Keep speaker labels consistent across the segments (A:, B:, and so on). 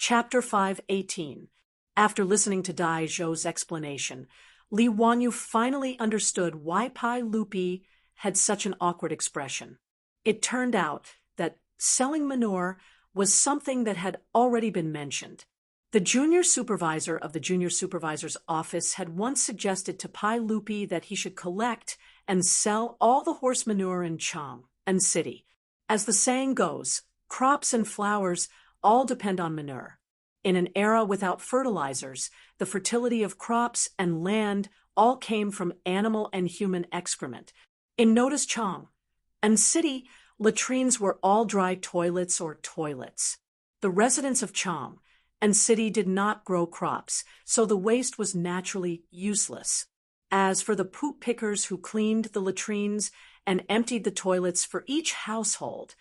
A: Chapter 5:18. After listening to Dai Zhou's explanation, Li Wanyu finally understood why Pai Lupi had such an awkward expression. It turned out that selling manure was something that had already been mentioned. The junior supervisor of the junior supervisor's office had once suggested to Pai Lupi that he should collect and sell all the horse manure in Chang and city. As the saying goes, crops and flowers all depend on manure. In an era without fertilizers, the fertility of crops and land all came from animal and human excrement. In Notice Chang and city, latrines were all dry toilets or toilets. The residents of Chang and city did not grow crops, so the waste was naturally useless. As for the poop pickers who cleaned the latrines and emptied the toilets for each household,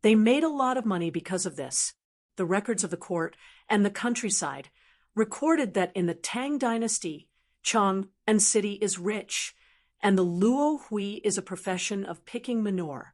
A: they made a lot of money because of this. The records of the court and the countryside recorded that in the Tang dynasty, Chang and city is rich, and the luo hui is a profession of picking manure.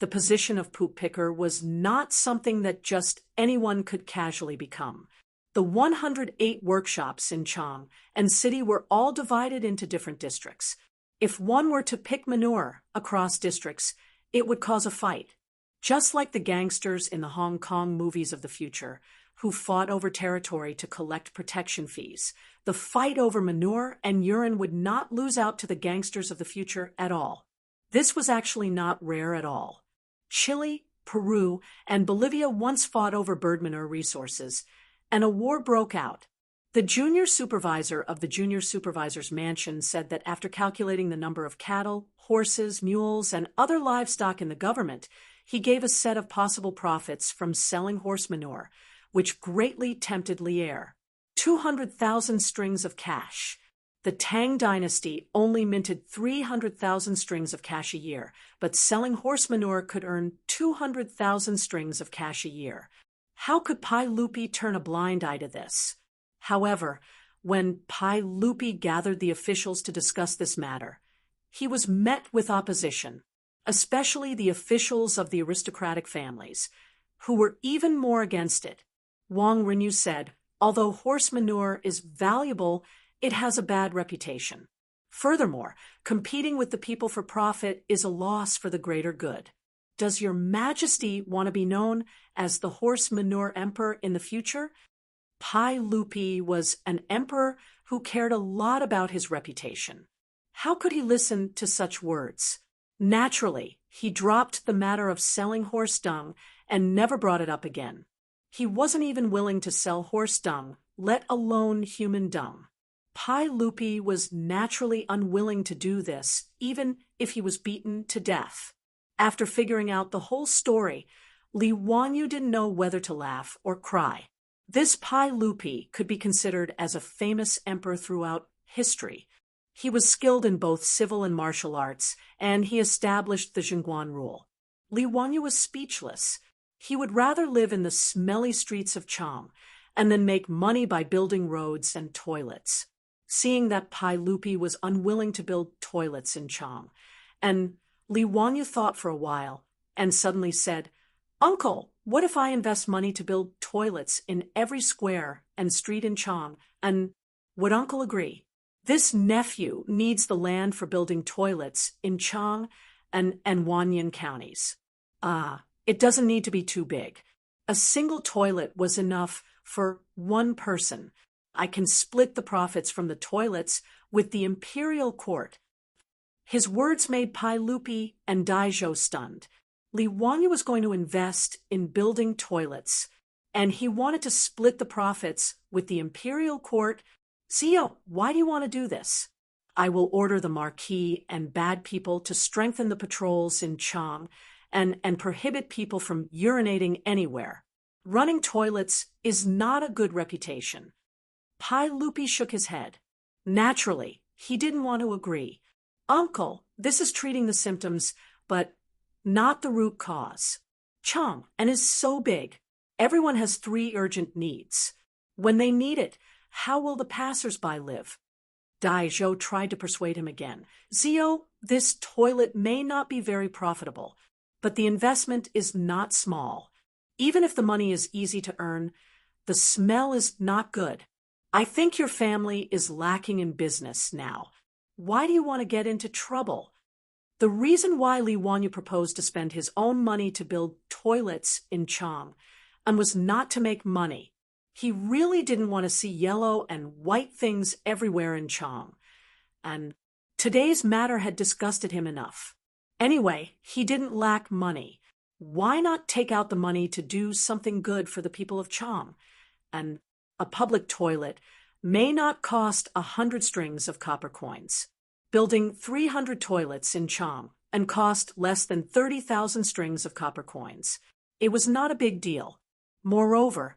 A: The position of poop picker was not something that just anyone could casually become. The 108 workshops in Chang and city were all divided into different districts. If one were to pick manure across districts, it would cause a fight. Just like the gangsters in the Hong Kong movies of the future, who fought over territory to collect protection fees, the fight over manure and urine would not lose out to the gangsters of the future at all. This was actually not rare at all. Chile, Peru, and Bolivia once fought over bird manure resources, and a war broke out. The junior supervisor of the junior supervisor's mansion said that after calculating the number of cattle, horses, mules, and other livestock in the government, he gave a set of possible profits from selling horse manure, which greatly tempted Lier. 200,000 strings of cash. The Tang dynasty only minted 300,000 strings of cash a year, but selling horse manure could earn 200,000 strings of cash a year. How could Pai Lupi turn a blind eye to this? However, when Pai Lupi gathered the officials to discuss this matter, he was met with opposition, especially the officials of the aristocratic families, who were even more against it. Wang Renyu said, although horse manure is valuable, it has a bad reputation. Furthermore, competing with the people for profit is a loss for the greater good. Does your majesty want to be known as the horse manure emperor in the future? Pai Lupi was an emperor who cared a lot about his reputation. How could he listen to such words? Naturally, he dropped the matter of selling horse dung and never brought it up again. He wasn't even willing to sell horse dung, let alone human dung. Pai Lupi was naturally unwilling to do this, even if he was beaten to death. After figuring out the whole story, Li Wanyu didn't know whether to laugh or cry. This Pai Lupi could be considered as a famous emperor throughout history. He was skilled in both civil and martial arts, and he established the Jingguan rule. Li Wanyu was speechless. He would rather live in the smelly streets of Chang and then make money by building roads and toilets. Seeing that Pai Lupi was unwilling to build toilets in Chang, and Li Wanyu thought for a while and suddenly said, "Uncle, what if I invest money to build toilets in every square and street in Chang, and would Uncle agree? This nephew needs the land for building toilets in Chang and Wanyan counties. It doesn't need to be too big. A single toilet was enough for one person. I can split the profits from the toilets with the imperial court." His words made Pai Lupi and Dai Zhou stunned. Li Wanyu was going to invest in building toilets, and he wanted to split the profits with the imperial court. "Zio, why do you want to do this?" "I will order the marquis and bad people to strengthen the patrols in Chang and prohibit people from urinating anywhere. Running toilets is not a good reputation." Pai Lupi shook his head. Naturally, he didn't want to agree. "Uncle, this is treating the symptoms, but not the root cause. Chang and is so big. Everyone has 3 urgent needs. When they need it, how will the passers-by live?" Dai Zhou tried to persuade him again. "Zio, this toilet may not be very profitable, but the investment is not small. Even if the money is easy to earn, The smell is not good. I think your family is lacking in business now. Why do you want to get into trouble? The reason why Li Wanyu proposed to spend his own money to build toilets in Chang and was not to make money. He really didn't want to see yellow and white things everywhere in Chang. And today's matter had disgusted him enough. Anyway, he didn't lack money. Why not take out the money to do something good for the people of Chang? And a public toilet may not cost 100 strings of copper coins. Building 300 toilets in Chang and cost less than 30,000 strings of copper coins. It was not a big deal. Moreover,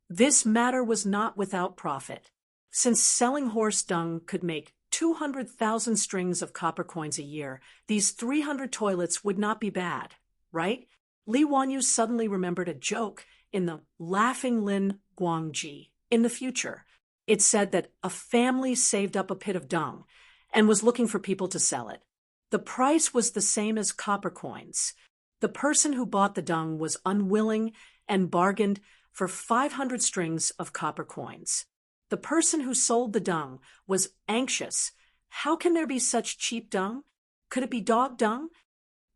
A: this matter was not without profit. Since selling horse dung could make 200,000 strings of copper coins a year, these 300 toilets would not be bad, right? Li Wanyu suddenly remembered a joke in the Laughing Lin Guangji in the future. It said that a family saved up a pit of dung and was looking for people to sell it. The price was the same as copper coins. The person who bought the dung was unwilling and bargained for 500 strings of copper coins. The person who sold the dung was anxious. How can there be such cheap dung? Could it be dog dung?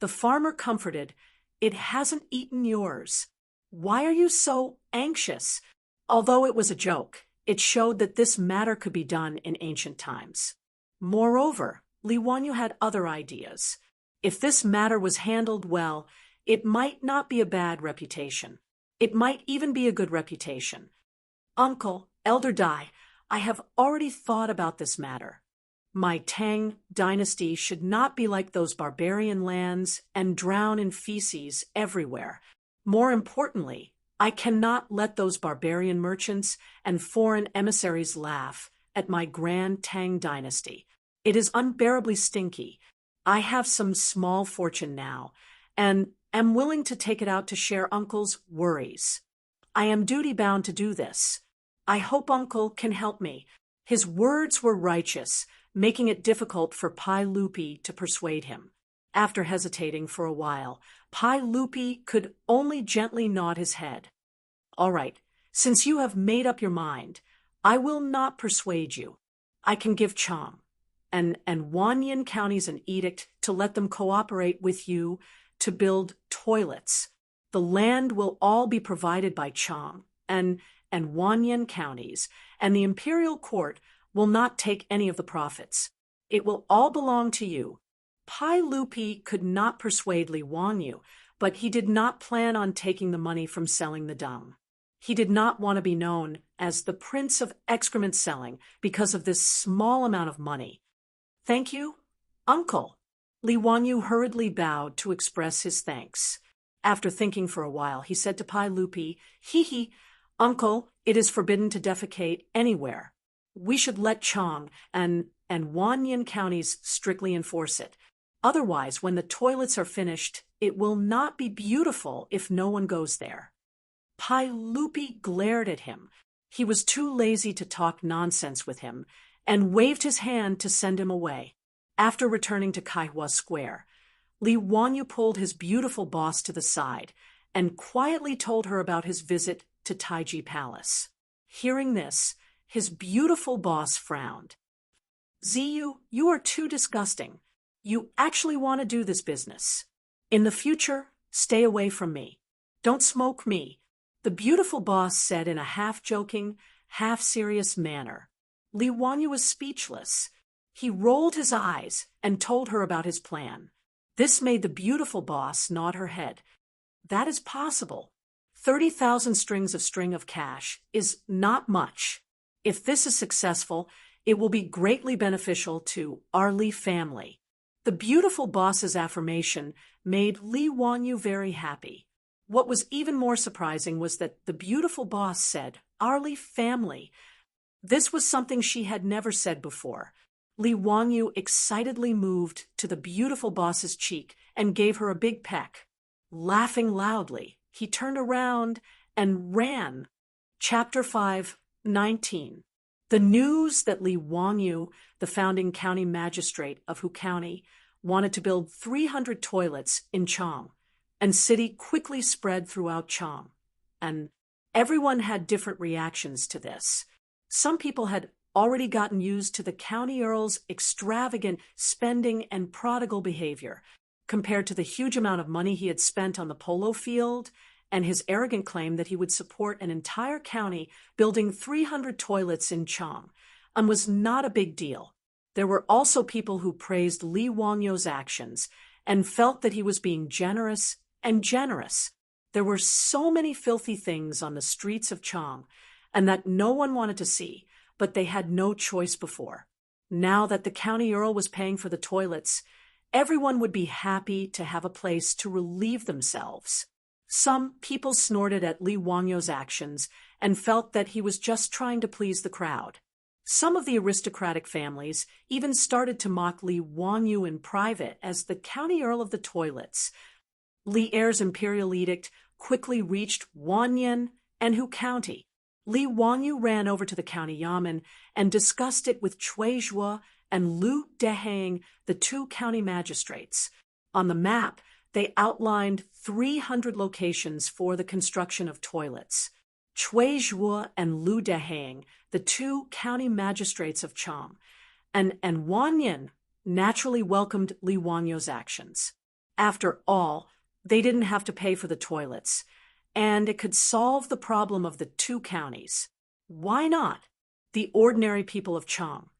A: The farmer comforted, "It hasn't eaten yours. Why are you so anxious?" Although it was a joke, it showed that this matter could be done in ancient times. Moreover, Li Wanyu had other ideas. If this matter was handled well, it might not be a bad reputation. It might even be a good reputation. "Uncle, Elder Dai, I have already thought about this matter. My Tang dynasty should not be like those barbarian lands and drown in feces everywhere. More importantly, I cannot let those barbarian merchants and foreign emissaries laugh at my grand Tang dynasty. It is unbearably stinky. I have some small fortune now, and am willing to take it out to share Uncle's worries. I am duty-bound to do this. I hope Uncle can help me." His words were righteous, making it difficult for Pai Lupi to persuade him. After hesitating for a while, Pai Lupi could only gently nod his head. "All right, since you have made up your mind, I will not persuade you. I can give Chang and Wanyan counties an edict to let them cooperate with you to build toilets. The land will all be provided by Chang and Wanyan counties, and the imperial court will not take any of the profits. It will all belong to you." Pai Lupi could not persuade Li Wanyu, but he did not plan on taking the money from selling the dung. He did not want to be known as the Prince of Excrement Selling because of this small amount of money. "Thank you, Uncle." Li Wanyu hurriedly bowed to express his thanks. After thinking for a while, he said to Pai Lupi, "Hee, Uncle, it is forbidden to defecate anywhere. We should let Chang and Wanyan counties strictly enforce it. Otherwise, when the toilets are finished, it will not be beautiful if no one goes there." Pai Lupi glared at him. He was too lazy to talk nonsense with him and waved his hand to send him away. After returning to Kaihua Square, Li Wanyu pulled his beautiful boss to the side and quietly told her about his visit to Taiji Palace. Hearing this, his beautiful boss frowned. "Ziyu, you are too disgusting. You actually want to do this business. In the future, stay away from me. Don't smoke me," the beautiful boss said in a half-joking, half-serious manner. Li Wanyu was speechless. He rolled his eyes and told her about his plan. This made the beautiful boss nod her head. "That is possible. 30,000 strings of cash is not much. If this is successful, it will be greatly beneficial to our Li family." The beautiful boss's affirmation made Li Wanyu very happy. What was even more surprising was that the beautiful boss said, "Our Li family." This was something she had never said before. Li Wanyu excitedly moved to the beautiful boss's cheek and gave her a big peck. Laughing loudly, he turned around and ran. Chapter 5:19. The news that Li Wanyu, the founding county magistrate of Hu County, wanted to build 300 toilets in Chang and city quickly spread throughout Chang. And Everyone had different reactions to this. Some people had already gotten used to the county earl's extravagant spending and prodigal behavior, compared to the huge amount of money he had spent on the polo field and his arrogant claim that he would support an entire county building 300 toilets in Chang, and was not a big deal. There were also people who praised Li Wanyo's actions and felt that he was being generous and generous. There were so many filthy things on the streets of Chang, and that no one wanted to see, but they had no choice before. Now that the county earl was paying for the toilets, everyone would be happy to have a place to relieve themselves. Some people snorted at Li Wanyo's actions and felt that he was just trying to please the crowd. Some of the aristocratic families even started to mock Li Wanyu in private as the county earl of the toilets. Li Er's imperial edict quickly reached Wanyan and Hu County. Li Wanyu ran over to the county yamen and discussed it with Cui Zhuo and Lu Dehang, the two county magistrates. On the map, they outlined 300 locations for the construction of toilets. Cui Zhuo and Lu Dehang, the two county magistrates of Chang, and Wanyan naturally welcomed Li Wanyo's actions. After all, they didn't have to pay for the toilets, and it could solve the problem of the two counties. Why not? The ordinary people of Chang,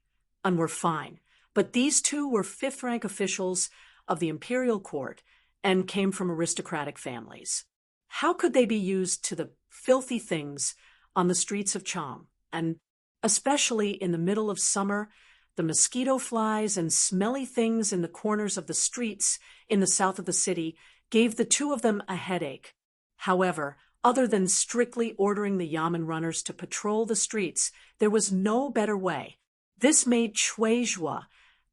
A: and were fine, but these two were fifth-rank officials of the imperial court and came from aristocratic families. How could they be used to the filthy things on the streets of Chang? And especially in the middle of summer, the mosquito flies and smelly things in the corners of the streets in the south of the city gave the two of them a headache. However, other than strictly ordering the yamen runners to patrol the streets, there was no better way. This made Cui Zhuo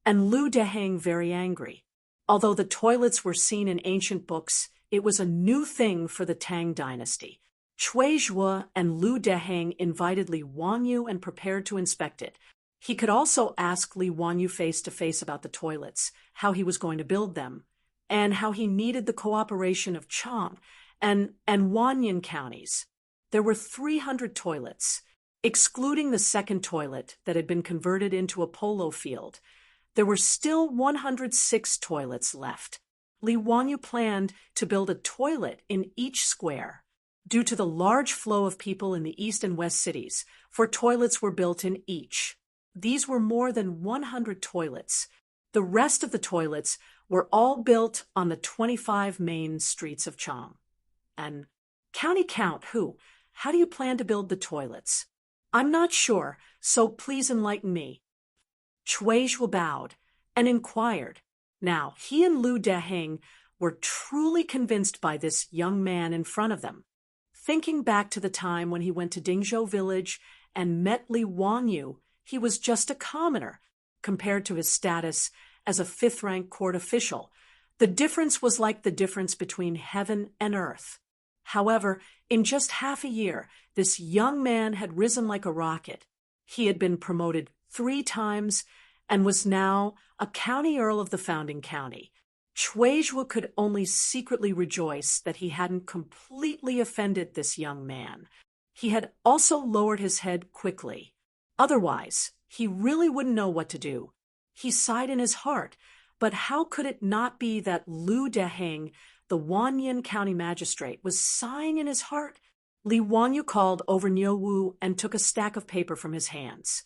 A: and Lu Dehang very angry. Although the toilets were seen in ancient books, it was a new thing for the Tang dynasty. Cui Zhuo and Lu Dehang invited Li Wanyu and prepared to inspect it. He could also ask Li Wanyu face-to-face about the toilets, how he was going to build them, and how he needed the cooperation of Chang and Wanyan counties. There were 300 toilets, excluding the second toilet that had been converted into a polo field. There were still 106 toilets left. Li Wanyu planned to build a toilet in each square. Due to the large flow of people in the east and west cities, 4 toilets were built in each. These were more than 100 toilets. The rest of the toilets were all built on the 25 main streets of Chang. And county count who? How do you plan to build the toilets? I'm not sure, so please enlighten me. Cui Zhuo bowed and inquired. Now, he and Lu Dehang were truly convinced by this young man in front of them. Thinking back to the time when he went to Dingzhou village and met Li Wanyu, he was just a commoner compared to his status as a fifth-rank court official. The difference was like the difference between heaven and earth. However, in just half a year, this young man had risen like a rocket. He had been promoted 3 times and was now a county earl of the founding county. Cui Zhuo could only secretly rejoice that he hadn't completely offended this young man. He had also lowered his head quickly. Otherwise, he really wouldn't know what to do. He sighed in his heart, but how could it not be that Lu Dehang, the Wanyan County magistrate, was sighing in his heart? Li Wanyu called over Niu Wu and took a stack of paper from his hands.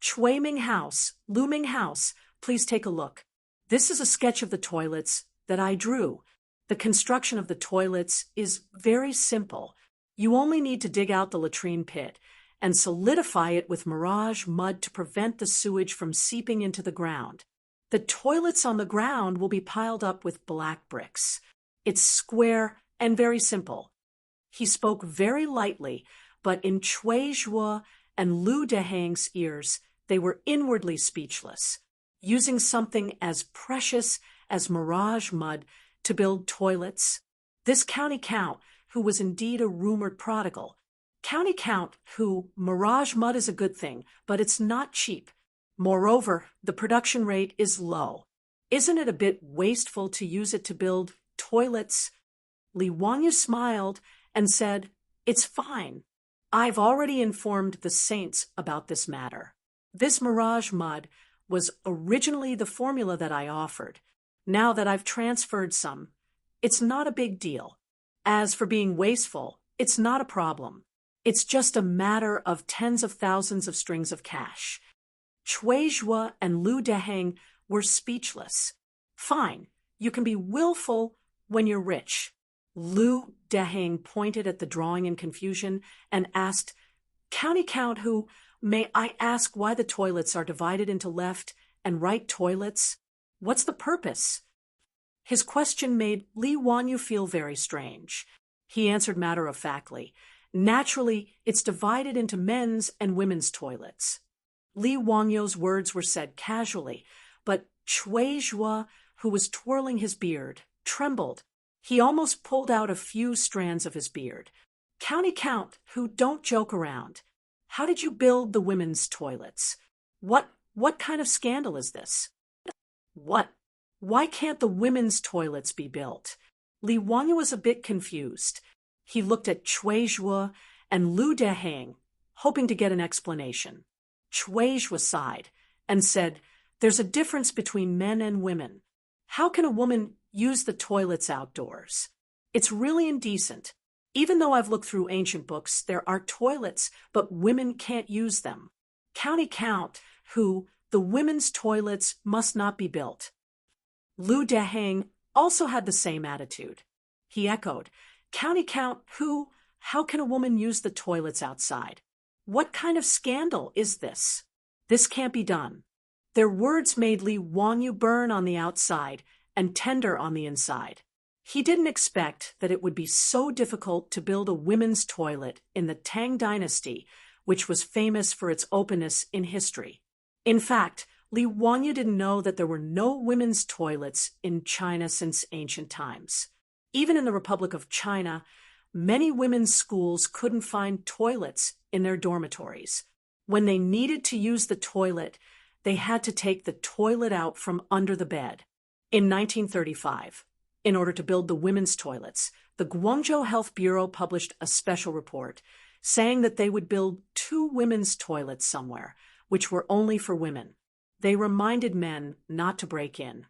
A: Cui Ming House, Lu Ming House, please take a look. This is a sketch of the toilets that I drew. The construction of the toilets is very simple. You only need to dig out the latrine pit and solidify it with mirage mud to prevent the sewage from seeping into the ground. The toilets on the ground will be piled up with black bricks. It's square and very simple. He spoke very lightly, but in Cui Zhuo and Lu Dehang's ears, they were inwardly speechless. Using something as precious as mirage mud to build toilets, this county count, who was indeed a rumored prodigal, county count who mirage mud is a good thing, but it's not cheap. Moreover, the production rate is low. Isn't it a bit wasteful to use it to build toilets? Li Wanyu smiled and said, "It's fine. I've already informed the saints about this matter. This mirage mud was originally the formula that I offered. Now that I've transferred some, it's not a big deal. As for being wasteful, it's not a problem. It's just a matter of tens of thousands of strings of cash. Chui Zhuo and Lu Deheng were speechless. Fine, you can be willful when you're rich. Lu Deheng pointed at the drawing in confusion and asked, County Count who, may I ask why the toilets are divided into left and right toilets? What's the purpose? His question made Li Wanyu feel very strange. He answered matter-of-factly, Naturally, it's divided into men's and women's toilets. Li Wangyu's words were said casually, but Chui Zhuo, who was twirling his beard, trembled. He almost pulled out a few strands of his beard. County Count, who don't joke around. How did you build the women's toilets? What kind of scandal is this? What? Why can't the women's toilets be built? Li Wanyu was a bit confused. He looked at Chui Zhuo and Lu Deheng, hoping to get an explanation. Chui Zhuo sighed and said, There's a difference between men and women. How can a woman use the toilets outdoors? It's really indecent. Even though I've looked through ancient books, there are toilets, but women can't use them. County Count, who, the women's toilets must not be built. Lu Deheng also had the same attitude. He echoed, County Count, who, how can a woman use the toilets outside? What kind of scandal is this? This can't be done. Their words made Li Wanyu burn on the outside and tender on the inside. He didn't expect that it would be so difficult to build a women's toilet in the Tang dynasty, which was famous for its openness in history. In fact, Li Wanyu didn't know that there were no women's toilets in China since ancient times. Even in the Republic of China, many women's schools couldn't find toilets in their dormitories. When they needed to use the toilet, they had to take the toilet out from under the bed. In 1935, in order to build the women's toilets, the Guangzhou Health Bureau published a special report saying that they would build 2 women's toilets somewhere, which were only for women. They reminded men not to break in,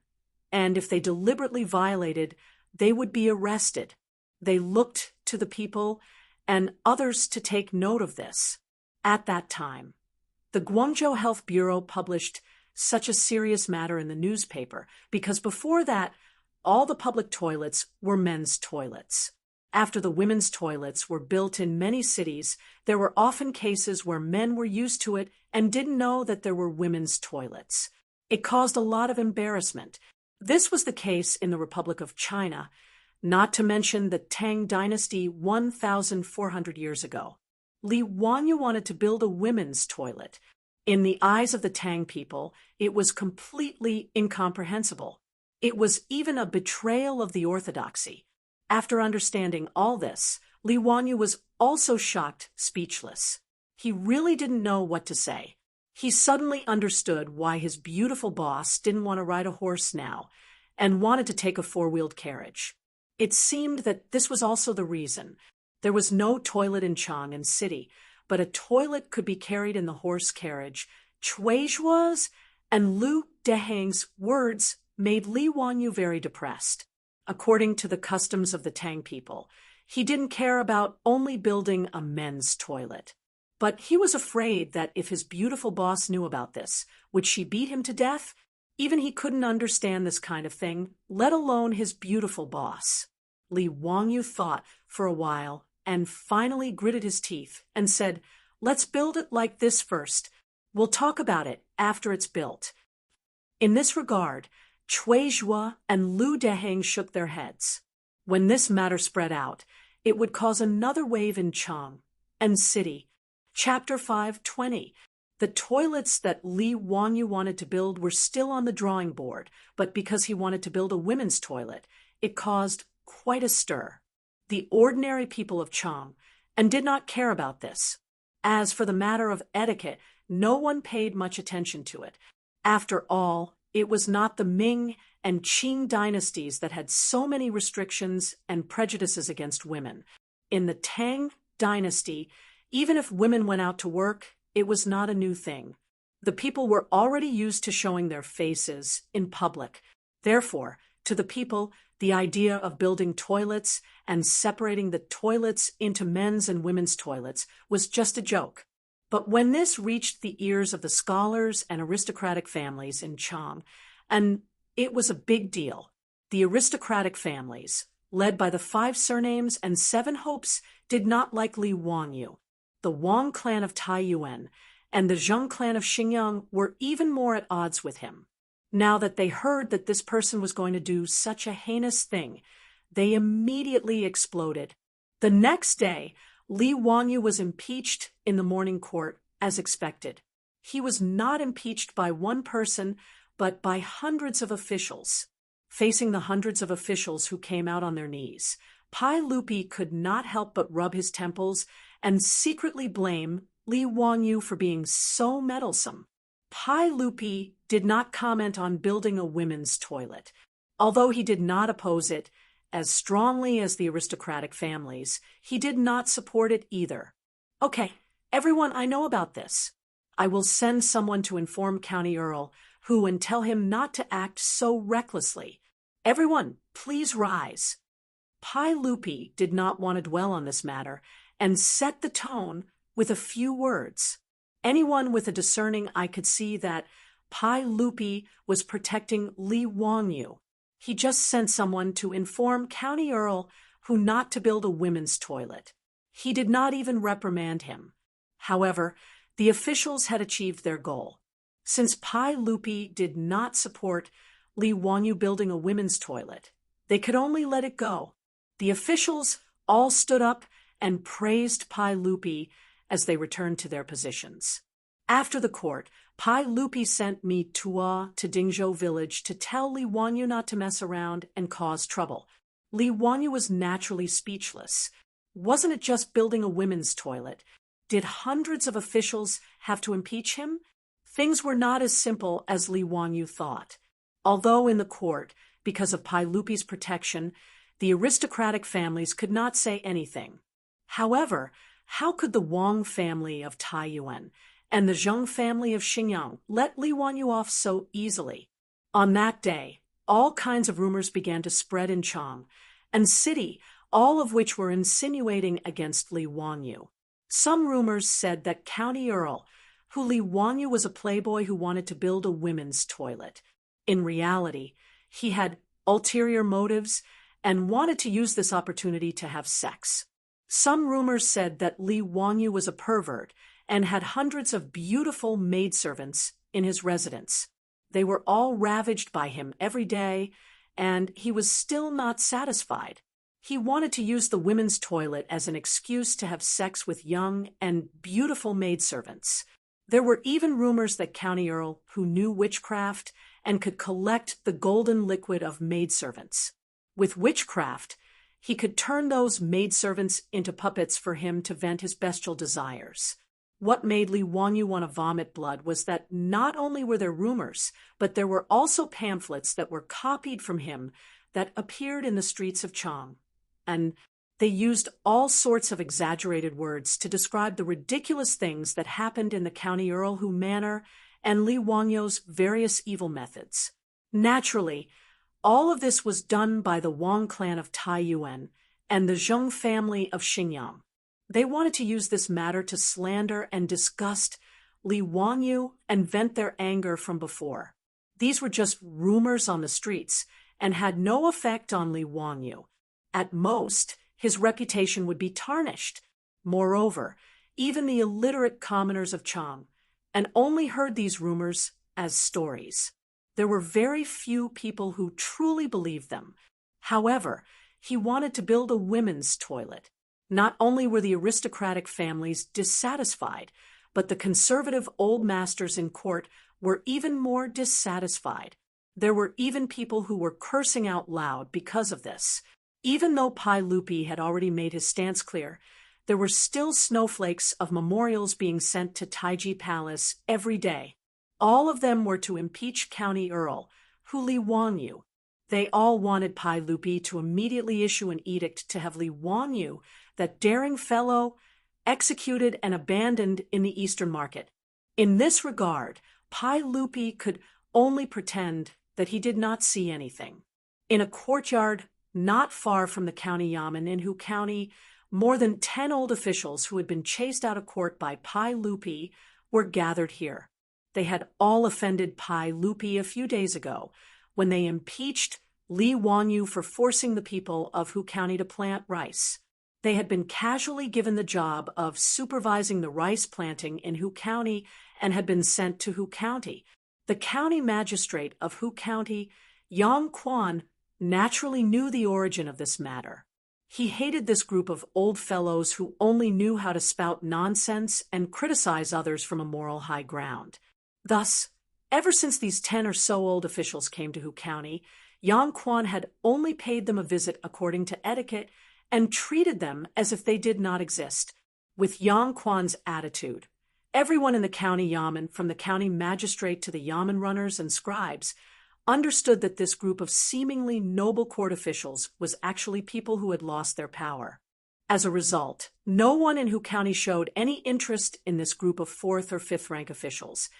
A: and if they deliberately violated, they would be arrested. They looked to the people and others to take note of this. At that time, the Guangzhou Health Bureau published such a serious matter in the newspaper because before that, all the public toilets were men's toilets. After the women's toilets were built in many cities, there were often cases where men were used to it and didn't know that there were women's toilets. It caused a lot of embarrassment. This was the case in the Republic of China, not to mention the Tang dynasty 1,400 years ago. Li Wanyu wanted to build a women's toilet. In the eyes of the Tang people, it was completely incomprehensible. It was even a betrayal of the orthodoxy. After understanding all this, Li Wanyu was also shocked, speechless. He really didn't know what to say. He suddenly understood why his beautiful boss didn't want to ride a horse now and wanted to take a 4-wheeled carriage. It seemed that this was also the reason. There was no toilet in Chang'an City, but a toilet could be carried in the horse carriage. Chui Zhuo's and Lu Deheng's words made Li Wanyu very depressed. According to the customs of the Tang people, he didn't care about only building a men's toilet. But he was afraid that if his beautiful boss knew about this, would she beat him to death? Even he couldn't understand this kind of thing, let alone his beautiful boss. Li Wanyu thought for a while and finally gritted his teeth and said, Let's build it like this first. We'll talk about it after it's built. In this regard, Chui Zhuo and Lu Deheng shook their heads. When this matter spread out, it would cause another wave in Chang'an City. Chapter 520. The toilets that Li Wanyu wanted to build were still on the drawing board, but because he wanted to build a women's toilet, it caused quite a stir. The ordinary people of Chang'an did not care about this. As for the matter of etiquette, no one paid much attention to it. After all, it was not the Ming and Qing dynasties that had so many restrictions and prejudices against women. In the Tang dynasty, Even if women went out to work, it was not a new thing. The people were already used to showing their faces in public. Therefore, to the people, the idea of building toilets and separating the toilets into men's and women's toilets was just a joke. But when this reached the ears of the scholars and aristocratic families in Chang, and it was a big deal, the aristocratic families, led by the 5 surnames and 7 hopes, did not like Li Wanyu. The Wang clan of Taiyuan and the Zheng clan of Xinjiang were even more at odds with him. Now that they heard that this person was going to do such a heinous thing, they immediately exploded. The next day, Li Wanyu was impeached in the morning court, as expected. He was not impeached by one person, but by hundreds of officials. Facing the hundreds of officials who came out on their knees, Pai Lupi could not help but rub his temples and secretly blame Li Wanyu for being so meddlesome. Pai Lupi did not comment on building a women's toilet. Although he did not oppose it as strongly as the aristocratic families, he did not support it either. Okay, everyone, I know about this. I will send someone to inform County Earl, and tell him not to act so recklessly. Everyone, please rise. Pai Lupi did not want to dwell on this matter and set the tone with a few words. Anyone with a discerning eye could see that Pai Lupi was protecting Li Wanyu. He just sent someone to inform County Earl not to build a women's toilet. He did not even reprimand him. However, the officials had achieved their goal. Since Pai Lupi did not support Li Wanyu building a women's toilet, they could only let it go. The officials all stood up and praised Pai Lupi as they returned to their positions. After the court, Pai Lupi sent Mi Tua to Dingzhou village to tell Li Wanyu not to mess around and cause trouble. Li Wanyu was naturally speechless. Wasn't it just building a women's toilet? Did hundreds of officials have to impeach him? Things were not as simple as Li Wanyu thought. Although in the court, because of Pai Lupi's protection, the aristocratic families could not say anything. However, how could the Wang family of Taiyuan and the Zheng family of Xinjiang let Li Wanyu off so easily? On that day, all kinds of rumors began to spread in Chang and city, all of which were insinuating against Li Wanyu. Some rumors said that County Earl, Li Wanyu was a playboy who wanted to build a women's toilet. In reality, he had ulterior motives and wanted to use this opportunity to have sex. Some rumors said that Li Wanyu was a pervert and had hundreds of beautiful maidservants in his residence. They were all ravaged by him every day, and he was still not satisfied. He wanted to use the women's toilet as an excuse to have sex with young and beautiful maidservants. There were even rumors that County Earl, who knew witchcraft and could collect the golden liquid of maidservants. With witchcraft, he could turn those maidservants into puppets for him to vent his bestial desires. What made Li Wanyu want to vomit blood was that not only were there rumors, but there were also pamphlets that were copied from him that appeared in the streets of Chang. And they used all sorts of exaggerated words to describe the ridiculous things that happened in the County Earl manor and Li Wanyu's various evil methods. Naturally, all of this was done by the Wang clan of Taiyuan and the Zheng family of Xinjiang. They wanted to use this matter to slander and disgust Li Wanyu and vent their anger from before. These were just rumors on the streets and had no effect on Li Wanyu. At most, his reputation would be tarnished. Moreover, even the illiterate commoners of Chang and only heard these rumors as stories. There were very few people who truly believed them. However, he wanted to build a women's toilet. Not only were the aristocratic families dissatisfied, but the conservative old masters in court were even more dissatisfied. There were even people who were cursing out loud because of this. Even though Pai Lupi had already made his stance clear, there were still snowflakes of memorials being sent to Taiji Palace every day. All of them were to impeach County Earl, Li Wanyu. They all wanted Pai Lupi to immediately issue an edict to have Li Wanyu, that daring fellow, executed and abandoned in the Eastern market. In this regard, Pai Lupi could only pretend that he did not see anything. In a courtyard not far from the county yamen in Hu County, more than 10 old officials who had been chased out of court by Pai Lupi were gathered here. They had all offended Pai Lupi a few days ago when they impeached Li Wanyu for forcing the people of Hu County to plant rice. They had been casually given the job of supervising the rice planting in Hu County and had been sent to Hu County. The county magistrate of Hu County, Yang Quan, naturally knew the origin of this matter. He hated this group of old fellows who only knew how to spout nonsense and criticize others from a moral high ground. Thus, ever since these 10 or so old officials came to Hu County, Yang Quan had only paid them a visit according to etiquette and treated them as if they did not exist. With Yang Quan's attitude, everyone in the county yamen, from the county magistrate to the yamen runners and scribes, understood that this group of seemingly noble court officials was actually people who had lost their power. As a result, no one in Hu County showed any interest in this group of 4th or 5th rank officials,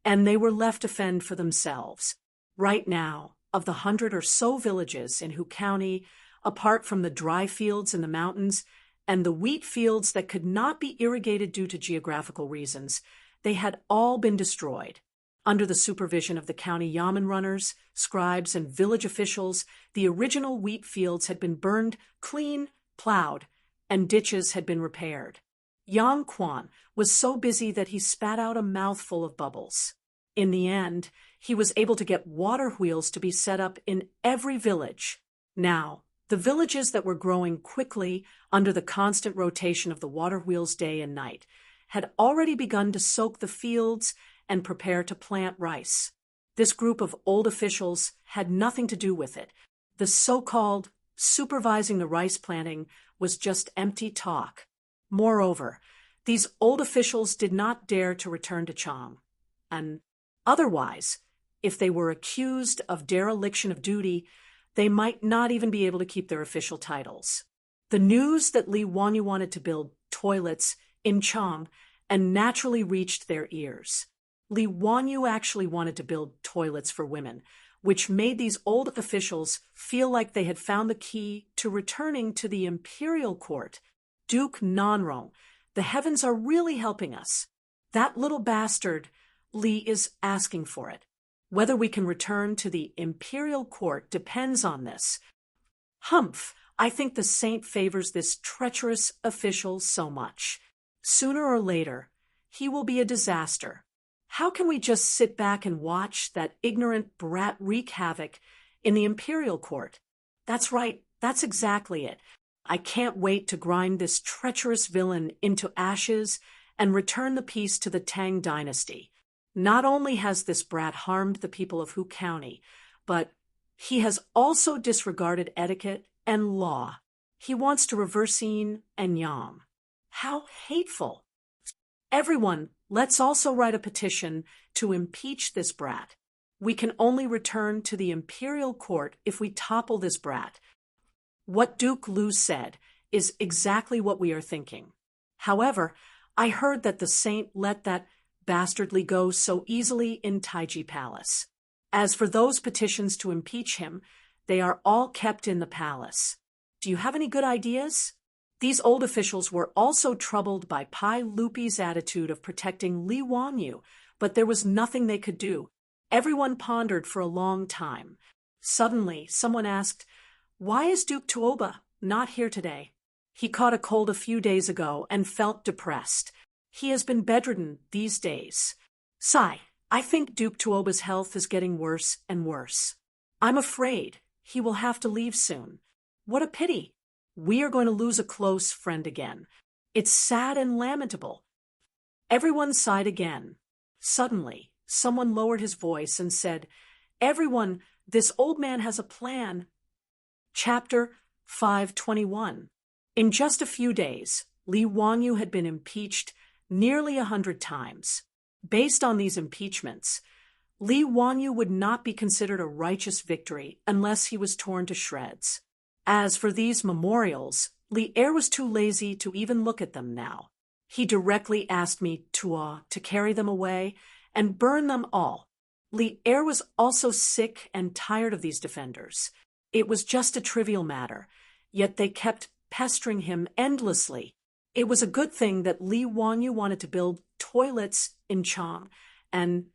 A: and they were left to fend for themselves. Right now, of the 100 or so villages in Hu County, apart from the dry fields in the mountains and the wheat fields that could not be irrigated due to geographical reasons, they had all been destroyed. Under the supervision of the county yamen runners, scribes, and village officials, the original wheat fields had been burned clean, plowed, and ditches had been repaired. Yang Quan was so busy that he spat out a mouthful of bubbles. In the end, he was able to get water wheels to be set up in every village. Now, the villages that were growing quickly under the constant rotation of the water wheels day and night had already begun to soak the fields and prepare to plant rice. This group of old officials had nothing to do with it. The so-called supervising the rice planting was just empty talk. Moreover, these old officials did not dare to return to Chang. And otherwise, if they were accused of dereliction of duty, they might not even be able to keep their official titles. The news that Li Wanyu wanted to build toilets in Chang and naturally reached their ears. Li Wanyu actually wanted to build toilets for women, which made these old officials feel like they had found the key to returning to the imperial court. Duke Nanrong, the heavens are really helping us. That little bastard, Li, is asking for it. Whether we can return to the imperial court depends on this. Humph, I think the saint favors this treacherous official so much. Sooner or later, he will be a disaster. How can we just sit back and watch that ignorant brat wreak havoc in the imperial court? That's right, that's exactly it. I can't wait to grind this treacherous villain into ashes and return the peace to the Tang dynasty. Not only has this brat harmed the people of Hu County, but he has also disregarded etiquette and law. He wants to reverse yin and yang. How hateful! Everyone, let's also write a petition to impeach this brat. We can only return to the imperial court if we topple this brat. What Duke Lu said is exactly what we are thinking. However, I heard that the saint let that bastardly go so easily in Taiji Palace. As for those petitions to impeach him, they are all kept in the palace. Do you have any good ideas? These old officials were also troubled by Pai Lupi's attitude of protecting Li Wanyu, but there was nothing they could do. Everyone pondered for a long time. Suddenly, someone asked, "Why is Duke Tuoba not here today?" He caught a cold a few days ago and felt depressed. He has been bedridden these days. Sigh, I think Duke Tuoba's health is getting worse and worse. I'm afraid he will have to leave soon. What a pity. We are going to lose a close friend again. It's sad and lamentable. Everyone sighed again. Suddenly, someone lowered his voice and said, "Everyone, this old man has a plan." Chapter 521. In just a few days, Li Wanyu had been impeached nearly 100 times. Based on these impeachments, Li Wanyu would not be considered a righteous victory unless he was torn to shreds. As for these memorials, Li Er was too lazy to even look at them now. He directly asked me to carry them away and burn them all. Li Er was also sick and tired of these defenders. It was just a trivial matter, yet they kept pestering him endlessly. It was a good thing that Li Wanyu wanted to build toilets in Chang, and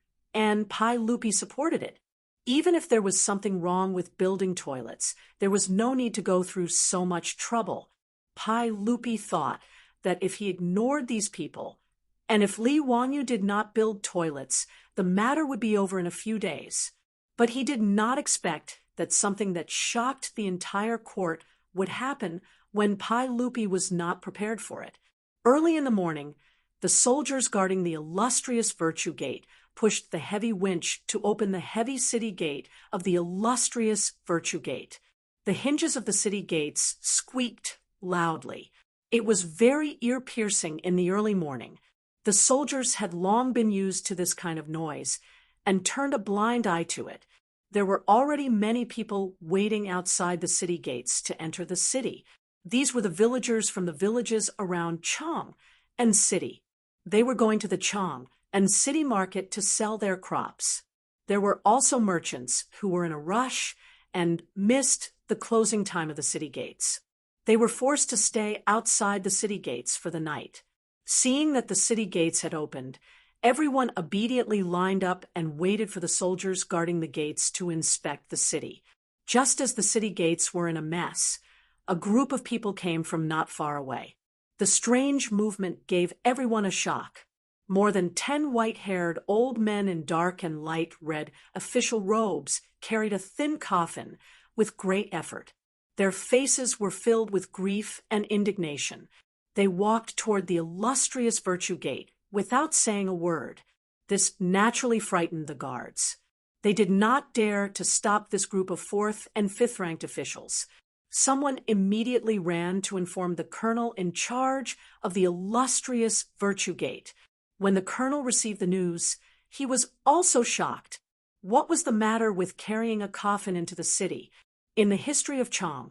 A: Pai Lupi supported it. Even if there was something wrong with building toilets, there was no need to go through so much trouble. Pai Lupi thought that if he ignored these people, and if Li Wanyu did not build toilets, the matter would be over in a few days. But he did not expect that something that shocked the entire court would happen when Pai Lupi was not prepared for it. Early in the morning, the soldiers guarding the illustrious Virtue Gate pushed the heavy winch to open the heavy city gate of the illustrious Virtue Gate. The hinges of the city gates squeaked loudly. It was very ear-piercing in the early morning. The soldiers had long been used to this kind of noise and turned a blind eye to it. There were already many people waiting outside the city gates to enter the city. These were the villagers from the villages around Chang and city. They were going to the Chang and city market to sell their crops. There were also merchants who were in a rush and missed the closing time of the city gates. They were forced to stay outside the city gates for the night. Seeing that the city gates had opened, everyone obediently lined up and waited for the soldiers guarding the gates to inspect the city. Just as the city gates were in a mess, a group of people came from not far away. The strange movement gave everyone a shock. More than 10 white-haired old men in dark and light red official robes carried a thin coffin with great effort. Their faces were filled with grief and indignation. They walked toward the illustrious Virtue Gate without saying a word. This naturally frightened the guards. They did not dare to stop this group of 4th and 5th-ranked officials. Someone immediately ran to inform the colonel in charge of the illustrious Virtue Gate. When the colonel received the news, he was also shocked. What was the matter with carrying a coffin into the city? In the history of Chang,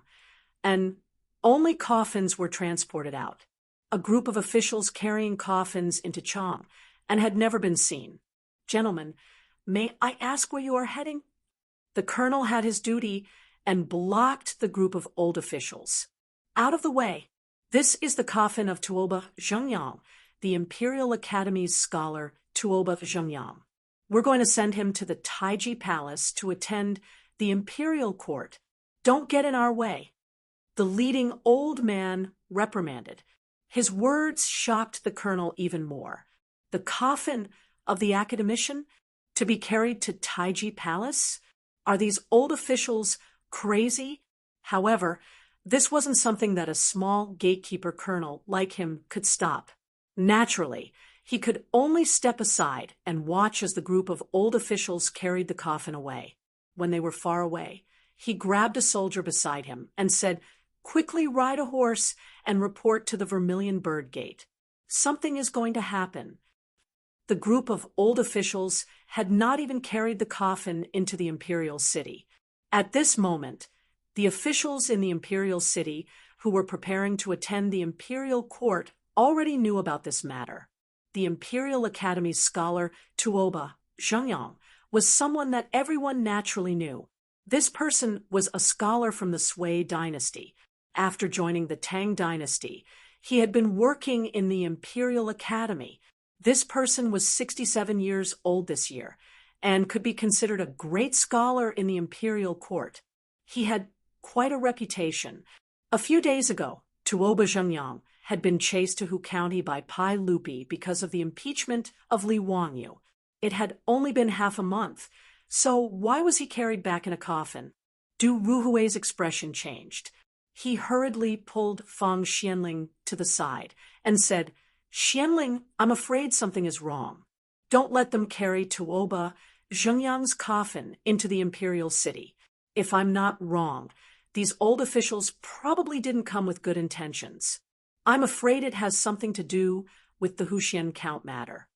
A: and only coffins were transported out. A group of officials carrying coffins into Chang and had never been seen. Gentlemen, may I ask where you are heading? The colonel had his duty and blocked the group of old officials. Out of the way. This is the coffin of Tuoba Zhengyang, the Imperial Academy's scholar Tuoba Zhengyang. We're going to send him to the Taiji Palace to attend the Imperial Court. Don't get in our way. The leading old man reprimanded. His words shocked the colonel even more. The coffin of the academician to be carried to Taiji Palace? Are these old officials crazy? However, this wasn't something that a small gatekeeper colonel like him could stop. Naturally, he could only step aside and watch as the group of old officials carried the coffin away. When they were far away, he grabbed a soldier beside him and said, "Quickly ride a horse and report to the Vermilion Bird Gate. Something is going to happen." The group of old officials had not even carried the coffin into the imperial city. At this moment, the officials in the imperial city who were preparing to attend the imperial court already knew about this matter. The Imperial Academy's scholar Tuoba Zhengyang was someone that everyone naturally knew. This person was a scholar from the Sui dynasty. After joining the Tang dynasty, he had been working in the Imperial Academy. This person was 67 years old this year and could be considered a great scholar in the imperial court. He had quite a reputation. A few days ago, Tuoba Zhengyang had been chased to Hu County by Pai Lupi because of the impeachment of Li Wanyu. It had only been half a month, so why was he carried back in a coffin? Du Ruhui's expression changed. He hurriedly pulled Fang Xianling to the side and said, "Xianling, I'm afraid something is wrong. Don't let them carry Tuoba Zhengyang's coffin into the imperial city. If I'm not wrong, these old officials probably didn't come with good intentions. I'm afraid it has something to do with the Huxian Count matter."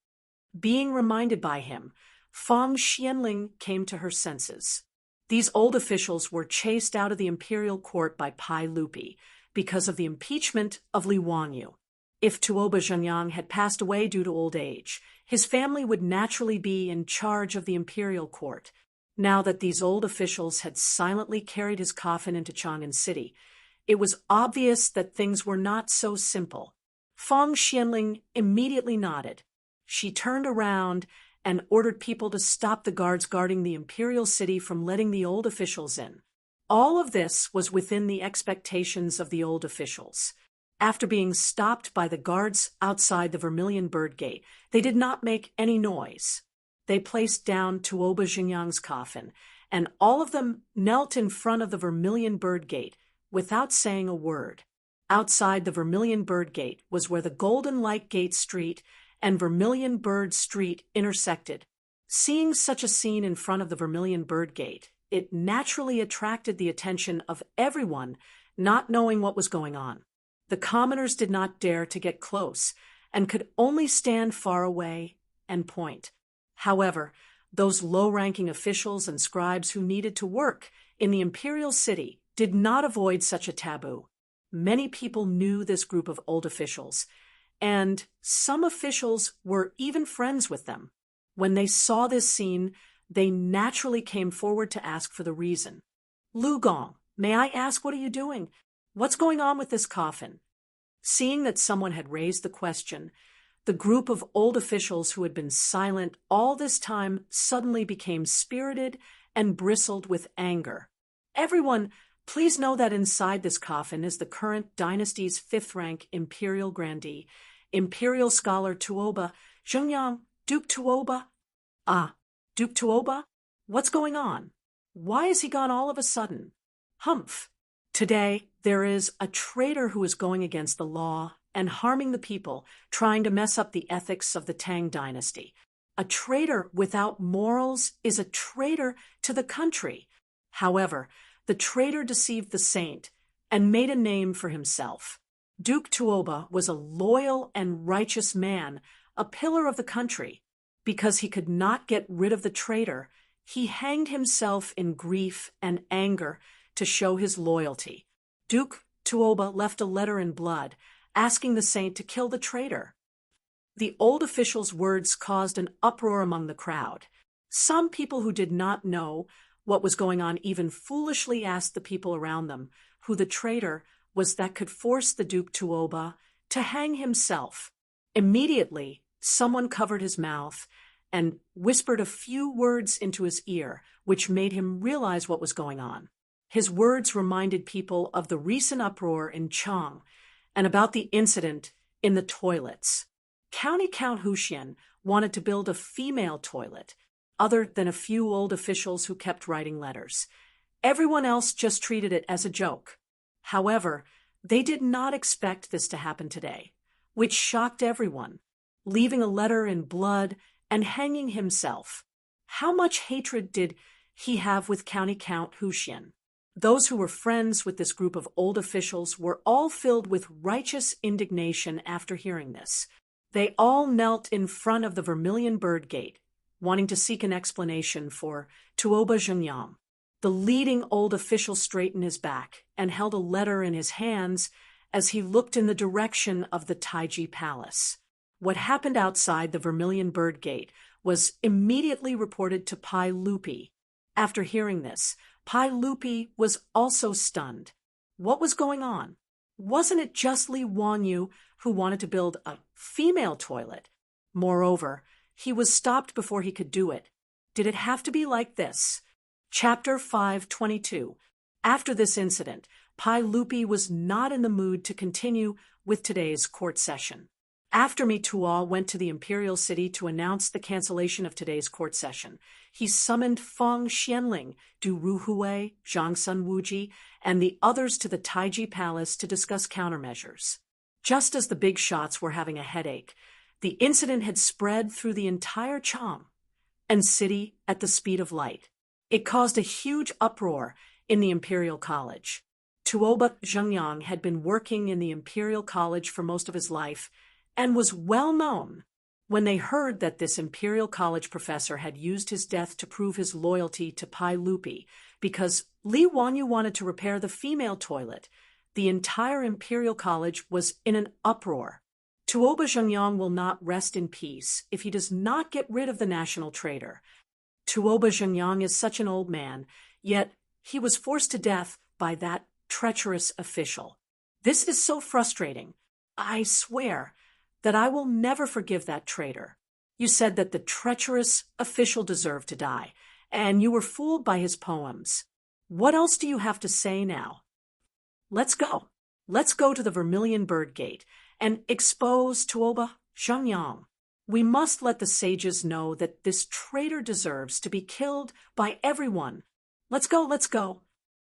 A: Being reminded by him, Fang Xianling came to her senses. These old officials were chased out of the imperial court by Pai Lupi because of the impeachment of Li Wanyu. If Tuoba Zhenyang had passed away due to old age, his family would naturally be in charge of the imperial court. Now that these old officials had silently carried his coffin into Chang'an City, it was obvious that things were not so simple. Feng Xianling immediately nodded. She turned around and ordered people to stop the guards guarding the imperial city from letting the old officials in. All of this was within the expectations of the old officials. After being stopped by the guards outside the Vermilion Bird Gate, they did not make any noise. They placed down Tuoba Zhenyang's coffin, and all of them knelt in front of the Vermilion Bird Gate without saying a word. Outside the Vermilion Bird Gate was where the Golden Light Gate Street and Vermilion Bird Street intersected. Seeing such a scene in front of the Vermilion Bird Gate, it naturally attracted the attention of everyone, not knowing what was going on. The commoners did not dare to get close and could only stand far away and point. However, those low-ranking officials and scribes who needed to work in the imperial city did not avoid such a taboo. Many people knew this group of old officials, and some officials were even friends with them. When they saw this scene, they naturally came forward to ask for the reason. "Lu Gong, may I ask, what are you doing? What's going on with this coffin?" Seeing that someone had raised the question, the group of old officials who had been silent all this time suddenly became spirited and bristled with anger. "Everyone, please know that inside this coffin is the current dynasty's fifth-rank imperial grandee, imperial scholar Tuoba Zhenyang, Duke Tuoba." "Ah, Duke Tuoba? What's going on? Why is he gone all of a sudden?" "Humph. Today, there is a traitor who is going against the law and harming the people, trying to mess up the ethics of the Tang dynasty. A traitor without morals is a traitor to the country. However, the traitor deceived the saint and made a name for himself. Duke Tuoba was a loyal and righteous man, a pillar of the country. Because he could not get rid of the traitor, he hanged himself in grief and anger to show his loyalty. Duke Tuoba left a letter in blood, asking the saint to kill the traitor." The old official's words caused an uproar among the crowd. Some people who did not know what was going on even foolishly asked the people around them who the traitor was that could force the Duke Tuoba to hang himself. Immediately, someone covered his mouth and whispered a few words into his ear, which made him realize what was going on. His words reminded people of the recent uproar in Chang and about the incident in the toilets. County Count Huxian wanted to build a female toilet, other than a few old officials who kept writing letters. Everyone else just treated it as a joke. However, they did not expect this to happen today, which shocked everyone. Leaving a letter in blood and hanging himself. How much hatred did he have with County Count Huxian? Those who were friends with this group of old officials were all filled with righteous indignation after hearing this. They all knelt in front of the Vermilion Bird Gate, wanting to seek an explanation for Tuoba Zhenyang. The leading old official straightened his back and held a letter in his hands as he looked in the direction of the Taiji Palace. What happened outside the Vermilion Bird Gate was immediately reported to Pai Lupi. After hearing this, Pai Lupi was also stunned. What was going on? Wasn't it just Li Wanyu who wanted to build a female toilet? Moreover, he was stopped before he could do it. Did it have to be like this? Chapter 522. After this incident, Pai Lupi was not in the mood to continue with today's court session. After Tuo went to the imperial city to announce the cancellation of today's court session, he summoned Feng Xianling, Du Ruhui, Zhang Sun Wuji, and the others to the Taiji Palace to discuss countermeasures. Just as the big shots were having a headache, the incident had spread through the entire Chang and city at the speed of light. It caused a huge uproar in the Imperial College. Tuoba Zhenyang had been working in the Imperial College for most of his life and was well known. When they heard that this Imperial College professor had used his death to prove his loyalty to Pai Lupi because Li Wanyu wanted to repair the female toilet, the entire Imperial College was in an uproar. Tuoba Zhengyang will not rest in peace if he does not get rid of the national traitor. Tuoba Zhengyang is such an old man, yet he was forced to death by that treacherous official. This is so frustrating. I swear that I will never forgive that traitor. You said that the treacherous official deserved to die, and you were fooled by his poems. What else do you have to say now? Let's go. Let's go to the Vermilion Bird Gate and expose Tuoba Zhengyang. We must let the sages know that this traitor deserves to be killed by everyone. Let's go, let's go.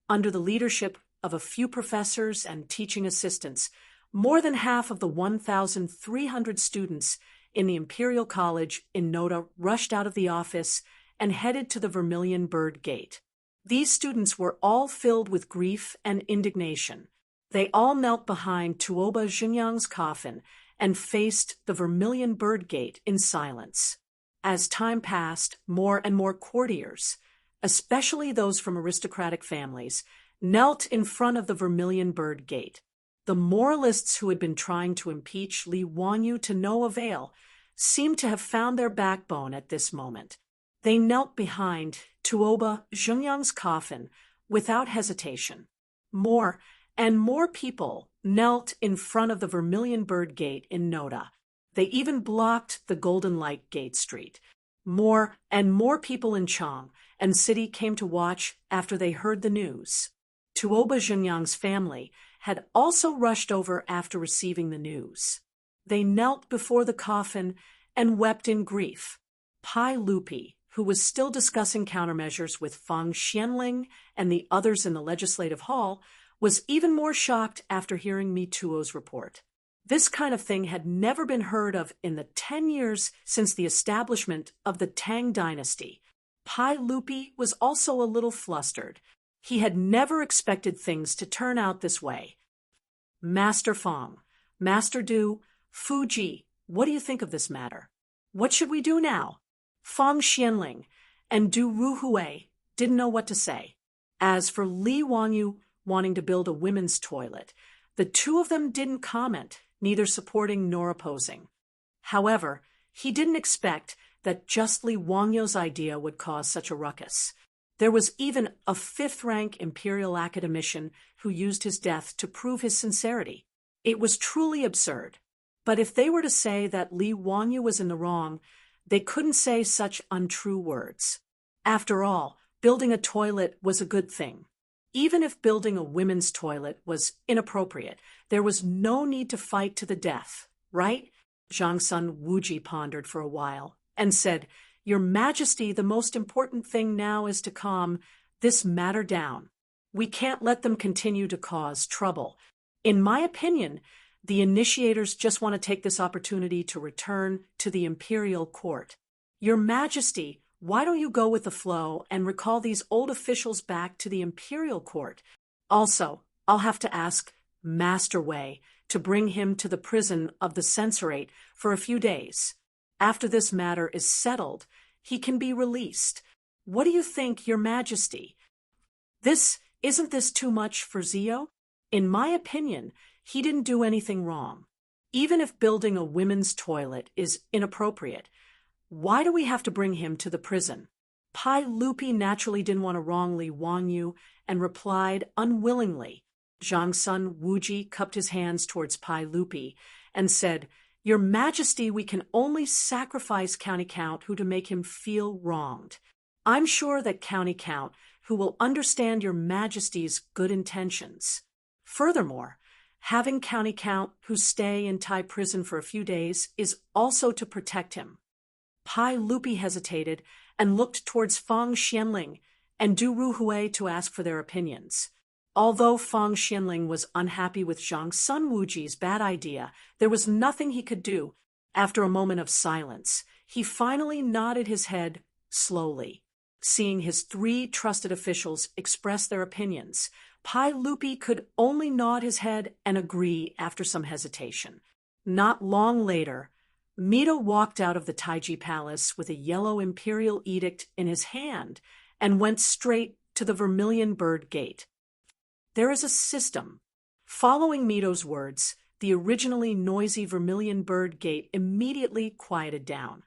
A: Under the leadership of a few professors and teaching assistants, more than half of the 1,300 students in the Imperial College in Noda rushed out of the office and headed to the Vermilion Bird Gate. These students were all filled with grief and indignation. They all knelt behind Tuoba Zhengyang's coffin and faced the Vermilion Bird Gate in silence. As time passed, more and more courtiers, especially those from aristocratic families, knelt in front of the Vermilion Bird Gate. The moralists who had been trying to impeach Li Wanyu to no avail seemed to have found their backbone at this moment. They knelt behind Tuoba Zhengyang's coffin without hesitation. More and more people knelt in front of the Vermilion Bird Gate in Noda. They even blocked the Golden Light Gate Street. More and more people in Chang and city came to watch after they heard the news. Tuoba Zhengyang's family had also rushed over after receiving the news. They knelt before the coffin and wept in grief. Pai Lupi, who was still discussing countermeasures with Fang Xianling and the others in the legislative hall, was even more shocked after hearing Mi Tuo's report. This kind of thing had never been heard of in the 10 years since the establishment of the Tang dynasty. Pai Lupi was also a little flustered. He had never expected things to turn out this way. Master Fang, Master Du, Fuji, what do you think of this matter? What should we do now? Fang Xianling and Du Ruhui didn't know what to say. As for Li Wanyu wanting to build a women's toilet, the two of them didn't comment, neither supporting nor opposing. However, he didn't expect that just Li Wanyu's idea would cause such a ruckus. There was even a fifth-rank imperial academician who used his death to prove his sincerity. It was truly absurd. But if they were to say that Li Wanyu was in the wrong, they couldn't say such untrue words. After all, building a toilet was a good thing. Even if building a women's toilet was inappropriate, there was no need to fight to the death, right? Zhang Sun Wuji pondered for a while and said, "Your Majesty, the most important thing now is to calm this matter down. We can't let them continue to cause trouble. In my opinion, the initiators just want to take this opportunity to return to the imperial court. Your Majesty, why don't you go with the flow and recall these old officials back to the imperial court? Also, I'll have to ask Master Wei to bring him to the prison of the censorate for a few days. After this matter is settled, he can be released. What do you think, Your Majesty? Isn't this too much for Zio? In my opinion, he didn't do anything wrong. Even if building a women's toilet is inappropriate, why do we have to bring him to the prison?" Pai Lupi naturally didn't want to wrong Li Wanyu and replied unwillingly. Zhang Sun Wuji cupped his hands towards Pai Lupi and said, "Your Majesty, we can only sacrifice County Count who to make him feel wronged. I'm sure that County Count who will understand Your Majesty's good intentions. Furthermore, having County Count who stay in Thai prison for a few days is also to protect him." Pai Lupi hesitated and looked towards Fang Xianling and Du Ruhui to ask for their opinions. Although Fang Xianling was unhappy with Zhang Sun Wuji's bad idea, there was nothing he could do. After a moment of silence, he finally nodded his head slowly. Seeing his three trusted officials express their opinions, Pai Lupi could only nod his head and agree after some hesitation. Not long later, Mito walked out of the Taiji Palace with a yellow imperial edict in his hand and went straight to the Vermilion Bird Gate. There is a system. Following Mito's words, the originally noisy vermilion bird gate immediately quieted down.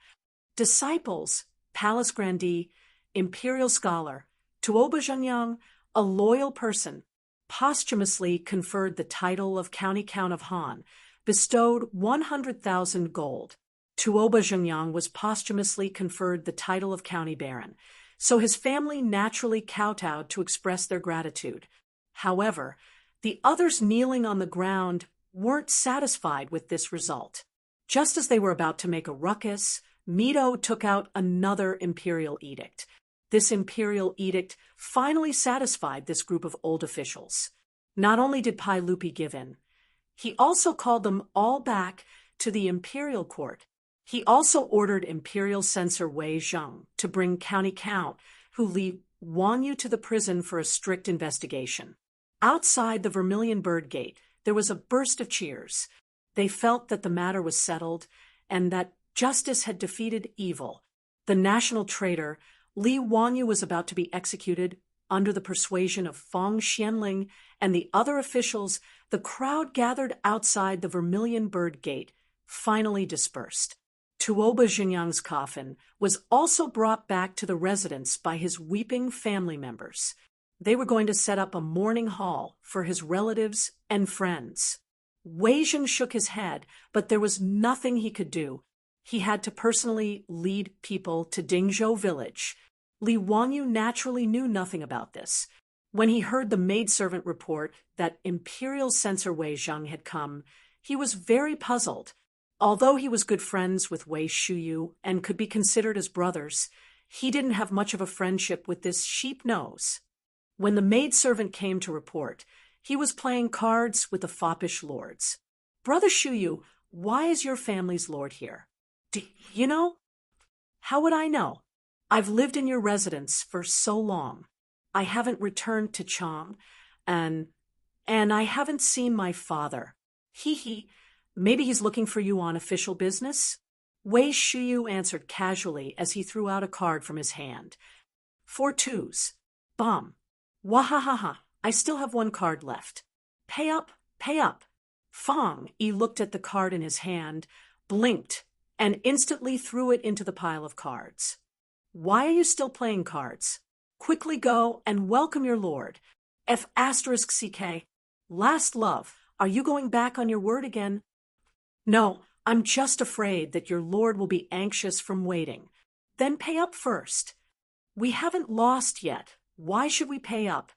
A: Disciples, Palace Grandee, Imperial Scholar, Tuoba Zhengyang, a loyal person, posthumously conferred the title of County Count of Han, bestowed 100,000 gold. Tuoba Zhengyang was posthumously conferred the title of County Baron, so his family naturally kowtowed to express their gratitude. However, the others kneeling on the ground weren't satisfied with this result. Just as they were about to make a ruckus, Mito took out another imperial edict. This imperial edict finally satisfied this group of old officials. Not only did Pai Lupi give in, he also called them all back to the imperial court. He also ordered Imperial Censor Wei Zheng to bring County Count Hu Li Wanyu to the prison for a strict investigation. Outside the Vermilion Bird Gate, there was a burst of cheers. They felt that the matter was settled and that justice had defeated evil. The national traitor, Li Wanyu, was about to be executed. Under the persuasion of Fong Xianling and the other officials, the crowd gathered outside the Vermilion Bird Gate finally dispersed. Tuoba Zhengyang's coffin was also brought back to the residence by his weeping family members. They were going to set up a mourning hall for his relatives and friends. Wei Zheng shook his head, but there was nothing he could do. He had to personally lead people to Dingzhou village. Li Wanyu naturally knew nothing about this. When he heard the maidservant report that Imperial Censor Wei Zheng had come, he was very puzzled. Although he was good friends with Wei Shuyu and could be considered as brothers, he didn't have much of a friendship with this sheep nose. When the maidservant came to report, he was playing cards with the foppish lords. "Brother Shuyu, why is your family's lord here?" "Do you know?" "How would I know? I've lived in your residence for so long. I haven't returned to Chang, and I haven't seen my father. He, maybe he's looking for you on official business?" Wei Shuyu answered casually as he threw out a card from his hand. "4 twos. Bum. Wahahaha, I still have 1 card left. Pay up, pay up." Fong Yi looked at the card in his hand, blinked, and instantly threw it into the pile of cards. "Why are you still playing cards? Quickly go and welcome your lord. F***CK. Last love, are you going back on your word again?" "No, I'm just afraid that your lord will be anxious from waiting." "Then pay up first." "We haven't lost yet. Why should we pay up?"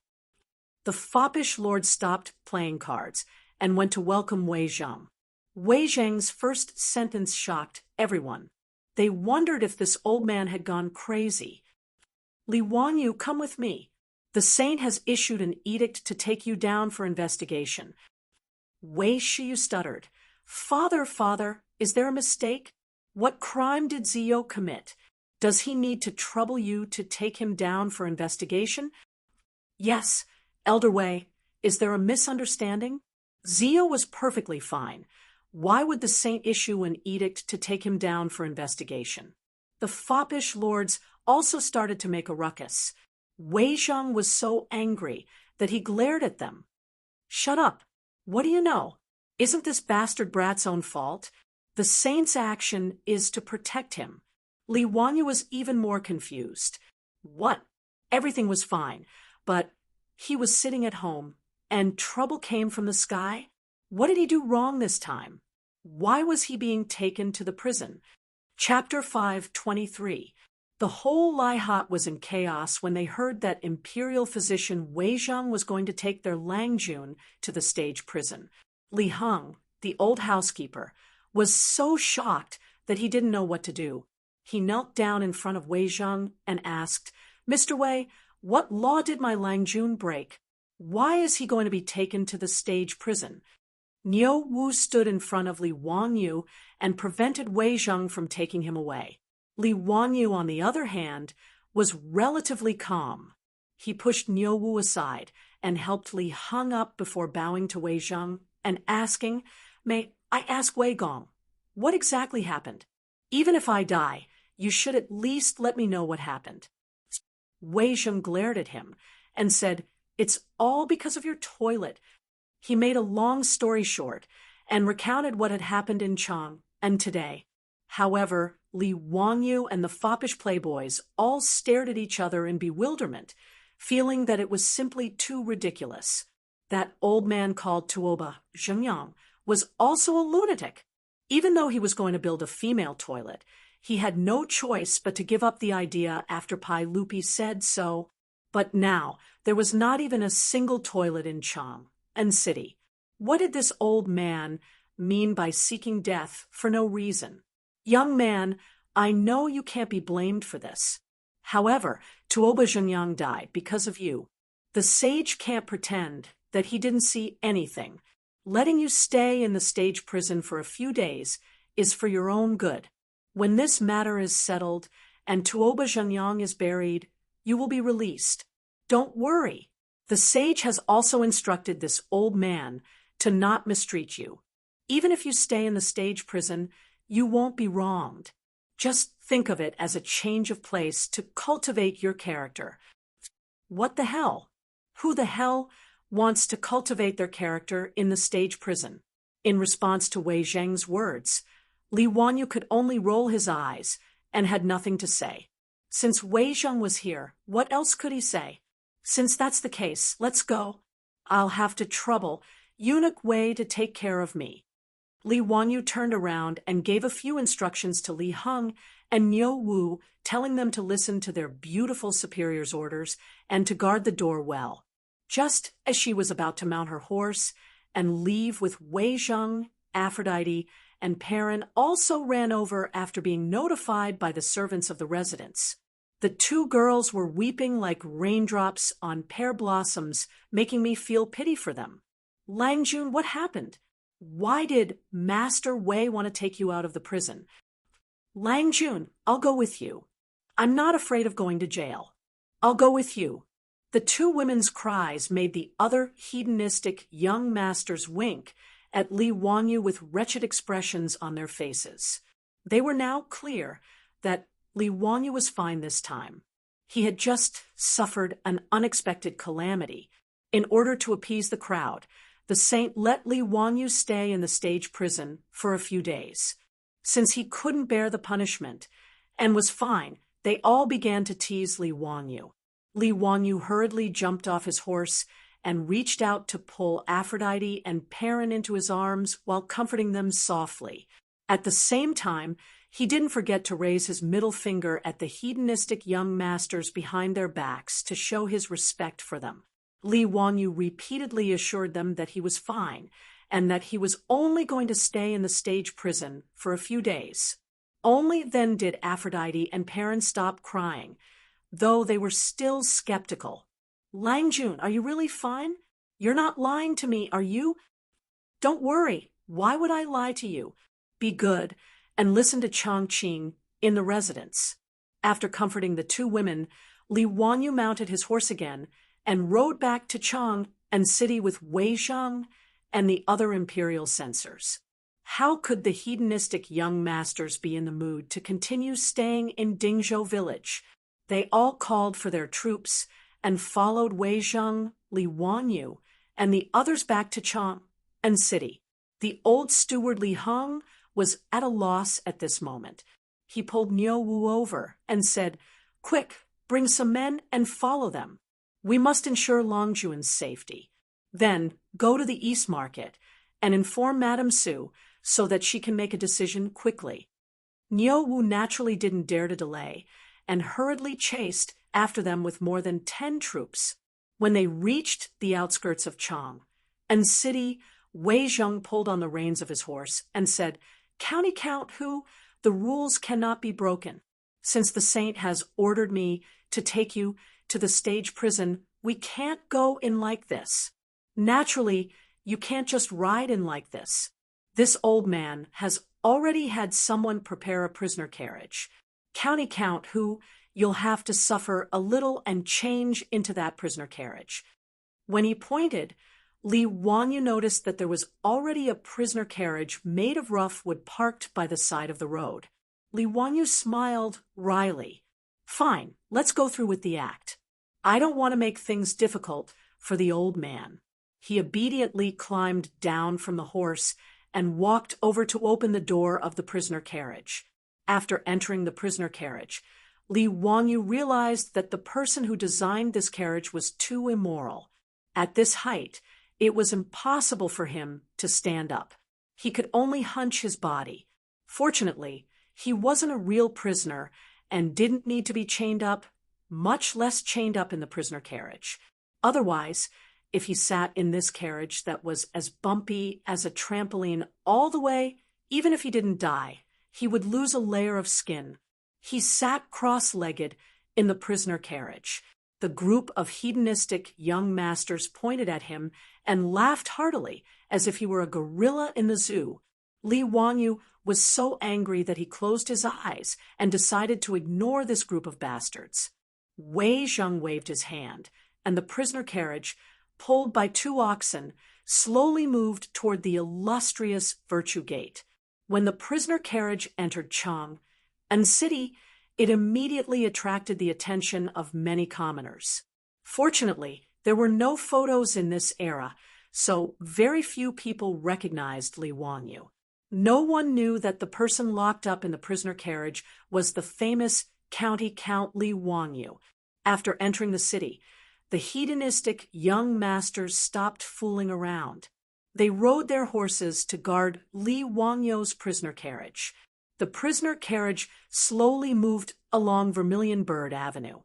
A: The foppish lord stopped playing cards and went to welcome Wei Zheng. Wei Zheng's first sentence shocked everyone. They wondered if this old man had gone crazy. "Li Wanyu, come with me. The saint has issued an edict to take you down for investigation." Wei Shuyu stuttered. Father, is there a mistake? What crime did Zio commit? Does he need to trouble you to take him down for investigation?" "Yes, Elder Wei. Is there a misunderstanding? Zio was perfectly fine. Why would the saint issue an edict to take him down for investigation?" The foppish lords also started to make a ruckus. Wei Zheng was so angry that he glared at them. "Shut up. What do you know? Isn't this bastard brat's own fault? The saint's action is to protect him." Li Wanyu was even more confused. What? Everything was fine, but he was sitting at home, and trouble came from the sky? What did he do wrong this time? Why was he being taken to the prison? Chapter 523. The whole Laihat was in chaos when they heard that Imperial physician Wei Zheng was going to take their Langjun to the stage prison. Li Heng, the old housekeeper, was so shocked that he didn't know what to do. He knelt down in front of Wei Zheng and asked, "Mr. Wei, what law did my Langjun break? Why is he going to be taken to the stage prison?" Niu Wu stood in front of Li Wanyu and prevented Wei Zheng from taking him away. Li Wanyu, on the other hand, was relatively calm. He pushed Niu Wu aside and helped Li Heng up before bowing to Wei Zheng and asking, "May I ask Wei Gong, what exactly happened? Even if I die, you should at least let me know what happened." Wei Zheng glared at him and said, "It's all because of your toilet." He made a long story short and recounted what had happened in Chang and today. However, Li Wangyu and the foppish playboys all stared at each other in bewilderment, feeling that it was simply too ridiculous. That old man called Tuoba Zhengyang was also a lunatic. Even though he was going to build a female toilet, he had no choice but to give up the idea after Pai Lupi said so. But now, there was not even a single toilet in Chang and City. What did this old man mean by seeking death for no reason? Young man, I know you can't be blamed for this. However, Tuoba Zhengyang died because of you. The sage can't pretend that he didn't see anything. Letting you stay in the stage prison for a few days is for your own good. When this matter is settled and Tuoba Zhengyang is buried, you will be released. Don't worry. The sage has also instructed this old man to not mistreat you. Even if you stay in the stage prison, you won't be wronged. Just think of it as a change of place to cultivate your character. What the hell? Who the hell wants to cultivate their character in the stage prison? In response to Wei Zheng's words, Li Wanyu could only roll his eyes and had nothing to say. Since Wei Zheng was here, what else could he say? Since that's the case, let's go. I'll have to trouble Eunuch Wei to take care of me. Li Wanyu turned around and gave a few instructions to Li Heng and Niu Wu, telling them to listen to their beautiful superior's orders and to guard the door well. Just as she was about to mount her horse and leave with Wei Zheng, Aphrodite, and Perrin also ran over after being notified by the servants of the residence. The two girls were weeping like raindrops on pear blossoms, making me feel pity for them. Lang Jun, what happened? Why did Master Wei want to take you out of the prison? Lang Jun, I'll go with you. I'm not afraid of going to jail. I'll go with you. The two women's cries made the other hedonistic young masters wink at Li Wanyu with wretched expressions on their faces. They were now clear that Li Wanyu was fine this time. He had just suffered an unexpected calamity. In order to appease the crowd, the saint let Li Wanyu stay in the stage prison for a few days. Since he couldn't bear the punishment and was fine, they all began to tease Li Wanyu. Li Wanyu hurriedly jumped off his horse and reached out to pull Aphrodite and Perrin into his arms while comforting them softly. At the same time, he didn't forget to raise his middle finger at the hedonistic young masters behind their backs to show his respect for them. Li Wanyu repeatedly assured them that he was fine and that he was only going to stay in the stage prison for a few days. Only then did Aphrodite and Perrin stop crying, though they were still skeptical. Lang Jun, are you really fine? You're not lying to me, are you? Don't worry. Why would I lie to you? Be good and listen to Chang Qing in the residence. After comforting the two women, Li Wanyu mounted his horse again and rode back to Chang and City with Wei Zheng and the other imperial censors. How could the hedonistic young masters be in the mood to continue staying in Dingzhou village? They all called for their troops and followed Wei Zheng, Li Wanyu, and the others back to Chang and City. The old steward Li Heng was at a loss at this moment. He pulled Niu Wu over and said, "Quick, bring some men and follow them. We must ensure Longjun's safety. Then go to the East Market and inform Madame Su so that she can make a decision quickly." Niu Wu naturally didn't dare to delay and hurriedly chased after them with more than 10 troops. When they reached the outskirts of Chang and City, Wei Zheng pulled on the reins of his horse and said, "County Count Hu, the rules cannot be broken. Since the saint has ordered me to take you to the stage prison, we can't go in like this. Naturally, you can't just ride in like this. This old man has already had someone prepare a prisoner carriage. County Count Hu, you'll have to suffer a little and change into that prisoner carriage." When he pointed, Li Wanyu noticed that there was already a prisoner carriage made of rough wood parked by the side of the road. Li Wanyu smiled wryly. "Fine, let's go through with the act. I don't want to make things difficult for the old man." He obediently climbed down from the horse and walked over to open the door of the prisoner carriage. After entering the prisoner carriage, Li Wangyu realized that the person who designed this carriage was too immoral. At this height, it was impossible for him to stand up. He could only hunch his body. Fortunately, he wasn't a real prisoner and didn't need to be chained up, much less chained up in the prisoner carriage. Otherwise, if he sat in this carriage that was as bumpy as a trampoline all the way, even if he didn't die, he would lose a layer of skin. He sat cross-legged in the prisoner carriage. The group of hedonistic young masters pointed at him and laughed heartily as if he were a gorilla in the zoo. Li Wangyu was so angry that he closed his eyes and decided to ignore this group of bastards. Wei Zheng waved his hand, and the prisoner carriage, pulled by 2 oxen, slowly moved toward the illustrious Virtue Gate. When the prisoner carriage entered Chang and City, it immediately attracted the attention of many commoners. Fortunately, there were no photos in this era, so very few people recognized Li Wangyu. No one knew that the person locked up in the prisoner carriage was the famous County Count Li Wangyu. After entering the city, the hedonistic young masters stopped fooling around. They rode their horses to guard Li Wangyu's prisoner carriage. The prisoner carriage slowly moved along Vermilion Bird Avenue.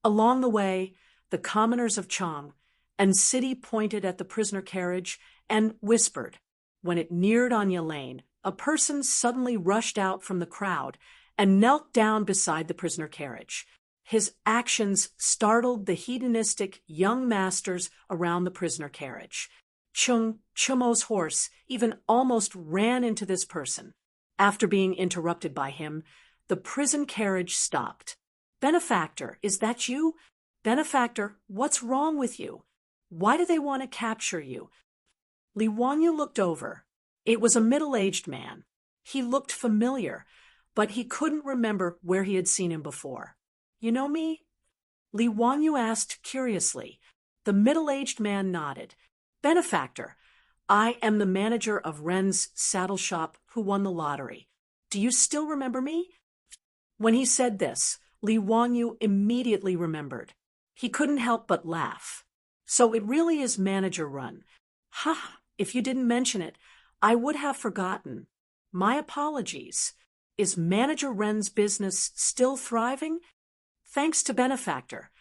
A: Along the way, the commoners of Chang and City pointed at the prisoner carriage and whispered. When it neared Anya Lane, a person suddenly rushed out from the crowd and knelt down beside the prisoner carriage. His actions startled the hedonistic young masters around the prisoner carriage. Chumo's horse even almost ran into this person. After being interrupted by him, the prison carriage stopped. "Benefactor, is that you? Benefactor, what's wrong with you? Why do they want to capture you?" Li Wangyu looked over. It was a middle-aged man. He looked familiar, but he couldn't remember where he had seen him before. "You know me?" Li Wangyu asked curiously. The middle-aged man nodded. "Benefactor, I am the manager of Ren's saddle shop who won the lottery. Do you still remember me?" When he said this, Li Wangyu immediately remembered. He couldn't help but laugh. "So it really is manager Ren. Ha! If you didn't mention it, I would have forgotten. My apologies. Is Manager Ren's business still thriving?" "Thanks to Benefactor.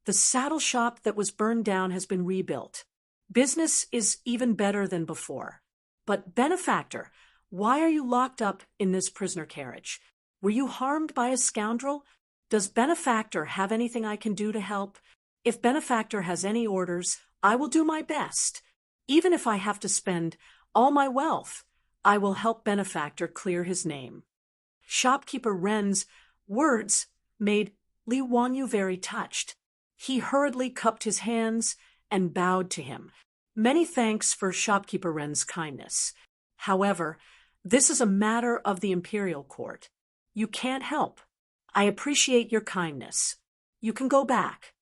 A: The saddle shop that was burned down has been rebuilt. Business is even better than before. But Benefactor, why are you locked up in this prisoner carriage? Were you harmed by a scoundrel? Does Benefactor have anything I can do to help? If Benefactor has any orders, I will do my best. Even if I have to spend all my wealth, I will help Benefactor clear his name." Shopkeeper Ren's words made Li Wangyu very touched. He hurriedly cupped his hands and bowed to him. "Many thanks for Shopkeeper Ren's kindness. However, this is a matter of the Imperial Court. You can't help. I appreciate your kindness. You can go back."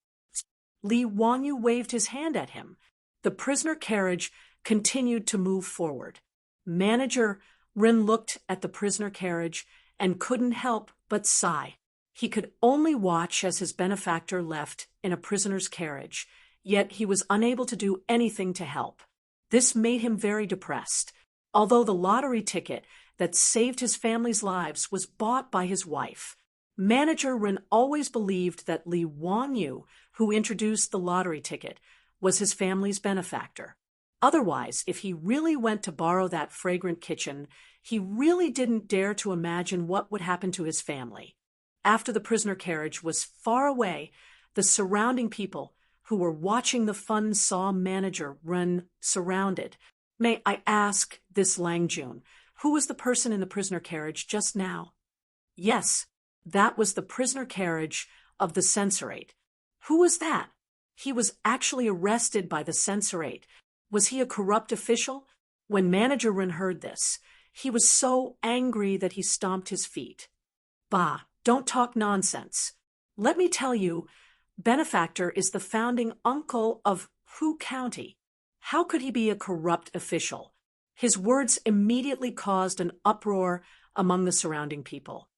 A: Li Wangyu waved his hand at him. The prisoner carriage continued to move forward. Manager Ren looked at the prisoner carriage and couldn't help but sigh. He could only watch as his benefactor left in a prisoner's carriage, yet he was unable to do anything to help. This made him very depressed. Although the lottery ticket that saved his family's lives was bought by his wife, Manager Ren always believed that Li Wangyu, who introduced the lottery ticket, was his family's benefactor. Otherwise, if he really went to borrow that fragrant kitchen, he really didn't dare to imagine what would happen to his family. After the prisoner carriage was far away, the surrounding people who were watching the fun saw Manager Ren surrounded. "May I ask, this Langjun, who was the person in the prisoner carriage just now?" "Yes, that was the prisoner carriage of the censorate." "Who was that?" "He was actually arrested by the censorate. Was he a corrupt official?" When Manager Ren heard this, he was so angry that he stomped his feet. "Bah, don't talk nonsense. Let me tell you, Benefactor is the founding uncle of Hu County. How could he be a corrupt official? His words immediately caused an uproar among the surrounding people.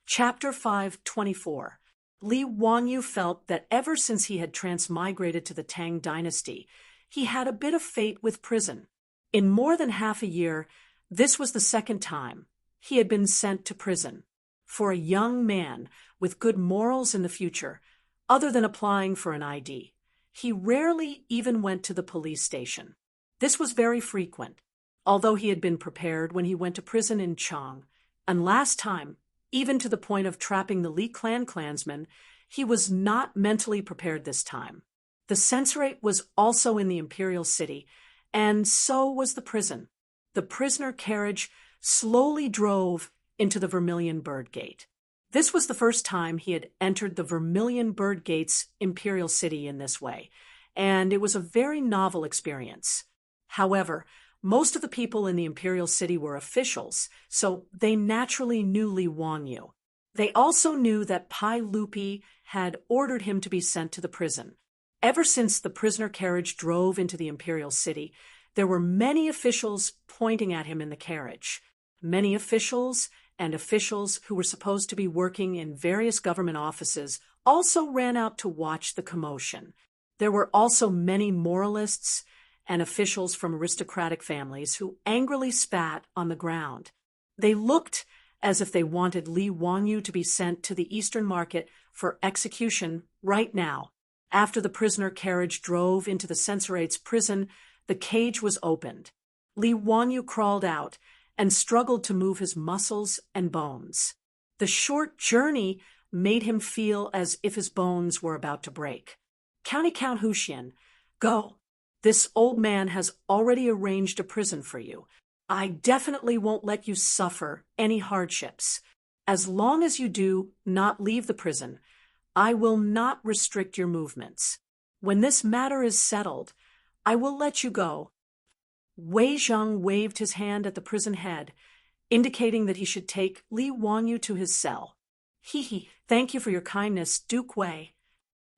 A: Chapter 5:24. Li Wanyu felt that ever since he had transmigrated to the Tang dynasty, he had a bit of fate with prison. In more than half a year, this was the second time he had been sent to prison. For a young man with good morals in the future, other than applying for an ID, he rarely even went to the police station. This was very frequent, although he had been prepared when he went to prison in Chang. And last time, even to the point of trapping the Li clan clansmen, he was not mentally prepared this time. The censorate was also in the imperial city, and so was the prison. The prisoner carriage slowly drove into the Vermilion Bird Gate. This was the first time he had entered the Vermilion Bird Gate's imperial city in this way, and it was a very novel experience. However, most of the people in the imperial city were officials, so they naturally knew Li Wanyu. They also knew that Pai Lupi had ordered him to be sent to the prison. Ever since the prisoner carriage drove into the imperial city, there were many officials pointing at him in the carriage. Many officials and officials who were supposed to be working in various government offices also ran out to watch the commotion. There were also many moralists and officials from aristocratic families who angrily spat on the ground. They looked as if they wanted Li Wanyu to be sent to the Eastern Market for execution right now. After the prisoner carriage drove into the censorate's prison, the cage was opened. Li Wanyu crawled out and struggled to move his muscles and bones. The short journey made him feel as if his bones were about to break. County Count Huxian, go. This old man has already arranged a prison for you. I definitely won't let you suffer any hardships. As long as you do not leave the prison, I will not restrict your movements. When this matter is settled, I will let you go. Wei Zheng waved his hand at the prison head, indicating that he should take Li Wanyu to his cell. He, thank you for your kindness, Duke Wei.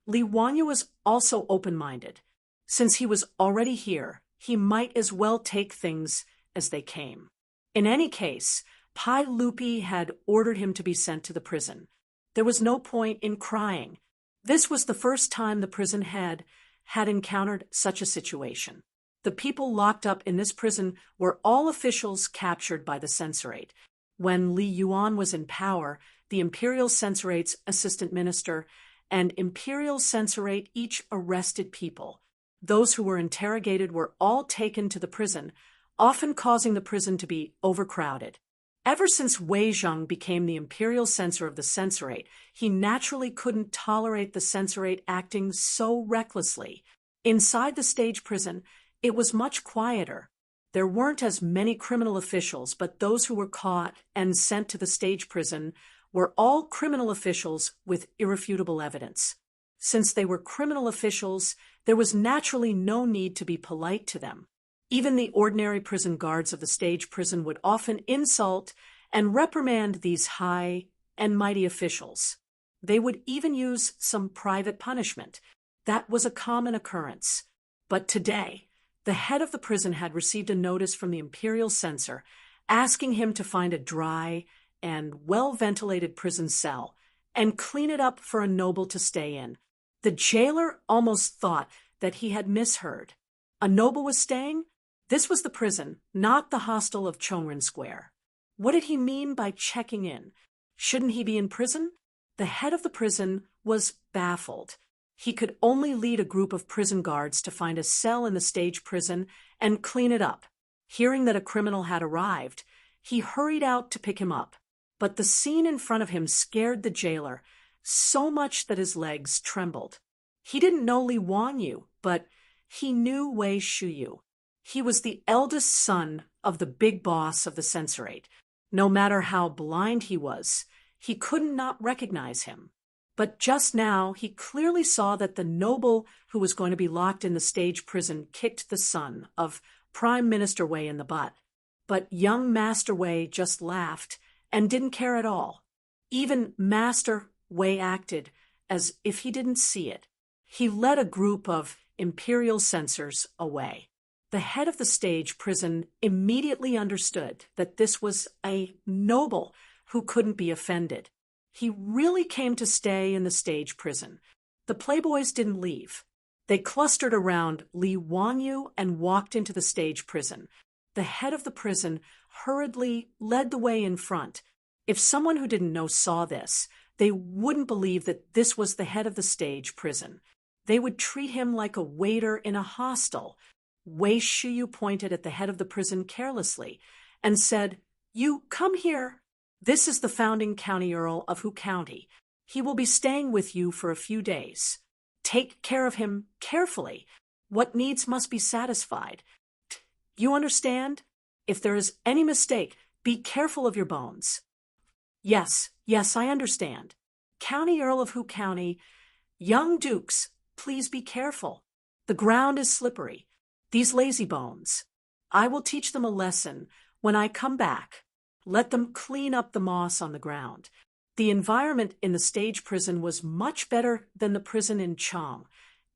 A: Li Wanyu was also open-minded. Since he was already here, he might as well take things as they came. In any case, Pai Lupi had ordered him to be sent to the prison. There was no point in crying. This was the first time the prison head had encountered such a situation. The people locked up in this prison were all officials captured by the censorate. When Li Yuan was in power, the imperial censorate's assistant minister and imperial censorate each arrested people. Those who were interrogated were all taken to the prison, often causing the prison to be overcrowded. Ever since Wei Zheng became the imperial censor of the censorate, he naturally couldn't tolerate the censorate acting so recklessly. Inside the stage prison, it was much quieter. There weren't as many criminal officials, but those who were caught and sent to the stage prison were all criminal officials with irrefutable evidence. Since they were criminal officials, there was naturally no need to be polite to them. Even the ordinary prison guards of the stage prison would often insult and reprimand these high and mighty officials. They would even use some private punishment. That was a common occurrence. But today, the head of the prison had received a notice from the imperial censor asking him to find a dry and well-ventilated prison cell and clean it up for a noble to stay in. The jailer almost thought that he had misheard. A noble was staying? This was the prison, not the hostel of Chongren Square. What did he mean by checking in? Shouldn't he be in prison? The head of the prison was baffled. He could only lead a group of prison guards to find a cell in the stage prison and clean it up. Hearing that a criminal had arrived, he hurried out to pick him up. But the scene in front of him scared the jailer so much that his legs trembled. He didn't know Li Wanyu, but he knew Wei Shuyu. He was the eldest son of the big boss of the censorate. No matter how blind he was, he couldn't not recognize him. But just now, he clearly saw that the noble who was going to be locked in the stage prison kicked the son of Prime Minister Wei in the butt. But young Master Wei just laughed and didn't care at all. Even Master Wei acted as if he didn't see it. He led a group of imperial censors away. The head of the stage prison immediately understood that this was a noble who couldn't be offended. He really came to stay in the stage prison. The playboys didn't leave. They clustered around Li Wanyu and walked into the stage prison. The head of the prison hurriedly led the way in front. If someone who didn't know saw this, they wouldn't believe that this was the head of the stage prison. They would treat him like a waiter in a hostel. Wei Shiyu pointed at the head of the prison carelessly and said, "You come here. This is the founding county earl of Hu County. He will be staying with you for a few days. Take care of him carefully. What needs must be satisfied. You understand? If there is any mistake, be careful of your bones." Yes, I understand. County Earl of Hu County, young dukes, please be careful. The ground is slippery. These lazy bones. I will teach them a lesson when I come back. Let them clean up the moss on the ground. The environment in the stage prison was much better than the prison in Chang,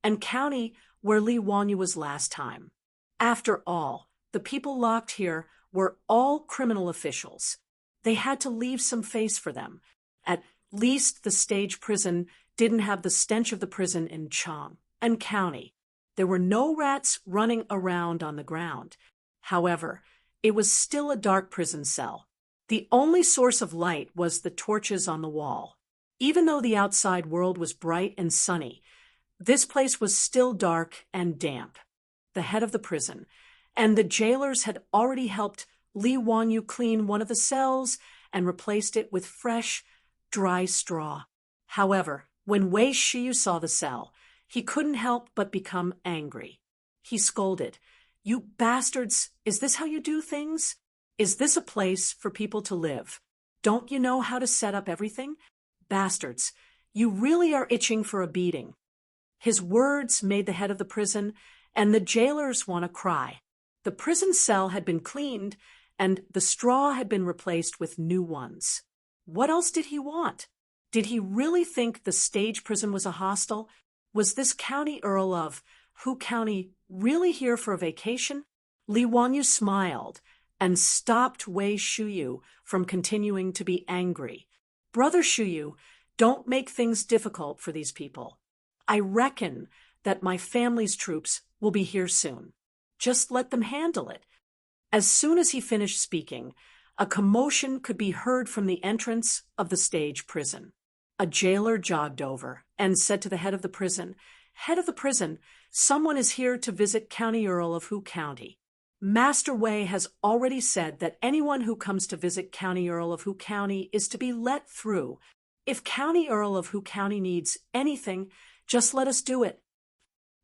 A: and county where Li Wanyu was last time. After all, the people locked here were all criminal officials. They had to leave some face for them. At least the stage prison didn't have the stench of the prison in Chang and county. There were no rats running around on the ground. However, it was still a dark prison cell. The only source of light was the torches on the wall. Even though the outside world was bright and sunny, this place was still dark and damp. The head of the prison and the jailers had already helped Li Wanyu clean one of the cells and replaced it with fresh, dry straw. However, when Wei Shiyu saw the cell, he couldn't help but become angry. He scolded, "You bastards, is this how you do things? Is this a place for people to live? Don't you know how to set up everything? Bastards, you really are itching for a beating." His words made the head of the prison and the jailers want to cry. The prison cell had been cleaned, and the straw had been replaced with new ones. What else did he want? Did he really think the stage prison was a hostel? Was this county earl of Hu County really here for a vacation? Li Wanyu smiled and stopped Wei Shiyu from continuing to be angry. "Brother Shiyu, don't make things difficult for these people. I reckon that my family's troops will be here soon. Just let them handle it." As soon as he finished speaking, a commotion could be heard from the entrance of the stage prison. A jailer jogged over and said to the head of the prison, "Head of the prison, someone is here to visit County Earl of Hu County. Master Wei has already said that anyone who comes to visit County Earl of Hu County is to be let through. If County Earl of Hu County needs anything, just let us do it."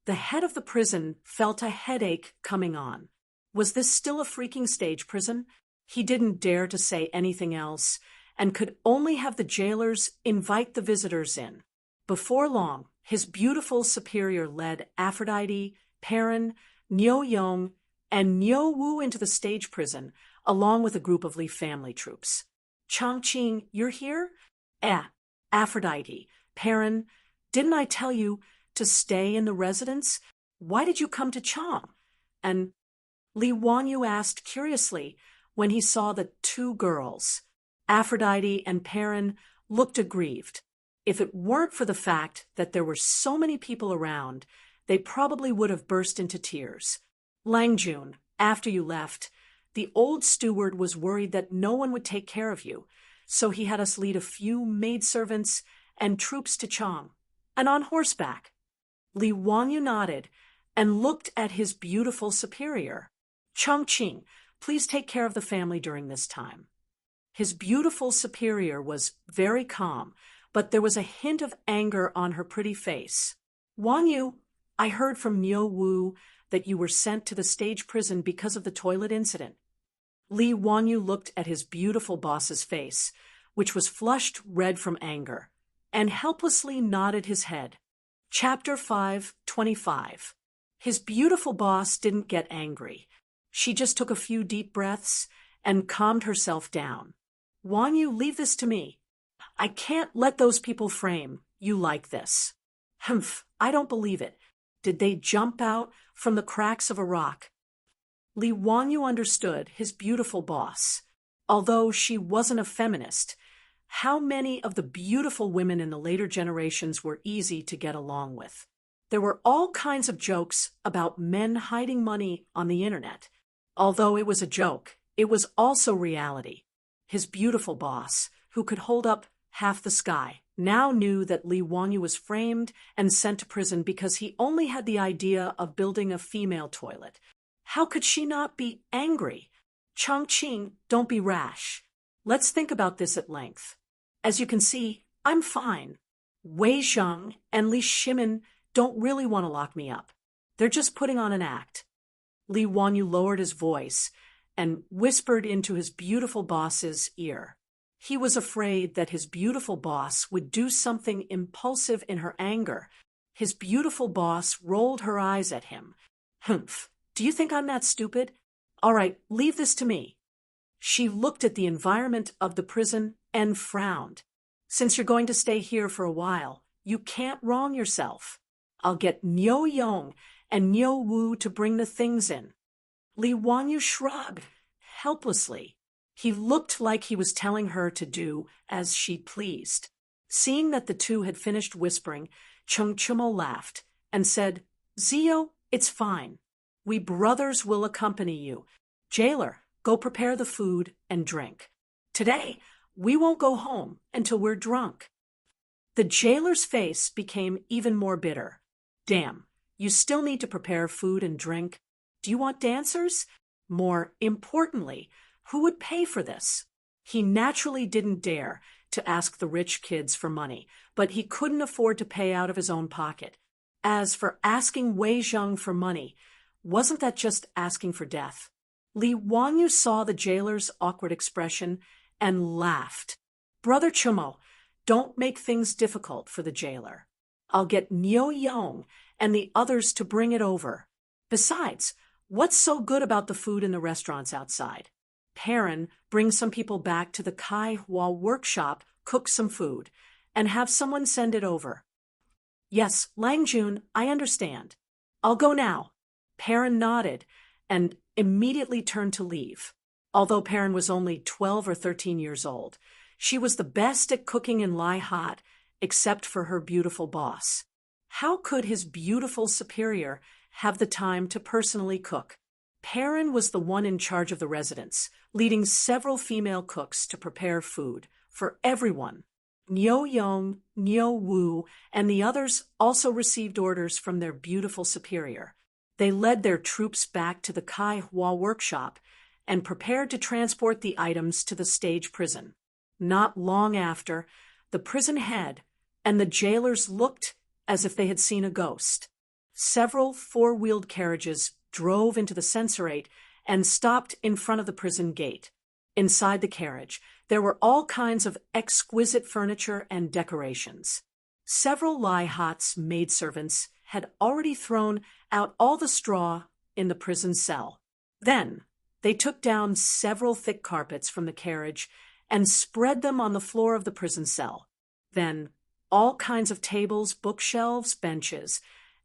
A: The head of the prison felt a headache coming on. Was this still a freaking stage prison? He didn't dare to say anything else, and could only have the jailers invite the visitors in. Before long, his beautiful superior led Aphrodite, Perrin, Nyo Yong, and Nyo Wu into the stage prison, along with a group of Li family troops. "Changqing, you're here?" Aphrodite, Perrin, didn't I tell you to stay in the residence? Why did you come to Chang? And Li Wanyu asked curiously when he saw the two girls. Aphrodite and Perrin looked aggrieved. If it weren't for the fact that there were so many people around, they probably would have burst into tears. "Langjun, after you left, the old steward was worried that no one would take care of you, so he had us lead a few maidservants and troops to Chang, and on horseback." Li Wanyu nodded and looked at his beautiful superior. "Chongqing, please take care of the family during this time." His beautiful superior was very calm, but there was a hint of anger on her pretty face. "Wanyu, I heard from Nyo Wu that you were sent to the stage prison because of the toilet incident." Li Wanyu looked at his beautiful boss's face, which was flushed red from anger, and helplessly nodded his head. Chapter 5:25. His beautiful boss didn't get angry. She just took a few deep breaths and calmed herself down. "Wanyu, leave this to me. I can't let those people frame you like this." "Humph, I don't believe it. Did they jump out from the cracks of a rock?" Li Wanyu understood his beautiful boss. Although she wasn't a feminist, how many of the beautiful women in the later generations were easy to get along with? There were all kinds of jokes about men hiding money on the internet. Although it was a joke, it was also reality. His beautiful boss, who could hold up half the sky, now knew that Li Wanyu was framed and sent to prison because he only had the idea of building a female toilet. How could she not be angry? Chongqing, don't be rash. Let's think about this at length. As you can see, I'm fine. Wei Zheng and Li Shimin don't really want to lock me up. They're just putting on an act. Li Wanyu lowered his voice and whispered into his beautiful boss's ear. He was afraid that his beautiful boss would do something impulsive in her anger. His beautiful boss rolled her eyes at him. Humph, do you think I'm that stupid? All right, leave this to me. She looked at the environment of the prison and frowned. Since you're going to stay here for a while, you can't wrong yourself. I'll get Niu Yong and Niu Wu to bring the things in. Li Wanyu shrugged helplessly. He looked like he was telling her to do as she pleased. Seeing that the two had finished whispering, Chung Chumo laughed and said, Zio, it's fine. We brothers will accompany you. Jailer, go prepare the food and drink. Today, we won't go home until we're drunk. The jailer's face became even more bitter. Damn, you still need to prepare food and drink. Do you want dancers? More importantly, who would pay for this? He naturally didn't dare to ask the rich kids for money, but he couldn't afford to pay out of his own pocket. As for asking Wei Zheng for money, wasn't that just asking for death? Li Wanyu saw the jailer's awkward expression and laughed. Brother Chumo, don't make things difficult for the jailer. I'll get Niu Yong and the others to bring it over. Besides, what's so good about the food in the restaurants outside? Perrin, bring some people back to the Kai Hua workshop, cook some food, and have someone send it over. Yes, Lang Jun, I understand. I'll go now. Perrin nodded and immediately turned to leave. Although Perrin was only 12 or 13 years old, she was the best at cooking in Lai Hot, except for her beautiful boss. How could his beautiful superior have the time to personally cook? Perrin was the one in charge of the residence, leading several female cooks to prepare food for everyone. Niu Yong, Niu Wu, and the others also received orders from their beautiful superior. They led their troops back to the Kai Hua workshop and prepared to transport the items to the stage prison. Not long after, the prison head and the jailers looked as if they had seen a ghost. Several four-wheeled carriages drove into the censorate and stopped in front of the prison gate. Inside the carriage, there were all kinds of exquisite furniture and decorations. Several Lai Hot's maidservants had already thrown out all the straw in the prison cell. Then, they took down several thick carpets from the carriage and spread them on the floor of the prison cell. Then, all kinds of tables, bookshelves, benches,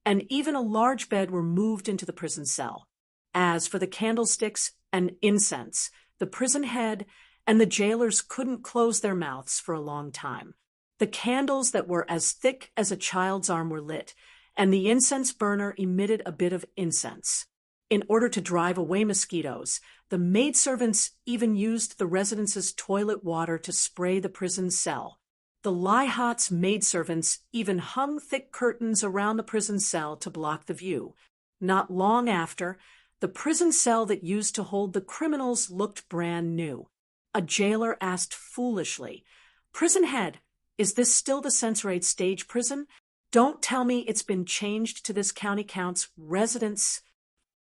A: and even a large bed were moved into the prison cell. As for the candlesticks and incense, the prison head and the jailers couldn't close their mouths for a long time. The candles that were as thick as a child's arm were lit, and the incense burner emitted a bit of incense. In order to drive away mosquitoes, the maidservants even used the residence's toilet water to spray the prison cell. The Lai Hot's maidservants even hung thick curtains around the prison cell to block the view. Not long after, the prison cell that used to hold the criminals looked brand new. A jailer asked foolishly, "Prison head, is this still the censorate stage prison? Don't tell me it's been changed to this county count's residence."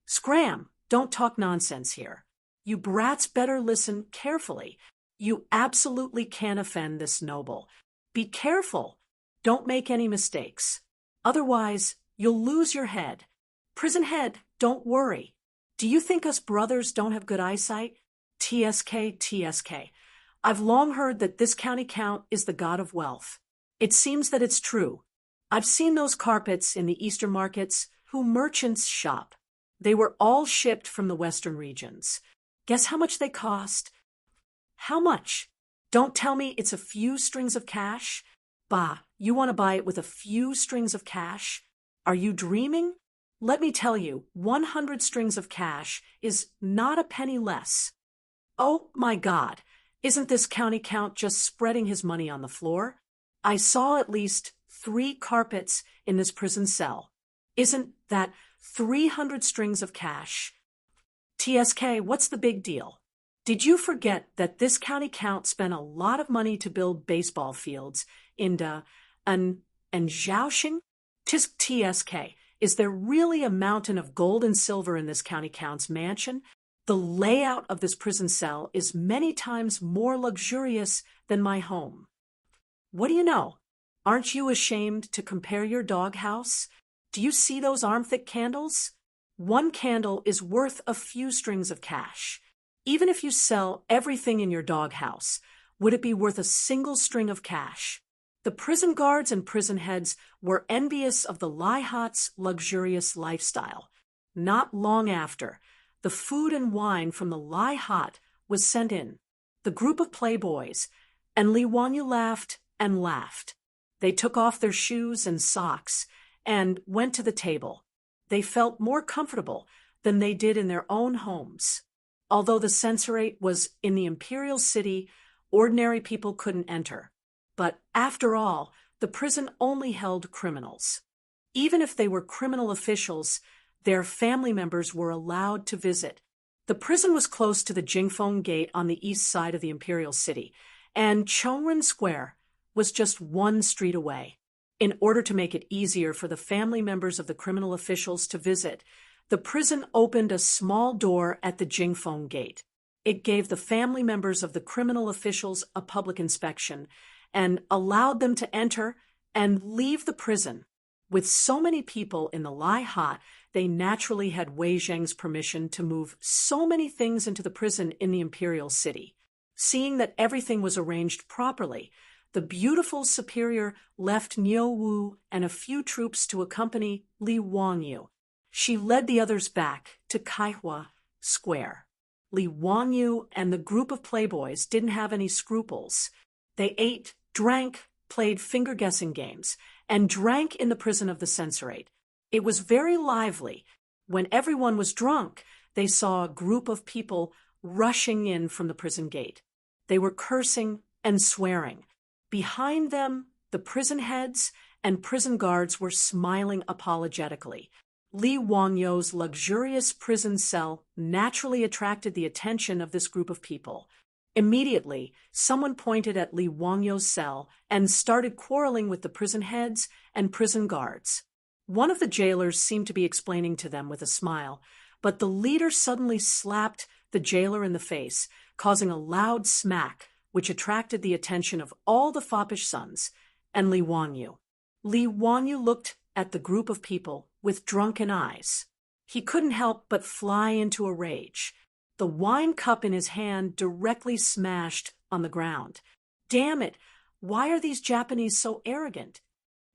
A: "Scram, don't talk nonsense here. You brats better listen carefully. You absolutely can't offend this noble. Be careful. Don't make any mistakes. Otherwise, you'll lose your head. Prison head, don't worry. Do you think us brothers don't have good eyesight? TSK, TSK. I've long heard that this county count is the god of wealth. It seems that it's true. I've seen those carpets in the Eastern markets, who merchants shop. They were all shipped from the western regions. Guess how much they cost? How much? Don't tell me it's a few strings of cash. Bah, you want to buy it with a few strings of cash? Are you dreaming? Let me tell you, 100 strings of cash is not a penny less. Oh my God, isn't this county count just spreading his money on the floor? I saw at least 3 carpets in this prison cell. Isn't that 300 strings of cash? TSK, what's the big deal? Did you forget that this county count spent a lot of money to build baseball fields in Enchanting? TSK, is there really a mountain of gold and silver in this county count's mansion? The layout of this prison cell is many times more luxurious than my home. What do you know? Aren't you ashamed to compare your doghouse? Do you see those arm-thick candles? One candle is worth a few strings of cash. Even if you sell everything in your doghouse, would it be worth a single string of cash? The prison guards and prison heads were envious of the Lihat's luxurious lifestyle. Not long after, the food and wine from the Lihat was sent in. The group of playboys, and Li Wanyu laughed and laughed. They took off their shoes and socks and went to the table. They felt more comfortable than they did in their own homes. Although the censorate was in the imperial city, ordinary people couldn't enter. But after all, the prison only held criminals. Even if they were criminal officials, their family members were allowed to visit. The prison was close to the Jingfeng Gate on the east side of the imperial city, and Chongren Square was just 1 street away. In order to make it easier for the family members of the criminal officials to visit, the prison opened a small door at the Jingfeng Gate. It gave the family members of the criminal officials a public inspection and allowed them to enter and leave the prison. With so many people in the Lihat, they naturally had Wei Zheng's permission to move so many things into the prison in the imperial city. Seeing that everything was arranged properly, the beautiful superior left Niu Wu and a few troops to accompany Li Wanyu. She led the others back to Kaihua Square. Li Wanyu and the group of playboys didn't have any scruples. They ate, drank, played finger-guessing games, and drank in the prison of the censorate. It was very lively. When everyone was drunk, they saw a group of people rushing in from the prison gate. They were cursing and swearing. Behind them, the prison heads and prison guards were smiling apologetically. Li Wangyu's luxurious prison cell naturally attracted the attention of this group of people. Immediately, someone pointed at Li Wangyu's cell and started quarreling with the prison heads and prison guards. One of the jailers seemed to be explaining to them with a smile, but the leader suddenly slapped the jailer in the face, causing a loud smack, which attracted the attention of all the foppish sons and Li Wanyu. Li Wanyu looked at the group of people with drunken eyes. He couldn't help but fly into a rage. The wine cup in his hand directly smashed on the ground. Damn it! Why are these Japanese so arrogant?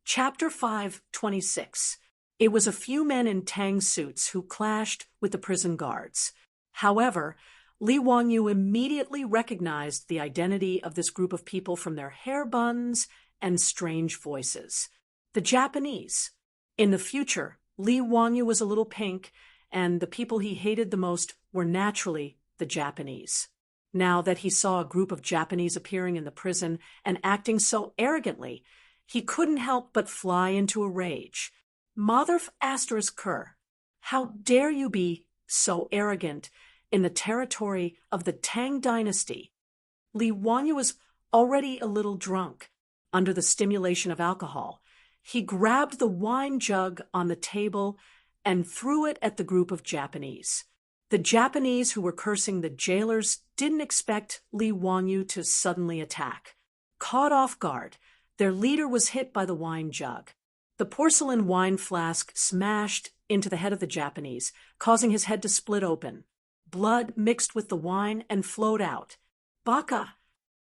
A: Chapter 5:26. It was a few men in tang suits who clashed with the prison guards. However, Li Wanyu immediately recognized the identity of this group of people from their hair buns and strange voices. The Japanese. In the future, Li Wanyu was a little pink, and the people he hated the most were naturally the Japanese. Now that he saw a group of Japanese appearing in the prison and acting so arrogantly, he couldn't help but fly into a rage. Mother **Ker, how dare you be so arrogant in the territory of the Tang dynasty? Li Wanyu was already a little drunk. Under the stimulation of alcohol, he grabbed the wine jug on the table and threw it at the group of Japanese. The Japanese who were cursing the jailers didn't expect Li Wanyu to suddenly attack. Caught off guard, their leader was hit by the wine jug. The porcelain wine flask smashed into the head of the Japanese, causing his head to split open. Blood mixed with the wine and flowed out. Baka!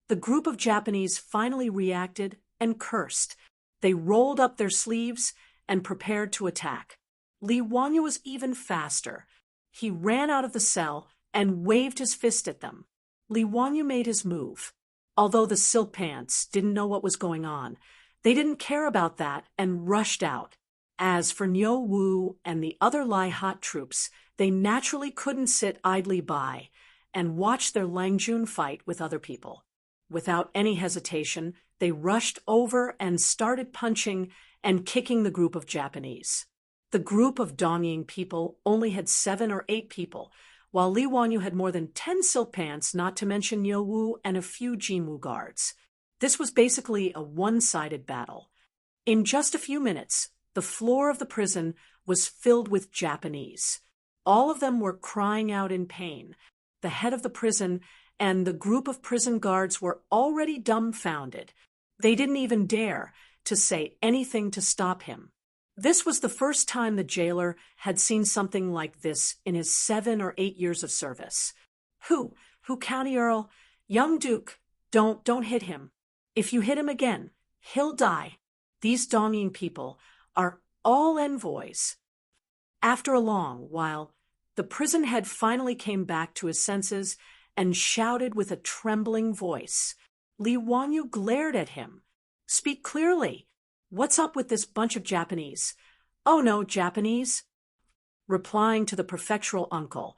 A: The group of Japanese finally reacted and cursed. They rolled up their sleeves and prepared to attack. Li Wanyu was even faster. He ran out of the cell and waved his fist at them. Li Wanyu made his move. Although the silk pants didn't know what was going on, they didn't care about that and rushed out. As for Niu Wu and the other Lai Hot troops, they naturally couldn't sit idly by and watch their Langjun fight with other people. Without any hesitation, they rushed over and started punching and kicking the group of Japanese. The group of Dongying people only had 7 or 8 people, while Li Wanyu had more than 10 silk pants, not to mention Niu Wu and a few Jinwu guards. This was basically a one-sided battle. In just a few minutes, the floor of the prison was filled with Japanese. All of them were crying out in pain. The head of the prison and the group of prison guards were already dumbfounded. They didn't even dare to say anything to stop him. This was the first time the jailer had seen something like this in his 7 or 8 years of service. Who County Earl? Young Duke, don't hit him. If you hit him again, he'll die. These Dongying people are all envoys. After a long while, the prison head finally came back to his senses and shouted with a trembling voice. Li Wanyu glared at him. Speak clearly. What's up with this bunch of Japanese? Oh no, Japanese. Replying to the prefectural uncle,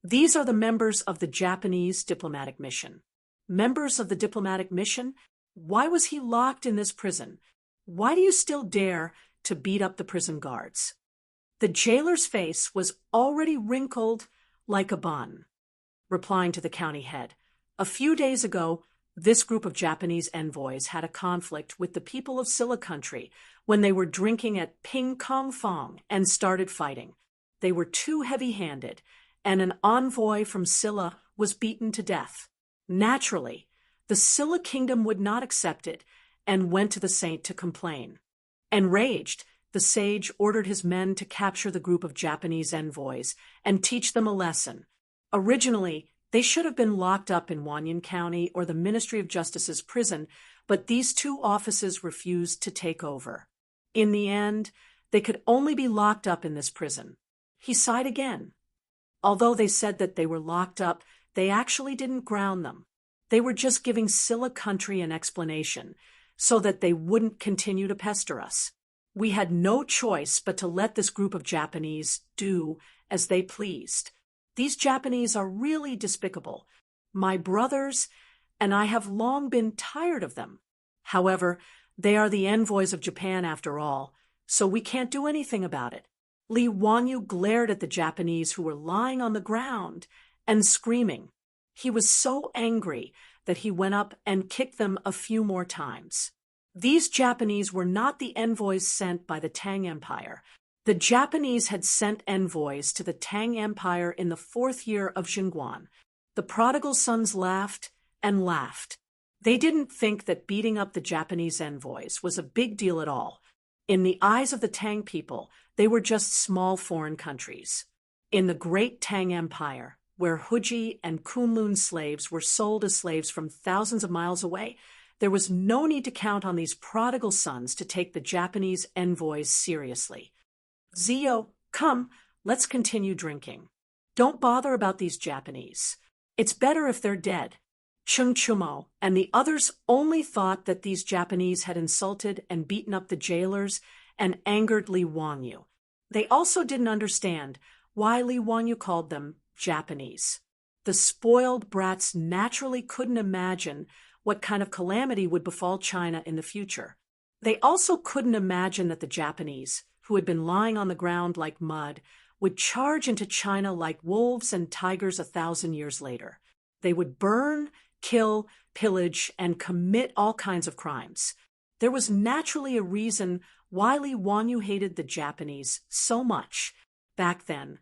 A: these are the members of the Japanese diplomatic mission. Members of the diplomatic mission? Why was he locked in this prison? Why do you still dare to beat up the prison guards? The jailer's face was already wrinkled like a bun. Replying to the county head, a few days ago, this group of Japanese envoys had a conflict with the people of Silla country when they were drinking at Ping Kong Fong and started fighting. They were too heavy-handed, and an envoy from Silla was beaten to death. Naturally, the Silla kingdom would not accept it and went to the saint to complain. Enraged, the sage ordered his men to capture the group of Japanese envoys and teach them a lesson. Originally, they should have been locked up in Wanyan County or the Ministry of Justice's prison, but these 2 offices refused to take over. In the end, they could only be locked up in this prison. He sighed again. Although they said that they were locked up, they actually didn't ground them. They were just giving Silla country an explanation so that they wouldn't continue to pester us. We had no choice but to let this group of Japanese do as they pleased. These Japanese are really despicable. My brothers and I have long been tired of them. However, they are the envoys of Japan after all, so we can't do anything about it. Li Wanyu glared at the Japanese who were lying on the ground and screaming. He was so angry that he went up and kicked them a few more times. These Japanese were not the envoys sent by the Tang Empire. The Japanese had sent envoys to the Tang Empire in the 4th year of Xinguan. The prodigal sons laughed and laughed. They didn't think that beating up the Japanese envoys was a big deal at all. In the eyes of the Tang people, they were just small foreign countries. In the great Tang Empire, where Huji and Kunlun slaves were sold as slaves from thousands of miles away, there was no need to count on these prodigal sons to take the Japanese envoys seriously. Zio, come, let's continue drinking. Don't bother about these Japanese. It's better if they're dead. Chung Chumo and the others only thought that these Japanese had insulted and beaten up the jailers and angered Li Wanyu. They also didn't understand why Li Wanyu called them Japanese. The spoiled brats naturally couldn't imagine what kind of calamity would befall China in the future. They also couldn't imagine that the Japanese, who had been lying on the ground like mud, would charge into China like wolves and tigers 1,000 years later. They would burn, kill, pillage, and commit all kinds of crimes. There was naturally a reason why Li Wanyu hated the Japanese so much. Back then,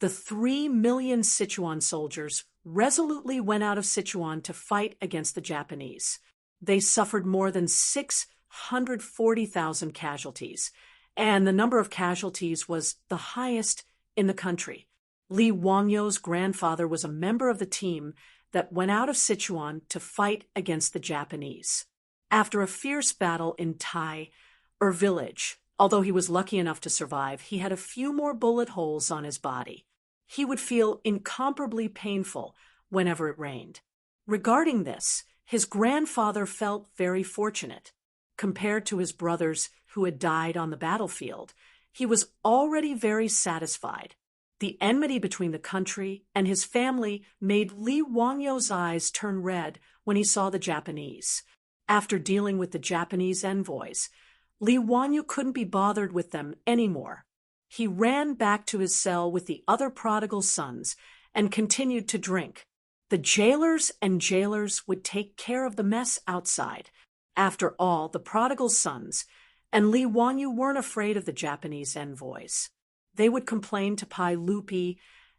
A: the 3 million Sichuan soldiers resolutely went out of Sichuan to fight against the Japanese. They suffered more than 640,000 casualties, and the number of casualties was the highest in the country. Li Wangyu's grandfather was a member of the team that went out of Sichuan to fight against the Japanese. After a fierce battle in Tai, village, Although he was lucky enough to survive, he had a few more bullet holes on his body. He would feel incomparably painful whenever it rained. Regarding this, his grandfather felt very fortunate. Compared to his brothers who had died on the battlefield, he was already very satisfied. The enmity between the country and his family made Li Wangyo's eyes turn red when he saw the Japanese. After dealing with the Japanese envoys, Li Wangyo couldn't be bothered with them anymore. He ran back to his cell with the other prodigal sons and continued to drink. The jailers and jailers would take care of the mess outside. After all, the prodigal sons and Li Wangyo weren't afraid of the Japanese envoys. They would complain to Pai Lupi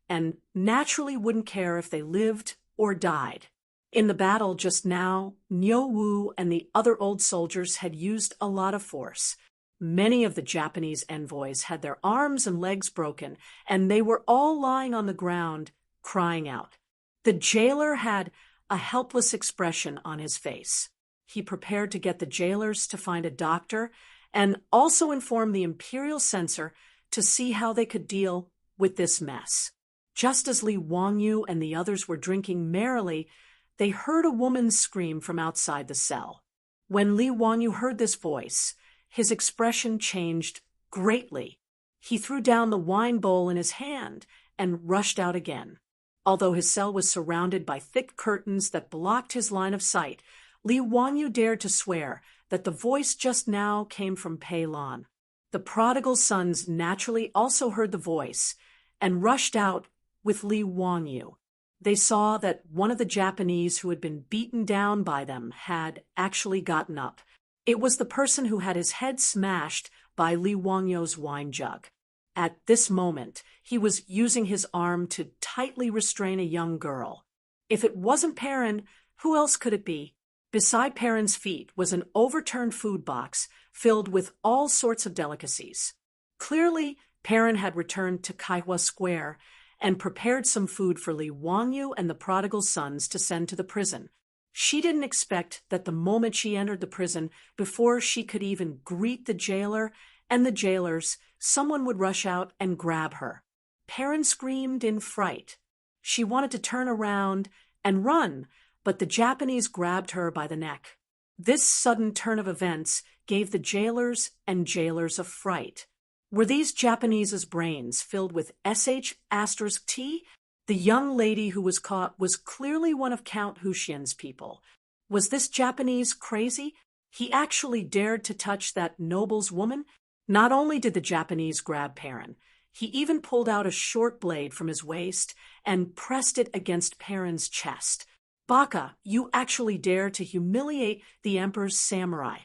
A: and naturally wouldn't care if they lived or died. In the battle just now, Niu Wu and the other old soldiers had used a lot of force. Many of the Japanese envoys had their arms and legs broken, and they were all lying on the ground, crying out. The jailer had a helpless expression on his face. He prepared to get the jailers to find a doctor and also inform the imperial censor to see how they could deal with this mess. Just as Li Wangyu and the others were drinking merrily, they heard a woman scream from outside the cell. When Li Wangyu heard this voice, his expression changed greatly. He threw down the wine bowl in his hand and rushed out again. Although his cell was surrounded by thick curtains that blocked his line of sight, Li Wangyu dared to swear that the voice just now came from Pei Lan. The prodigal sons naturally also heard the voice and rushed out with Li Wangyu. They saw that one of the Japanese who had been beaten down by them had actually gotten up. It was the person who had his head smashed by Li Wangyu's wine jug. At this moment, he was using his arm to tightly restrain a young girl. If it wasn't Perrin, who else could it be? Beside Perrin's feet was an overturned food box filled with all sorts of delicacies. Clearly, Perrin had returned to Kaihua Square and prepared some food for Li Wangyu and the prodigal sons to send to the prison. She didn't expect that the moment she entered the prison, before she could even greet the jailer and the jailers, someone would rush out and grab her. Perrin screamed in fright. She wanted to turn around and run, but the Japanese grabbed her by the neck. This sudden turn of events gave the jailers and jailers a fright. Were these Japanese's brains filled with sh*T? The young lady who was caught was clearly one of Count Huxian's people. Was this Japanese crazy? He actually dared to touch that noble's woman? Not only did the Japanese grab Perrin, he even pulled out a short blade from his waist and pressed it against Perrin's chest. Baka, you actually dare to humiliate the emperor's samurai.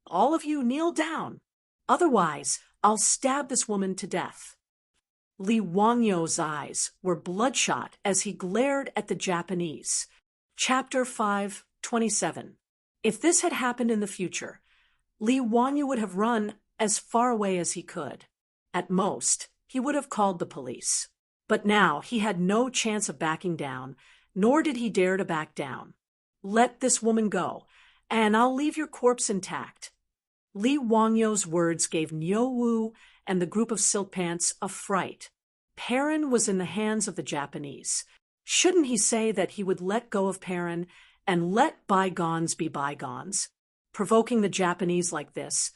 A: All of you kneel down. Otherwise, I'll stab this woman to death. Li Wangyo's eyes were bloodshot as he glared at the Japanese. Chapter 5:27. If this had happened in the future, Li Wangyo would have run as far away as he could. At most, he would have called the police. But now he had no chance of backing down, nor did he dare to back down. Let this woman go, and I'll leave your corpse intact. Li Wangyo's words gave Niu Wu and the group of silk pants a fright. Perrin was in the hands of the Japanese. Shouldn't he say that he would let go of Perrin and let bygones be bygones? Provoking the Japanese like this,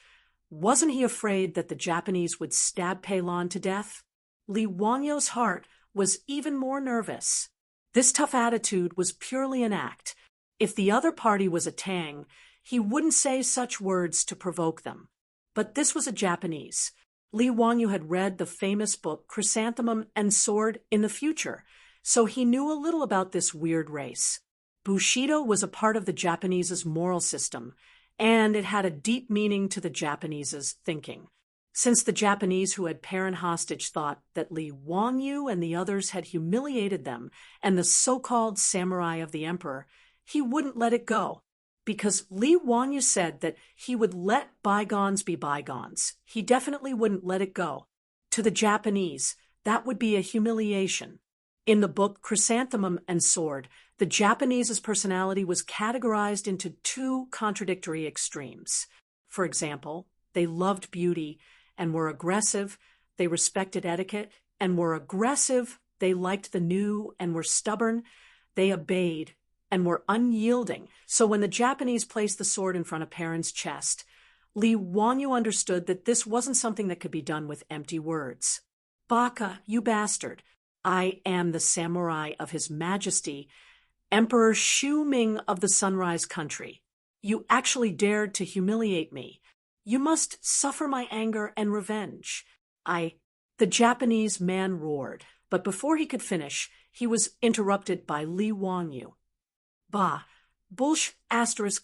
A: wasn't he afraid that the Japanese would stab Pei Lan to death? Li Wangyo's heart was even more nervous. This tough attitude was purely an act. If the other party was a Tang, he wouldn't say such words to provoke them. But this was a Japanese. Li Wangyu had read the famous book Chrysanthemum and Sword in the future, so he knew a little about this weird race. Bushido was a part of the Japanese's moral system, and it had a deep meaning to the Japanese's thinking. Since the Japanese who had Perrin hostage thought that Li Wangyu and the others had humiliated them and the so-called samurai of the emperor, he wouldn't let it go. Because Li Wangyu said that he would let bygones be bygones. He definitely wouldn't let it go. To the Japanese, that would be a humiliation. In the book Chrysanthemum and Sword, the Japanese's personality was categorized into two contradictory extremes. For example, they loved beauty and were aggressive. They respected etiquette and were aggressive. They liked the new and were stubborn. They obeyed and were unyielding. So when the Japanese placed the sword in front of Perrin's chest, Li Wanyu understood that this wasn't something that could be done with empty words. "Baka, you bastard. I am the samurai of His Majesty, Emperor Shu Ming of the Sunrise Country. You actually dared to humiliate me. You must suffer my anger and revenge." The Japanese man roared, but before he could finish, he was interrupted by Li Wanyu. "Bah, Bulsh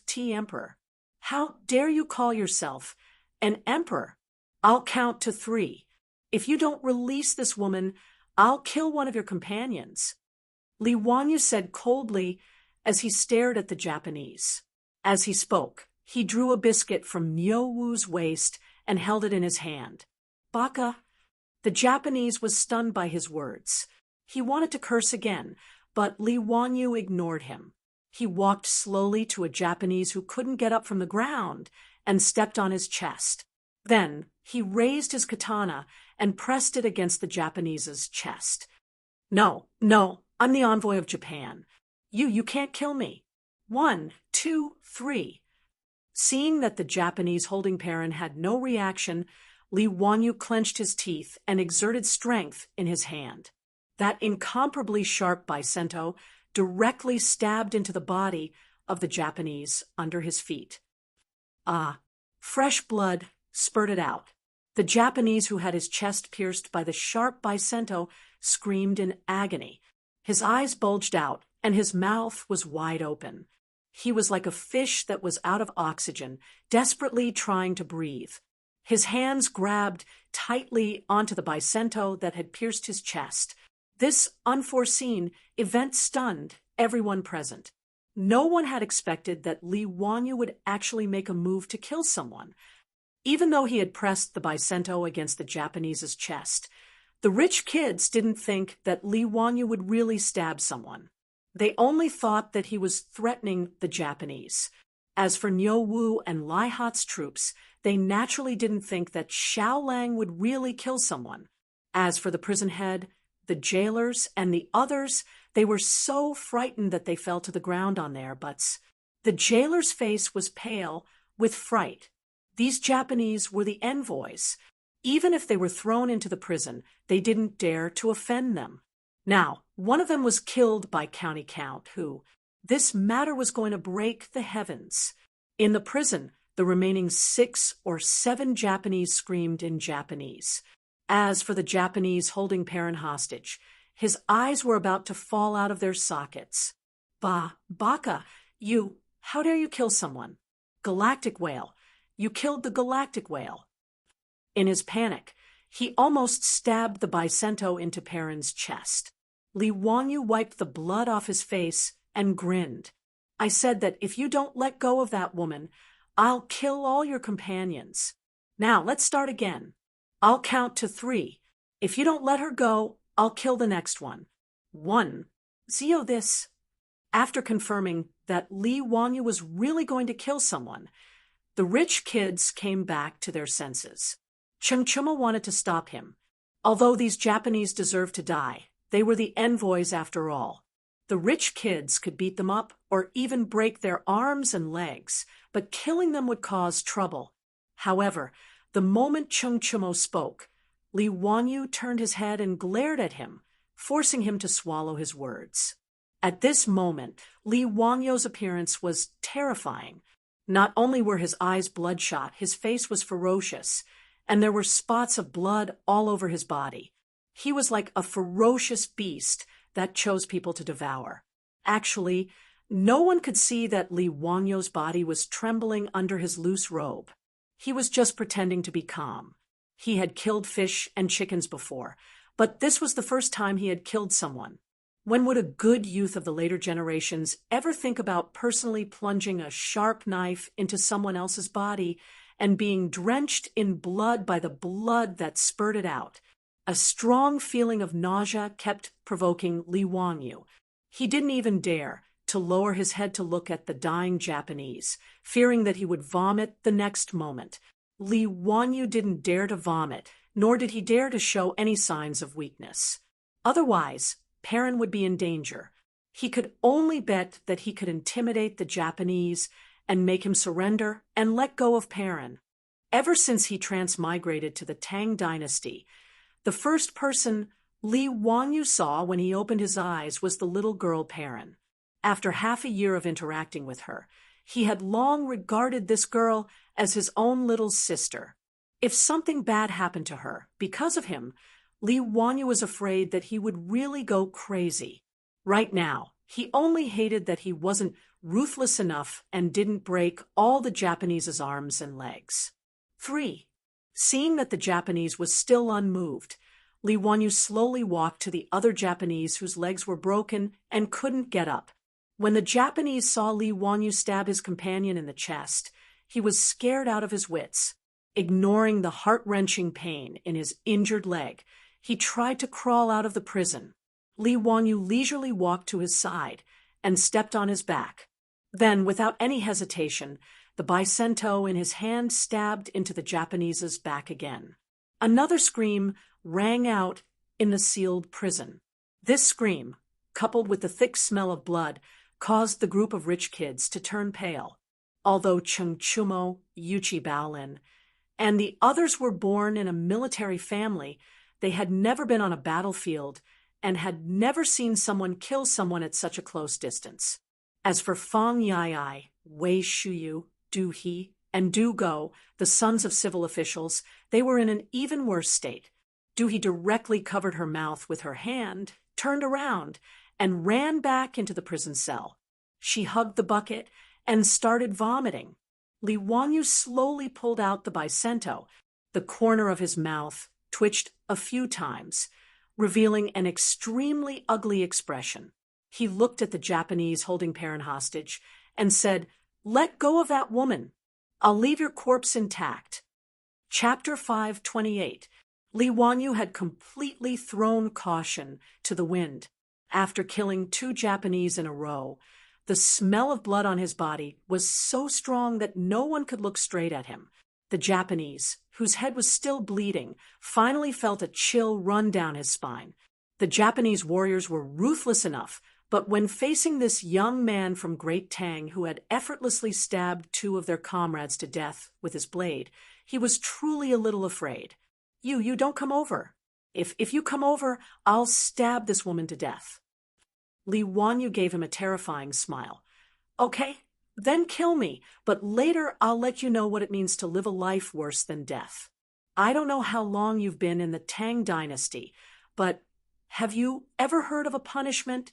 A: *T Emperor. How dare you call yourself an emperor? I'll count to 3. If you don't release this woman, I'll kill one of your companions." Li Wanyu said coldly as he stared at the Japanese. As he spoke, he drew a biscuit from Nyo Wu's waist and held it in his hand. "Baka." The Japanese was stunned by his words. He wanted to curse again, but Li Wanyu ignored him. He walked slowly to a Japanese who couldn't get up from the ground and stepped on his chest. Then he raised his katana and pressed it against the Japanese's chest. No, I'm the envoy of Japan. You can't kill me. 1, 2, 3. Seeing that the Japanese holding Perrin had no reaction, Li Wanyu clenched his teeth and exerted strength in his hand. That incomparably sharp Baisento directly stabbed into the body of the Japanese under his feet. Fresh blood spurted out. The Japanese who had his chest pierced by the sharp Baisento screamed in agony. His eyes bulged out, and his mouth was wide open. He was like a fish that was out of oxygen, desperately trying to breathe. His hands grabbed tightly onto the Baisento that had pierced his chest. This unforeseen event stunned everyone present. No one had expected that Li Wanyu would actually make a move to kill someone. Even though he had pressed the Baisento against the Japanese's chest, the rich kids didn't think that Li Wanyu would really stab someone. They only thought that he was threatening the Japanese. As for Nyo Wu and Lai Hat's troops, they naturally didn't think that Xiao Lang would really kill someone. As for the prison head, the jailers, and the others, they were so frightened that they fell to the ground on their butts. The jailer's face was pale with fright. These Japanese were the envoys. Even if they were thrown into the prison, they didn't dare to offend them. Now, one of them was killed by County Count, who, this matter was going to break the heavens. In the prison, the remaining 6 or 7 Japanese screamed in Japanese. As for the Japanese holding Perrin hostage, his eyes were about to fall out of their sockets. Baka, how dare you kill someone? Galactic whale, you killed the galactic whale. In his panic, he almost stabbed the Baisento into Perrin's chest. Li Wanyu wiped the blood off his face and grinned. "I said that if you don't let go of that woman, I'll kill all your companions. Now, let's start again. I'll count to 3. If you don't let her go, I'll kill the next one. 1. Zio this." After confirming that Li Wanyu was really going to kill someone, the rich kids came back to their senses. Chungchuma wanted to stop him. Although these Japanese deserved to die, they were the envoys after all. The rich kids could beat them up or even break their arms and legs, but killing them would cause trouble. However, the moment Chungchuma spoke, Li Wanyu turned his head and glared at him, forcing him to swallow his words. At this moment, Li Wanyu's appearance was terrifying. Not only were his eyes bloodshot, his face was ferocious, and there were spots of blood all over his body. He was like a ferocious beast that chose people to devour. Actually, no one could see that Li Wanyu's body was trembling under his loose robe. He was just pretending to be calm. He had killed fish and chickens before, but this was the first time he had killed someone. When would a good youth of the later generations ever think about personally plunging a sharp knife into someone else's body and being drenched in blood by the blood that spurted out? A strong feeling of nausea kept provoking Li Wanyu. He didn't even dare to lower his head to look at the dying Japanese, fearing that he would vomit the next moment. Li Wanyu didn't dare to vomit, nor did he dare to show any signs of weakness. Otherwise, Perrin would be in danger. He could only bet that he could intimidate the Japanese and make him surrender and let go of Perrin. Ever since he transmigrated to the Tang dynasty, the first person Li Wanyu saw when he opened his eyes was the little girl Perrin. After half a year of interacting with her, he had long regarded this girl as his own little sister. If something bad happened to her because of him, Li Wanyu was afraid that he would really go crazy. Right now, he only hated that he wasn't ruthless enough and didn't break all the Japanese's arms and legs. 3. Seeing that the Japanese was still unmoved, Li Wanyu slowly walked to the other Japanese whose legs were broken and couldn't get up. When the Japanese saw Li Wanyu stab his companion in the chest, he was scared out of his wits. Ignoring the heart-wrenching pain in his injured leg, he tried to crawl out of the prison. Li Wanyu leisurely walked to his side and stepped on his back. Then, without any hesitation, the bicento in his hand stabbed into the Japanese's back again. Another scream rang out in the sealed prison. This scream, coupled with the thick smell of blood, caused the group of rich kids to turn pale. Although Chung Chumo, Yuchi Baolin, and the others were born in a military family, they had never been on a battlefield and had never seen someone kill someone at such a close distance. As for Fang Yai, Wei Shuyu, Du He, and Du Go, the sons of civil officials, they were in an even worse state. Du He directly covered her mouth with her hand, turned around, and ran back into the prison cell. She hugged the bucket and started vomiting. Li Wanyu slowly pulled out the bicento. The corner of his mouth twitched a few times, revealing an extremely ugly expression. He looked at the Japanese holding Perrin hostage and said, "Let go of that woman. I'll leave your corpse intact." Chapter 528. Li Wanyu had completely thrown caution to the wind. After killing 2 Japanese in a row, the smell of blood on his body was so strong that no one could look straight at him. The Japanese, whose head was still bleeding, finally felt a chill run down his spine. The Japanese warriors were ruthless enough, but when facing this young man from Great Tang who had effortlessly stabbed 2 of their comrades to death with his blade, he was truly a little afraid. You don't come over. If you come over, I'll stab this woman to death." Li Wanyu gave him a terrifying smile. "Okay, then kill me, but later I'll let you know what it means to live a life worse than death. I don't know how long you've been in the Tang dynasty, but have you ever heard of a punishment?"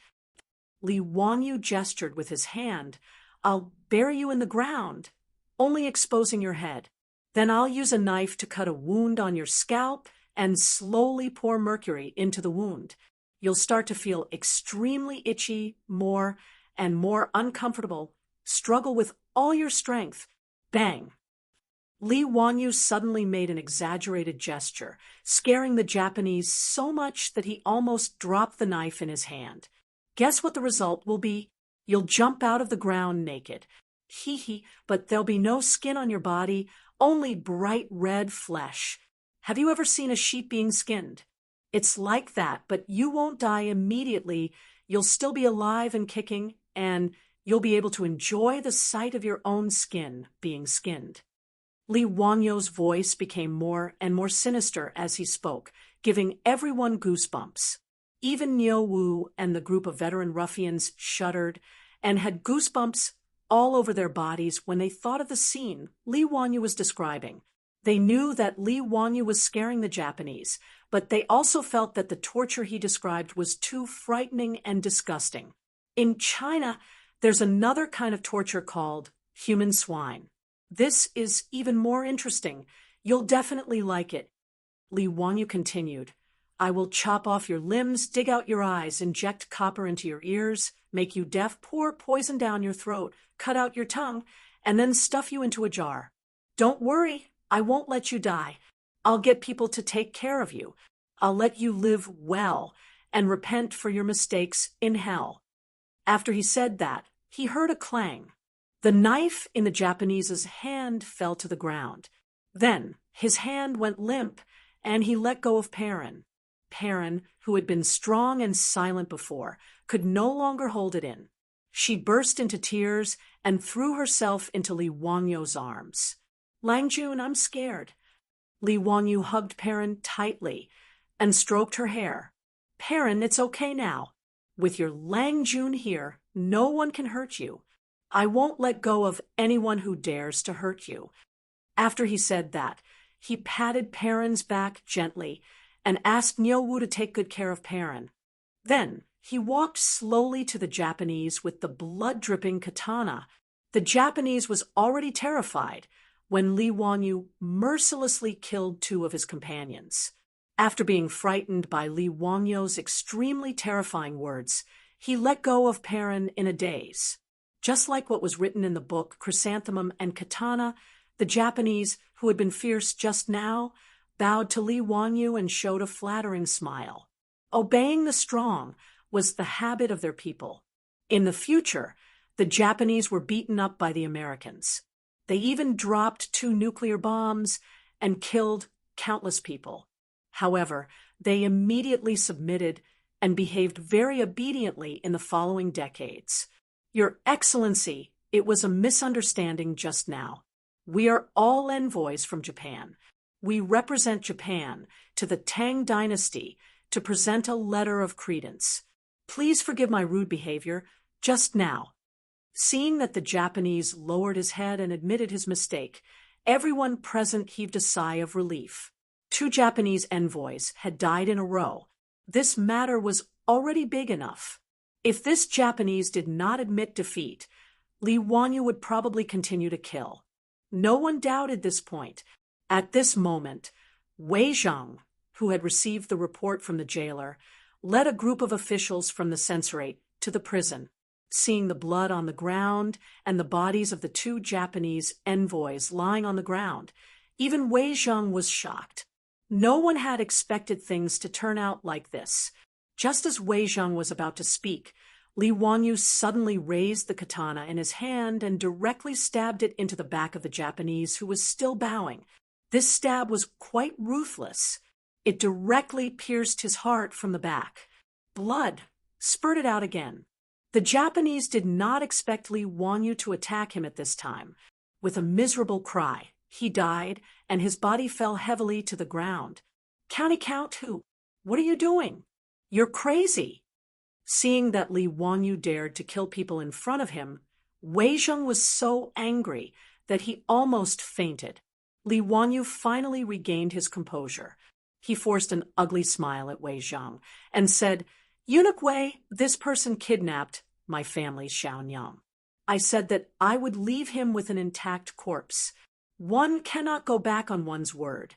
A: Li Wanyu gestured with his hand. "I'll bury you in the ground, only exposing your head. Then I'll use a knife to cut a wound on your scalp and slowly pour mercury into the wound. You'll start to feel extremely itchy, more and more uncomfortable. Struggle with all your strength. Bang!" Li Wanyu suddenly made an exaggerated gesture, scaring the Japanese so much that he almost dropped the knife in his hand. Guess what the result will be? You'll jump out of the ground naked. Hee, but there'll be no skin on your body, only bright red flesh. Have you ever seen a sheep being skinned? It's like that, but you won't die immediately. You'll still be alive and kicking, and you'll be able to enjoy the sight of your own skin being skinned. Li Wanyu's voice became more and more sinister as he spoke, giving everyone goosebumps. Even Niu Wu and the group of veteran ruffians shuddered and had goosebumps all over their bodies when they thought of the scene Li Wanyu was describing. They knew that Li Wanyu was scaring the Japanese, but they also felt that the torture he described was too frightening and disgusting. In China, there's another kind of torture called human swine. This is even more interesting. You'll definitely like it. Li Wanyu continued, "I will chop off your limbs, dig out your eyes, inject copper into your ears, make you deaf, pour poison down your throat, cut out your tongue, and then stuff you into a jar. Don't worry, I won't let you die. I'll get people to take care of you. I'll let you live well and repent for your mistakes in hell." After he said that, he heard a clang. The knife in the Japanese's hand fell to the ground. Then his hand went limp, and he let go of Perrin. Perrin, who had been strong and silent before, could no longer hold it in. She burst into tears and threw herself into Li Wangyo's arms. "Langjun, I'm scared." Li Wangyu hugged Perrin tightly and stroked her hair. "Perrin, it's okay now. With your Langjun here, no one can hurt you. I won't let go of anyone who dares to hurt you." After he said that, he patted Perrin's back gently and asked Nyowu to take good care of Perrin. Then he walked slowly to the Japanese with the blood-dripping katana. The Japanese was already terrified when Li Wangyu mercilessly killed 2 of his companions. After being frightened by Li Wangyo's extremely terrifying words, he let go of Perrin in a daze. Just like what was written in the book Chrysanthemum and Katana, the Japanese, who had been fierce just now, bowed to Li Wangyu and showed a flattering smile. Obeying the strong was the habit of their people. In the future, the Japanese were beaten up by the Americans. They even dropped 2 nuclear bombs and killed countless people. However, they immediately submitted and behaved very obediently in the following decades. "Your Excellency, it was a misunderstanding just now. We are all envoys from Japan. We represent Japan to the Tang dynasty to present a letter of credence. Please forgive my rude behavior just now." Seeing that the Japanese lowered his head and admitted his mistake, everyone present heaved a sigh of relief. 2 Japanese envoys had died in a row. This matter was already big enough. If this Japanese did not admit defeat, Li Wangyu would probably continue to kill. No one doubted this point. At this moment, Wei Zhang, who had received the report from the jailer, led a group of officials from the censorate to the prison. Seeing the blood on the ground and the bodies of the 2 Japanese envoys lying on the ground, even Wei Zhang was shocked. No one had expected things to turn out like this. Just as Wei Zhang was about to speak, Li Wangyu suddenly raised the katana in his hand and directly stabbed it into the back of the Japanese, who was still bowing. This stab was quite ruthless. It directly pierced his heart from the back. Blood spurted out again. The Japanese did not expect Li Wangyu to attack him at this time. With a miserable cry, he died, and his body fell heavily to the ground. Count who? What are you doing? You're crazy." Seeing that Li Wangyu dared to kill people in front of him, Wei Zhang was so angry that he almost fainted. Li Wangyu finally regained his composure. He forced an ugly smile at Wei Zhang and said, "Eunuch Wei, this person kidnapped my family's Xiaonyang. I said that I would leave him with an intact corpse. One cannot go back on one's word.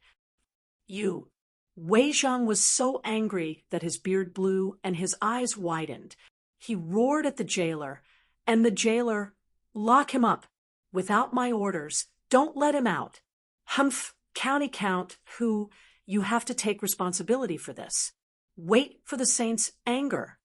A: You." Wei Zhang was so angry that his beard blew and his eyes widened. He roared at the jailer, and the jailer, "Lock him up. Without my orders, don't let him out." "Humph, Count, who, you have to take responsibility for this. Wait for the saint's anger."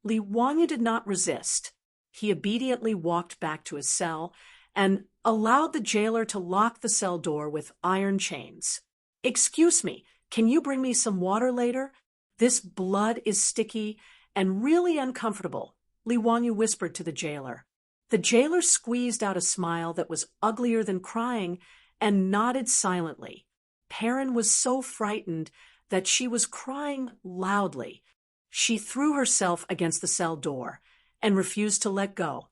A: Li Wangyu did not resist. He obediently walked back to his cell and allowed the jailer to lock the cell door with iron chains. "Excuse me, can you bring me some water later? This blood is sticky and really uncomfortable," Li Wangyu whispered to the jailer. The jailer squeezed out a smile that was uglier than crying and nodded silently. Perrin was so frightened that she was crying loudly. She threw herself against the cell door and refused to let go.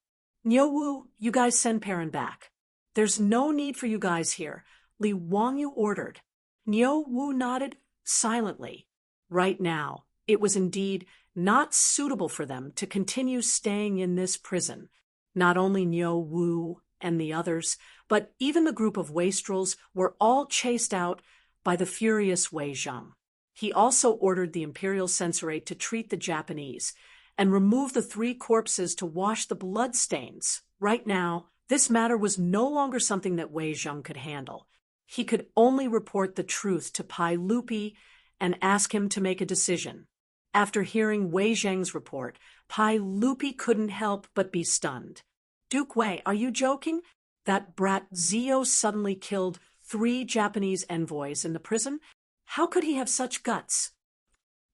A: "Nyowu, you guys send Perrin back. There's no need for you guys here," Li Wangyu ordered. Nyowu nodded silently. Right now, it was indeed not suitable for them to continue staying in this prison. Not only Nyowu and the others, but even the group of wastrels were all chased out by the furious Wei Zhang. He also ordered the Imperial Censorate to treat the Japanese and remove the 3 corpses to wash the blood stains. Right now, this matter was no longer something that Wei Zhang could handle. He could only report the truth to Pai Lupi and ask him to make a decision. After hearing Wei Zhang's report, Pai Lupi couldn't help but be stunned. "Duke Wei, are you joking? That brat Zio suddenly killed 3 Japanese envoys in the prison? How could he have such guts?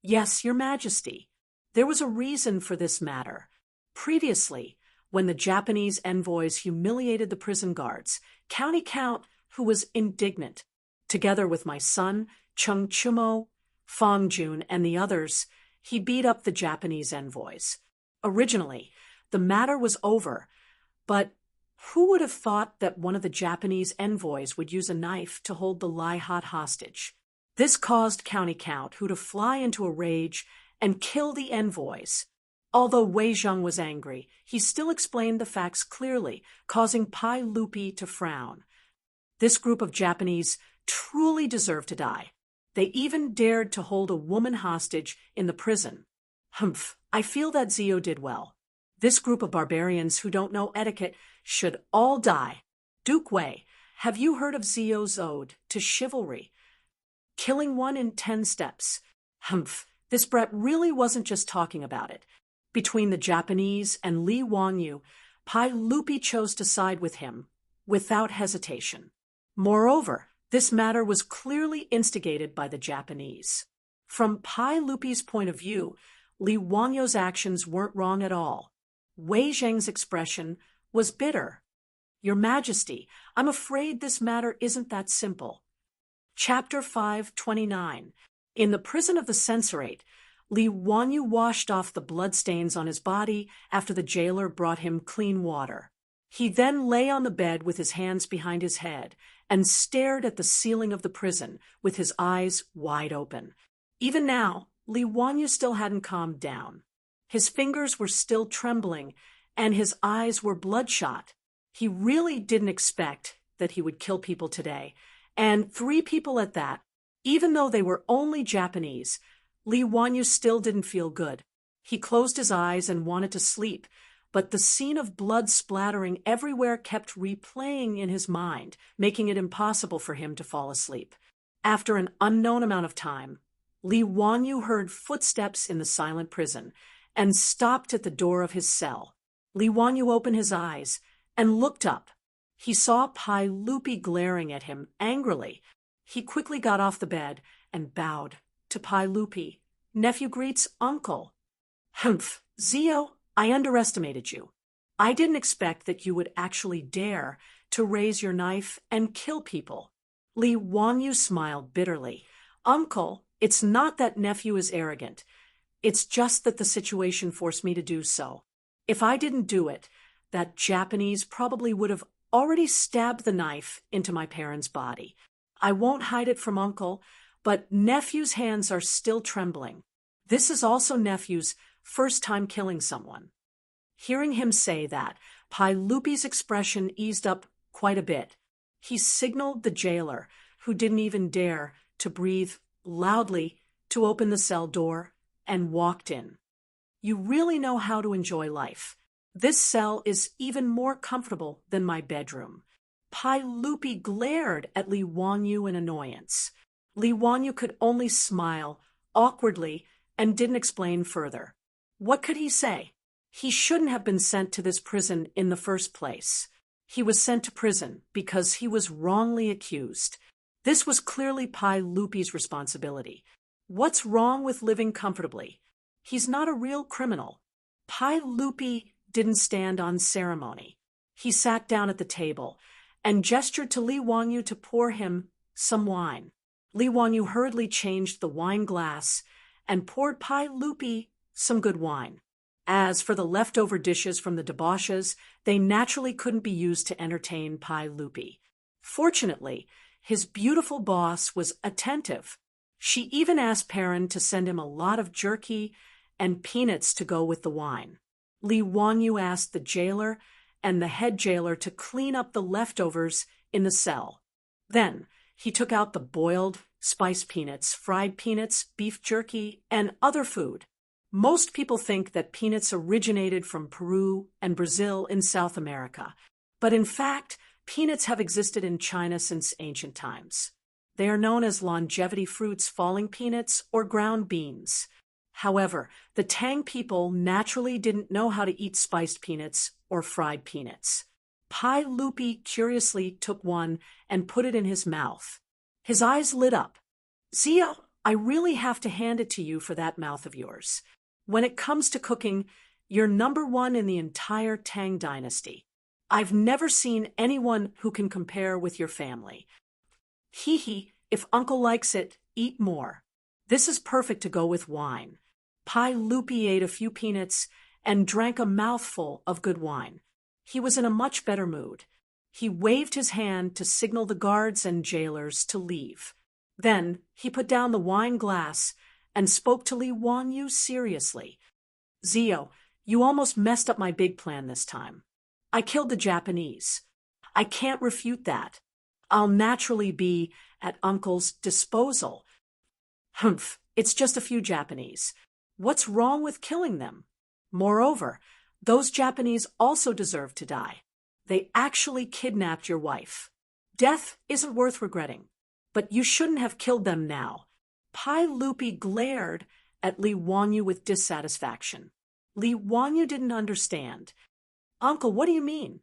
A: Yes, Your Majesty. There was a reason for this matter. Previously, when the Japanese envoys humiliated the prison guards, County Count, who was indignant, together with my son, Chung Chumo, Fong Jun, and the others, he beat up the Japanese envoys. Originally, the matter was over, but who would have thought that one of the Japanese envoys would use a knife to hold the Lai-hot hostage? This caused County Count, who to fly into a rage and kill the envoys. Although Wei Zheng was angry, he still explained the facts clearly, causing Pai Lupi to frown. This group of Japanese truly deserved to die. They even dared to hold a woman hostage in the prison. Humph, I feel that Zio did well. This group of barbarians who don't know etiquette should all die. Duke Wei, have you heard of Zio's ode to chivalry? Killing one in 10 steps. Humph, this brat really wasn't just talking about it. Between the Japanese and Li Wanyu, Pai Lupi chose to side with him, without hesitation. Moreover, this matter was clearly instigated by the Japanese. From Pai Lupi's point of view, Li Wanyu's actions weren't wrong at all. Wei Zheng's expression was bitter. Your Majesty, I'm afraid this matter isn't that simple. Chapter 529. In the prison of the censorate, Li Wanyu washed off the bloodstains on his body after the jailer brought him clean water. He then lay on the bed with his hands behind his head and stared at the ceiling of the prison with his eyes wide open. Even now, Li Wanyu still hadn't calmed down. His fingers were still trembling, and his eyes were bloodshot. He really didn't expect that he would kill people today, and 3 people at that. Even though they were only Japanese, Li Wanyu still didn't feel good. He closed his eyes and wanted to sleep, but the scene of blood splattering everywhere kept replaying in his mind, making it impossible for him to fall asleep. After an unknown amount of time, Li Wanyu heard footsteps in the silent prison and stopped at the door of his cell. Li Wanyu opened his eyes and looked up. He saw Pai Lupi glaring at him angrily. He quickly got off the bed and bowed to Pai Lupi. Nephew greets uncle. Humph, Zio, I underestimated you. I didn't expect that you would actually dare to raise your knife and kill people. Li Wanyu smiled bitterly. Uncle, it's not that nephew is arrogant. It's just that the situation forced me to do so. If I didn't do it, that Japanese probably would have already stabbed the knife into my parents' body. I won't hide it from Uncle, but Nephew's hands are still trembling. This is also Nephew's first time killing someone. Hearing him say that, Pai Lupi's expression eased up quite a bit. He signaled the jailer, who didn't even dare to breathe loudly, to open the cell door, and walked in. You really know how to enjoy life. This cell is even more comfortable than my bedroom. Pai Lupi glared at Li Wanyu in annoyance. Li Wanyu could only smile, awkwardly, and didn't explain further. What could he say? He shouldn't have been sent to this prison in the first place. He was sent to prison because he was wrongly accused. This was clearly Pai Lupi's responsibility. What's wrong with living comfortably? He's not a real criminal. Pai Lupi didn't stand on ceremony. He sat down at the table and gestured to Li Wanyu to pour him some wine. Li Wanyu hurriedly changed the wine glass and poured Pai Lupi some good wine. As for the leftover dishes from the debauches, they naturally couldn't be used to entertain Pai Lupi. Fortunately, his beautiful boss was attentive. She even asked Perrin to send him a lot of jerky and peanuts to go with the wine. Li Wanyu asked the jailer and the head jailer to clean up the leftovers in the cell. Then he took out the boiled, spiced peanuts, fried peanuts, beef jerky, and other food. Most people think that peanuts originated from Peru and Brazil in South America, but in fact, peanuts have existed in China since ancient times. They are known as longevity fruits, falling peanuts, or ground beans. However, the Tang people naturally didn't know how to eat spiced peanuts or fried peanuts. Pai Lupi curiously took one and put it in his mouth. His eyes lit up. Zio, I really have to hand it to you for that mouth of yours. When it comes to cooking, you're #1 in the entire Tang dynasty. I've never seen anyone who can compare with your family. Hee hee, if uncle likes it, eat more. This is perfect to go with wine. Pai Lupi ate a few peanuts and drank a mouthful of good wine. He was in a much better mood. He waved his hand to signal the guards and jailers to leave. Then he put down the wine glass and spoke to Li Wanyu seriously. Zio, you almost messed up my big plan this time. I killed the Japanese. I can't refute that. I'll naturally be at Uncle's disposal. Humph, it's just a few Japanese. What's wrong with killing them? Moreover, those Japanese also deserve to die. They actually kidnapped your wife. Death isn't worth regretting, but you shouldn't have killed them now. Pai Lupi glared at Li Wanyu with dissatisfaction. Li Wanyu didn't understand. Uncle, what do you mean?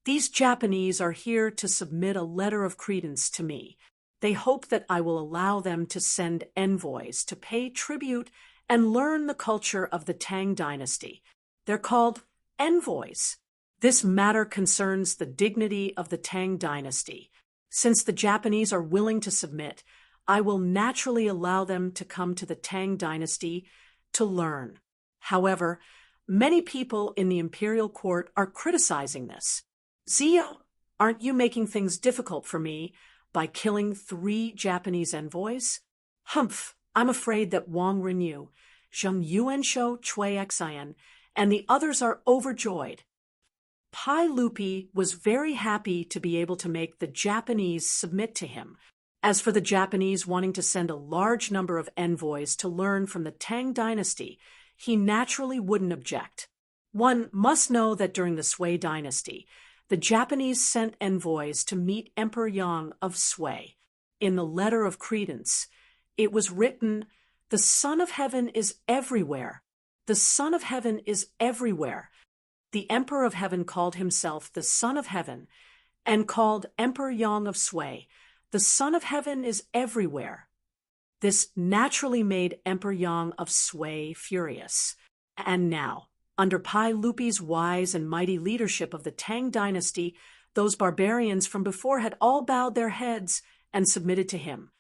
A: These Japanese are here to submit a letter of credence to me. They hope that I will allow them to send envoys to pay tribute and learn the culture of the Tang dynasty. They're called envoys. This matter concerns the dignity of the Tang dynasty. Since the Japanese are willing to submit, I will naturally allow them to come to the Tang dynasty to learn. However, many people in the imperial court are criticizing this. Zio, aren't you making things difficult for me by killing 3 Japanese envoys? Humph, I'm afraid that Wang Renyu, Zheng Yuanshou Chui Xian, and the others are overjoyed. Pai Lupi was very happy to be able to make the Japanese submit to him. As for the Japanese wanting to send a large number of envoys to learn from the Tang dynasty, he naturally wouldn't object. One must know that during the Sui dynasty, the Japanese sent envoys to meet Emperor Yang of Sui. In the letter of credence, it was written, "The Son of Heaven is everywhere. The Son of Heaven is everywhere." The Emperor of Heaven called himself the Son of Heaven and called Emperor Yang of Sui, "The Son of Heaven is everywhere." This naturally made Emperor Yang of Sui furious. And now, under Pai Lupi's wise and mighty leadership of the Tang dynasty, those barbarians from before had all bowed their heads and submitted to him.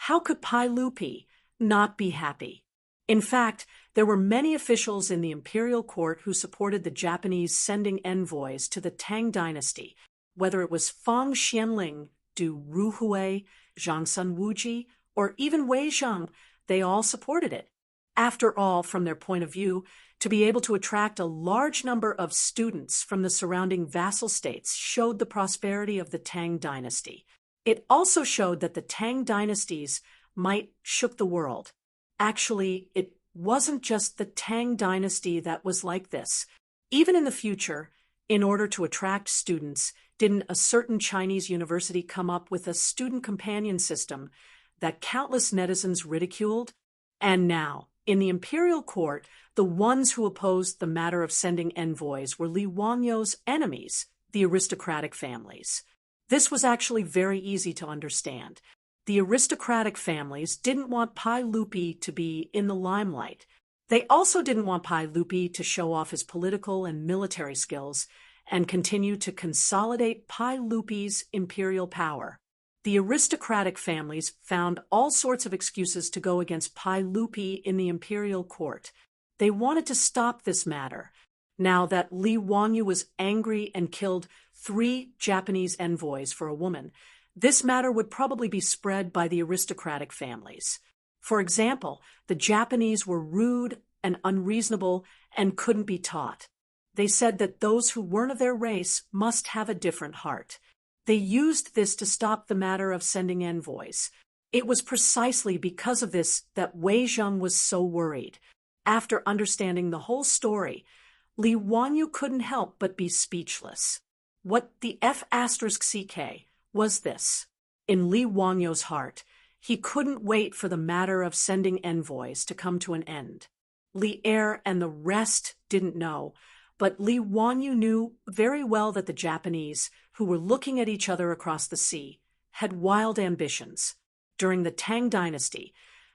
A: How could Pai Lupi not be happy? In fact, there were many officials in the imperial court who supported the Japanese sending envoys to the Tang dynasty, whether it was Fang Xianling, Du Ruhui, Zhang Sun Wuji, or even Wei Zheng, they all supported it. After all, from their point of view, to be able to attract a large number of students from the surrounding vassal states showed the prosperity of the Tang dynasty. It also showed that the Tang dynasties might shook the world. Actually, it wasn't just the Tang dynasty that was like this. Even in the future, in order to attract students, didn't a certain Chinese university come up with a student companion system that countless netizens ridiculed? And now, in the imperial court, the ones who opposed the matter of sending envoys were Li Wangyou's enemies, the aristocratic families. This was actually very easy to understand. The aristocratic families didn't want Pai Lupi to be in the limelight. They also didn't want Pai Lupi to show off his political and military skills and continue to consolidate Pai Lupi's imperial power. The aristocratic families found all sorts of excuses to go against Pai Lupi in the imperial court. They wanted to stop this matter. Now that Li Wanyu was angry and killed 3 Japanese envoys for a woman, this matter would probably be spread by the aristocratic families. For example, the Japanese were rude and unreasonable and couldn't be taught. They said that those who weren't of their race must have a different heart. They used this to stop the matter of sending envoys. It was precisely because of this that Wei Zheng was so worried. After understanding the whole story, Li Wanyu couldn't help but be speechless. What the F*CK was this. In Li Wangyou's heart, he couldn't wait for the matter of sending envoys to come to an end. Li Er and the rest didn't know, But Li Wanyu knew very well that the Japanese, who were looking at each other across the sea, had wild ambitions. During the Tang Dynasty,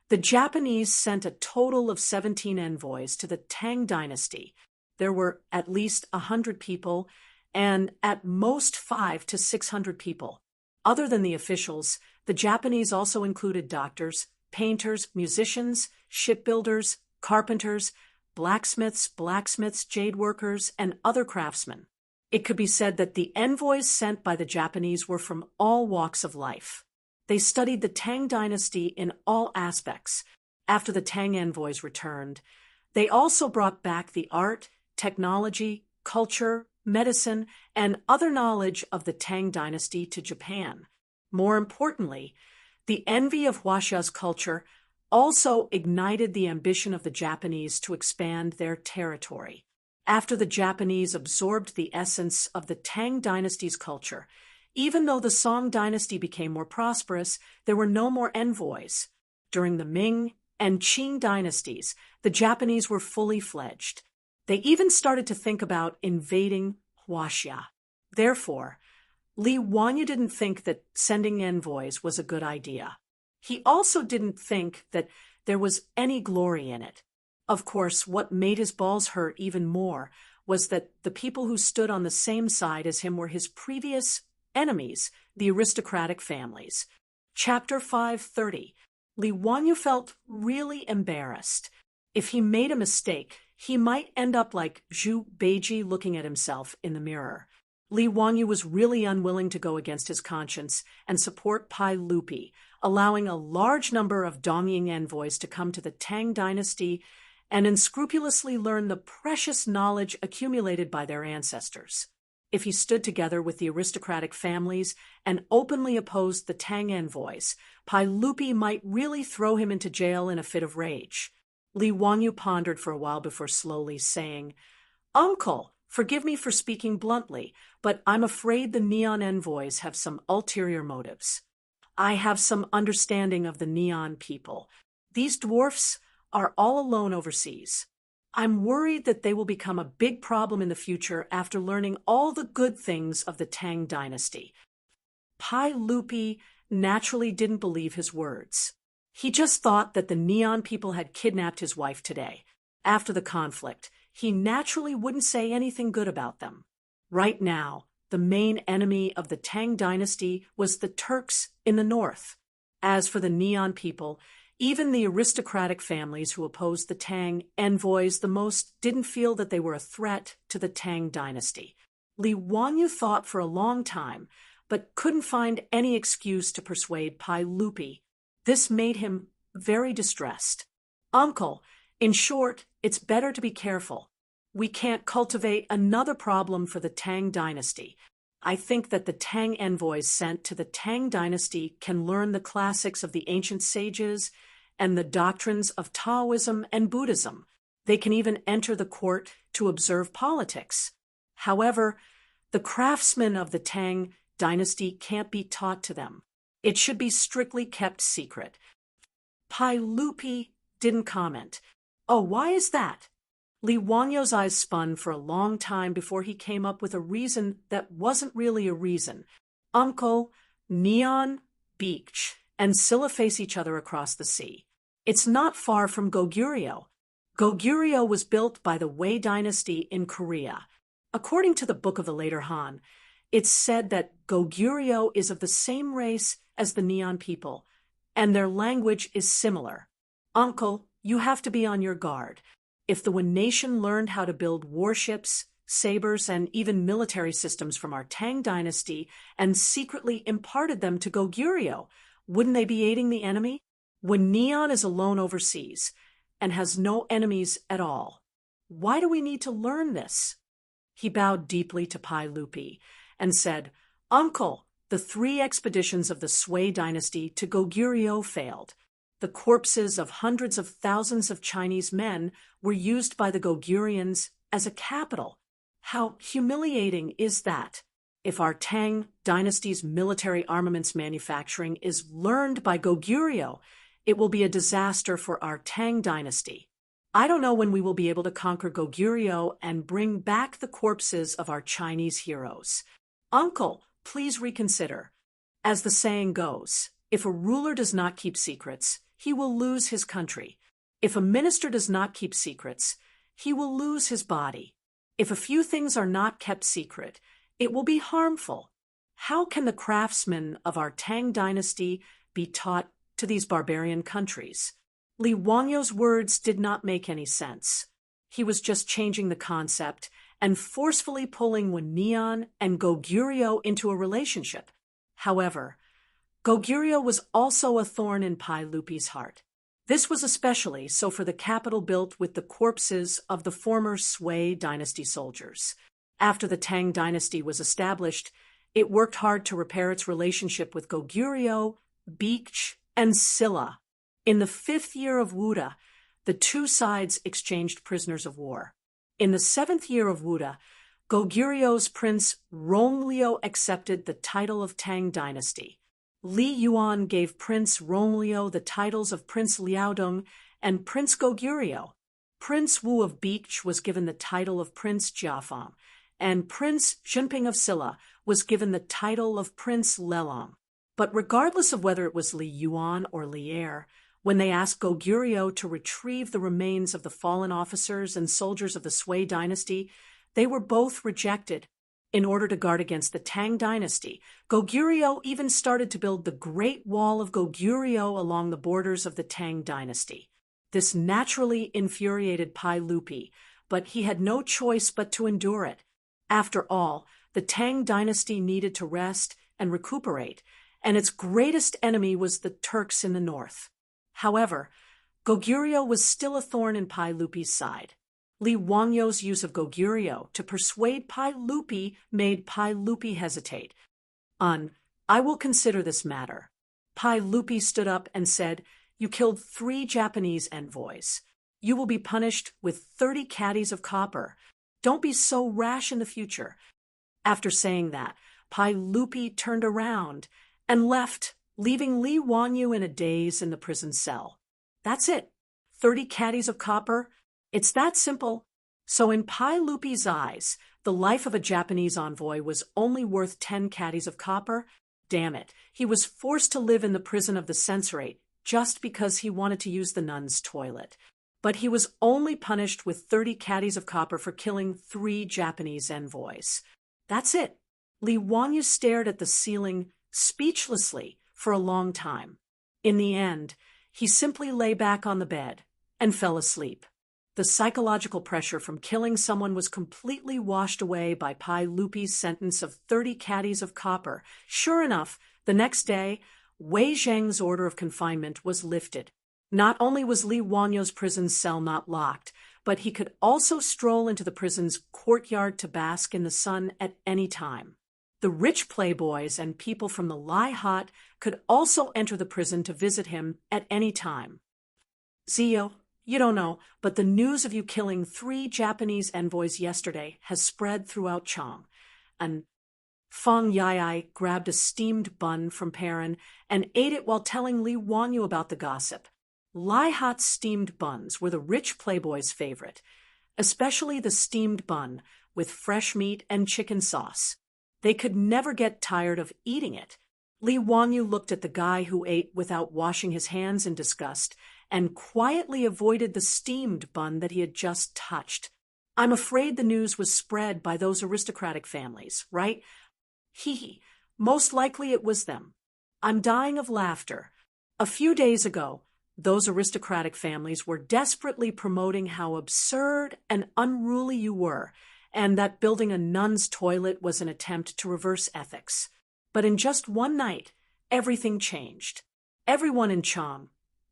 A: the Japanese sent a total of 17 envoys to the Tang Dynasty. There were at least 100 people, and at most 500 to 600 people. Other than the officials, the Japanese also included doctors, painters, musicians, shipbuilders, carpenters, blacksmiths, jade workers, and other craftsmen. It could be said that the envoys sent by the Japanese were from all walks of life. They studied the Tang Dynasty in all aspects. After the Tang envoys returned, they also brought back the art, technology, culture, medicine, and other knowledge of the Tang Dynasty to Japan. More importantly, the envy of Huaxia's culture also ignited the ambition of the Japanese to expand their territory. After the Japanese absorbed the essence of the Tang Dynasty's culture, even though the Song Dynasty became more prosperous, there were no more envoys. During the Ming and Qing dynasties, the Japanese were fully fledged. They even started to think about invading Huaxia. Therefore, Li Wanyu didn't think that sending envoys was a good idea. He also didn't think that there was any glory in it. Of course, what made his balls hurt even more was that the people who stood on the same side as him were his previous enemies, the aristocratic families. Chapter 530. Li Wanyu felt really embarrassed. If he made a mistake, he might end up like Zhu Beiji looking at himself in the mirror. Li Wanyu was really unwilling to go against his conscience and support Pai Lupi, allowing a large number of Dongying envoys to come to the Tang Dynasty and unscrupulously learn the precious knowledge accumulated by their ancestors. If he stood together with the aristocratic families and openly opposed the Tang envoys, Pai Lupi might really throw him into jail in a fit of rage. Li Wanyu pondered for a while before slowly saying, "Uncle, forgive me for speaking bluntly, but I'm afraid the Neon envoys have some ulterior motives. I have some understanding of the Neon people. These dwarfs are all alone overseas. I'm worried that they will become a big problem in the future after learning all the good things of the Tang Dynasty." Pai Lupi naturally didn't believe his words. He just thought that the Neon people had kidnapped his wife today. After the conflict, he naturally wouldn't say anything good about them. Right now, the main enemy of the Tang Dynasty was the Turks in the north. As for the Neon people, even the aristocratic families who opposed the Tang envoys the most didn't feel that they were a threat to the Tang Dynasty. Li Wanyu thought for a long time, but couldn't find any excuse to persuade Pai Lupi. This made him very distressed. "Uncle, in short, it's better to be careful. We can't cultivate another problem for the Tang Dynasty. I think that the Tang envoys sent to the Tang Dynasty can learn the classics of the ancient sages and the doctrines of Taoism and Buddhism. They can even enter the court to observe politics. However, the craftsmen of the Tang Dynasty can't be taught to them. It should be strictly kept secret." Pai Lupi didn't comment. "Oh, why is that?" Li Wanyu's eyes spun for a long time before he came up with a reason that wasn't really a reason. "Uncle, Neon, Beach, and Silla face each other across the sea. It's not far from Goguryeo. Goguryeo was built by the Wei Dynasty in Korea. According to the Book of the Later Han, it's said that Goguryeo is of the same race as the Neon people, and their language is similar. Uncle, you have to be on your guard. If the Wen nation learned how to build warships, sabers, and even military systems from our Tang Dynasty and secretly imparted them to Goguryeo, wouldn't they be aiding the enemy? When Neon is alone overseas and has no enemies at all, why do we need to learn this?" He bowed deeply to Pai Lupi and said, "Uncle, the 3 expeditions of the Sui Dynasty to Goguryeo failed. The corpses of hundreds of thousands of Chinese men were used by the Goguryans as a capital. How humiliating is that? If our Tang Dynasty's military armaments manufacturing is learned by Goguryeo, it will be a disaster for our Tang Dynasty." I don't know when we will be able to conquer Goguryeo and bring back the corpses of our Chinese heroes. Uncle, please reconsider. As the saying goes, if a ruler does not keep secrets, he will lose his country. If a minister does not keep secrets, he will lose his body. If a few things are not kept secret, it will be harmful. How can the craftsmen of our Tang dynasty be taught to these barbarian countries? Li Wangyo's words did not make any sense. He was just changing the concept and forcefully pulling Wannian and Goguryeo into a relationship. However, Goguryeo was also a thorn in Pai Lupi's heart. This was especially so for the capital built with the corpses of the former Sui dynasty soldiers. After the Tang dynasty was established, it worked hard to repair its relationship with Goguryeo, Baekje, and Silla. In the 5th year of Wuda, the two sides exchanged prisoners of war. In the 7th year of Wuda, Goguryeo Prince Ronglio accepted the title of Tang dynasty. Li Yuan gave Prince Ronglio the titles of Prince Liaodong and Prince Goguryeo. Prince Wu of Baekje was given the title of Prince Jiafang, and Prince Junping of Silla was given the title of Prince Lelong. But regardless of whether it was Li Yuan or Li Er, when they asked Goguryeo to retrieve the remains of the fallen officers and soldiers of the Sui dynasty, they were both rejected. In order to guard against the Tang dynasty, Goguryeo even started to build the Great Wall of Goguryeo along the borders of the Tang dynasty. This naturally infuriated Pai Lupi, but he had no choice but to endure it. After all, the Tang dynasty needed to rest and recuperate, and its greatest enemy was the Turks in the north. However, Goguryeo was still a thorn in Pai Lupi's side. Li Wangyo's use of Goguryeo to persuade Pai Lupi made Pai Lupi hesitate. I will consider this matter. Pai Lupi stood up and said, "You killed 3 Japanese envoys. You will be punished with 30 caddies of copper. Don't be so rash in the future." After saying that, Pai Lupi turned around and left, leaving Li Wangyo in a daze in the prison cell. That's it. 30 caddies of copper? It's that simple. So in Pai Lupi's eyes, the life of a Japanese envoy was only worth 10 caddies of copper? Damn it, he was forced to live in the prison of the censorate just because he wanted to use the nuns' toilet. But he was only punished with 30 caddies of copper for killing 3 Japanese envoys. That's it. Li Wangyo stared at the ceiling speechlessly for a long time. In the end, he simply lay back on the bed and fell asleep. The psychological pressure from killing someone was completely washed away by Pai Lupi's sentence of 30 caddies of copper. Sure enough, the next day, Wei Zheng's order of confinement was lifted. Not only was Li Wangyo's prison cell not locked, but he could also stroll into the prison's courtyard to bask in the sun at any time. The rich playboys and people from the Lai Hot could also enter the prison to visit him at any time. Zio, you don't know, but the news of you killing 3 Japanese envoys yesterday has spread throughout Chang. And Feng Yai grabbed a steamed bun from Perrin and ate it while telling Li Wangyo about the gossip. Lai Hot's steamed buns were the rich playboy's favorite, especially the steamed bun with fresh meat and chicken sauce. They could never get tired of eating it. Li Wangyo looked at the guy who ate without washing his hands in disgust and quietly avoided the steamed bun that he had just touched. I'm afraid the news was spread by those aristocratic families, right? Hee, most likely it was them. I'm dying of laughter. A few days ago, those aristocratic families were desperately promoting how absurd and unruly you were, and that building a nun's toilet was an attempt to reverse ethics. But in just one night, everything changed. Everyone in Chang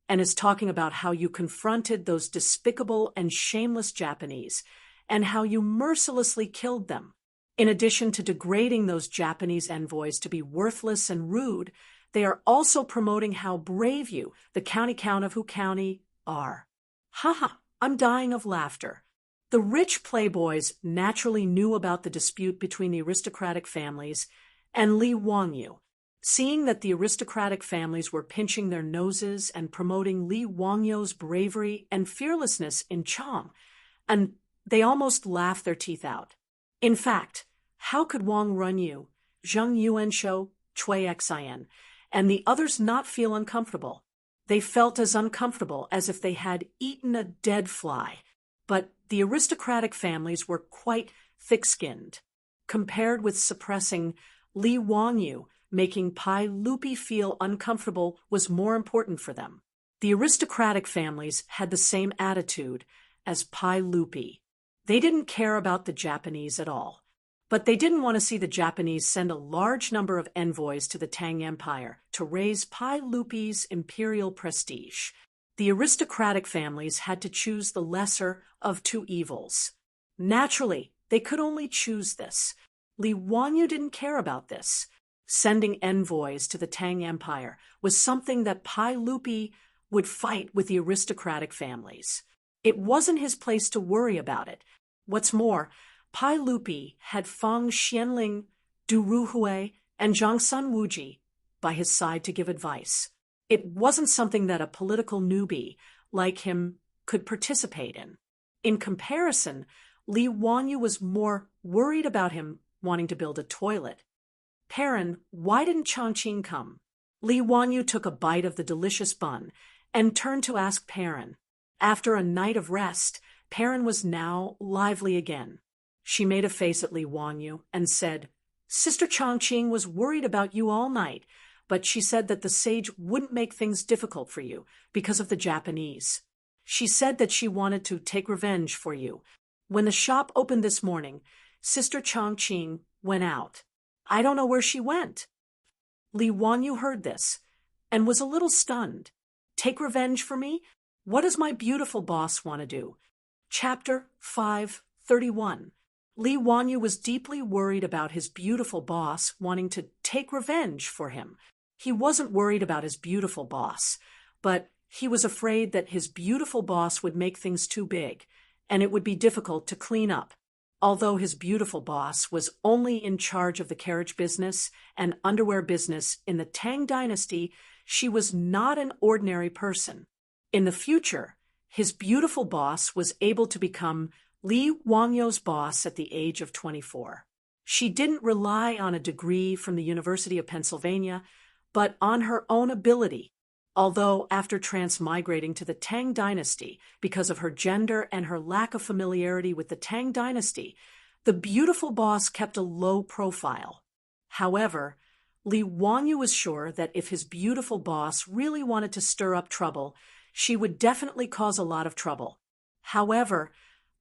A: and is talking about how you confronted those despicable and shameless Japanese and how you mercilessly killed them. In addition to degrading those Japanese envoys to be worthless and rude, they are also promoting how brave you, the county count of Hu County, are. Haha, I'm dying of laughter. The rich playboys naturally knew about the dispute between the aristocratic families and Li Wangyo. Seeing that the aristocratic families were pinching their noses and promoting Li Wangyou's bravery and fearlessness in Chang, and they almost laughed their teeth out. In fact, how could Wang Runyu, Zheng Yuanshou, Cui Xin, and the others not feel uncomfortable? They felt as uncomfortable as if they had eaten a dead fly, but the aristocratic families were quite thick-skinned. Compared with suppressing Li Wanyu, making Pai Lupi feel uncomfortable was more important for them. The aristocratic families had the same attitude as Pai Lupi. They didn't care about the Japanese at all, but they didn't want to see the Japanese send a large number of envoys to the Tang Empire to raise Pai Lupi's imperial prestige. The aristocratic families had to choose the lesser of two evils. Naturally, they could only choose this. Li Wanyu didn't care about this. Sending envoys to the Tang Empire was something that Pai Lupi would fight with the aristocratic families. It wasn't his place to worry about it. What's more, Pai Lupi had Fang Xianling, Du Ruhui, and Zhangsan Wuji by his side to give advice. It wasn't something that a political newbie like him could participate in. In comparison, Li Wanyu was more worried about him wanting to build a toilet. Perrin, why didn't Changqing come? Li Wanyu took a bite of the delicious bun and turned to ask Perrin. After a night of rest, Perrin was now lively again. She made a face at Li Wanyu and said, "Sister Changqing was worried about you all night, but she said that the sage wouldn't make things difficult for you because of the Japanese. She said that she wanted to take revenge for you. When the shop opened this morning, Sister Changqing went out. I don't know where she went." Li Wanyu heard this and was a little stunned. Take revenge for me? What does my beautiful boss want to do? Chapter 531. Li Wanyu was deeply worried about his beautiful boss wanting to take revenge for him. He wasn't worried about his beautiful boss, but he was afraid that his beautiful boss would make things too big, and it would be difficult to clean up. Although his beautiful boss was only in charge of the carriage business and underwear business in the Tang Dynasty, she was not an ordinary person. In the future, his beautiful boss was able to become Li Wangyou's boss at the age of 24. She didn't rely on a degree from the University of Pennsylvania, but on her own ability. Although after transmigrating to the Tang Dynasty because of her gender and her lack of familiarity with the Tang Dynasty, the beautiful boss kept a low profile. However, Li Wanyu was sure that if his beautiful boss really wanted to stir up trouble, she would definitely cause a lot of trouble. However,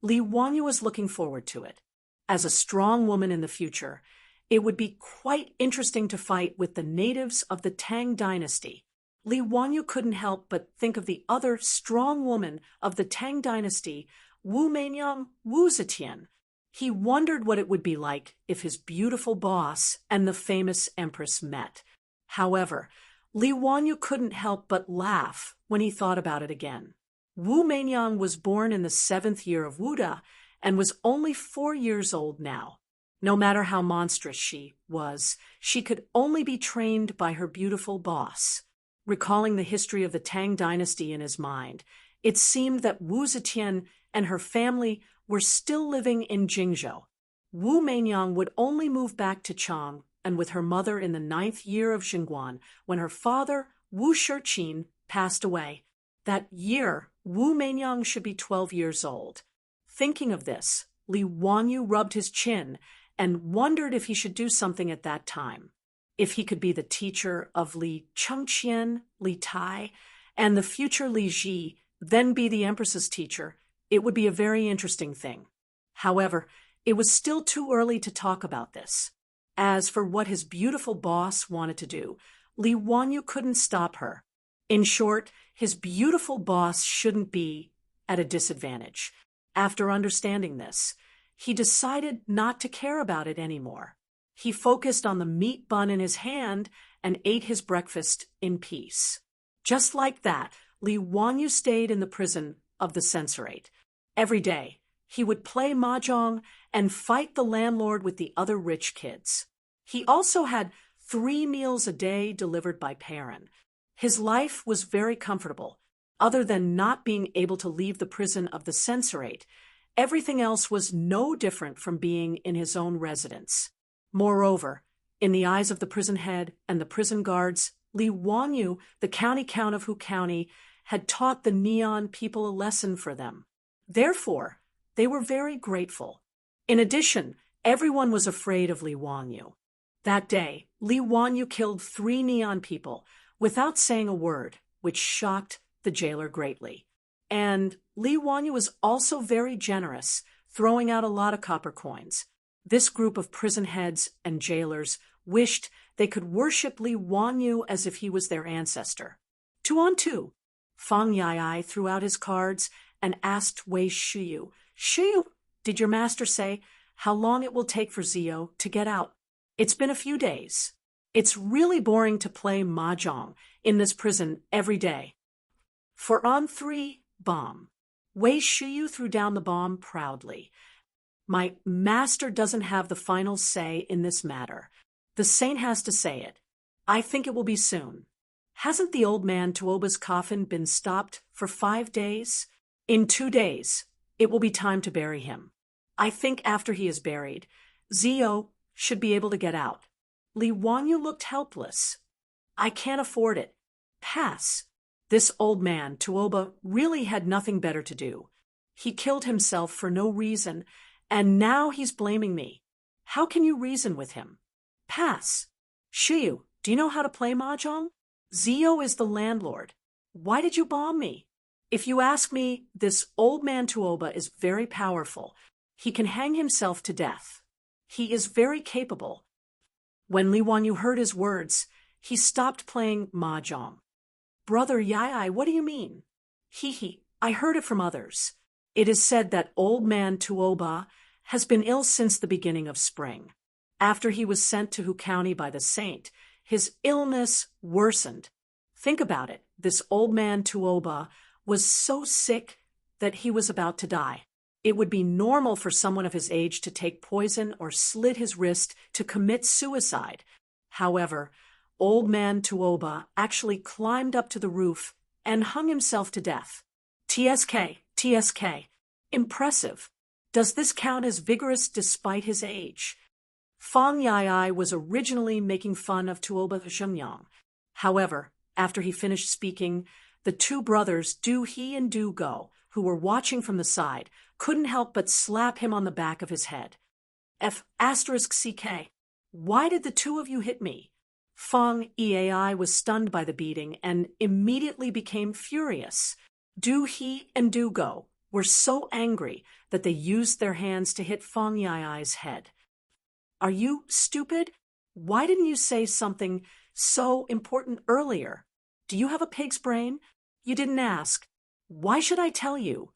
A: Li Wanyu was looking forward to it. As a strong woman in the future, it would be quite interesting to fight with the natives of the Tang Dynasty. Li Wanyu couldn't help but think of the other strong woman of the Tang Dynasty, Wu Meinyang Wu Zetian. He wondered what it would be like if his beautiful boss and the famous empress met. However, Li Wanyu couldn't help but laugh when he thought about it again. Wu Meinyang was born in the 7th year of Wuda and was only 4 years old now. No matter how monstrous she was, she could only be trained by her beautiful boss. Recalling the history of the Tang Dynasty in his mind, it seemed that Wu Zetian and her family were still living in Jingzhou. Wu Meinyang would only move back to Chang and with her mother in the 9th year of Xinguan when her father, Wu Shiqin, passed away. That year, Wu Meinyang should be 12 years old. Thinking of this, Li Wanyu rubbed his chin and wondered if he should do something at that time. If he could be the teacher of Li Chengqian, Li Tai, and the future Li Ji, then be the empress's teacher, it would be a very interesting thing. However, it was still too early to talk about this. As for what his beautiful boss wanted to do, Li Wanyu couldn't stop her. In short, his beautiful boss shouldn't be at a disadvantage. After understanding this, he decided not to care about it anymore. He focused on the meat bun in his hand and ate his breakfast in peace. Just like that, Li Wanyu stayed in the prison of the censorate. Every day, he would play mahjong and fight the landlord with the other rich kids. He also had 3 meals a day delivered by Perrin. His life was very comfortable. Other than not being able to leave the prison of the censorate, everything else was no different from being in his own residence. Moreover, in the eyes of the prison head and the prison guards, Li Wanyu, the county count of Hu County, had taught the Neon people a lesson for them. Therefore, they were very grateful. In addition, everyone was afraid of Li Wanyu. That day, Li Wanyu killed 3 Neon people without saying a word, which shocked the jailer greatly. And Li Wanyu was also very generous, throwing out a lot of copper coins. This group of prison heads and jailers wished they could worship Li Wanyu as if he was their ancestor. 2-on-2. Fang Yai threw out his cards and asked Wei Shiyu, "Shiyu, did your master say how long it will take for Zio to get out?" "It's been a few days. It's really boring to play mahjong in this prison every day." 4-on-3. Bomb. Wei Shiyu threw down the bomb proudly. "My master doesn't have the final say in this matter. The saint has to say it. I think it will be soon. Hasn't the old man Tuoba's coffin been stopped for 5 days? In 2 days, it will be time to bury him. I think after he is buried, Zio should be able to get out." Li Wanyu looked helpless. "I can't afford it. Pass." This old man, Tuoba, really had nothing better to do. He killed himself for no reason, and now he's blaming me. How can you reason with him? Pass. Shiyu, do you know how to play mahjong? Zio is the landlord. Why did you bomb me? If you ask me, this old man Tuoba is very powerful. He can hang himself to death. He is very capable. When Li Wanyu heard his words, he stopped playing mahjong. "Brother Yai, what do you mean?" "He, I heard it from others. It is said that old man Tuoba has been ill since the beginning of spring. After he was sent to Hu County by the saint, his illness worsened. Think about it. This old man Tuoba was so sick that he was about to die. It would be normal for someone of his age to take poison or slit his wrist to commit suicide. However, old man Tuoba actually climbed up to the roof and hung himself to death. TSK. Impressive. Does this count as vigorous despite his age?" Fang Yai was originally making fun of Tuoba Zhengyang. However, after he finished speaking, the 2 brothers Do He and Do Go, who were watching from the side, couldn't help but slap him on the back of his head. F***CK. Why did the 2 of you hit me? Fang Yai was stunned by the beating and immediately became furious. Do He and Do Go were so angry that they used their hands to hit Fang Yai's head. "Are you stupid? Why didn't you say something so important earlier? Do you have a pig's brain? You didn't ask. Why should I tell you?"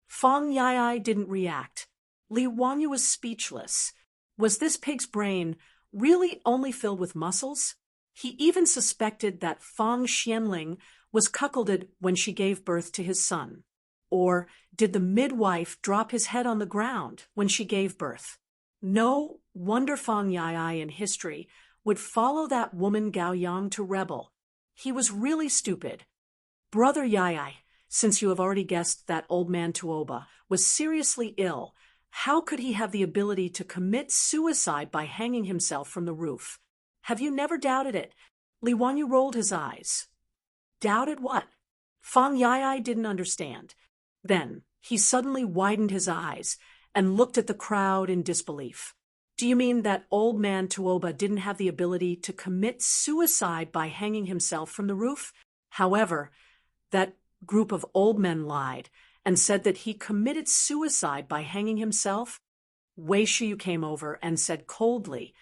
A: Fang Yai didn't react. Li Wanyu was speechless. Was this pig's brain really only filled with muscles? He even suspected that Fang Xianling was cuckolded when she gave birth to his son. Or did the midwife drop his head on the ground when she gave birth? No wonder Fang Yai in history would follow that woman Gao Yang to rebel. He was really stupid. "Brother Yai, since you have already guessed that old man Tuoba was seriously ill, how could he have the ability to commit suicide by hanging himself from the roof? Have you never doubted it?" Li Wanyu rolled his eyes. "Doubted what?" Fang Yai didn't understand. Then he suddenly widened his eyes and looked at the crowd in disbelief. "Do you mean that old man Tuoba didn't have the ability to commit suicide by hanging himself from the roof? However, that group of old men lied and said that he committed suicide by hanging himself?" Wei Shiyu came over and said coldly,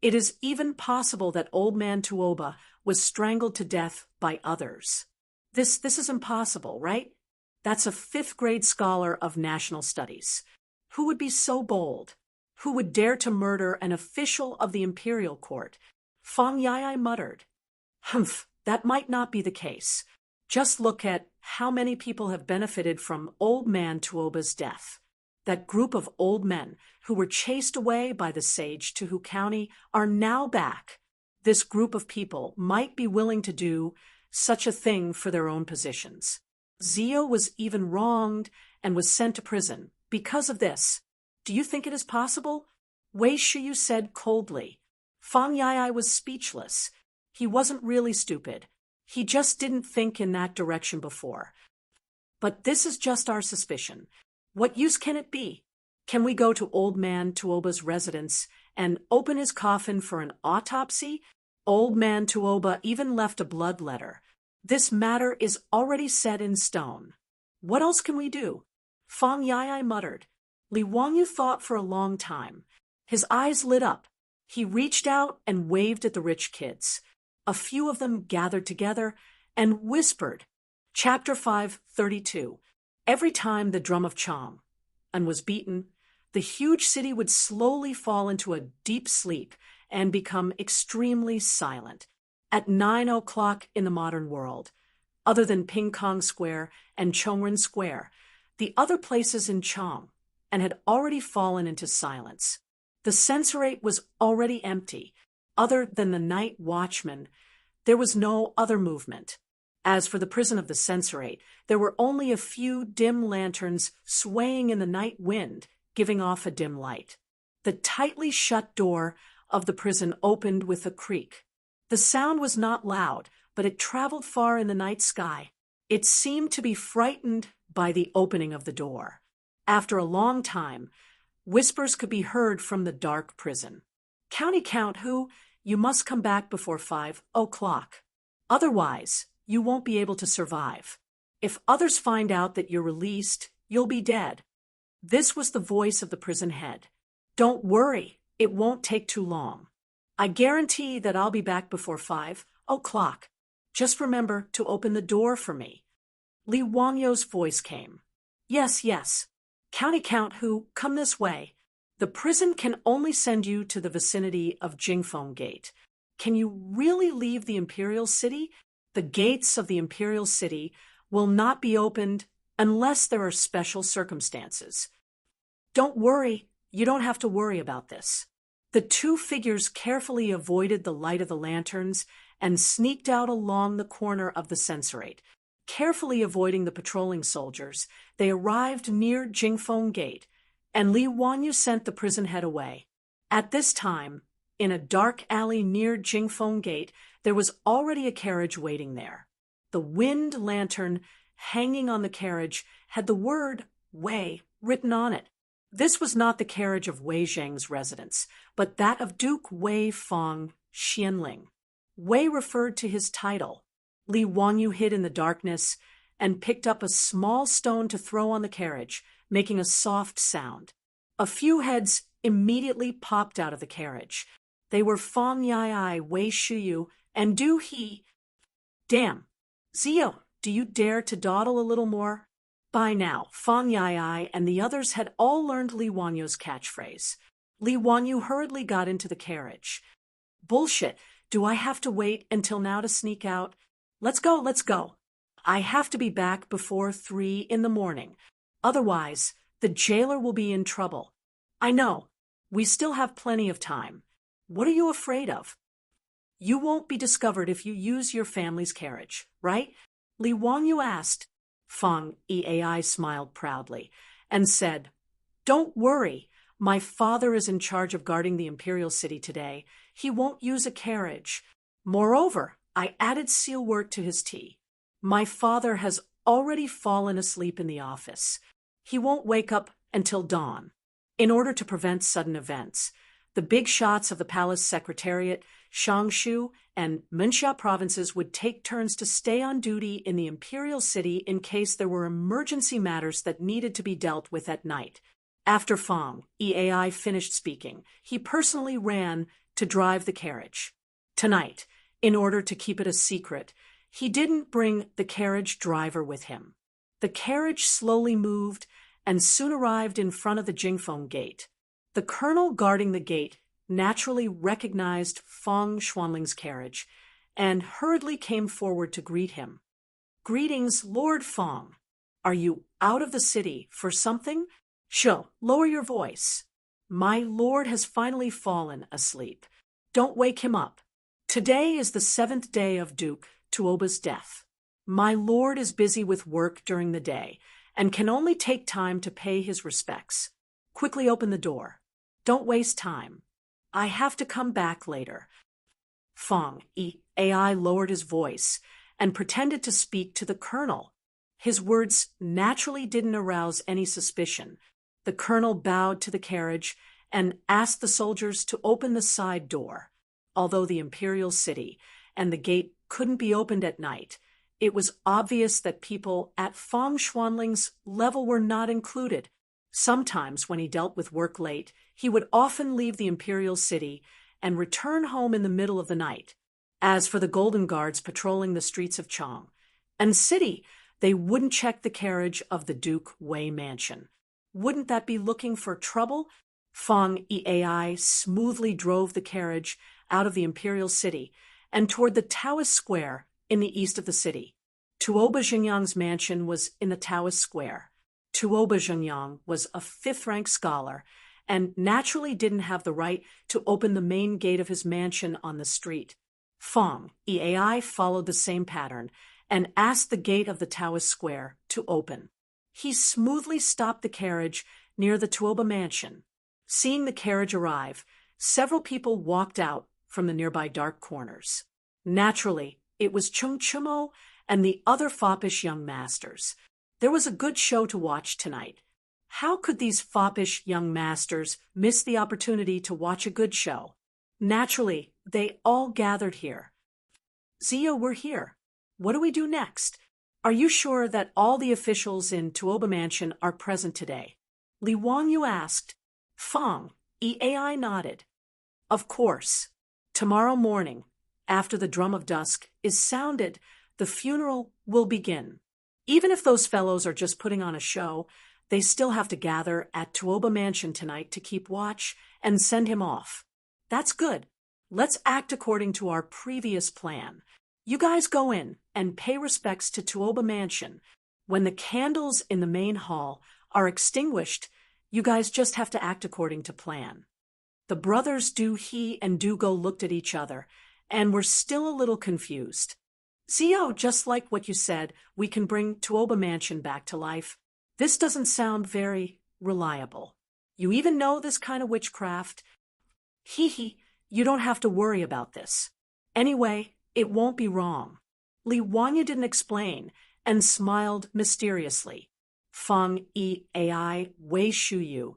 A: "It is even possible that old man Tuoba was strangled to death by others. This is impossible, right? That's a 5th grade scholar of national studies. Who would be so bold? Who would dare to murder an official of the imperial court?" Fang Yai muttered. "Humph, that might not be the case. Just look at how many people have benefited from old man Tuoba's death. That group of old men who were chased away by the sage to Hu County are now back. this group of people might be willing to do such a thing for their own positions. Zio was even wronged and was sent to prison because of this. Do you think it is possible? Wei Shiyu said coldly. Fang Yai was speechless. He wasn't really stupid. He just didn't think in that direction before. But this is just our suspicion. What use can it be? Can we go to Old Man Tuoba's residence and open his coffin for an autopsy? Old Man Tuoba even left a blood letter. This matter is already set in stone. What else can we do? Fang Yai muttered. Li Wangyu thought for a long time. His eyes lit up. He reached out and waved at the rich kids. A few of them gathered together and whispered. Chapter 5:32. Every time the drum of Chang was beaten, the huge city would slowly fall into a deep sleep and become extremely silent. At 9 o'clock in the modern world, other than Ping Kong Square and Chongren Square, the other places in Chang had already fallen into silence. The censorate was already empty. Other than the night watchman, there was no other movement. As for the prison of the censorate, there were only a few dim lanterns swaying in the night wind, giving off a dim light. The tightly shut door of the prison opened with a creak. The sound was not loud, but it traveled far in the night sky. It seemed to be frightened by the opening of the door. After a long time, whispers could be heard from the dark prison. County Count who, you must come back before 5 o'clock. Otherwise, you won't be able to survive. If others find out that you're released, you'll be dead. This was the voice of the prison head. Don't worry, it won't take too long. I guarantee that I'll be back before 5 o'clock. Just remember to open the door for me. Li Wangyu's voice came. Yes, yes. County Count who, come this way. The prison can only send you to the vicinity of Jingfeng Gate. Can you really leave the Imperial City? The gates of the Imperial City will not be opened unless there are special circumstances. Don't worry, you don't have to worry about this. The two figures carefully avoided the light of the lanterns and sneaked out along the corner of the censorate. Carefully avoiding the patrolling soldiers, they arrived near Jingfeng Gate, and Li Wanyu sent the prison head away. At this time, in a dark alley near Jingfeng Gate, there was already a carriage waiting there. The wind lantern hanging on the carriage had the word Wei written on it. This was not the carriage of Wei Zheng's residence, but that of Duke Wei Fong Xianling. Wei referred to his title. Li Wanyu hid in the darkness and picked up a small stone to throw on the carriage, making a soft sound. A few heads immediately popped out of the carriage. They were Fang Yai, Wei Shiyu, and Du He. Damn. Zio, do you dare to dawdle a little more? By now, Fang Yai and the others had all learned Li Wanyu's catchphrase. Li Wanyu hurriedly got into the carriage. Bullshit. Do I have to wait until now to sneak out? Let's go, let's go. I have to be back before 3 in the morning. Otherwise, the jailer will be in trouble. I know. We still have plenty of time. What are you afraid of? You won't be discovered if you use your family's carriage, right? Li Wanyu asked. Fang Yai smiled proudly and said, Don't worry. My father is in charge of guarding the Imperial City today. He won't use a carriage. Moreover, I added seal work to his tea. My father has already fallen asleep in the office. He won't wake up until dawn. In order to prevent sudden events, the big shots of the palace secretariat, Shangshu, and Menxia provinces would take turns to stay on duty in the Imperial City in case there were emergency matters that needed to be dealt with at night. After Fang Yai finished speaking, he personally ran to drive the carriage. Tonight, in order to keep it a secret, he didn't bring the carriage driver with him. The carriage slowly moved and soon arrived in front of the Jingfeng Gate. The colonel guarding the gate naturally recognized Fang Xuanling's carriage and hurriedly came forward to greet him. Greetings, Lord Fang. Are you out of the city for something? Shoo, lower your voice. My lord has finally fallen asleep. Don't wake him up. Today is the 7th day of Duke Tuoba's death. My lord is busy with work during the day and can only take time to pay his respects. Quickly open the door. Don't waste time. I have to come back later. Fong AI lowered his voice and pretended to speak to the colonel. His words naturally didn't arouse any suspicion. The colonel bowed to the carriage and asked the soldiers to open the side door. Although the imperial city and the gate couldn't be opened at night, it was obvious that people at Fong Xuanling's level were not included. Sometimes, when he dealt with work late, he would often leave the imperial city and return home in the middle of the night. As for the Golden Guards patrolling the streets of Chong and city, they wouldn't check the carriage of the Duke Wei mansion. Wouldn't that be looking for trouble? Fong AI smoothly drove the carriage out of the imperial city and toward the Taoist Square in the east of the city. Tuoba Xingyang's mansion was in the Taoist Square. Tuoba Xingyang was a 5th-rank scholar and naturally didn't have the right to open the main gate of his mansion on the street. Fong AI followed the same pattern and asked the gate of the Taoist Square to open. He smoothly stopped the carriage near the Tuoba mansion. Seeing the carriage arrive, several people walked out from the nearby dark corners. Naturally, it was Chung Chumo and the other foppish young masters. There was a good show to watch tonight. How could these foppish young masters miss the opportunity to watch a good show? Naturally, they all gathered here. Zio, we're here. What do we do next? Are you sure that all the officials in Tuoba Mansion are present today? Li Wangyu asked. Fong AI nodded. Of course. Tomorrow morning, after the drum of dusk is sounded, the funeral will begin. Even if those fellows are just putting on a show, they still have to gather at Tuoba Mansion tonight to keep watch and send him off. That's good. Let's act according to our previous plan. You guys go in and pay respects to Tuoba Mansion. When the candles in the main hall are extinguished, you guys just have to act according to plan. The brothers Du He and Du Go looked at each other and were still a little confused. Zio, just like what you said, we can bring Tuoba Mansion back to life. This doesn't sound very reliable. You even know this kind of witchcraft? Hee, you don't have to worry about this. Anyway, it won't be wrong. Li Wanya didn't explain and smiled mysteriously. Feng AI, Wei Shuyu,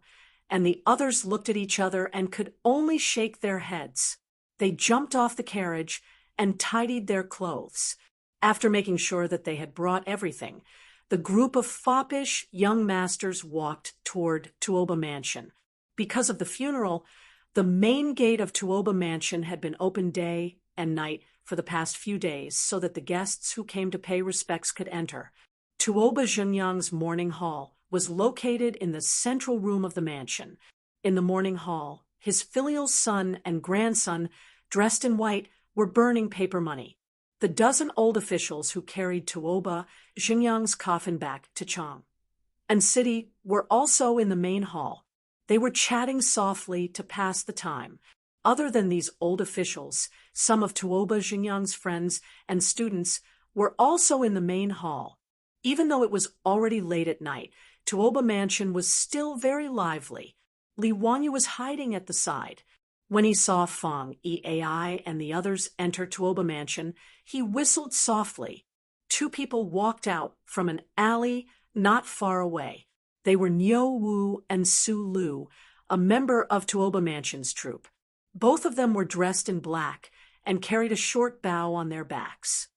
A: and the others looked at each other and could only shake their heads. They jumped off the carriage and tidied their clothes. After making sure that they had brought everything, the group of foppish young masters walked toward Tuoba Mansion. Because of the funeral, the main gate of Tuoba Mansion had been open day and night for the past few days so that the guests who came to pay respects could enter. Tuoba Xingyang's morning hall was located in the central room of the mansion. In the morning hall, his filial son and grandson, dressed in white, were burning paper money. The dozen old officials who carried Tuoba Xingyang's coffin back to Chang and city were also in the main hall. They were chatting softly to pass the time. Other than these old officials, some of Tuoba Xingyang's friends and students were also in the main hall. Even though it was already late at night, Tuoba Mansion was still very lively. Li Wanya was hiding at the side. When he saw Feng AI and the others enter Tuoba Mansion, he whistled softly. Two people walked out from an alley not far away. They were Niu Wu and Su Lu, a member of Tuoba Mansion's troupe. Both of them were dressed in black and carried a short bow on their backs.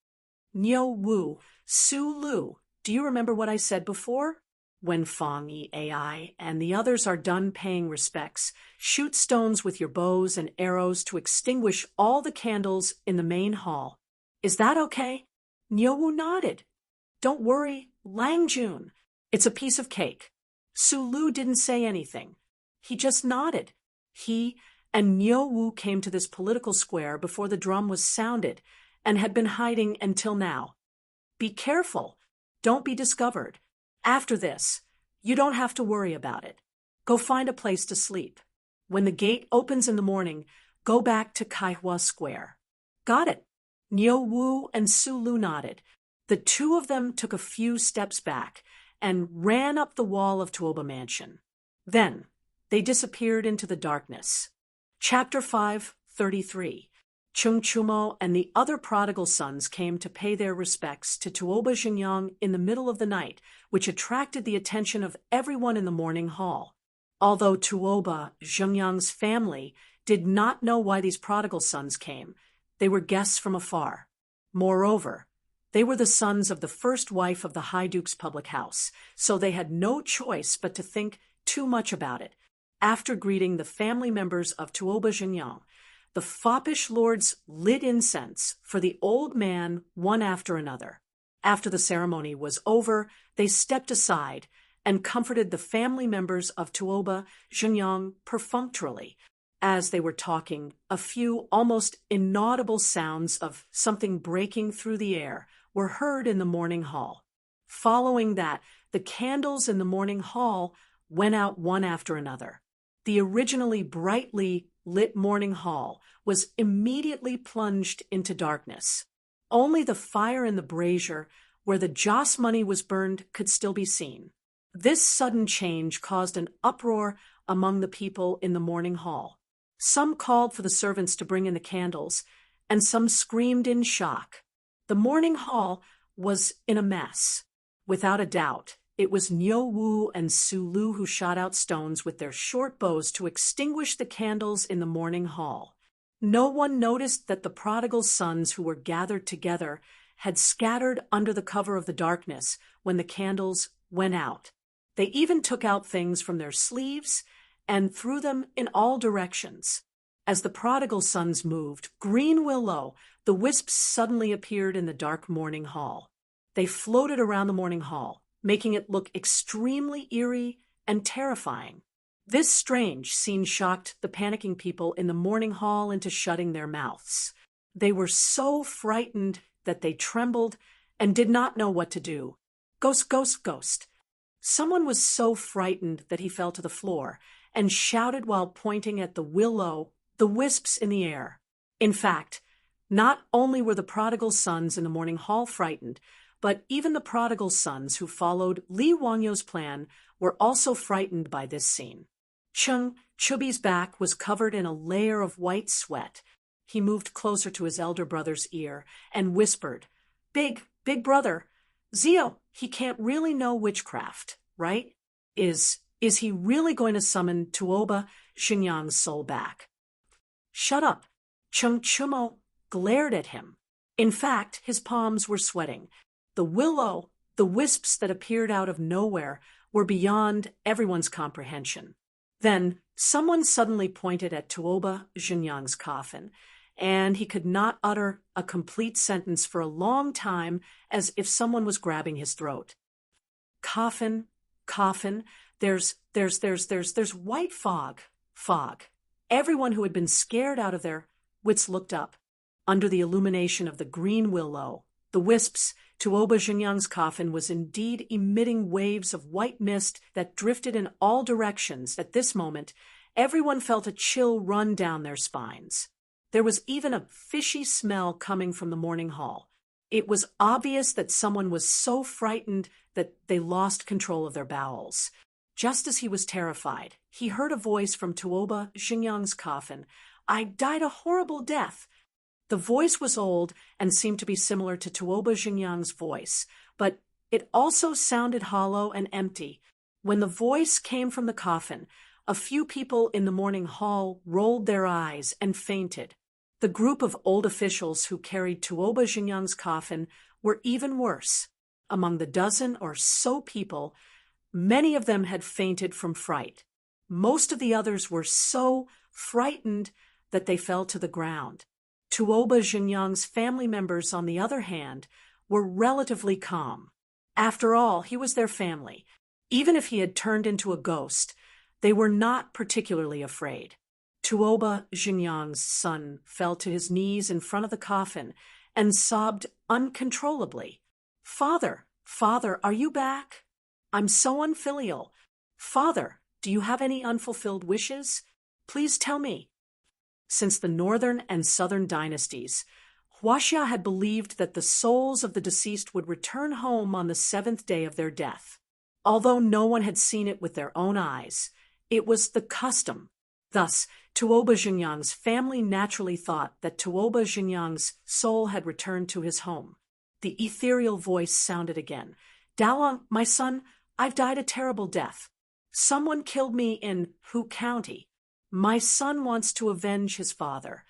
A: Niu Wu, Su Lu, do you remember what I said before? When Feng AI and the others are done paying respects, shoot stones with your bows and arrows to extinguish all the candles in the main hall. Is that okay? Niu Wu nodded. Don't worry, Lang Jun. It's a piece of cake. Su Lu didn't say anything. He just nodded. He and Niu Wu came to this political square before the drum was sounded and had been hiding until now. Be careful. Don't be discovered. After this, you don't have to worry about it. Go find a place to sleep. When the gate opens in the morning, go back to Kaihua Square. Got it. Niu Wu and Su Lu nodded. The two of them took a few steps back and ran up the wall of Tuoba Mansion. Then, they disappeared into the darkness. Chapter 5:33. Chung Chumo and the other prodigal sons came to pay their respects to Tuoba Xingyang in the middle of the night, which attracted the attention of everyone in the morning hall. Although Tuoba Xingyang's family did not know why these prodigal sons came, they were guests from afar. Moreover, they were the sons of the first wife of the High Duke's public house, so they had no choice but to think too much about it. After greeting the family members of Tuoba Xingyang, the foppish lords lit incense for the old man one after another. After the ceremony was over, they stepped aside and comforted the family members of Tuoba Xingyang perfunctorily. As they were talking, a few almost inaudible sounds of something breaking through the air were heard in the morning hall. Following that, the candles in the morning hall went out one after another. The originally brightly lit morning hall was immediately plunged into darkness. Only the fire in the brazier where the joss money was burned could still be seen. This sudden change caused an uproar among the people in the morning hall. Some called for the servants to bring in the candles, and some screamed in shock. The morning hall was in a mess. Without a doubt, it was Niu Wu and Su Lu who shot out stones with their short bows to extinguish the candles in the morning hall. No one noticed that the prodigal sons who were gathered together had scattered under the cover of the darkness when the candles went out. They even took out things from their sleeves and threw them in all directions. As the prodigal sons moved, green willow, the wisps suddenly appeared in the dark morning hall. They floated around the morning hall, making it look extremely eerie and terrifying. This strange scene shocked the panicking people in the morning hall into shutting their mouths. They were so frightened that they trembled and did not know what to do. Ghost, ghost, ghost. Someone was so frightened that he fell to the floor and shouted while pointing at the willow, the wisps in the air. In fact, not only were the prodigal sons in the morning hall frightened, but even the prodigal sons who followed Li Wangyo's plan were also frightened by this scene. Cheng Chubi's back was covered in a layer of white sweat. He moved closer to his elder brother's ear and whispered, Big brother, Zio, he can't really know witchcraft, right? Is he really going to summon Tuoba Xingyang's soul back? Shut up. Cheng Chumo glared at him. In fact, his palms were sweating. The willow, the wisps that appeared out of nowhere, were beyond everyone's comprehension. Then someone suddenly pointed at Tuoba Xingyang's coffin, and he could not utter a complete sentence for a long time, as if someone was grabbing his throat. Coffin, there's white fog. Everyone who had been scared out of their wits looked up. Under the illumination of the green willow, the wisps, Tuoba Xingyang's coffin was indeed emitting waves of white mist that drifted in all directions. At this moment, everyone felt a chill run down their spines. There was even a fishy smell coming from the morning hall. It was obvious that someone was so frightened that they lost control of their bowels. Just as he was terrified, he heard a voice from Tuoba Xingyang's coffin. I died a horrible death. The voice was old and seemed to be similar to Tuoba Xingyang's voice, but it also sounded hollow and empty. When the voice came from the coffin, a few people in the morning hall rolled their eyes and fainted. The group of old officials who carried Tuoba Xingyang's coffin were even worse. Among the dozen or so people, many of them had fainted from fright. Most of the others were so frightened that they fell to the ground. Tuoba Xingyang's family members, on the other hand, were relatively calm. After all, he was their family. Even if he had turned into a ghost, they were not particularly afraid. Tuoba Xingyang's son fell to his knees in front of the coffin and sobbed uncontrollably. Father, are you back? I'm so unfilial. Father, do you have any unfulfilled wishes? Please tell me. Since the northern and southern dynasties, Huaxia had believed that the souls of the deceased would return home on the 7th day of their death. Although no one had seen it with their own eyes, it was the custom. Thus, Tuoba Xingyang's family naturally thought that Tuoba Xingyang's soul had returned to his home. The ethereal voice sounded again. Dalong, my son, I've died a terrible death. Someone killed me in Hu County. My son wants to avenge his father.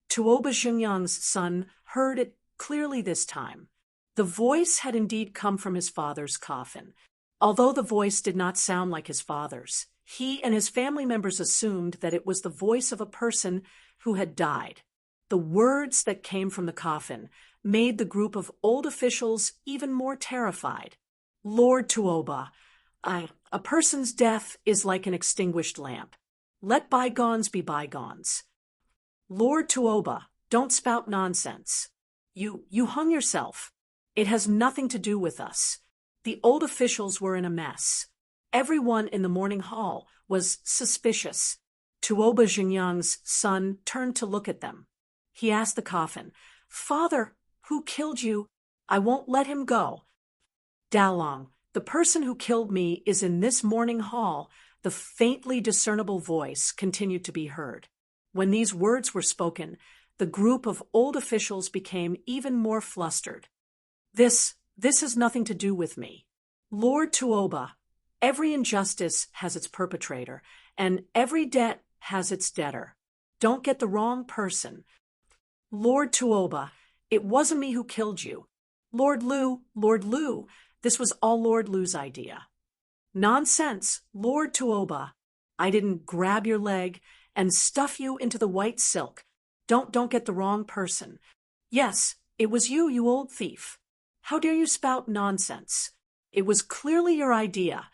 A: Tuoba Xingyang's son heard it clearly this time. The voice had indeed come from his father's coffin. Although the voice did not sound like his father's, he and his family members assumed that it was the voice of a person who had died. The words that came from the coffin made the group of old officials even more terrified. Lord Tuoba, a person's death is like an extinguished lamp. Let bygones be bygones. Lord Tuoba, don't spout nonsense. You hung yourself. It has nothing to do with us. The old officials were in a mess. Everyone in the morning hall was suspicious. Tuoba Xingyang's son turned to look at them. He asked the coffin, Father, who killed you? I won't let him go. Dalong, the person who killed me is in this morning hall. The faintly discernible voice continued to be heard. When these words were spoken, the group of old officials became even more flustered. This has nothing to do with me. Lord Tuoba, every injustice has its perpetrator, and every debt has its debtor. Don't get the wrong person. Lord Tuoba, it wasn't me who killed you. Lord Lu, this was all Lord Lu's idea. Nonsense, Lord Tuoba. I didn't grab your leg and stuff you into the white silk. Don't get the wrong person. Yes, it was you, you old thief. How dare you spout nonsense? It was clearly your idea.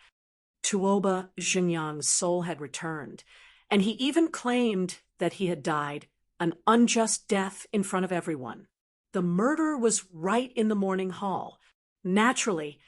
A: Tuoba Xingyang's soul had returned, and he even claimed that he had died an unjust death in front of everyone. The murderer was right in the morning hall. Naturally,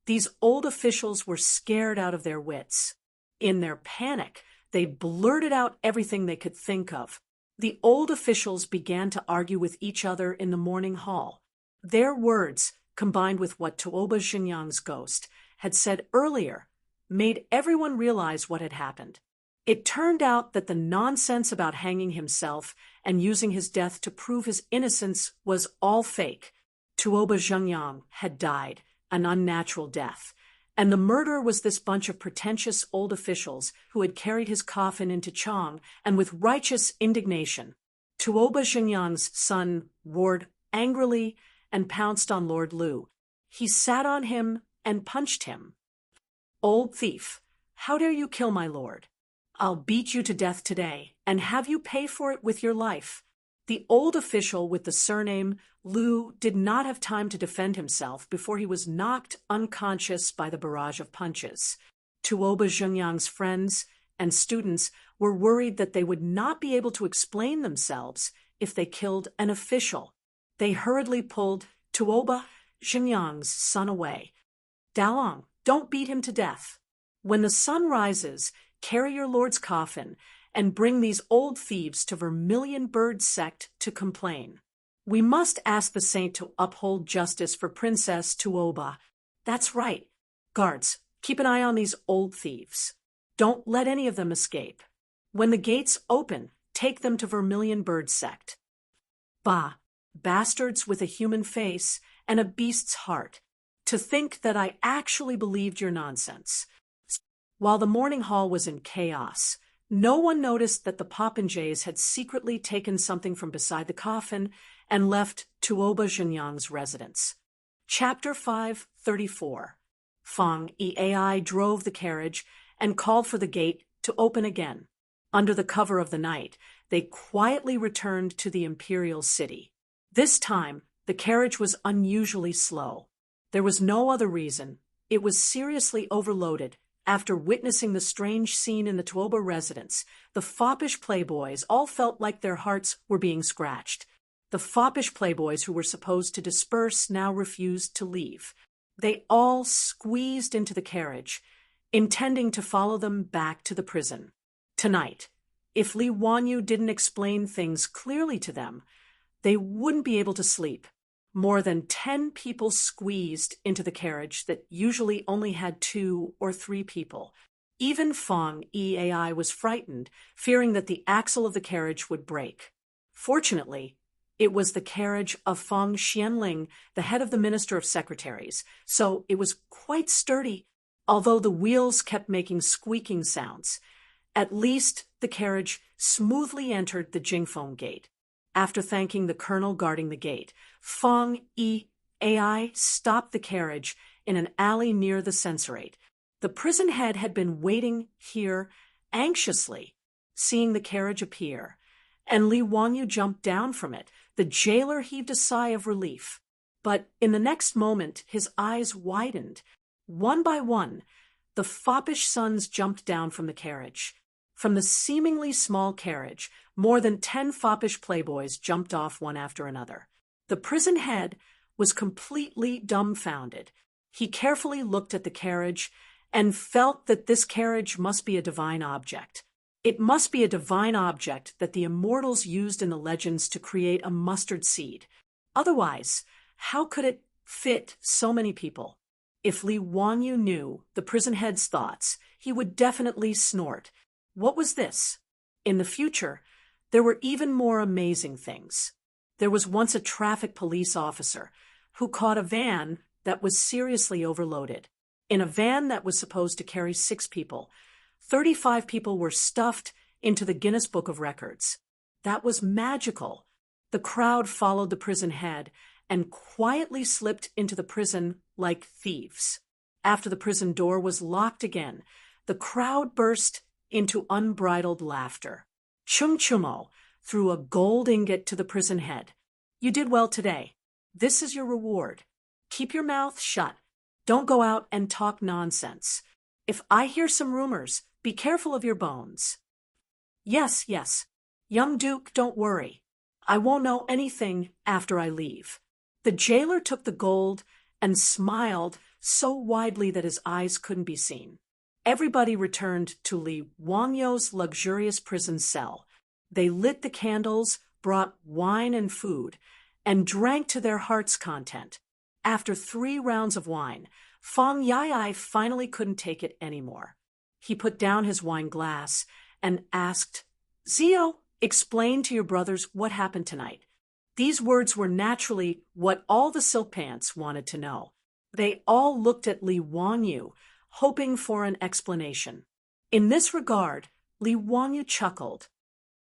A: these old officials were scared out of their wits. In their panic, they blurted out everything they could think of. The old officials began to argue with each other in the morning hall. Their words, combined with what Tuoba Xingyang's ghost had said earlier, made everyone realize what had happened. It turned out that the nonsense about hanging himself and using his death to prove his innocence was all fake. Tuoba Xingyang had died an unnatural death, and the murderer was this bunch of pretentious old officials who had carried his coffin into Chang, and with righteous indignation, Tuoba Xingyang's son roared angrily and pounced on Lord Lu. He sat on him and punched him. Old thief, how dare you kill my lord? I'll beat you to death today and have you pay for it with your life. The old official with the surname Lu did not have time to defend himself before he was knocked unconscious by the barrage of punches. Tuoba Xingyang's friends and students were worried that they would not be able to explain themselves if they killed an official. They hurriedly pulled Tuoba Xingyang's son away. Dalong, don't beat him to death. When the sun rises, carry your lord's coffin and bring these old thieves to Vermilion Bird Sect to complain. We must ask the saint to uphold justice for Princess Tuoba. That's right. Guards, keep an eye on these old thieves. Don't let any of them escape. When the gates open, take them to Vermilion Bird Sect. Bah, bastards with a human face and a beast's heart. To think that I actually believed your nonsense. While the morning hall was in chaos, no one noticed that the popinjays had secretly taken something from beside the coffin and left Tuoba Xingyang's residence. Chapter 534. Fang Eai drove the carriage and called for the gate to open again. Under the cover of the night, they quietly returned to the imperial city. This time, the carriage was unusually slow. There was no other reason. It was seriously overloaded. After witnessing the strange scene in the Tuoba residence, the foppish playboys all felt like their hearts were being scratched. The foppish playboys who were supposed to disperse now refused to leave. They all squeezed into the carriage, intending to follow them back to the prison. Tonight, if Li Wanyu didn't explain things clearly to them, They wouldn't be able to sleep. More than 10 people squeezed into the carriage that usually only had 2 or 3 people. Even Feng Eai was frightened, fearing that the axle of the carriage would break. Fortunately, it was the carriage of Feng Xianling, the head of the Minister of Secretaries, so it was quite sturdy, although the wheels kept making squeaking sounds. At least the carriage smoothly entered the Jingfeng gate. After thanking the colonel guarding the gate, Feng Eai stopped the carriage in an alley near the censorate. The prison head had been waiting here anxiously, seeing the carriage appear, and Li Wanyu jumped down from it. The jailer heaved a sigh of relief. But in the next moment, his eyes widened. One by one, the foppish sons jumped down from the carriage. From the seemingly small carriage, more than 10 foppish playboys jumped off one after another. The prison head was completely dumbfounded. He carefully looked at the carriage and felt that this carriage must be a divine object. It must be a divine object that the immortals used in the legends to create a mustard seed. Otherwise, how could it fit so many people? If Li Wanyu knew the prison head's thoughts, he would definitely snort. What was this? In the future, there were even more amazing things. There was once a traffic police officer who caught a van that was seriously overloaded. In a van that was supposed to carry 6 people, 35 people were stuffed into the Guinness Book of Records. That was magical. The crowd followed the prison head and quietly slipped into the prison like thieves. After the prison door was locked again, the crowd burst into unbridled laughter. Chung Chumo threw a gold ingot to the prison head. You did well today. This is your reward. Keep your mouth shut. Don't go out and talk nonsense. If I hear some rumors, be careful of your bones. Yes, young Duke, don't worry. I won't know anything after I leave. The jailer took the gold and smiled so widely that his eyes couldn't be seen. Everybody returned to Li Wangyu's luxurious prison cell. They lit the candles, brought wine and food, and drank to their heart's content. After 3 rounds of wine, Feng Yai finally couldn't take it anymore. He put down his wine glass and asked, Zio, explain to your brothers what happened tonight. These words were naturally what all the silk pants wanted to know. They all looked at Li Wanyu, hoping for an explanation. In this regard, Li Wanyu chuckled.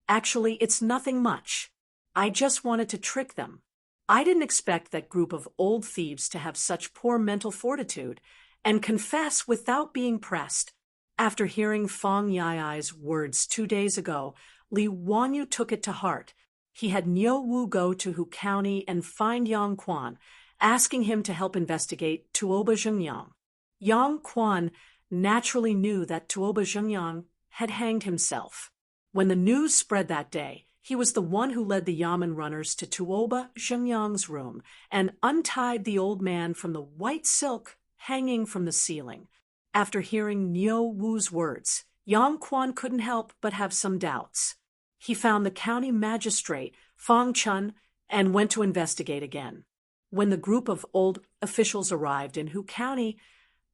A: Actually, it's nothing much. I just wanted to trick them. I didn't expect that group of old thieves to have such poor mental fortitude and confess without being pressed. After hearing Feng Yai's words 2 days ago, Li Wanyu took it to heart. He had Niu Wu go to Hu County and find Yang Quan, asking him to help investigate Tuoba Zhengyang. Yang Quan naturally knew that Tuoba Zhengyang had hanged himself. When the news spread that day, he was the one who led the Yamen runners to Tuoba Zhengyang's room and untied the old man from the white silk hanging from the ceiling. After hearing Niu Wu's words, Yang Quan couldn't help but have some doubts. He found the county magistrate, Fang Chun, and went to investigate again. When the group of old officials arrived in Hu County,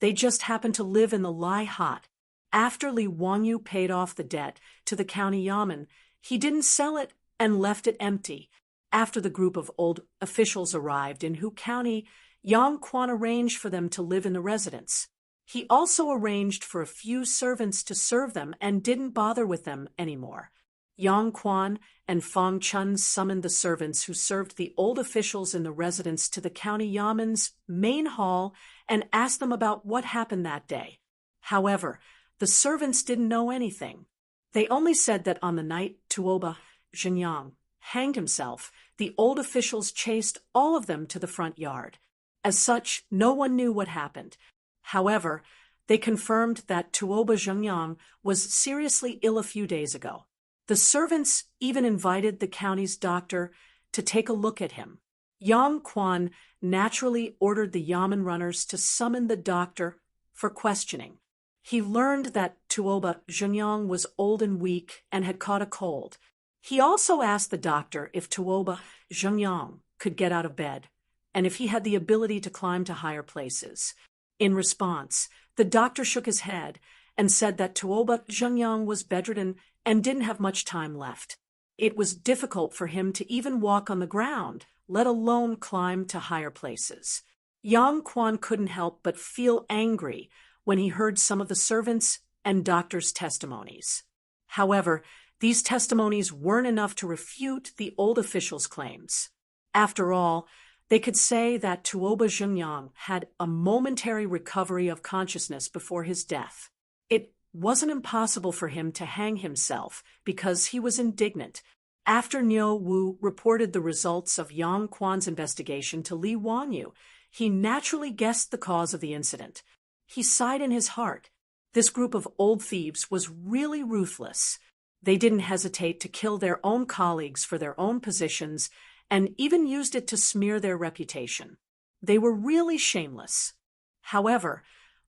A: they just happened to live in the Lai Hot. After Li Wanyu paid off the debt to the county Yamen, he didn't sell it and left it empty. After the group of old officials arrived in Hu County, Yang Quan arranged for them to live in the residence. He also arranged for a few servants to serve them and didn't bother with them anymore. Yang Quan and Fang Chun summoned the servants who served the old officials in the residence to the county Yamen's main hall and asked them about what happened that day. However, the servants didn't know anything. They only said that on the night Tuoba Zhengyang hanged himself, the old officials chased all of them to the front yard. As such, no one knew what happened. However, they confirmed that Tuoba Zhengyang was seriously ill a few days ago. The servants even invited the county's doctor to take a look at him. Yang Quan naturally ordered the Yamen runners to summon the doctor for questioning. He learned that Tuoba Zhengyang was old and weak and had caught a cold. He also asked the doctor if Tuoba Zhengyang could get out of bed, and if he had the ability to climb to higher places. In response, the doctor shook his head and said that Tuoba Zhengyang was bedridden and didn't have much time left. It was difficult for him to even walk on the ground, let alone climb to higher places. Yang Quan couldn't help but feel angry when he heard some of the servants' and doctors' testimonies. However, these testimonies weren't enough to refute the old officials' claims. After all, they could say that Tuoba Zhengyang had a momentary recovery of consciousness before his death. It wasn't impossible for him to hang himself because he was indignant. After Niu Wu reported the results of Yang Quan's investigation to Li Wanyu, he naturally guessed the cause of the incident. He sighed in his heart. This group of old thieves was really ruthless. They didn't hesitate to kill their own colleagues for their own positions and even used it to smear their reputation. They were really shameless. However,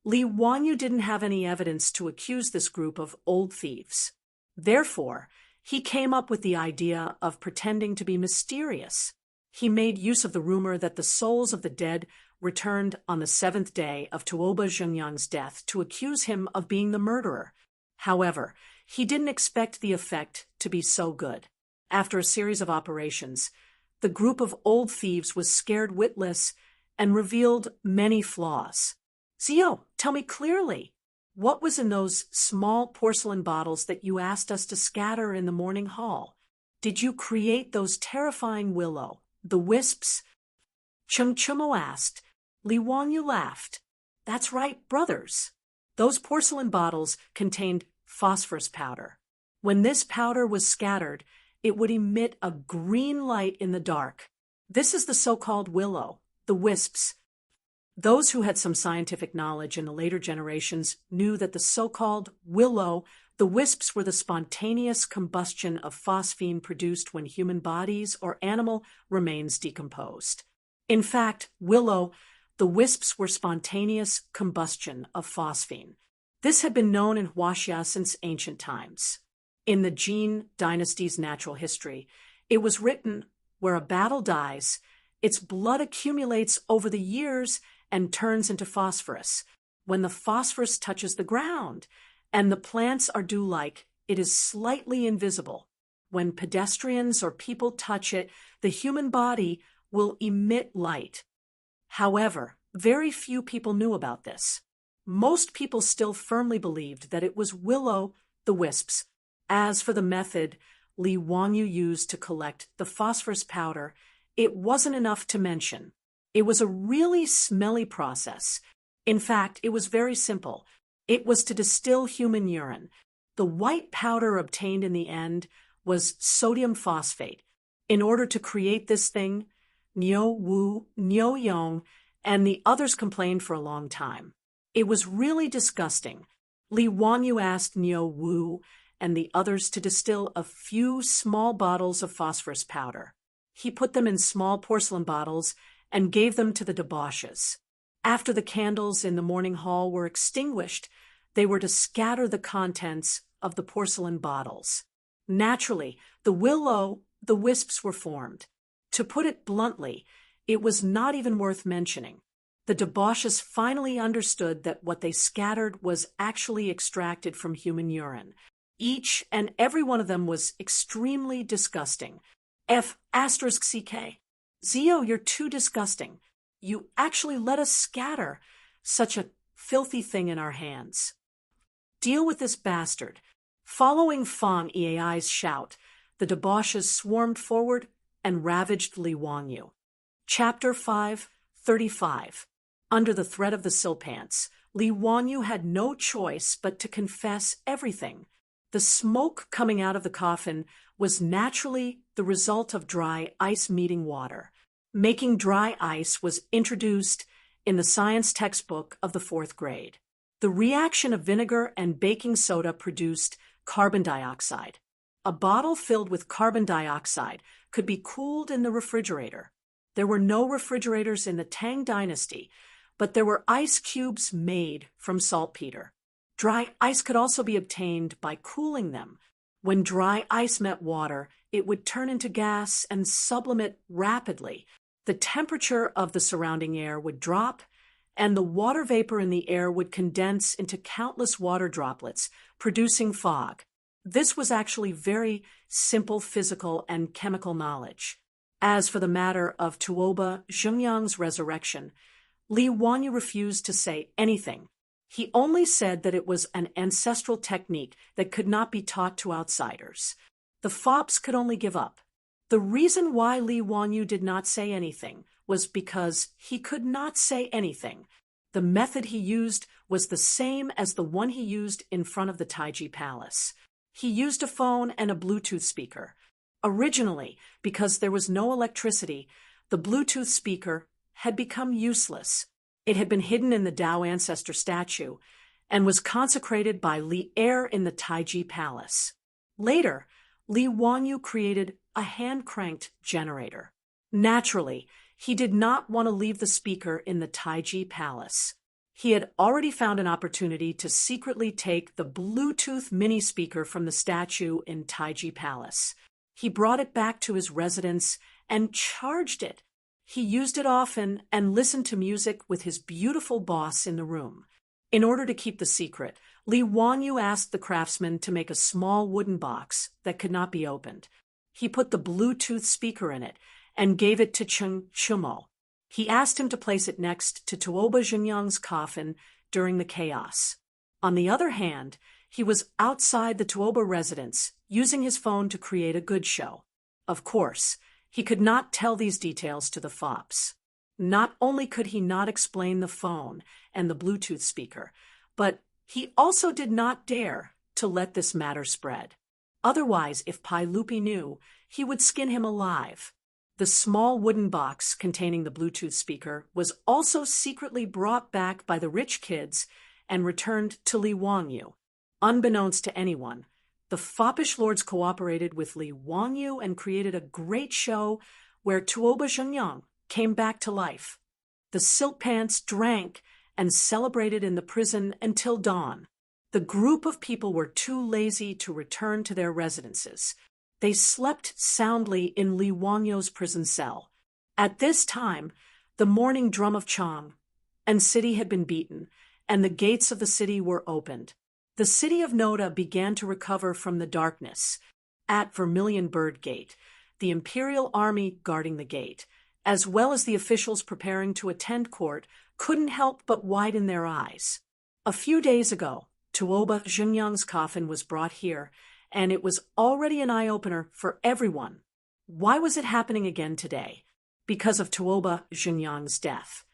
A: Li Wanyu didn't have any evidence to accuse this group of old thieves. Therefore, he came up with the idea of pretending to be mysterious. He made use of the rumor that the souls of the dead returned on the 7th day of Tuoba Zhengyang's death to accuse him of being the murderer. However, he didn't expect the effect to be so good. After a series of operations, the group of old thieves was scared witless and revealed many flaws. Zio, tell me clearly, what was in those small porcelain bottles that you asked us to scatter in the morning hall? Did you create those terrifying willow, the wisps? Chung Chumo asked. Li Wanyu laughed. That's right, brothers. Those porcelain bottles contained phosphorus powder. When this powder was scattered, it would emit a green light in the dark. This is the so-called willow, the wisps. Those who had some scientific knowledge in the later generations knew that the so-called willow, the wisps, were the spontaneous combustion of phosphine produced when human bodies or animal remains decomposed. In fact, willow, the wisps, were spontaneous combustion of phosphine. This had been known in Huaxia since ancient times. In the Jin dynasty's natural history, it was written, where a battle dies, its blood accumulates over the years and turns into phosphorus. When the phosphorus touches the ground and the plants are dew-like, it is slightly invisible. When pedestrians or people touch it, the human body will emit light. However, very few people knew about this. Most people still firmly believed that it was willow, the wisps. As for the method Li Wanyu used to collect the phosphorus powder, it wasn't enough to mention. It was a really smelly process. In fact, it was very simple. It was to distill human urine. The white powder obtained in the end was sodium phosphate. In order to create this thing, Niu Wu, Niu Yong, and the others complained for a long time. It was really disgusting. Li Wanyu asked Niu Wu and the others to distill a few small bottles of phosphorus powder. He put them in small porcelain bottles and gave them to the debauches. After the candles in the morning hall were extinguished, they were to scatter the contents of the porcelain bottles. Naturally, the wisps were formed. To put it bluntly, it was not even worth mentioning. The debauches finally understood that what they scattered was actually extracted from human urine. Each and every one of them was extremely disgusting. F***CK. Zio, you're too disgusting. You actually let us scatter such a filthy thing in our hands. Deal with this bastard. Following Fang Ei's shout, the debauches swarmed forward and ravaged Li Wanyu. Chapter 5:35. Under the threat of the silpants, Li Wanyu had no choice but to confess everything. The smoke coming out of the coffin was naturally the result of dry ice meeting water. Making dry ice was introduced in the science textbook of the 4th grade. The reaction of vinegar and baking soda produced carbon dioxide. A bottle filled with carbon dioxide could be cooled in the refrigerator. There were no refrigerators in the Tang dynasty, but there were ice cubes made from saltpeter. Dry ice could also be obtained by cooling them. When dry ice met water, it would turn into gas and sublimate rapidly. The temperature of the surrounding air would drop, and the water vapor in the air would condense into countless water droplets, producing fog. This was actually very simple physical and chemical knowledge. As for the matter of Tuoba Zhengyang's resurrection, Li Wanyu refused to say anything. He only said that it was an ancestral technique that could not be taught to outsiders. The fops could only give up. The reason why Li Wanyu did not say anything was because he could not say anything. The method he used was the same as the one he used in front of the Taiji Palace. He used a phone and a Bluetooth speaker. Originally, because there was no electricity, the Bluetooth speaker had become useless. It had been hidden in the Tao ancestor statue and was consecrated by Li Er in the Taiji Palace. Later, Li Wanyu created a hand-cranked generator. Naturally, he did not want to leave the speaker in the Taiji Palace. He had already found an opportunity to secretly take the Bluetooth mini speaker from the statue in Taiji Palace. He brought it back to his residence and charged it. He used it often and listened to music with his beautiful boss in the room. In order to keep the secret, Li Wanyu asked the craftsman to make a small wooden box that could not be opened. He put the Bluetooth speaker in it and gave it to Cheng Chumo. He asked him to place it next to Tuoba Zhenyang's coffin during the chaos. On the other hand, he was outside the Tuoba residence, using his phone to create a good show. Of course, he could not tell these details to the fops. Not only could he not explain the phone and the Bluetooth speaker, but he also did not dare to let this matter spread. Otherwise, if Pai Lupi knew, he would skin him alive. The small wooden box containing the Bluetooth speaker was also secretly brought back by the rich kids and returned to Li Wanyu. Unbeknownst to anyone, the foppish lords cooperated with Li Wanyu and created a great show where Tuoba Zhenyang came back to life. The silk pants drank and celebrated in the prison until dawn. The group of people were too lazy to return to their residences. They slept soundly in Li Wanyu's prison cell. At this time, the morning drum of Chang and city had been beaten, and the gates of the city were opened. The city of Noda began to recover from the darkness. At Vermilion Bird Gate, the imperial army guarding the gate, as well as the officials preparing to attend court, couldn't help but widen their eyes. A few days ago, Tuoba Zhenyang's coffin was brought here, and it was already an eye-opener for everyone. Why was it happening again today? Because of Tuoba Zhenyang's death.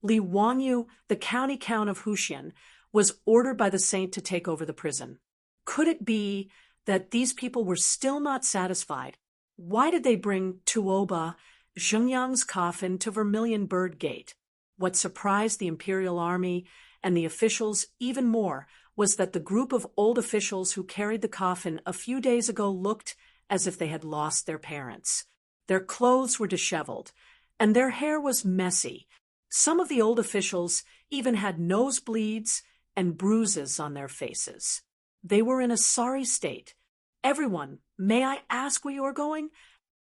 A: Li Wanyu, the county count of Huxian, was ordered by the saint to take over the prison. Could it be that these people were still not satisfied? Why did they bring Tuoba Zhenyang's coffin to Vermilion Bird Gate? What surprised the imperial army and the officials even more was that the group of old officials who carried the coffin a few days ago looked as if they had lost their parents. Their clothes were disheveled, and their hair was messy. Some of the old officials even had nosebleeds and bruises on their faces. They were in a sorry state. Everyone, may I ask where you are going?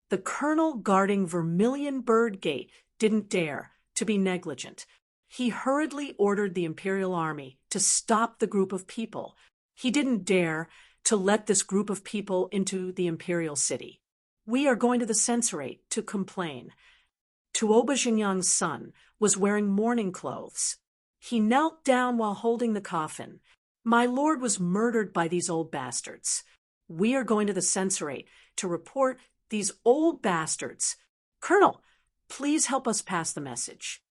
A: The colonel guarding Vermilion Bird Gate didn't dare to be negligent. He hurriedly ordered the imperial army to stop the group of people. He didn't dare to let this group of people into the imperial city. We are going to the censorate to complain. Tuoba Zhenyang's son was wearing mourning clothes. He knelt down while holding the coffin. My lord was murdered by these old bastards. We are going to the censorate to report these old bastards. Colonel, please help us pass the message.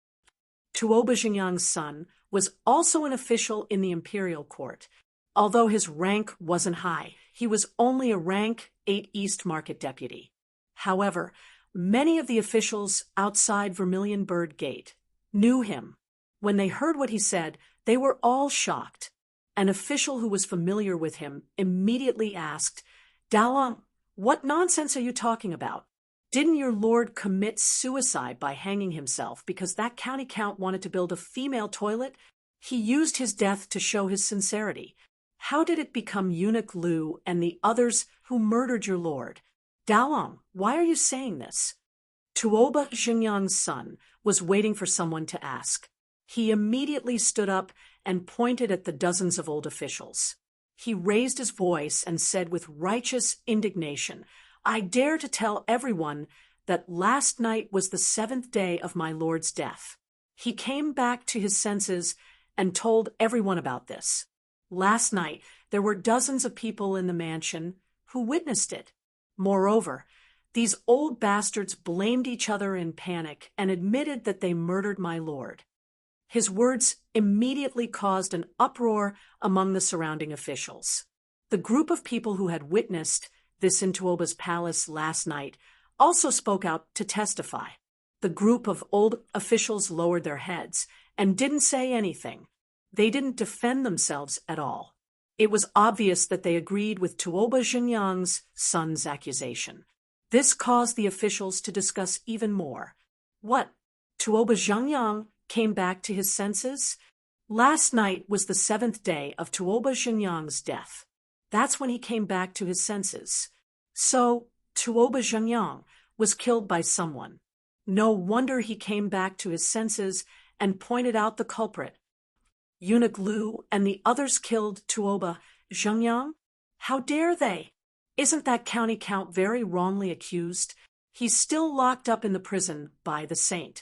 A: Tuoba Zhenyang's son was also an official in the imperial court. Although his rank wasn't high, he was only a rank 8 East Market deputy. However, many of the officials outside Vermilion Bird Gate knew him. When they heard what he said, they were all shocked. An official who was familiar with him immediately asked, Dalong, what nonsense are you talking about? Didn't your lord commit suicide by hanging himself because that county count wanted to build a female toilet? He used his death to show his sincerity. How did it become Eunuch Lu and the others who murdered your lord? Daolong, why are you saying this? Tuoba Xingyang's son was waiting for someone to ask. He immediately stood up and pointed at the dozens of old officials. He raised his voice and said with righteous indignation, I dare to tell everyone that last night was the 7th day of my lord's death. He came back to his senses and told everyone about this. Last night, there were dozens of people in the mansion who witnessed it. Moreover, these old bastards blamed each other in panic and admitted that they murdered my lord. His words immediately caused an uproar among the surrounding officials. The group of people who had witnessed this in Tuoba's palace last night also spoke out to testify. The group of old officials lowered their heads and didn't say anything. They didn't defend themselves at all. It was obvious that they agreed with Tuoba Xingyang's son's accusation. This caused the officials to discuss even more. What? Tuoba Xingyang came back to his senses? Last night was the 7th day of Tuoba Xingyang's death. That's when he came back to his senses. So, Tuoba Xingyang was killed by someone. No wonder he came back to his senses and pointed out the culprit. Eunuch Lu and the others killed Tuoba Xingyang? How dare they? Isn't that county count very wrongly accused? He's still locked up in the prison by the saint.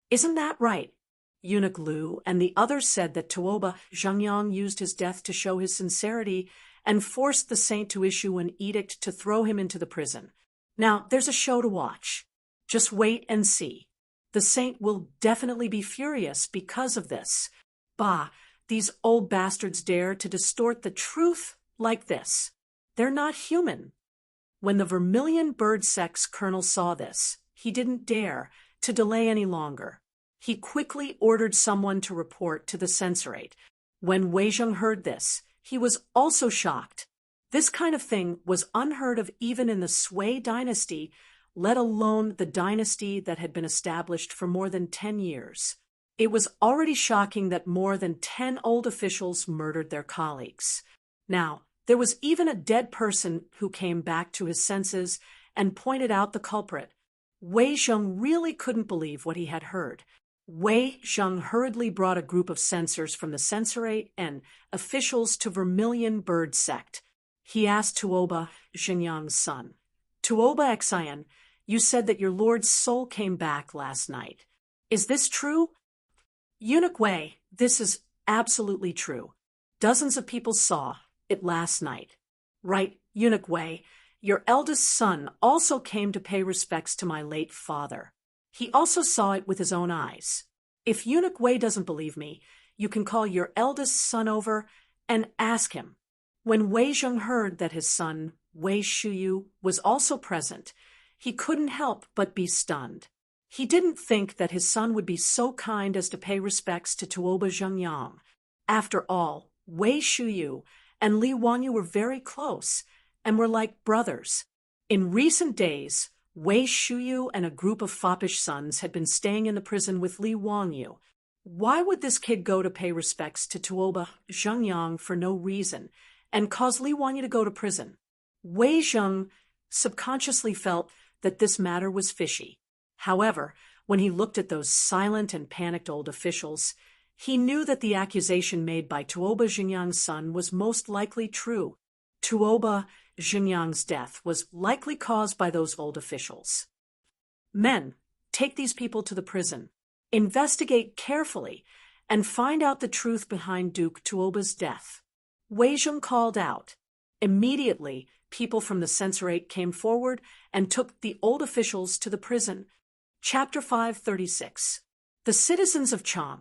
A: Isn't that right? Eunuch Lu and the others said that Tuoba Xingyang used his death to show his sincerity and forced the saint to issue an edict to throw him into the prison. Now, there's a show to watch. Just wait and see. The saint will definitely be furious because of this. Bah, these old bastards dare to distort the truth like this. They're not human. When the Vermilion Bird Sex colonel saw this, he didn't dare to delay any longer. He quickly ordered someone to report to the censorate. When Wei Zheng heard this, he was also shocked. This kind of thing was unheard of even in the Sui dynasty, let alone the dynasty that had been established for more than 10 years. It was already shocking that more than 10 old officials murdered their colleagues. Now, there was even a dead person who came back to his senses and pointed out the culprit. Wei Zheng really couldn't believe what he had heard. Wei Zheng hurriedly brought a group of censors from the censorate and officials to Vermilion Bird Sect. He asked Tuoba Xingyang's son, Tuoba Xian, you said that your lord's soul came back last night. Is this true? Eunuch Wei, this is absolutely true. Dozens of people saw it last night. Right, Eunuch Wei, your eldest son also came to pay respects to my late father. He also saw it with his own eyes. If Eunuch Wei doesn't believe me, you can call your eldest son over and ask him. When Wei Zheng heard that his son, Wei Shuyu, was also present, he couldn't help but be stunned. He didn't think that his son would be so kind as to pay respects to Tuoba Xingyang. After all, Wei Shuyu and Li Wanyu were very close and were like brothers. In recent days, Wei Shuyu and a group of foppish sons had been staying in the prison with Li Wanyu. Why would this kid go to pay respects to Tuoba Xingyang for no reason and cause Li Wanyu to go to prison? Wei Zheng subconsciously felt that this matter was fishy. However, when he looked at those silent and panicked old officials, he knew that the accusation made by Tuoba Xingyang's son was most likely true. Tuoba Xingyang's death was likely caused by those old officials. Men, take these people to the prison. Investigate carefully and find out the truth behind Duke Tuoba's death. Wei Zheng called out. Immediately, people from the censorate came forward and took the old officials to the prison. Chapter 536. The citizens of Chang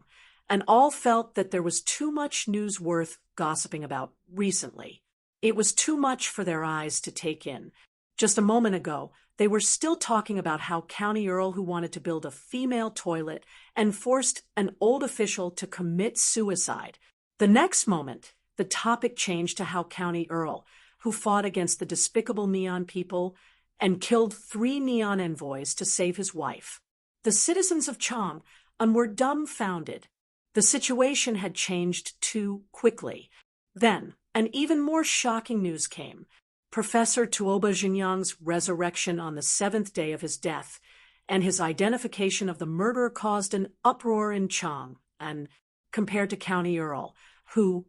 A: and all felt that there was too much news worth gossiping about recently. It was too much for their eyes to take in. Just a moment ago, they were still talking about how County Earl who wanted to build a female toilet and forced an old official to commit suicide. The next moment, the topic changed to how County Earl, who fought against the despicable Neon people and killed 3 Neon envoys to save his wife. The citizens of Chang were dumbfounded. The situation had changed too quickly. Then, And even more shocking news came. Professor Tuoba Xinjiang's resurrection on the 7th day of his death, and his identification of the murderer caused an uproar in Chang, and compared to County Earl, who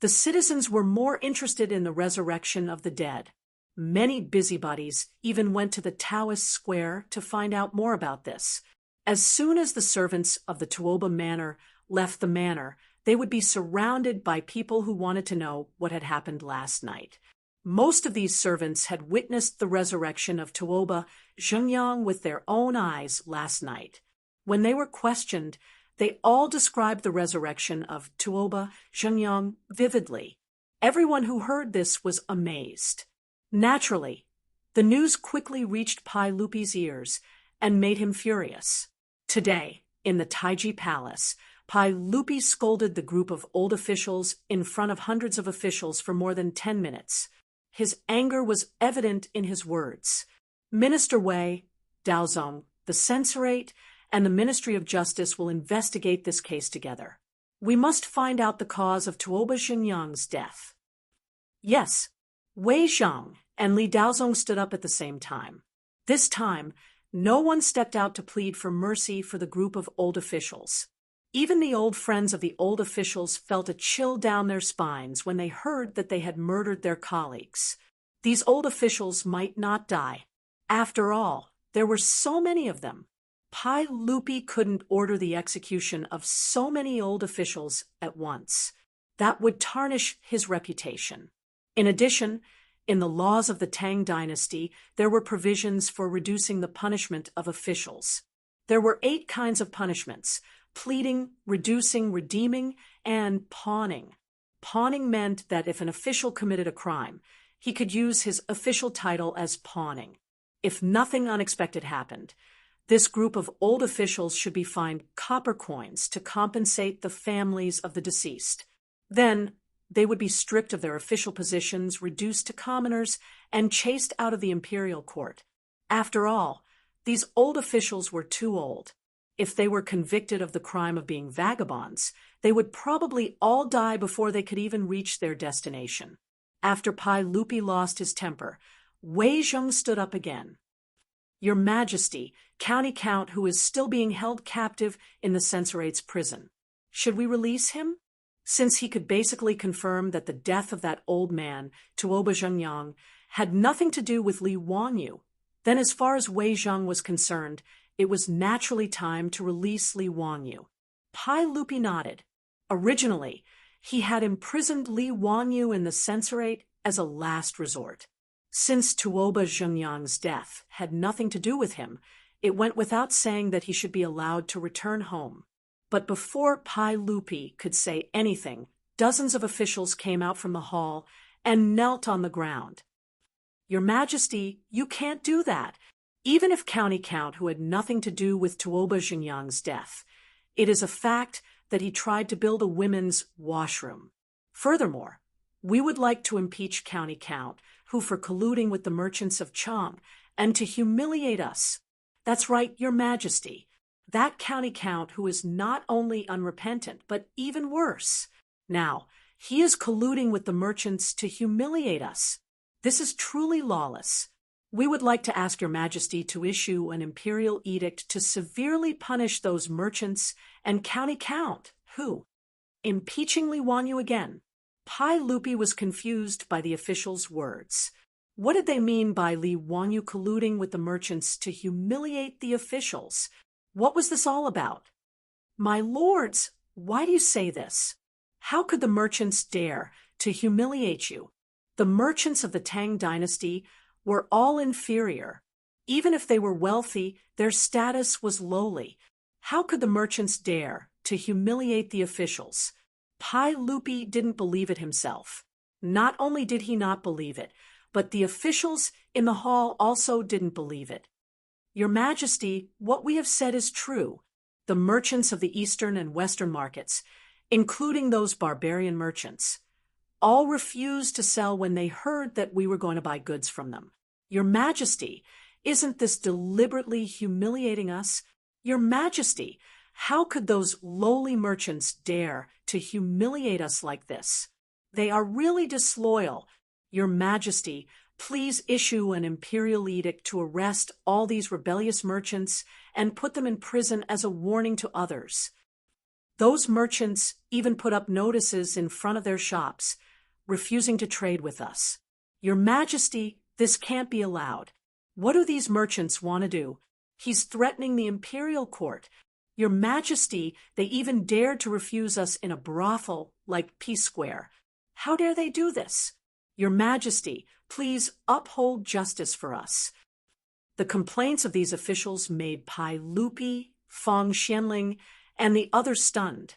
A: the citizens were more interested in the resurrection of the dead. Many busybodies even went to the Taoist square to find out more about this. As soon as the servants of the Tuoba Manor left the manor, they would be surrounded by people who wanted to know what had happened last night. Most of these servants had witnessed the resurrection of Tuoba Xinjiang with their own eyes last night. When they were questioned, they all described the resurrection of Tuoba Xinjiang vividly. Everyone who heard this was amazed. Naturally, the news quickly reached Pai Lupi's ears and made him furious. Today, in the Taiji Palace, Pai Lupi scolded the group of old officials in front of hundreds of officials for more than 10 minutes. His anger was evident in his words. Minister Wei, Daozong, the censorate, and the Ministry of Justice will investigate this case together. We must find out the cause of Tuoba Xinjiang's death. Yes, Wei Zhang and Li Daozong stood up at the same time. This time, no one stepped out to plead for mercy for the group of old officials. Even the old friends of the old officials felt a chill down their spines when they heard that they had murdered their colleagues. These old officials might not die. After all, there were so many of them. Pai Lupi couldn't order the execution of so many old officials at once. That would tarnish his reputation. In addition, in the laws of the Tang dynasty, there were provisions for reducing the punishment of officials. There were 8 kinds of punishments: pleading, reducing, redeeming, and pawning. Pawning meant that if an official committed a crime, he could use his official title as pawning. If nothing unexpected happened, this group of old officials should be fined copper coins to compensate the families of the deceased. Then, they would be stripped of their official positions, reduced to commoners, and chased out of the imperial court. After all, these old officials were too old. If they were convicted of the crime of being vagabonds, they would probably all die before they could even reach their destination. After Pai Lupi lost his temper, Wei Zhang stood up again. Your Majesty, County Count who is still being held captive in the censorate's prison. Should we release him? Since he could basically confirm that the death of that old man, Tuoba Xinjiang, had nothing to do with Li Wanyu, then as far as Wei Zhang was concerned, it was naturally time to release Li Wanyu. Pai Lupi nodded. Originally, he had imprisoned Li Wanyu in the censorate as a last resort. Since Tuoba Xinjiang's death had nothing to do with him, it went without saying that he should be allowed to return home. But before Pai Lupi could say anything, dozens of officials came out from the hall and knelt on the ground. Your Majesty, you can't do that. Even if County Count, who had nothing to do with Tuoba Xinjiang's death, it is a fact that he tried to build a women's washroom. Furthermore, we would like to impeach County Count, who for colluding with the merchants of Chang, and to humiliate us. That's right, Your Majesty. That County Count who is not only unrepentant, but even worse. Now, he is colluding with the merchants to humiliate us. This is truly lawless. We would like to ask Your Majesty to issue an imperial edict to severely punish those merchants and County Count, who, impeaching Li Wanyu again. Pai Lupi was confused by the officials' words. What did they mean by Li Wanyu colluding with the merchants to humiliate the officials? What was this all about? My lords, why do you say this? How could the merchants dare to humiliate you? The merchants of the Tang dynasty were all inferior. Even if they were wealthy, their status was lowly. How could the merchants dare to humiliate the officials? Pai Lupi didn't believe it himself. Not only did he not believe it, but the officials in the hall also didn't believe it. Your Majesty, what we have said is true. The merchants of the eastern and western markets, including those barbarian merchants, all refused to sell when they heard that we were going to buy goods from them. Your Majesty, isn't this deliberately humiliating us? Your Majesty, how could those lowly merchants dare to humiliate us like this? They are really disloyal. Your Majesty, please issue an imperial edict to arrest all these rebellious merchants and put them in prison as a warning to others. Those merchants even put up notices in front of their shops, refusing to trade with us. Your Majesty, this can't be allowed. What do these merchants want to do? He's threatening the imperial court. Your Majesty, they even dared to refuse us in a brothel like Peace Square. How dare they do this? Your Majesty, please uphold justice for us. The complaints of these officials made Pai Lupi, Fong Xianling, and the others stunned.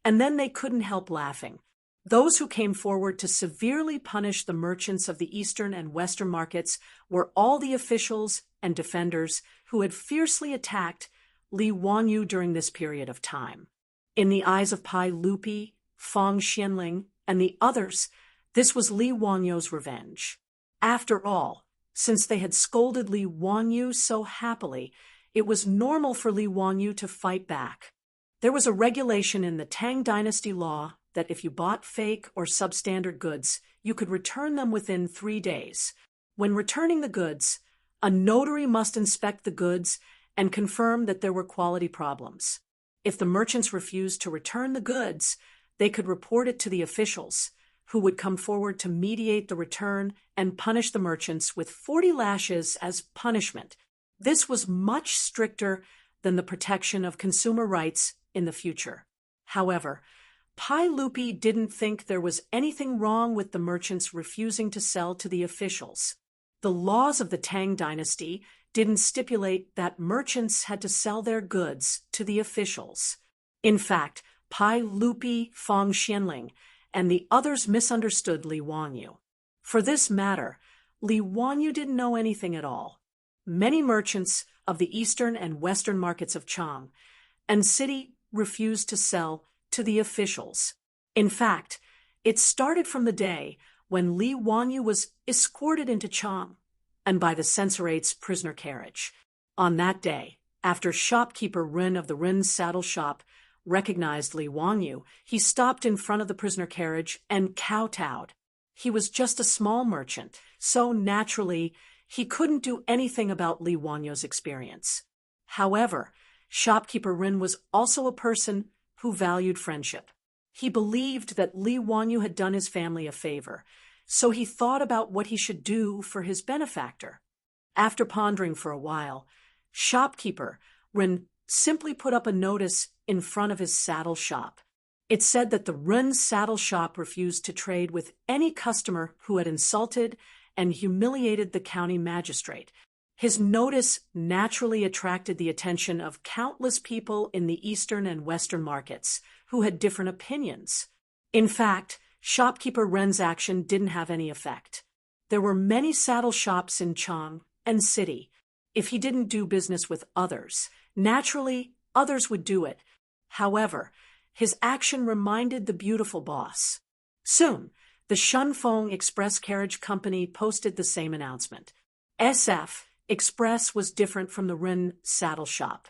A: And then they couldn't help laughing. Those who came forward to severely punish the merchants of the eastern and western markets were all the officials and defenders who had fiercely attacked Li Wanyu during this period of time. In the eyes of Pai Lupi, Fong Xianling, and the others, this was Li Wanyu's revenge. After all, since they had scolded Li Wanyu so happily, it was normal for Li Wanyu to fight back. There was a regulation in the Tang Dynasty law that if you bought fake or substandard goods, you could return them within 3 days. When returning the goods, a notary must inspect the goods and confirm that there were quality problems. If the merchants refused to return the goods, they could report it to the officials, who would come forward to mediate the return and punish the merchants with 40 lashes as punishment. This was much stricter than the protection of consumer rights in the future. However, Pai Lupi didn't think there was anything wrong with the merchants refusing to sell to the officials. The laws of the Tang Dynasty didn't stipulate that merchants had to sell their goods to the officials. In fact, Pai Lupi, Fong Xianling, and the others misunderstood Li Wanyu. For this matter, Li Wanyu didn't know anything at all. Many merchants of the eastern and western markets of Chang and city refused to sell to the officials. In fact, it started from the day when Li Wanyu was escorted into Chang and by the censorate's prisoner carriage. On that day, after shopkeeper Rin of the Rin saddle shop recognized Li Wanyu, he stopped in front of the prisoner carriage and kowtowed. He was just a small merchant, so naturally, he couldn't do anything about Li Wanyu's experience. However, shopkeeper Rin was also a person who valued friendship. He believed that Li Wanyu had done his family a favor, so he thought about what he should do for his benefactor. After pondering for a while, shopkeeper Rin simply put up a notice in front of his saddle shop. It said that the Rin saddle shop refused to trade with any customer who had insulted and humiliated the county magistrate. His notice naturally attracted the attention of countless people in the eastern and western markets who had different opinions. In fact, shopkeeper Ren's action didn't have any effect. There were many saddle shops in Chang and city. If he didn't do business with others, naturally, others would do it. However, his action reminded the beautiful boss. Soon, the Shunfeng Express Carriage Company posted the same announcement. SF Express was different from the Rin saddle shop.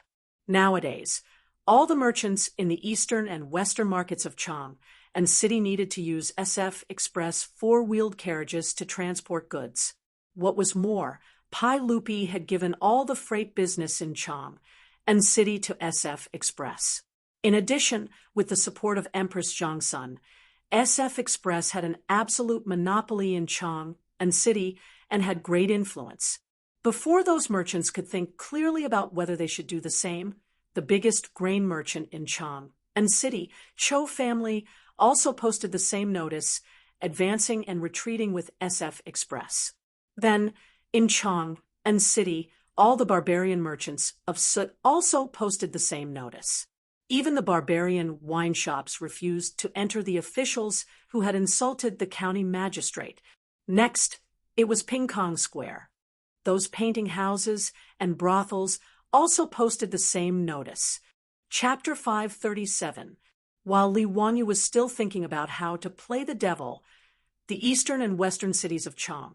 A: Nowadays, all the merchants in the eastern and western markets of Chang and city needed to use SF Express 4-wheeled carriages to transport goods. What was more, Pai Lupi had given all the freight business in Chang and city to SF Express. In addition, with the support of Empress Zhangsun, SF Express had an absolute monopoly in Chang and city and had great influence. Before those merchants could think clearly about whether they should do the same, the biggest grain merchant in Chang and city, Cho family, also posted the same notice, advancing and retreating with SF Express. Then, in Chang and city, all the barbarian merchants of Sut also posted the same notice. Even the barbarian wine shops refused to enter the officials who had insulted the county magistrate. Next, it was Ping Kong Square. Those painting houses and brothels also posted the same notice. Chapter 537. While Li Wanyu was still thinking about how to play the devil, the eastern and western cities of Chang,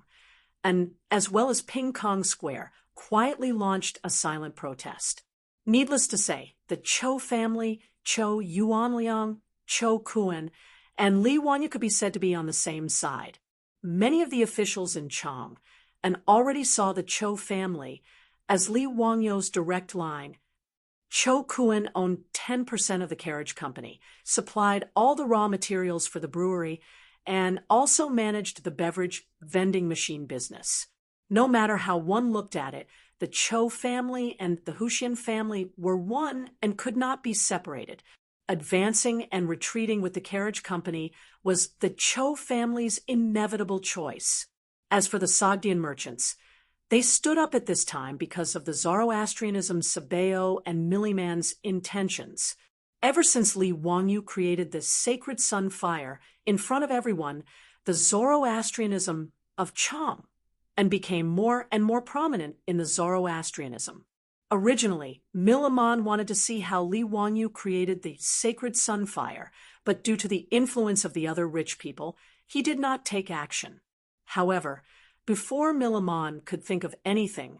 A: and as well as Ping Kong Square, quietly launched a silent protest. Needless to say, the Cho family, Cho Yuanliang, Cho Kuan, and Li Wanyu could be said to be on the same side. Many of the officials in Chang and already saw the Cho family as Li Wangyu's direct line. Cho Kuan owned 10% of the carriage company, supplied all the raw materials for the brewery, and also managed the beverage vending machine business. No matter how one looked at it, the Cho family and the Huxian family were one and could not be separated. Advancing and retreating with the carriage company was the Cho family's inevitable choice. As for the Sogdian merchants, they stood up at this time because of the Zoroastrianism Sabeo and Milliman's intentions. Ever since Li Wanyu created the sacred sun fire in front of everyone, the Zoroastrianism of Chang, and became more and more prominent in the Zoroastrianism. Originally, Milliman wanted to see how Li Wanyu created the sacred sun fire, but due to the influence of the other rich people, he did not take action. However, before Milliman could think of anything,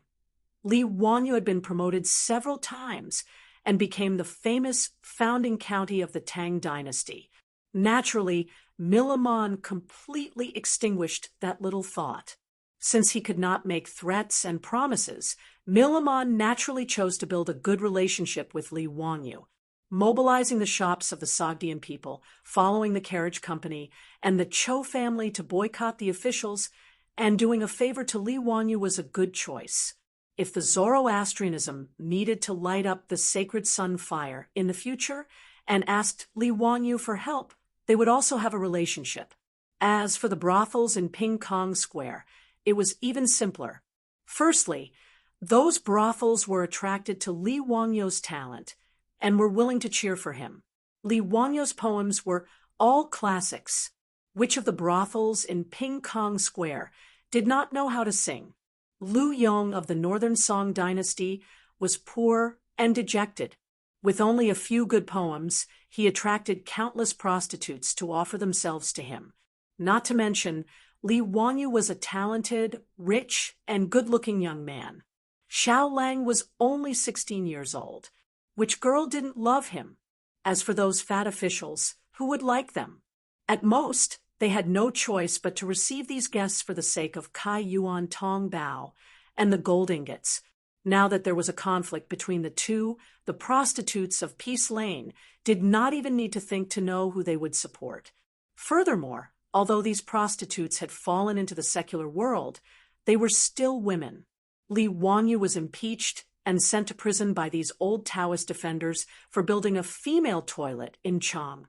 A: Li Wanyu had been promoted several times and became the famous founding county of the Tang dynasty. Naturally, Milliman completely extinguished that little thought. Since he could not make threats and promises, Milliman naturally chose to build a good relationship with Li Wanyu, mobilizing the shops of the Sogdian people, following the carriage company, and the Cho family to boycott the officials, and doing a favor to Li Wanyu was a good choice. If the Zoroastrianism needed to light up the sacred sun fire in the future and asked Li Wanyu for help, they would also have a relationship. As for the brothels in Ping Kong Square, it was even simpler. Firstly, those brothels were attracted to Li Wanyu's talent and were willing to cheer for him. Li Wanyu's poems were all classics. Which of the brothels in Ping Kong Square did not know how to sing? Lu Yong of the Northern Song dynasty was poor and dejected. With only a few good poems, he attracted countless prostitutes to offer themselves to him. Not to mention, Li Wanyu was a talented, rich, and good-looking young man. Xiao Lang was only 16 years old. Which girl didn't love him? As for those fat officials, who would like them? At most, they had no choice but to receive these guests for the sake of Kai Yuan Tong Bao and the gold ingots. Now that there was a conflict between the two, the prostitutes of Peace Lane did not even need to think to know who they would support. Furthermore, although these prostitutes had fallen into the secular world, they were still women. Li Wanyu was impeached and sent to prison by these old Taoist defenders for building a female toilet in Chang.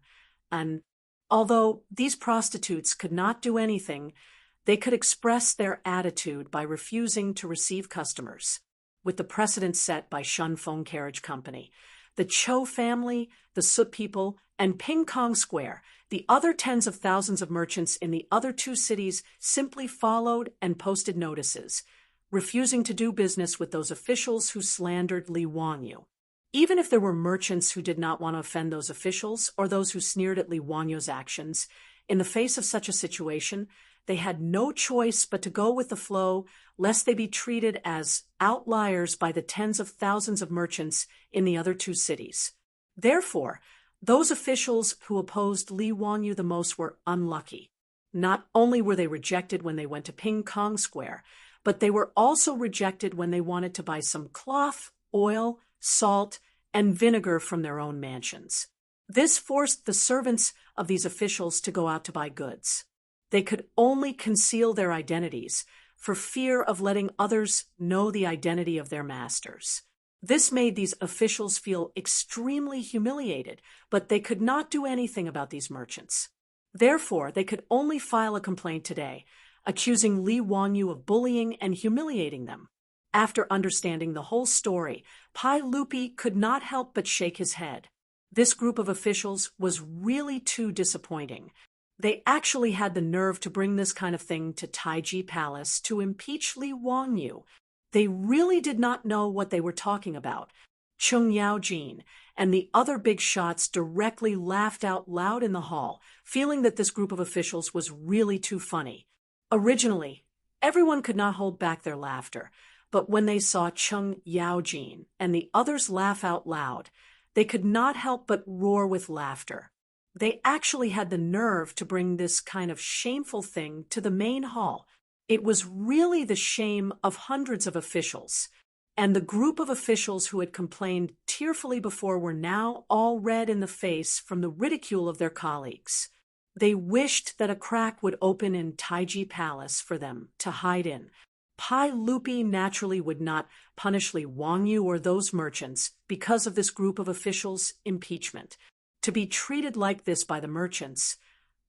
A: And although these prostitutes could not do anything, they could express their attitude by refusing to receive customers. With the precedent set by Shun Feng Carriage Company, the Cho family, the Sut people, and Ping Kong Square, the other tens of thousands of merchants in the other two cities simply followed and posted notices, refusing to do business with those officials who slandered Li Wanyu. Even if there were merchants who did not want to offend those officials or those who sneered at Li Wanyu's actions, in the face of such a situation, they had no choice but to go with the flow, lest they be treated as outliers by the tens of thousands of merchants in the other two cities. Therefore, those officials who opposed Li Wanyu the most were unlucky. Not only were they rejected when they went to Ping Kong Square, but they were also rejected when they wanted to buy some cloth, oil, salt, and vinegar from their own mansions. This forced the servants of these officials to go out to buy goods. They could only conceal their identities for fear of letting others know the identity of their masters. This made these officials feel extremely humiliated, but they could not do anything about these merchants. Therefore, they could only file a complaint today, accusing Li Wanyu of bullying and humiliating them. After understanding the whole story, Pai Lupi could not help but shake his head. This group of officials was really too disappointing. They actually had the nerve to bring this kind of thing to Taiji Palace to impeach Li Wanyu. They really did not know what they were talking about. Chung Yaojin and the other big shots directly laughed out loud in the hall, feeling that this group of officials was really too funny. Originally, everyone could not hold back their laughter, but when they saw Chung Yaojin and the others laugh out loud, they could not help but roar with laughter. They actually had the nerve to bring this kind of shameful thing to the main hall. It was really the shame of hundreds of officials, and the group of officials who had complained tearfully before were now all red in the face from the ridicule of their colleagues. They wished that a crack would open in Taiji Palace for them to hide in. Pai Lupi naturally would not punish Li Wangyu or those merchants because of this group of officials' impeachment. To be treated like this by the merchants,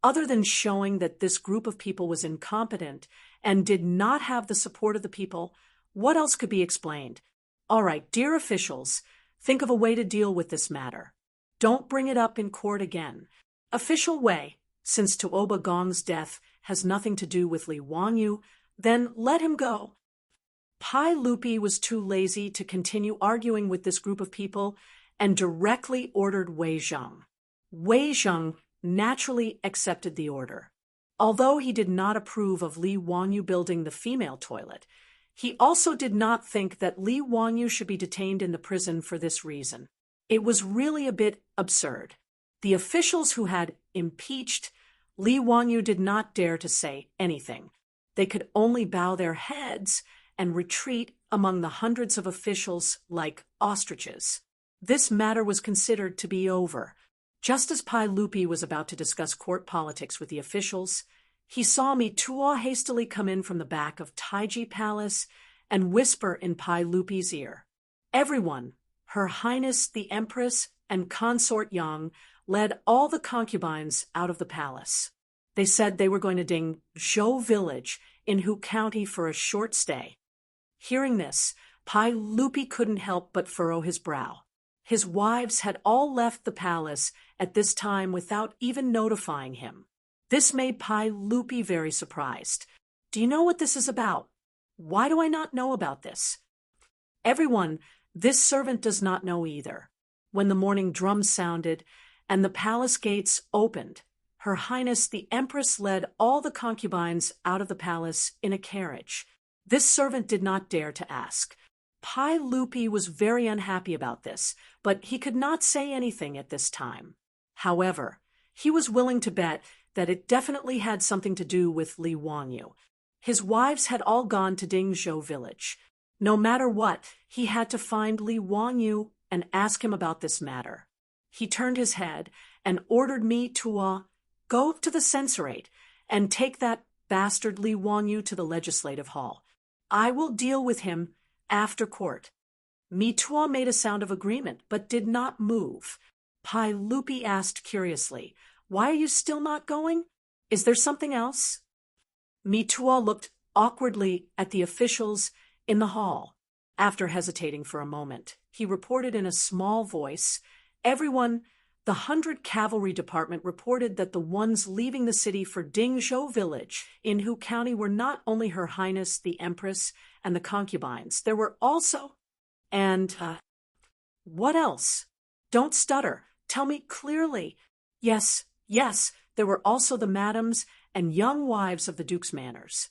A: other than showing that this group of people was incompetent and did not have the support of the people, what else could be explained? All right, dear officials, think of a way to deal with this matter. Don't bring it up in court again. Official way, since Tuoba Gong's death has nothing to do with Li Wangyu, then let him go. Pai Lupi was too lazy to continue arguing with this group of people and directly ordered Wei Zheng. Wei Zheng naturally accepted the order. Although he did not approve of Li Wangyu building the female toilet, he also did not think that Li Wangyu should be detained in the prison for this reason. It was really a bit absurd. The officials who had impeached Li Wangyu did not dare to say anything. They could only bow their heads and retreat among the hundreds of officials like ostriches. This matter was considered to be over. Just as Pai Lupi was about to discuss court politics with the officials, he saw Mi Tuo hastily come in from the back of Taiji Palace and whisper in Pai Lupi's ear. Everyone, Her Highness the Empress and Consort Yang, led all the concubines out of the palace. They said they were going to Ding Zhou village in Hu County for a short stay. Hearing this, Pai Lupi couldn't help but furrow his brow. His wives had all left the palace at this time without even notifying him. This made Pai Lupi very surprised. Do you know what this is about? Why do I not know about this? Everyone, this servant does not know either. When the morning drum sounded and the palace gates opened, Her Highness the Empress led all the concubines out of the palace in a carriage. This servant did not dare to ask. Pai Lupi was very unhappy about this, but he could not say anything at this time. However, he was willing to bet that it definitely had something to do with Li Wangyu. His wives had all gone to Dingzhou village. No matter what, he had to find Li Wangyu and ask him about this matter. He turned his head and ordered Mi Tuo, go to the censorate and take that bastard Li Wangyu to the legislative hall. I will deal with him after court. Mi Tuo made a sound of agreement, but did not move. Pai Lupi asked curiously, why are you still not going? Is there something else? Mi Tuo looked awkwardly at the officials in the hall. After hesitating for a moment, he reported in a small voice, everyone, the 100 Cavalry Department reported that the ones leaving the city for Dingzhou village in Hu County were not only Her Highness the Empress and the concubines, there were also… And, what else? Don't stutter. Tell me clearly. Yes, there were also the madams and young wives of the Duke's manors.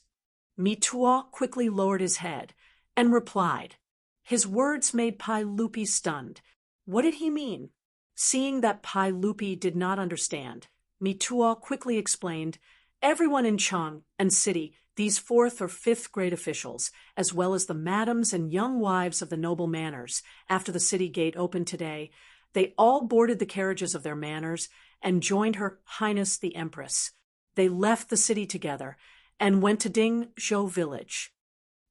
A: Mi Tuo quickly lowered his head and replied. His words made Pai Lupi stunned. What did he mean? Seeing that Pai Lupi did not understand, Mi Tuo quickly explained, everyone in Chang and city, these 4th or 5th grade officials, as well as the madams and young wives of the noble manors, after the city gate opened today, they all boarded the carriages of their manors and joined Her Highness the Empress. They left the city together and went to Dingzhou village.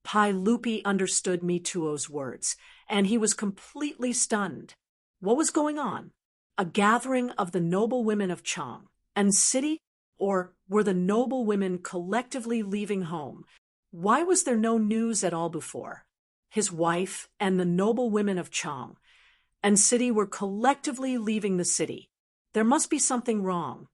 A: Pai Lupi understood Mi Tuo's words, and he was completely stunned. What was going on? A gathering of the noble women of Chang and city? Or were the noble women collectively leaving home? Why was there no news at all before? His wife and the noble women of Chang and city were collectively leaving the city. There must be something wrong.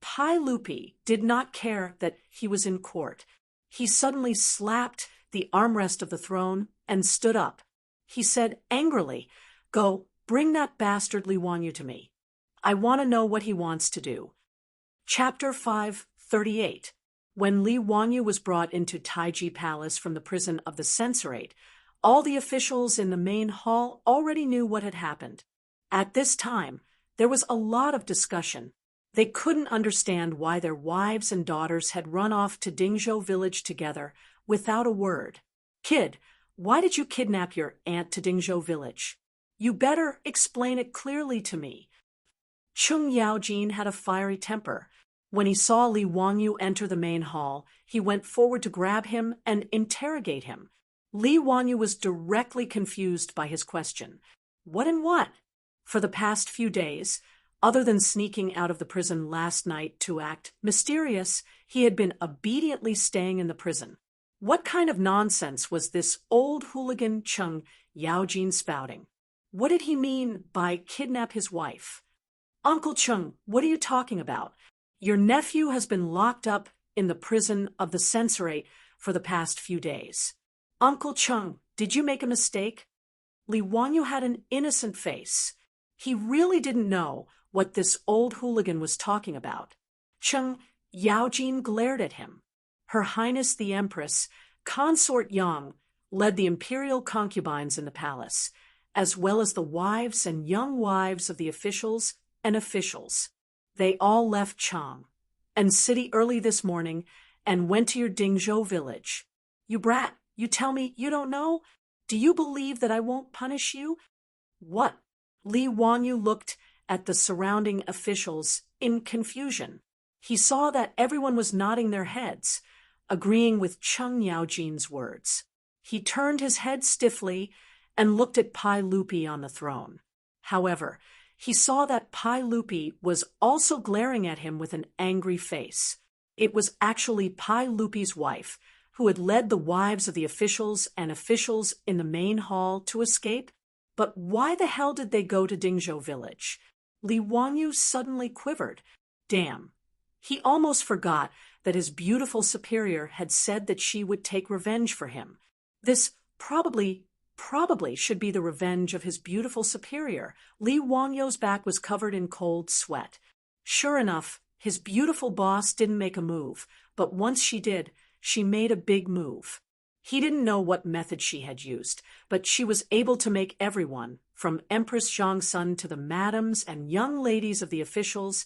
A: Pai Lupi did not care that he was in court. He suddenly slapped the armrest of the throne and stood up. He said angrily, go, bring that bastard Li Wangyu to me. I want to know what he wants to do. Chapter 538. When Li Wangyu was brought into Taiji Palace from the prison of the censorate, all the officials in the main hall already knew what had happened. At this time, there was a lot of discussion. They couldn't understand why their wives and daughters had run off to Dingzhou village together without a word. Kid, why did you kidnap your aunt to Dingzhou village? You better explain it clearly to me. Chung Yaojin had a fiery temper. When he saw Li Wangyu enter the main hall, he went forward to grab him and interrogate him. Li Wangyu was directly confused by his question. What and what? For the past few days, other than sneaking out of the prison last night to act mysterious, he had been obediently staying in the prison. What kind of nonsense was this old hooligan Chung Yaojin spouting? What did he mean by kidnap his wife? Uncle Chung, what are you talking about? Your nephew has been locked up in the prison of the censorate for the past few days. Uncle Chung, did you make a mistake? Li Wangyu had an innocent face. He really didn't know what this old hooligan was talking about. Chung Yaojin glared at him. Her Highness the Empress, Consort Yang, led the imperial concubines in the palace, as well as the wives and young wives of the officials and officials. They all left Chang and city early this morning and went to your Dingzhou village. You brat, you tell me you don't know? Do you believe that I won't punish you? What? Li Wangyu looked at the surrounding officials in confusion. He saw that everyone was nodding their heads, agreeing with Chung Yaojin's words. He turned his head stiffly and looked at Pai Lupi on the throne. However, he saw that Pai Lupi was also glaring at him with an angry face. It was actually Pai Lupi's wife, who had led the wives of the officials and officials in the main hall to escape. But why the hell did they go to Dingzhou village? Li Wangyu suddenly quivered. Damn. He almost forgot that his beautiful superior had said that she would take revenge for him. This probably should be the revenge of his beautiful superior. Li Wangyu's back was covered in cold sweat. Sure enough, his beautiful boss didn't make a move, but once she did, she made a big move. He didn't know what method she had used, but she was able to make everyone, from Empress Zhongsun to the madams and young ladies of the officials,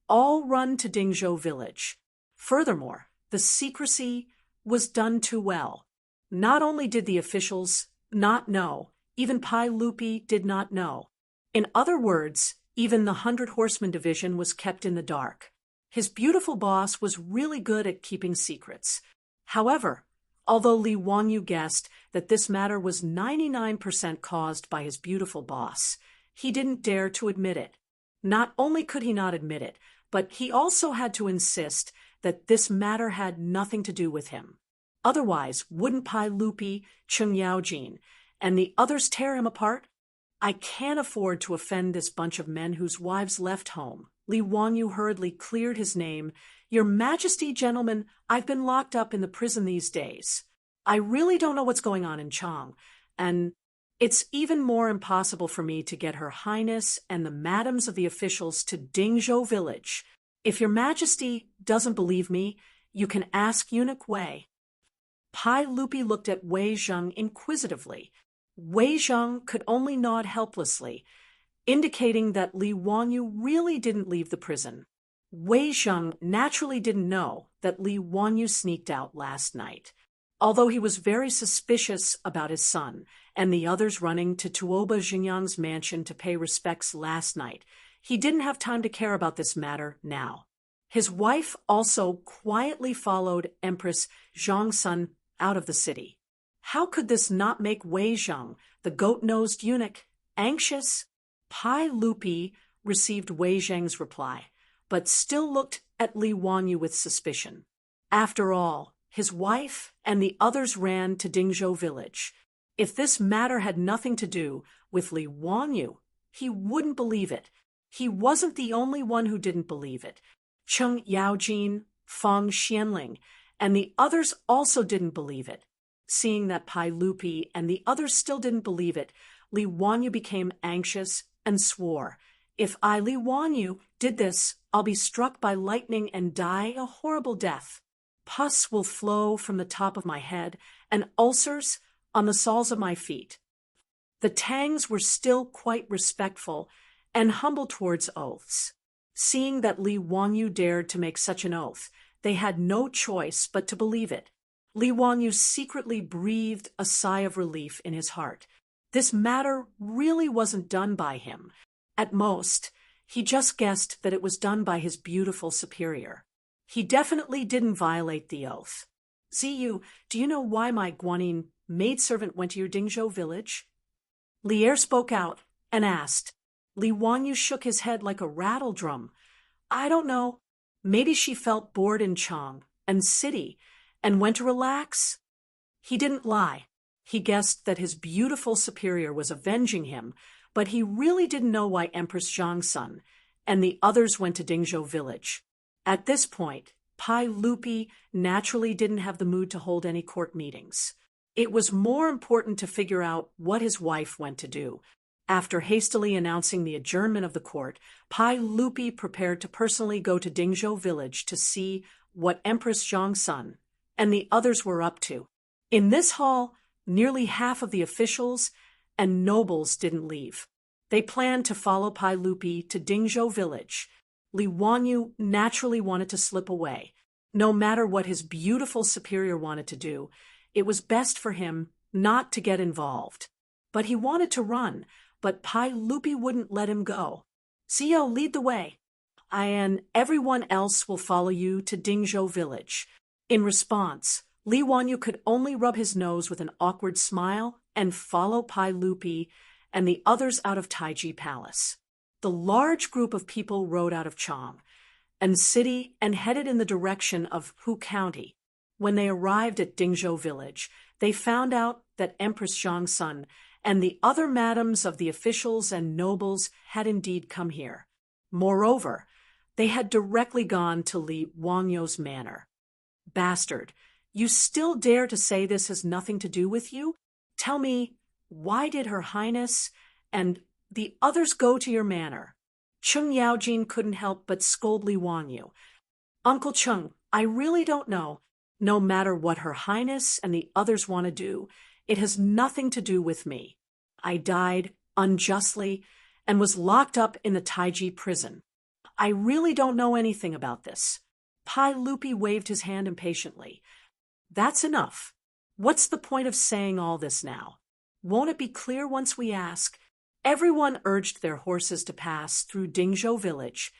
A: all run to Dingzhou village. Furthermore, the secrecy was done too well. Not only did the officials not know, even Pai Lupi did not know. In other words, even the 100 Horsemen division was kept in the dark. His beautiful boss was really good at keeping secrets. However, although Li Wangyu guessed that this matter was 99% caused by his beautiful boss, he didn't dare to admit it. Not only could he not admit it, but he also had to insist that this matter had nothing to do with him. Otherwise, wouldn't Pai Lupi, Chung Yaojin, and the others tear him apart? I can't afford to offend this bunch of men whose wives left home. Li Wangyu hurriedly cleared his name. Your Majesty, gentlemen, I've been locked up in the prison these days. I really don't know what's going on in Chang, and it's even more impossible for me to get Her Highness and the madams of the officials to Dingzhou village. If your Majesty doesn't believe me, you can ask Eunuch Wei. Pai Lupi looked at Wei Zheng inquisitively. Wei Zheng could only nod helplessly, indicating that Li Wangyu really didn't leave the prison. Wei Zheng naturally didn't know that Li Wangyu sneaked out last night. Although he was very suspicious about his son and the others running to Tuoba Xingyang's mansion to pay respects last night, he didn't have time to care about this matter now. His wife also quietly followed Empress Zhongsun out of the city. How could this not make Wei Zheng, the goat-nosed eunuch, anxious? Pai Lupi received Wei Zheng's reply, but still looked at Li Wangyu with suspicion. After all, his wife and the others ran to Dingzhou village. If this matter had nothing to do with Li Wangyu, he wouldn't believe it. He wasn't the only one who didn't believe it. Chung Yaojin, Feng Xianling, and the others also didn't believe it. Seeing that Pai Lupi and the others still didn't believe it, Li Wangyu became anxious and swore, "If I, Li Wangyu, did this, I'll be struck by lightning and die a horrible death. Pus will flow from the top of my head and ulcers on the soles of my feet." The Tangs were still quite respectful and humble towards oaths. Seeing that Li Wanyu dared to make such an oath, they had no choice but to believe it. Li Wanyu secretly breathed a sigh of relief in his heart. This matter really wasn't done by him. At most, he just guessed that it was done by his beautiful superior. He definitely didn't violate the oath. Ziyu, do you know why my Guanyin maidservant went to your Dingzhou village? Lier spoke out and asked. Li Wanyu shook his head like a rattle drum. I don't know. Maybe she felt bored in Chang and city and went to relax? He didn't lie. He guessed that his beautiful superior was avenging him, but he really didn't know why Empress Zhang's son and the others went to Dingzhou village. At this point, Pai Lupi naturally didn't have the mood to hold any court meetings. It was more important to figure out what his wife went to do. After hastily announcing the adjournment of the court, Pai Lupi prepared to personally go to Dingzhou village to see what Empress Zhang's son and the others were up to. In this hall, nearly half of the officials and nobles didn't leave. They planned to follow Pai Lupi to Dingzhou village. Li Wanyu naturally wanted to slip away. No matter what his beautiful superior wanted to do, it was best for him not to get involved. But he wanted to run, but Pai Lupi wouldn't let him go. Xiao, lead the way. And everyone else will follow you to Dingzhou village. In response, Li Wanyu could only rub his nose with an awkward smile and follow Pai Lupi and the others out of Taiji Palace. The large group of people rode out of Chang and city and headed in the direction of Hu County. When they arrived at Dingzhou village, they found out that Empress Zhang's son and the other madams of the officials and nobles had indeed come here. Moreover, they had directly gone to Li Wangyu's manor. Bastard, you still dare to say this has nothing to do with you? Tell me, why did Her Highness and the others go to your manor? Chung Yaojin couldn't help but scold Li Wanyu. Uncle Chung, I really don't know. No matter what Her Highness and the others want to do, it has nothing to do with me. I died unjustly and was locked up in the Taiji prison. I really don't know anything about this. Pai Lupi waved his hand impatiently. That's enough. What's the point of saying all this now? Won't it be clear once we ask? Everyone urged their horses to pass through Dingzhou village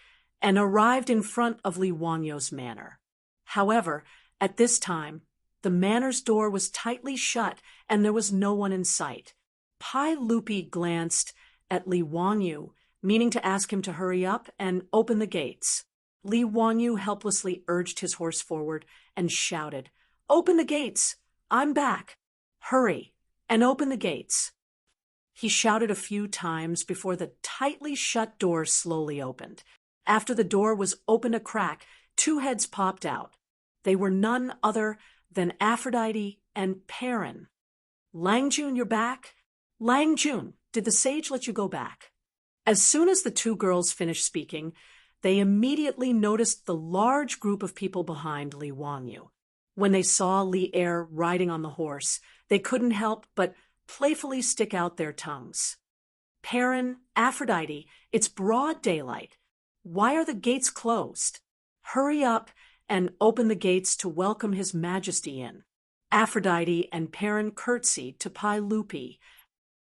A: and arrived in front of Li Wanyu's manor. However, at this time, the manor's door was tightly shut and there was no one in sight. Pai Lupi glanced at Li Wanyu, meaning to ask him to hurry up and open the gates. Li Wanyu helplessly urged his horse forward and shouted, "Open the gates! I'm back! Hurry, and open the gates!" He shouted a few times before the tightly shut door slowly opened. After the door was opened a crack, two heads popped out. They were none other than Aphrodite and Perrin. Langjun, you're back? Langjun, did the sage let you go back? As soon as the two girls finished speaking, they immediately noticed the large group of people behind Li Wanyu. When they saw Li Er riding on the horse, they couldn't help but playfully stick out their tongues. Perrin, Aphrodite, it's broad daylight. Why are the gates closed? Hurry up and open the gates to welcome His Majesty in. Aphrodite and Perrin curtsied to Pai Lupi.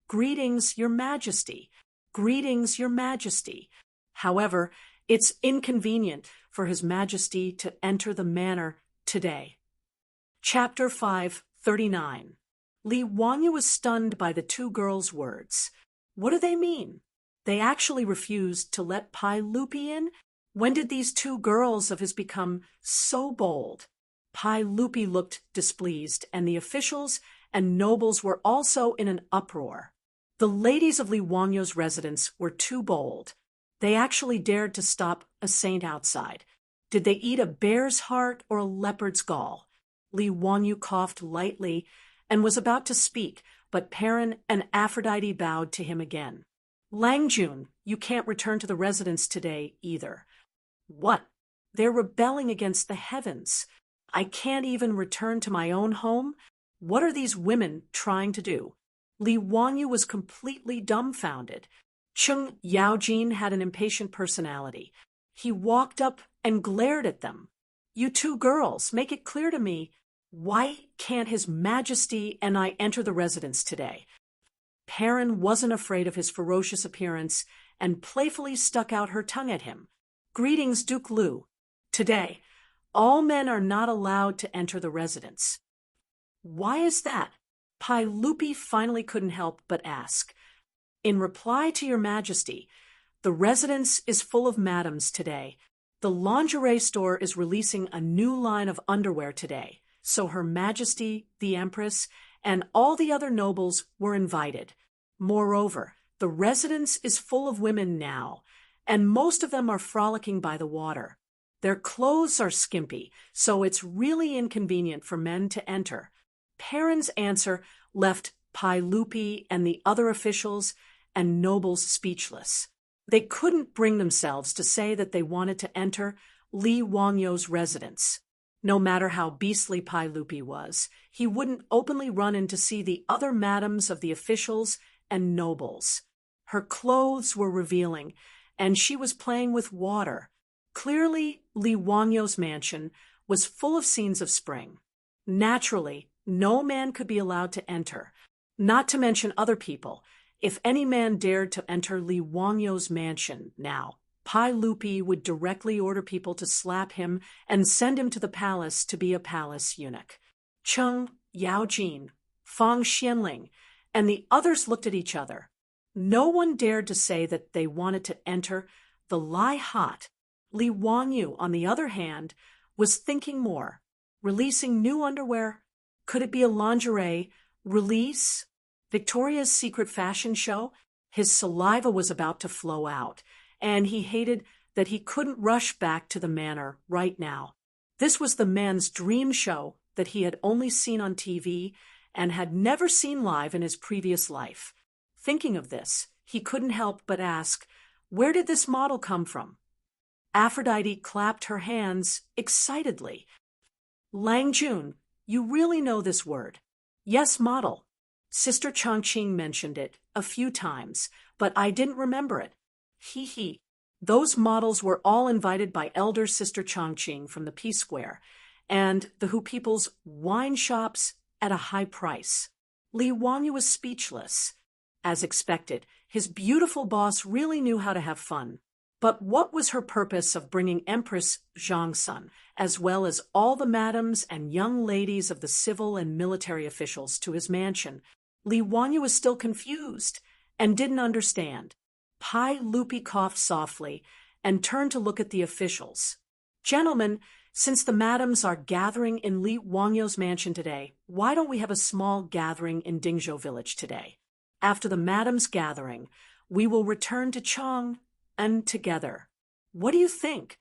A: Greetings, Your Majesty. Greetings, Your Majesty. However, it's inconvenient for His Majesty to enter the manor today. Chapter 539. Li Wanyu was stunned by the two girls' words. What do they mean? They actually refused to let Pai Lupi in? When did these two girls of his become so bold? Pai Lupi looked displeased, and the officials and nobles were also in an uproar. The ladies of Li Wanyu's residence were too bold. They actually dared to stop a saint outside. Did they eat a bear's heart or a leopard's gall? Li Wanyu coughed lightly and was about to speak, but Perrin and Aphrodite bowed to him again. Langjun, you can't return to the residence today either. What? They're rebelling against the heavens. I can't even return to my own home? What are these women trying to do? Li Wanyu was completely dumbfounded. Chung Yaojin had an impatient personality. He walked up and glared at them. "You two girls, make it clear to me, why can't His Majesty and I enter the residence today?" Perrin wasn't afraid of his ferocious appearance and playfully stuck out her tongue at him. "Greetings, Duke Lu. Today, all men are not allowed to enter the residence." "Why is that?" Pai Lupi finally couldn't help but ask. "In reply to your Majesty, the residence is full of madams today. The lingerie store is releasing a new line of underwear today, so Her Majesty, the Empress, and all the other nobles were invited. Moreover, the residence is full of women now, and most of them are frolicking by the water. Their clothes are skimpy, so it's really inconvenient for men to enter." Perrin's answer left Pai Lupi and the other officials and nobles speechless. They couldn't bring themselves to say that they wanted to enter Li Wangyou's residence. No matter how beastly Pai Lupi was, he wouldn't openly run in to see the other madams of the officials and nobles. Her clothes were revealing, and she was playing with water. Clearly, Li Wangyou's mansion was full of scenes of spring. Naturally, no man could be allowed to enter, not to mention other people. If any man dared to enter Li Wangyou's mansion now, Pai Lupi would directly order people to slap him and send him to the palace to be a palace eunuch. Cheng, Yaojin, Fang Xianling, and the others looked at each other. No one dared to say that they wanted to enter the Lai Hot. Li Wangyou, on the other hand, was thinking more. Releasing new underwear? Could it be a lingerie release? Victoria's Secret fashion show? His saliva was about to flow out, and he hated that he couldn't rush back to the manor right now. This was the man's dream show that he had only seen on TV and had never seen live in his previous life. Thinking of this, he couldn't help but ask, where did this model come from? Aphrodite clapped her hands excitedly. "Lang Jun, you really know this word." "Yes, model. Sister Chongqing mentioned it a few times, but I didn't remember it." He. Those models were all invited by elder Sister Chongqing from the P-Square, and the Hu people's wine shops at a high price. Li Wanyu was speechless. As expected, his beautiful boss really knew how to have fun. But what was her purpose of bringing Empress Zhangsun, as well as all the madams and young ladies of the civil and military officials, to his mansion? Li Wanyu was still confused and didn't understand. Pai Lupi coughed softly and turned to look at the officials. "Gentlemen, since the madams are gathering in Li Wangyou's mansion today, why don't we have a small gathering in Dingzhou village today? After the madams' gathering, we will return to Chang and together. What do you think?"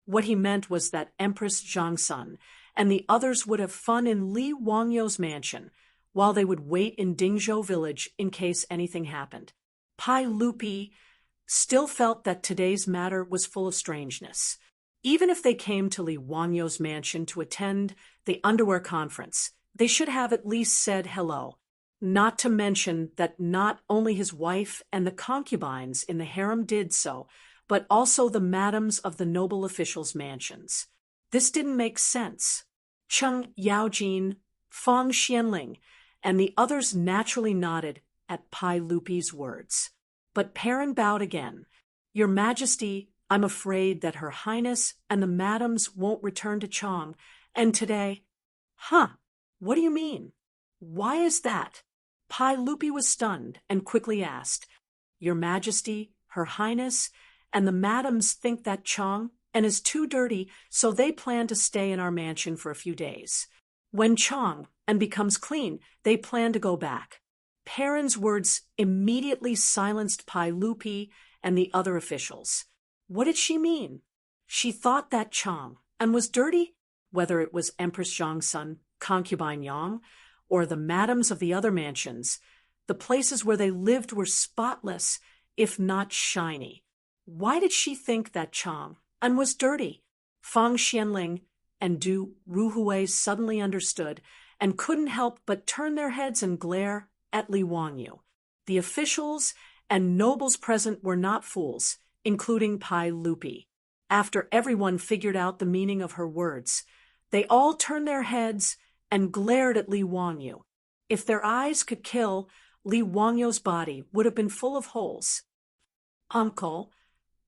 A: What he meant was that Empress Zhangsun and the others would have fun in Li Wangyou's mansion, while they would wait in Dingzhou village in case anything happened. Pai Lupi still felt that today's matter was full of strangeness. Even if they came to Li Wangyou's mansion to attend the underwear conference, they should have at least said hello. Not to mention that not only his wife and the concubines in the harem did so, but also the madams of the noble officials' mansions. This didn't make sense. Cheng Yaojin, Fang Xianling, and the others naturally nodded at Pai Lupi's words. But Perrin bowed again. "Your Majesty, I'm afraid that Her Highness and the madams won't return to Chang, and today—" "Huh, what do you mean? Why is that?" Pai Lupi was stunned and quickly asked, "Your Majesty, Her Highness, and the madams think that Chang and is too dirty, so they plan to stay in our mansion for a few days. When Chang and becomes clean, they plan to go back." Perrin's words immediately silenced Pai Lupi and the other officials. What did she mean? She thought that Chang and was dirty? Whether it was Empress Zhangsun, concubine Yang, or the madams of the other mansions, the places where they lived were spotless, if not shiny. Why did she think that Chang and was dirty? Fang Xianling and Du Ruhui suddenly understood and couldn't help but turn their heads and glare at Li Wanyu. The officials and nobles present were not fools, including Pai Lupi. After everyone figured out the meaning of her words, they all turned their heads and glared at Li Wangyu. If their eyes could kill, Li Wangyu's body would have been full of holes. Uncle,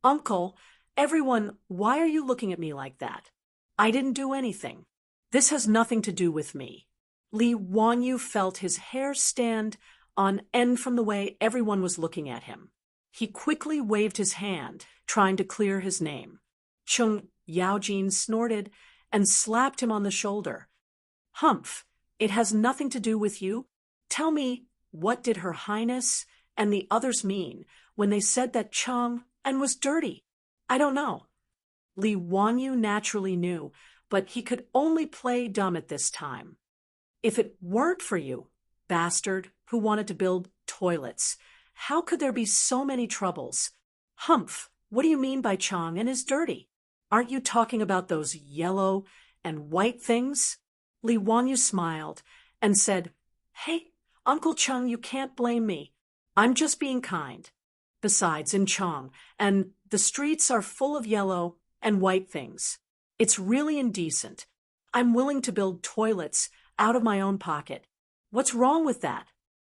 A: Uncle, everyone, why are you looking at me like that? I didn't do anything. This has nothing to do with me. Li Wangyu felt his hair stand on end from the way everyone was looking at him. He quickly waved his hand, trying to clear his name. Chung Yaojin snorted and slapped him on the shoulder. Humph, it has nothing to do with you. Tell me, what did Her Highness and the others mean when they said that Chung and was dirty? I don't know. Li Wangyu naturally knew, but he could only play dumb at this time. If it weren't for you, bastard, who wanted to build toilets, how could there be so many troubles? Humph, what do you mean by Chang and is dirty? Aren't you talking about those yellow and white things? Li Wangyu smiled and said, Hey, Uncle Chung, you can't blame me. I'm just being kind. Besides, in Chang, and the streets are full of yellow and white things. It's really indecent. I'm willing to build toilets out of my own pocket. What's wrong with that?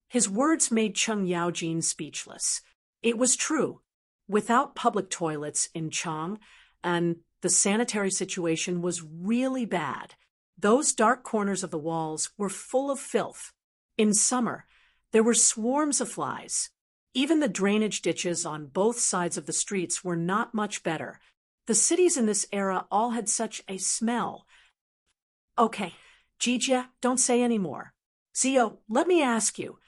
A: His words made Chung Yaojin speechless. It was true. Without public toilets in Chang, and the sanitary situation was really bad. Those dark corners of the walls were full of filth. In summer, there were swarms of flies. Even the drainage ditches on both sides of the streets were not much better. The cities in this era all had such a smell. Okay, Jijia, don't say any more. Zio, let me ask you,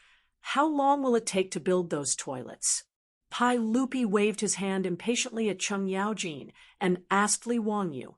A: how long will it take to build those toilets? Pai Lupi waved his hand impatiently at Chung Yaojin and asked Li Wangyu.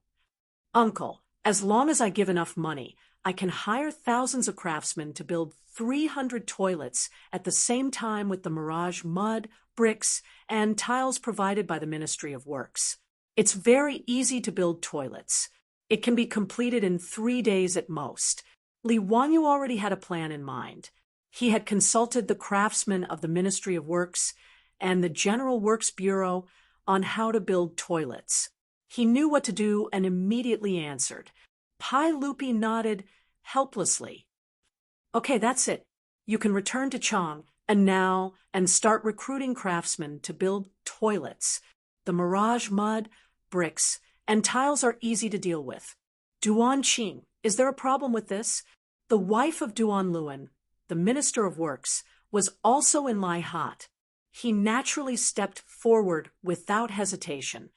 A: Uncle, as long as I give enough money, I can hire thousands of craftsmen to build 300 toilets at the same time with the Mirage mud, bricks, and tiles provided by the Ministry of Works. It's very easy to build toilets. It can be completed in 3 days at most. Li Wangyu already had a plan in mind. He had consulted the craftsmen of the Ministry of Works and the General Works Bureau on how to build toilets. He knew what to do and immediately answered. Pai Lupi nodded helplessly. Okay, that's it. You can return to Chang and start recruiting craftsmen to build toilets. The Mirage mud, bricks, and tiles are easy to deal with. Duan Qing, is there a problem with this? The wife of Duan Luan, the Minister of Works, was also in Lai Hat. He naturally stepped forward without hesitation.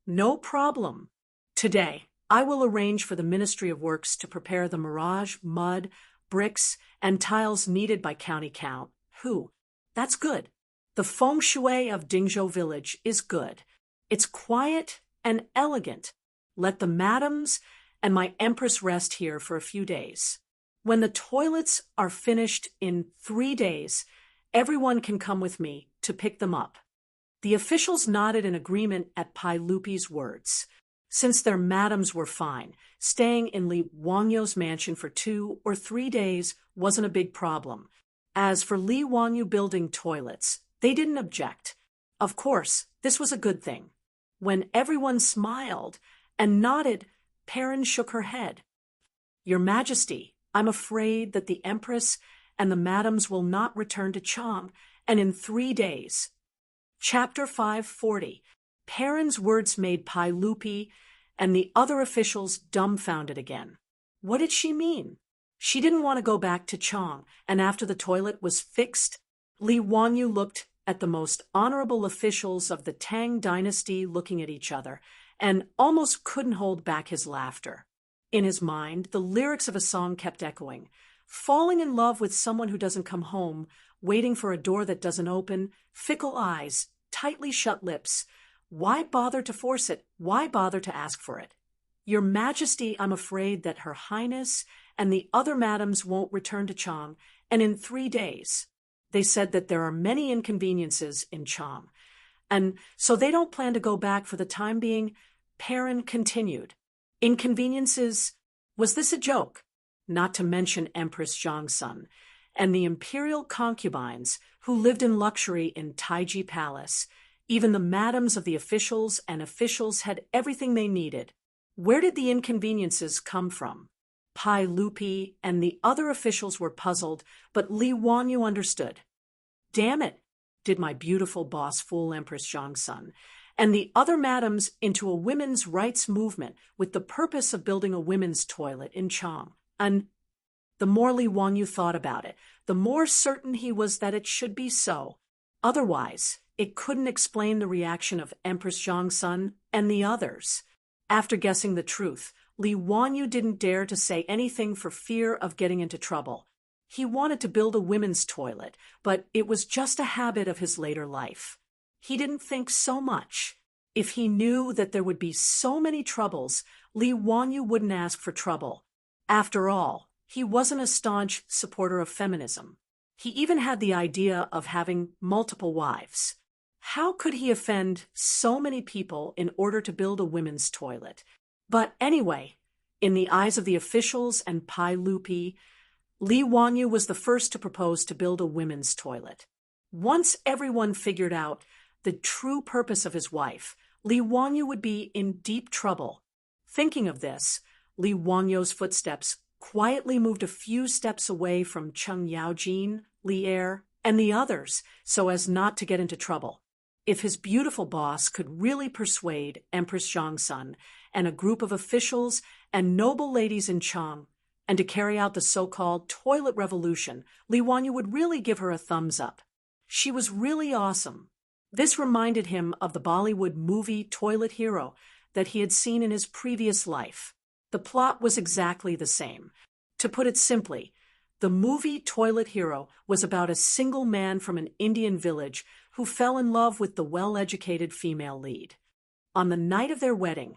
A: No problem. Today, I will arrange for the Ministry of Works to prepare the Mirage mud, bricks, and tiles needed by County Count. Who? That's good. The feng shui of Dingzhou Village is good. It's quiet and elegant. Let the madams and my empress rest here for a few days. When the toilets are finished in 3 days, everyone can come with me to pick them up. The officials nodded in agreement at Pai Lupi's words. Since their madams were fine, staying in Li Wangyu's mansion for 2 or 3 days wasn't a big problem. As for Li Wangyu building toilets, they didn't object. Of course, this was a good thing. When everyone smiled and nodded, Perrin shook her head. Your Majesty, I'm afraid that the Empress and the madams will not return to Chang, and in 3 days. Chapter 540. Perrin's words made Pai Lupi and the other officials dumbfounded again. What did she mean? She didn't want to go back to Chang, and after the toilet was fixed, Li Wangyu looked at the most honorable officials of the Tang dynasty looking at each other, and almost couldn't hold back his laughter. In his mind, the lyrics of a song kept echoing. Falling in love with someone who doesn't come home, waiting for a door that doesn't open, fickle eyes, tightly shut lips. Why bother to force it? Why bother to ask for it? Your Majesty, I'm afraid that Her Highness and the other madams won't return to Chang, and in 3 days. They said that there are many inconveniences in Chang, and so they don't plan to go back for the time being. Perrin continued. Inconveniences? Was this a joke? Not to mention Empress Zhangsun and the imperial concubines who lived in luxury in Taiji Palace, Even the madams of the officials and officials had everything they needed. Where did the inconveniences come from? Pai Lupi and the other officials were puzzled, but Li Wanyu understood. Damn it, did my beautiful boss fool Empress Zhongsun and the other madams into a women's rights movement with the purpose of building a women's toilet in Chang. And the more Li Wanyu thought about it, the more certain he was that it should be so. Otherwise, it couldn't explain the reaction of Empress Zhongsun and the others. After guessing the truth, Li Wanyu didn't dare to say anything for fear of getting into trouble. He wanted to build a women's toilet, but it was just a habit of his later life. He didn't think so much. If he knew that there would be so many troubles, Li Wanyu wouldn't ask for trouble. After all, he wasn't a staunch supporter of feminism. He even had the idea of having multiple wives. How could he offend so many people in order to build a women's toilet? But anyway, in the eyes of the officials and Pai Lupi, Li Wanyu was the first to propose to build a women's toilet. Once everyone figured out the true purpose of his wife, Li Wanyu would be in deep trouble. Thinking of this, Li Wanyu's footsteps quietly moved a few steps away from Cheng Yaojin, Li Er, and the others so as not to get into trouble. If his beautiful boss could really persuade Empress Zhongsun and a group of officials and noble ladies in Chang, and to carry out the so-called toilet revolution, Li Wanyu would really give her a thumbs up. She was really awesome. This reminded him of the Bollywood movie Toilet Hero that he had seen in his previous life. The plot was exactly the same. To put it simply, the movie Toilet Hero was about a single man from an Indian village who fell in love with the well-educated female lead. On the night of their wedding,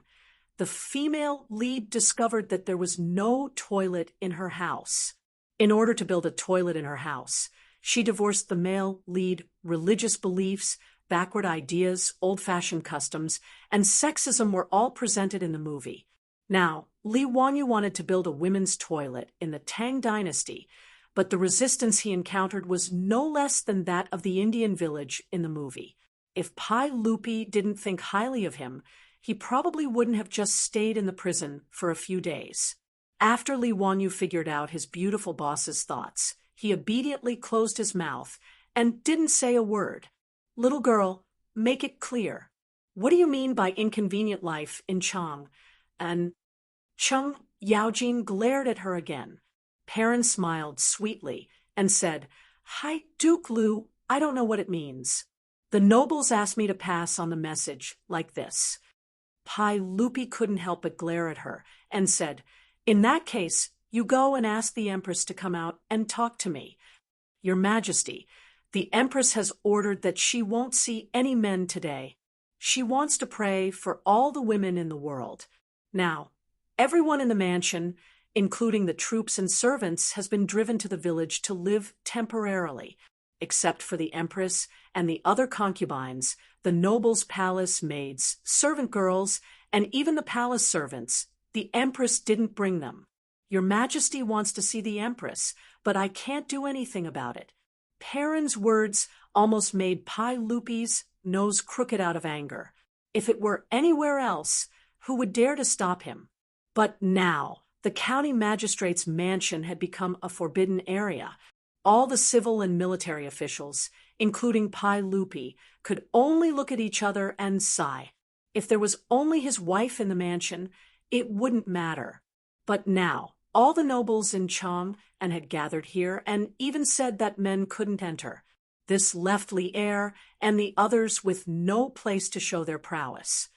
A: the female lead discovered that there was no toilet in her house. In order to build a toilet in her house, she divorced the male lead religious beliefs, backward ideas, old-fashioned customs, and sexism were all presented in the movie. Now, Li Wanyu wanted to build a women's toilet in the Tang dynasty, but the resistance he encountered was no less than that of the Indian village in the movie. If Pai Lupi didn't think highly of him, he probably wouldn't have just stayed in the prison for a few days. After Li Wanyu figured out his beautiful boss's thoughts, he obediently closed his mouth and didn't say a word. Little girl, make it clear. What do you mean by inconvenient life in Chang? And Cheng Yaojin glared at her again. Perrin smiled sweetly and said, "Hi, Duke Lu, I don't know what it means. The nobles asked me to pass on the message like this." Pai Lupi couldn't help but glare at her and said, "In that case, you go and ask the Empress to come out and talk to me. Your Majesty, the Empress has ordered that she won't see any men today. She wants to pray for all the women in the world. Now, everyone in the mansion, including the troops and servants, has been driven to the village to live temporarily. Except for the Empress and the other concubines, the nobles' palace maids, servant girls, and even the palace servants, the Empress didn't bring them. Your Majesty wants to see the Empress, but I can't do anything about it." Perrin's words almost made Pai Lupi's nose crooked out of anger. If it were anywhere else, who would dare to stop him? But now, the county magistrate's mansion had become a forbidden area. All the civil and military officials, including Pai Lupi, could only look at each other and sigh. If there was only his wife in the mansion, it wouldn't matter. But now, all the nobles in Chang and had gathered here and even said that men couldn't enter. This left Li Er and the others with no place to show their prowess.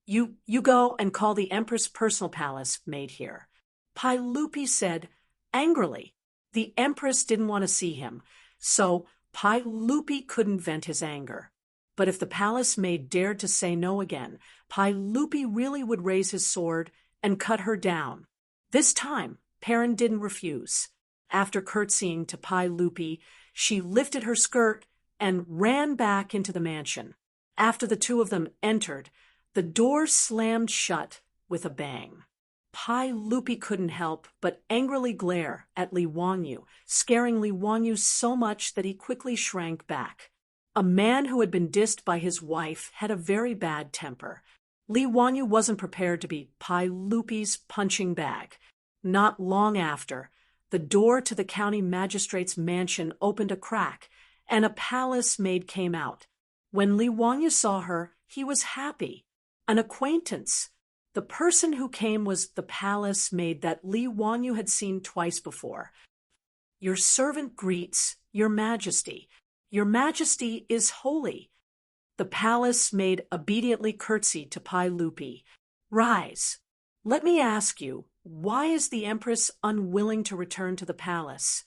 A: You go and call the Empress' personal palace maid here," Pai Lupi said angrily. The Empress didn't want to see him, so Pai Lupi couldn't vent his anger. But if the palace maid dared to say no again, Pai Lupi really would raise his sword and cut her down. This time, Perrin didn't refuse. After curtsying to Pai Lupi, she lifted her skirt and ran back into the mansion. After the two of them entered, the door slammed shut with a bang. Pai Lupi couldn't help but angrily glare at Li Wanyu, scaring Li Wanyu so much that he quickly shrank back. A man who had been dissed by his wife had a very bad temper. Li Wanyu wasn't prepared to be Pai Lupi's punching bag. Not long after, the door to the county magistrate's mansion opened a crack, and a palace maid came out. When Li Wanyu saw her, he was happy. An acquaintance. The person who came was the palace maid that Li Wanyu had seen twice before. "Your servant greets your majesty. Your majesty is holy." The palace maid obediently curtsied to Pai Lupi. "Rise. Let me ask you, why is the empress unwilling to return to the palace?"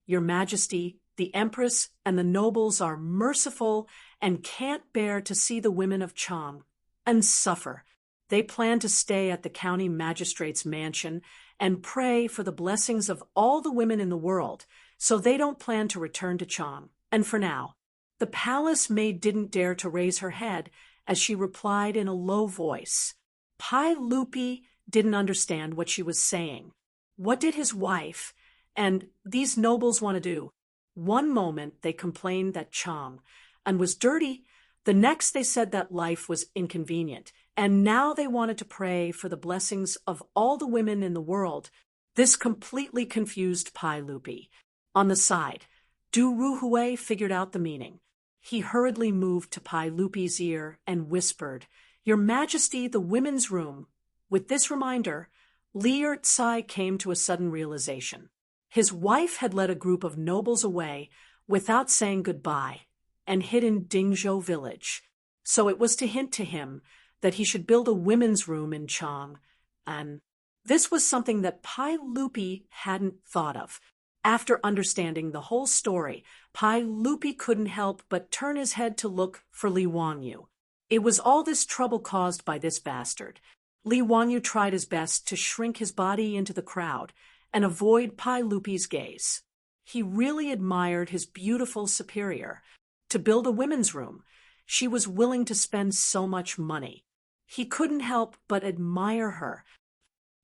A: "Your majesty, the empress and the nobles are merciful and can't bear to see the women of Chang and suffer. They plan to stay at the county magistrate's mansion and pray for the blessings of all the women in the world, so they don't plan to return to Chang. And for now." The palace maid didn't dare to raise her head as she replied in a low voice. Pai Lupi didn't understand what she was saying. What did his wife and these nobles want to do? One moment they complained that Chang and was dirty, the next they said that life was inconvenient, and now they wanted to pray for the blessings of all the women in the world. This completely confused Pai Lupi. On the side, Du Ruhue figured out the meaning. He hurriedly moved to Pai Lupi's ear and whispered, "Your Majesty, the women's room." With this reminder, Li Ertsai came to a sudden realization. His wife had led a group of nobles away without saying goodbye and hid in Dingzhou village. So it was to hint to him that he should build a women's room in Chang, and this was something that Pai Lupi hadn't thought of. After understanding the whole story, Pai Lupi couldn't help but turn his head to look for Li Wanyu. It was all this trouble caused by this bastard. Li Wanyu tried his best to shrink his body into the crowd and avoid Pai Lupi's gaze. He really admired his beautiful superior. To build a women's room, she was willing to spend so much money. He couldn't help but admire her.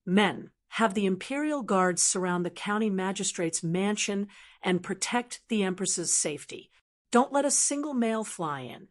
A: Men, have the imperial guards surround the county magistrate's mansion and protect the empress's safety. Don't let a single male fly in.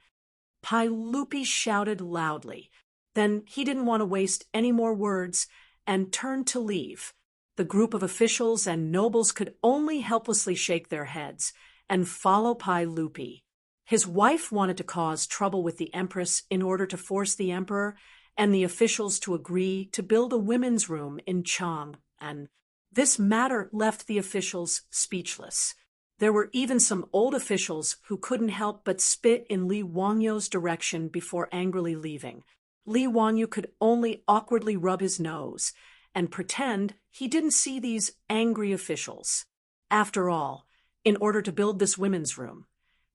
A: Pai Lupi shouted loudly. Then he didn't want to waste any more words and turned to leave. The group of officials and nobles could only helplessly shake their heads and follow Pai Lupi. His wife wanted to cause trouble with the empress in order to force the emperor and the officials to agree to build a women's room in Chang, and this matter left the officials speechless. There were even some old officials who couldn't help but spit in Li Wanyu's direction before angrily leaving. Li Wanyu could only awkwardly rub his nose and pretend he didn't see these angry officials. After all, in order to build this women's room,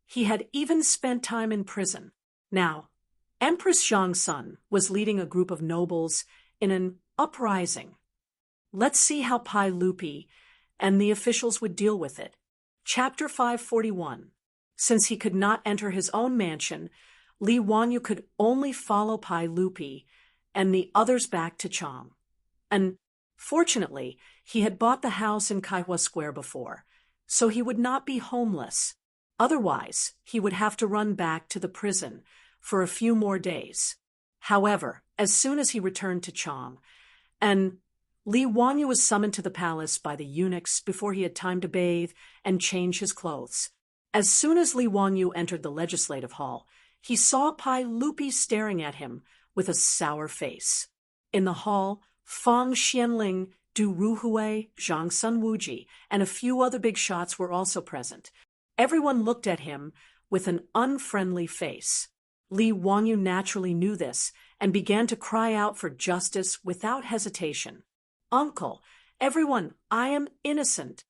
A: he had even spent time in prison. Now, Empress Zhangsun was leading a group of nobles in an uprising. Let's see how Pai Lupi and the officials would deal with it. Chapter 541. Since he could not enter his own mansion, Li Wanyu could only follow Pai Lupi and the others back to Chang. And fortunately, he had bought the house in Kaihua Square before, so he would not be homeless. Otherwise, he would have to run back to the prison for a few more days. However, as soon as he returned to Chang, and Li Wanyu was summoned to the palace by the eunuchs before he had time to bathe and change his clothes. As soon as Li Wanyu entered the legislative hall, he saw Pai Lupi staring at him with a sour face. In the hall, Fang Xianling, Du Ruhue, Zhang Sunwuji, and a few other big shots were also present. Everyone looked at him with an unfriendly face. Li Wanyu naturally knew this and began to cry out for justice without hesitation. "Uncle, everyone, I am innocent.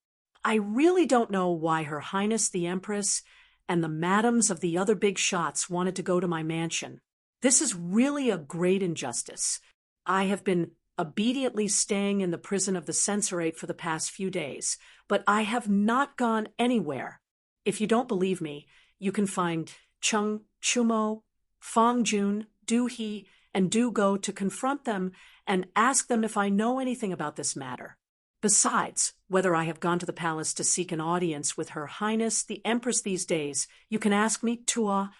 A: I really don't know why Her Highness the Empress and the madams of the other big shots wanted to go to my mansion. This is really a great injustice. I have been obediently staying in the prison of the censorate for the past few days, but I have not gone anywhere. If you don't believe me, you can find Cheng Chumo, Fang Jun, Du He, and Du Go to confront them and ask them if I know anything about this matter." Besides, whether I have gone to the palace to seek an audience with Her Highness the Empress these days, you can ask me, Tua.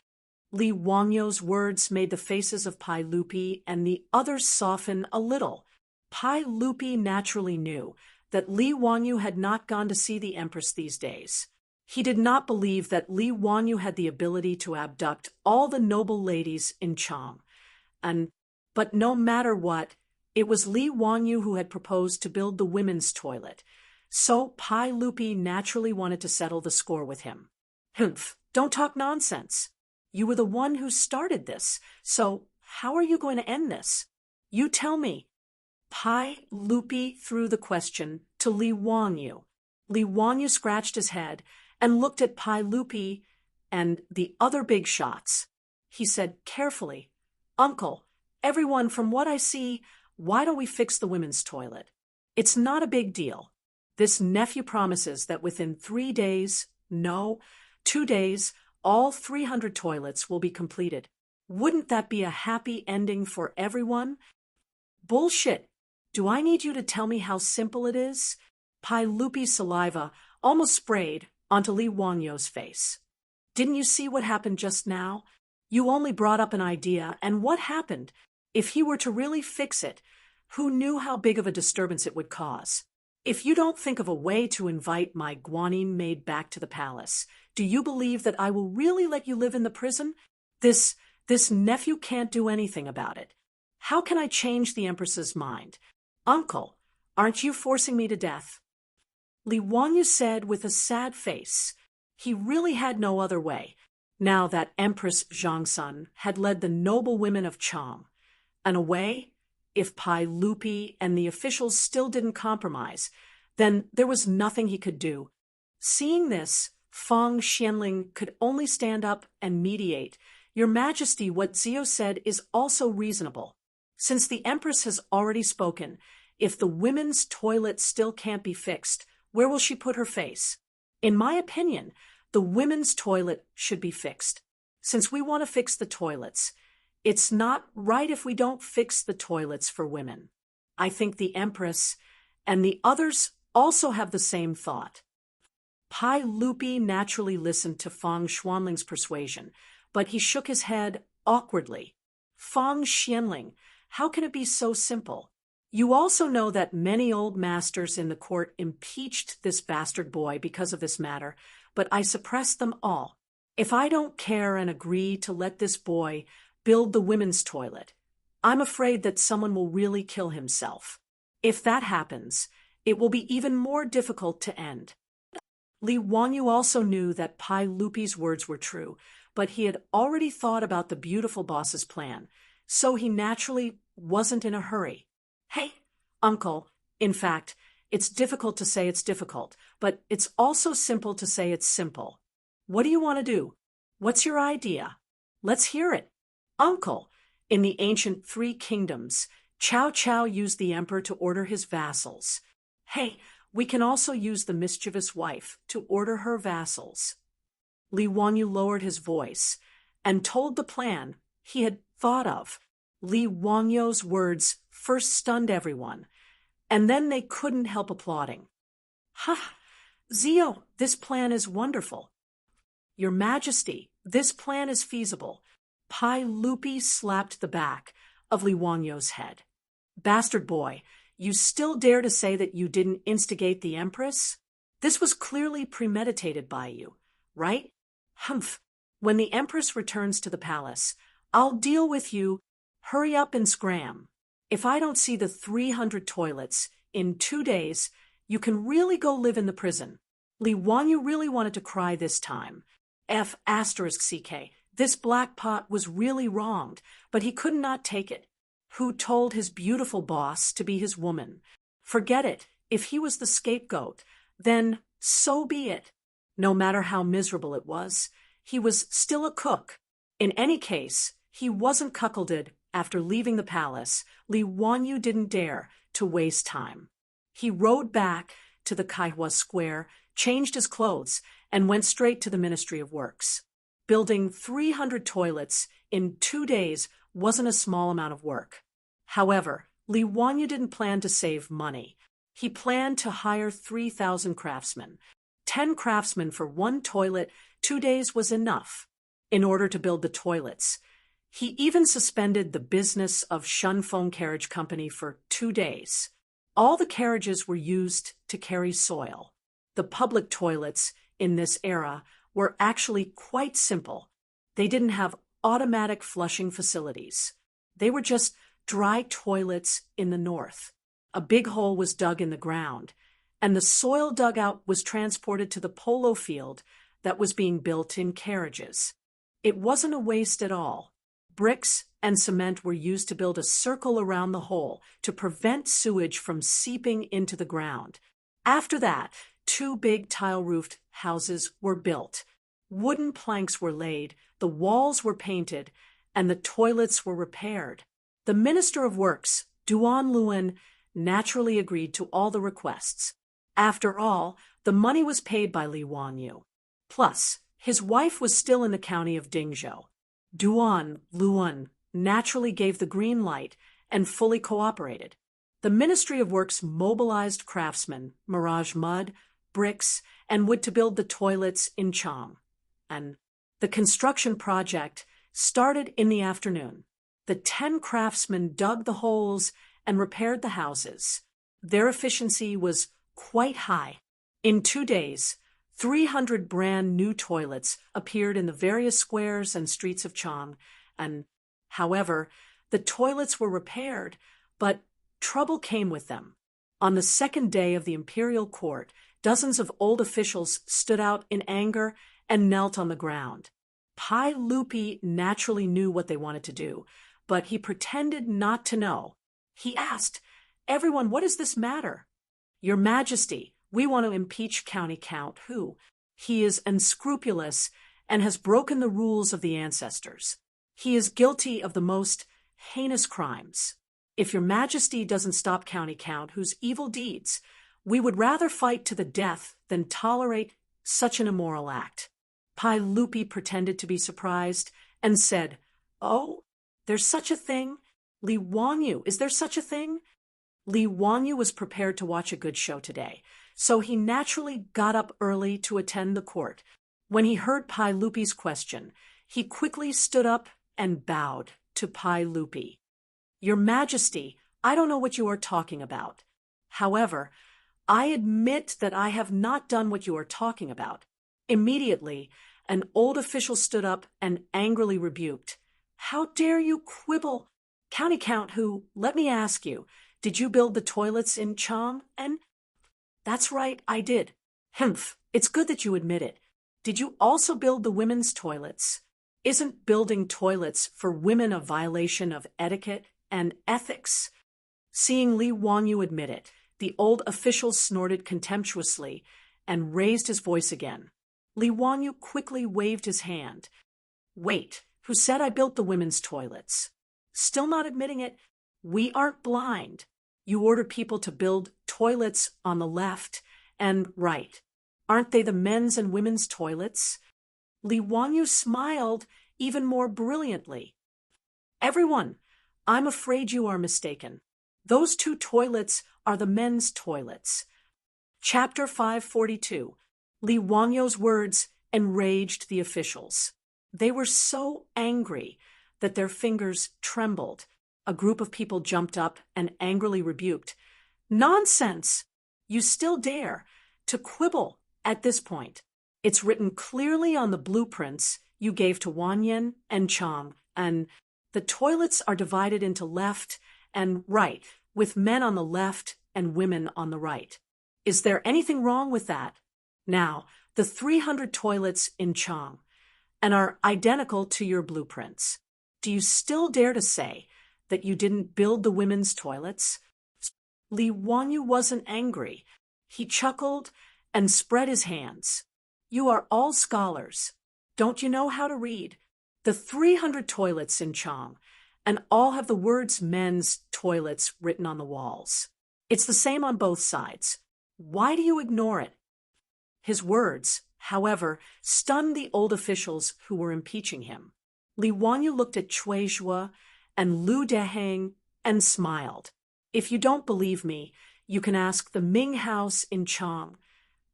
A: Li Wangyo's words made the faces of Pai Lupi and the others soften a little. Pai Lupi naturally knew that Li Wangyu had not gone to see the Empress these days. He did not believe that Li Wangyu had the ability to abduct all the noble ladies in Chang. But no matter what, it was Li Wangyu who had proposed to build the women's toilet, so Pai Lupi naturally wanted to settle the score with him. Humph, don't talk nonsense. You were the one who started this, so how are you going to end this? You tell me. Pai Lupi threw the question to Li Wangyu. Li Wangyu scratched his head and looked at Pai Lupi and the other big shots. He said carefully, Uncle, everyone, from what I see, why don't we fix the women's toilet? It's not a big deal. This nephew promises that within 3 days, no, 2 days, all 300 toilets will be completed. Wouldn't that be a happy ending for everyone? Bullshit. Do I need you to tell me how simple it is? Pai Lupi's saliva almost sprayed onto Li Wangyo's face. Didn't you see what happened just now? You only brought up an idea, and what happened? If he were to really fix it, who knew how big of a disturbance it would cause? If you don't think of a way to invite my Guanyin maid back to the palace, do you believe that I will really let you live in the prison? This nephew can't do anything about it. How can I change the Empress's mind? Uncle, aren't you forcing me to death? Li Wangyu said with a sad face. He really had no other way, now that Empress Zhangsun had led the noble women of Chang. And a way? If Pai Lupi and the officials still didn't compromise, then there was nothing he could do. Seeing this, Feng Xianling could only stand up and mediate. Your Majesty, what Zio said is also reasonable. Since the Empress has already spoken, if the women's toilet still can't be fixed, where will she put her face? In my opinion, the women's toilet should be fixed. Since we want to fix the toilets, it's not right if we don't fix the toilets for women. I think the Empress and the others also have the same thought. Pai Lupi naturally listened to Feng Xuanling's persuasion, but he shook his head awkwardly. Feng Xianling, how can it be so simple? You also know that many old masters in the court impeached this bastard boy because of this matter, but I suppressed them all. If I don't care and agree to let this boy build the women's toilet, I'm afraid that someone will really kill himself. If that happens, it will be even more difficult to end. Li Wangyu also knew that Pai Lupi's words were true, but he had already thought about the beautiful boss's plan, so he naturally wasn't in a hurry. Hey, Uncle, in fact, it's difficult to say it's difficult, but it's also simple to say it's simple. What do you want to do? What's your idea? Let's hear it. Uncle, in the ancient 3 kingdoms, Cao Cao used the emperor to order his vassals. Hey, we can also use the mischievous wife to order her vassals. Li Wangyu lowered his voice and told the plan he had thought of. Li Wangyu's words first stunned everyone, and then they couldn't help applauding. Ha! Zio, this plan is wonderful. Your Majesty, this plan is feasible. Pai Lupi slapped the back of Li Wangyu's head. Bastard boy, you still dare to say that you didn't instigate the Empress? This was clearly premeditated by you, right? Humph. When the Empress returns to the palace, I'll deal with you. Hurry up and scram. If I don't see the 300 toilets in 2 days, you can really go live in the prison. Li Wangyu really wanted to cry this time. F***CK. This black pot was really wronged, but he could not take it. Who told his beautiful boss to be his woman? Forget it. If he was the scapegoat, then so be it. No matter how miserable it was, he was still a cook. In any case, he wasn't cuckolded. After leaving the palace, Li Wangyu didn't dare to waste time. He rode back to the Kaihua Square, changed his clothes, and went straight to the Ministry of Works. Building 300 toilets in 2 days wasn't a small amount of work. However, Li Wangyu didn't plan to save money. He planned to hire 3,000 craftsmen. 10 craftsmen for one toilet, 2 days was enough in order to build the toilets. He even suspended the business of Shunfeng Carriage Company for 2 days. All the carriages were used to carry soil. The public toilets in this era were actually quite simple. They didn't have automatic flushing facilities. They were just dry toilets in the north. A big hole was dug in the ground, and the soil dug out was transported to the polo field that was being built in carriages. It wasn't a waste at all. Bricks and cement were used to build a circle around the hole to prevent sewage from seeping into the ground. After that, 2 big tile-roofed houses were built. Wooden planks were laid, the walls were painted, and the toilets were repaired. The Minister of Works, Duan Luan, naturally agreed to all the requests. After all, the money was paid by Li Wanyu. Plus, his wife was still in the county of Dingzhou. Duan Luan naturally gave the green light and fully cooperated. The Ministry of Works mobilized craftsmen, mirage mud, bricks, and wood to build the toilets in Chang. And the construction project started in the afternoon. The 10 craftsmen dug the holes and repaired the houses. Their efficiency was quite high. In 2 days, 300 brand new toilets appeared in the various squares and streets of Chang, and, however, the toilets were repaired, but trouble came with them. On the second day of the imperial court, dozens of old officials stood out in anger and knelt on the ground. Pai Lupi naturally knew what they wanted to do, but he pretended not to know. He asked, "Everyone, what does this matter?" "Your Majesty, we want to impeach County Count Hu. He is unscrupulous and has broken the rules of the ancestors. He is guilty of the most heinous crimes. If your Majesty doesn't stop County Count Hu's evil deeds, we would rather fight to the death than tolerate such an immoral act." Pai Lupi pretended to be surprised and said, "Oh, there's such a thing? Li Wanyu, is there such a thing?" Li Wanyu was prepared to watch a good show today, so he naturally got up early to attend the court. When he heard Pai Lupi's question, he quickly stood up and bowed to Pai Lupi. "Your Majesty, I don't know what you are talking about. However, I admit that I have not done what you are talking about." Immediately, an old official stood up and angrily rebuked, "How dare you quibble? County Count Hu, let me ask you, did you build the toilets in Chang? And that's right, I did." "Humph, it's good that you admit it. Did you also build the women's toilets? Isn't building toilets for women a violation of etiquette and ethics?" Seeing Li Wanyu admit it, the old official snorted contemptuously and raised his voice again. Li Wanyu quickly waved his hand. "Wait, who said I built the women's toilets? Still not admitting it? We aren't blind. You order people to build toilets on the left and right. Aren't they the men's and women's toilets?" Li Wanyu smiled even more brilliantly. "Everyone, I'm afraid you are mistaken. Those 2 toilets are the men's toilets." Chapter 542. Li Wanyu's words enraged the officials. They were so angry that their fingers trembled. A group of people jumped up and angrily rebuked, "Nonsense! You still dare to quibble at this point. It's written clearly on the blueprints you gave to Wanyan and Chang, and the toilets are divided into left and right, with men on the left and women on the right. Is there anything wrong with that? Now, the 300 toilets in Chang and are identical to your blueprints. Do you still dare to say that you didn't build the women's toilets?" Li Wanyu wasn't angry. He chuckled and spread his hands. "You are all scholars. Don't you know how to read? The 300 toilets in Chang, and all have the words men's toilets written on the walls. It's the same on both sides. Why do you ignore it?" His words, however, stunned the old officials who were impeaching him. Li Wanyu looked at Cui Zhuo and Lu Deheng and smiled. "If you don't believe me, you can ask the Ming House in Chang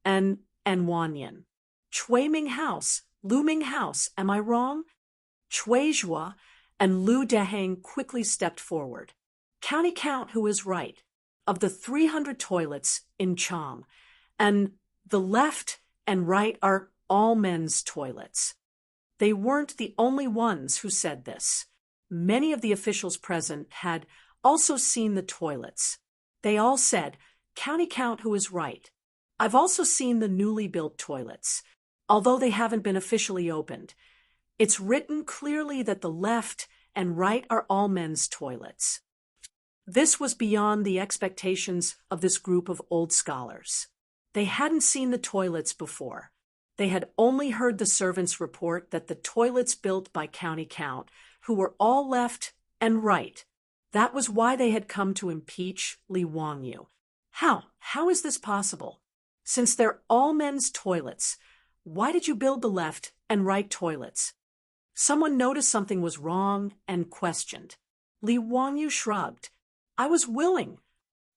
A: and Wanyan. Chui Ming House, Lu Ming House, am I wrong? Chui Zhua and Lu Deheng quickly stepped forward. County count who is right. Of the 300 toilets in Chang, and the left and right are all men's toilets. They weren't the only ones who said this. Many of the officials present had also seen the toilets. They all said, County count who is right. I've also seen the newly built toilets, although they haven't been officially opened. It's written clearly that the left and right are all men's toilets. This was beyond the expectations of this group of old scholars. They hadn't seen the toilets before. They had only heard the servants report that the toilets built by county count, who were all left and right. That was why they had come to impeach Li Wangyu. How is this possible? Since they're all men's toilets, why did you build the left and right toilets? Someone noticed something was wrong and questioned. Li Wangyu shrugged. I was willing.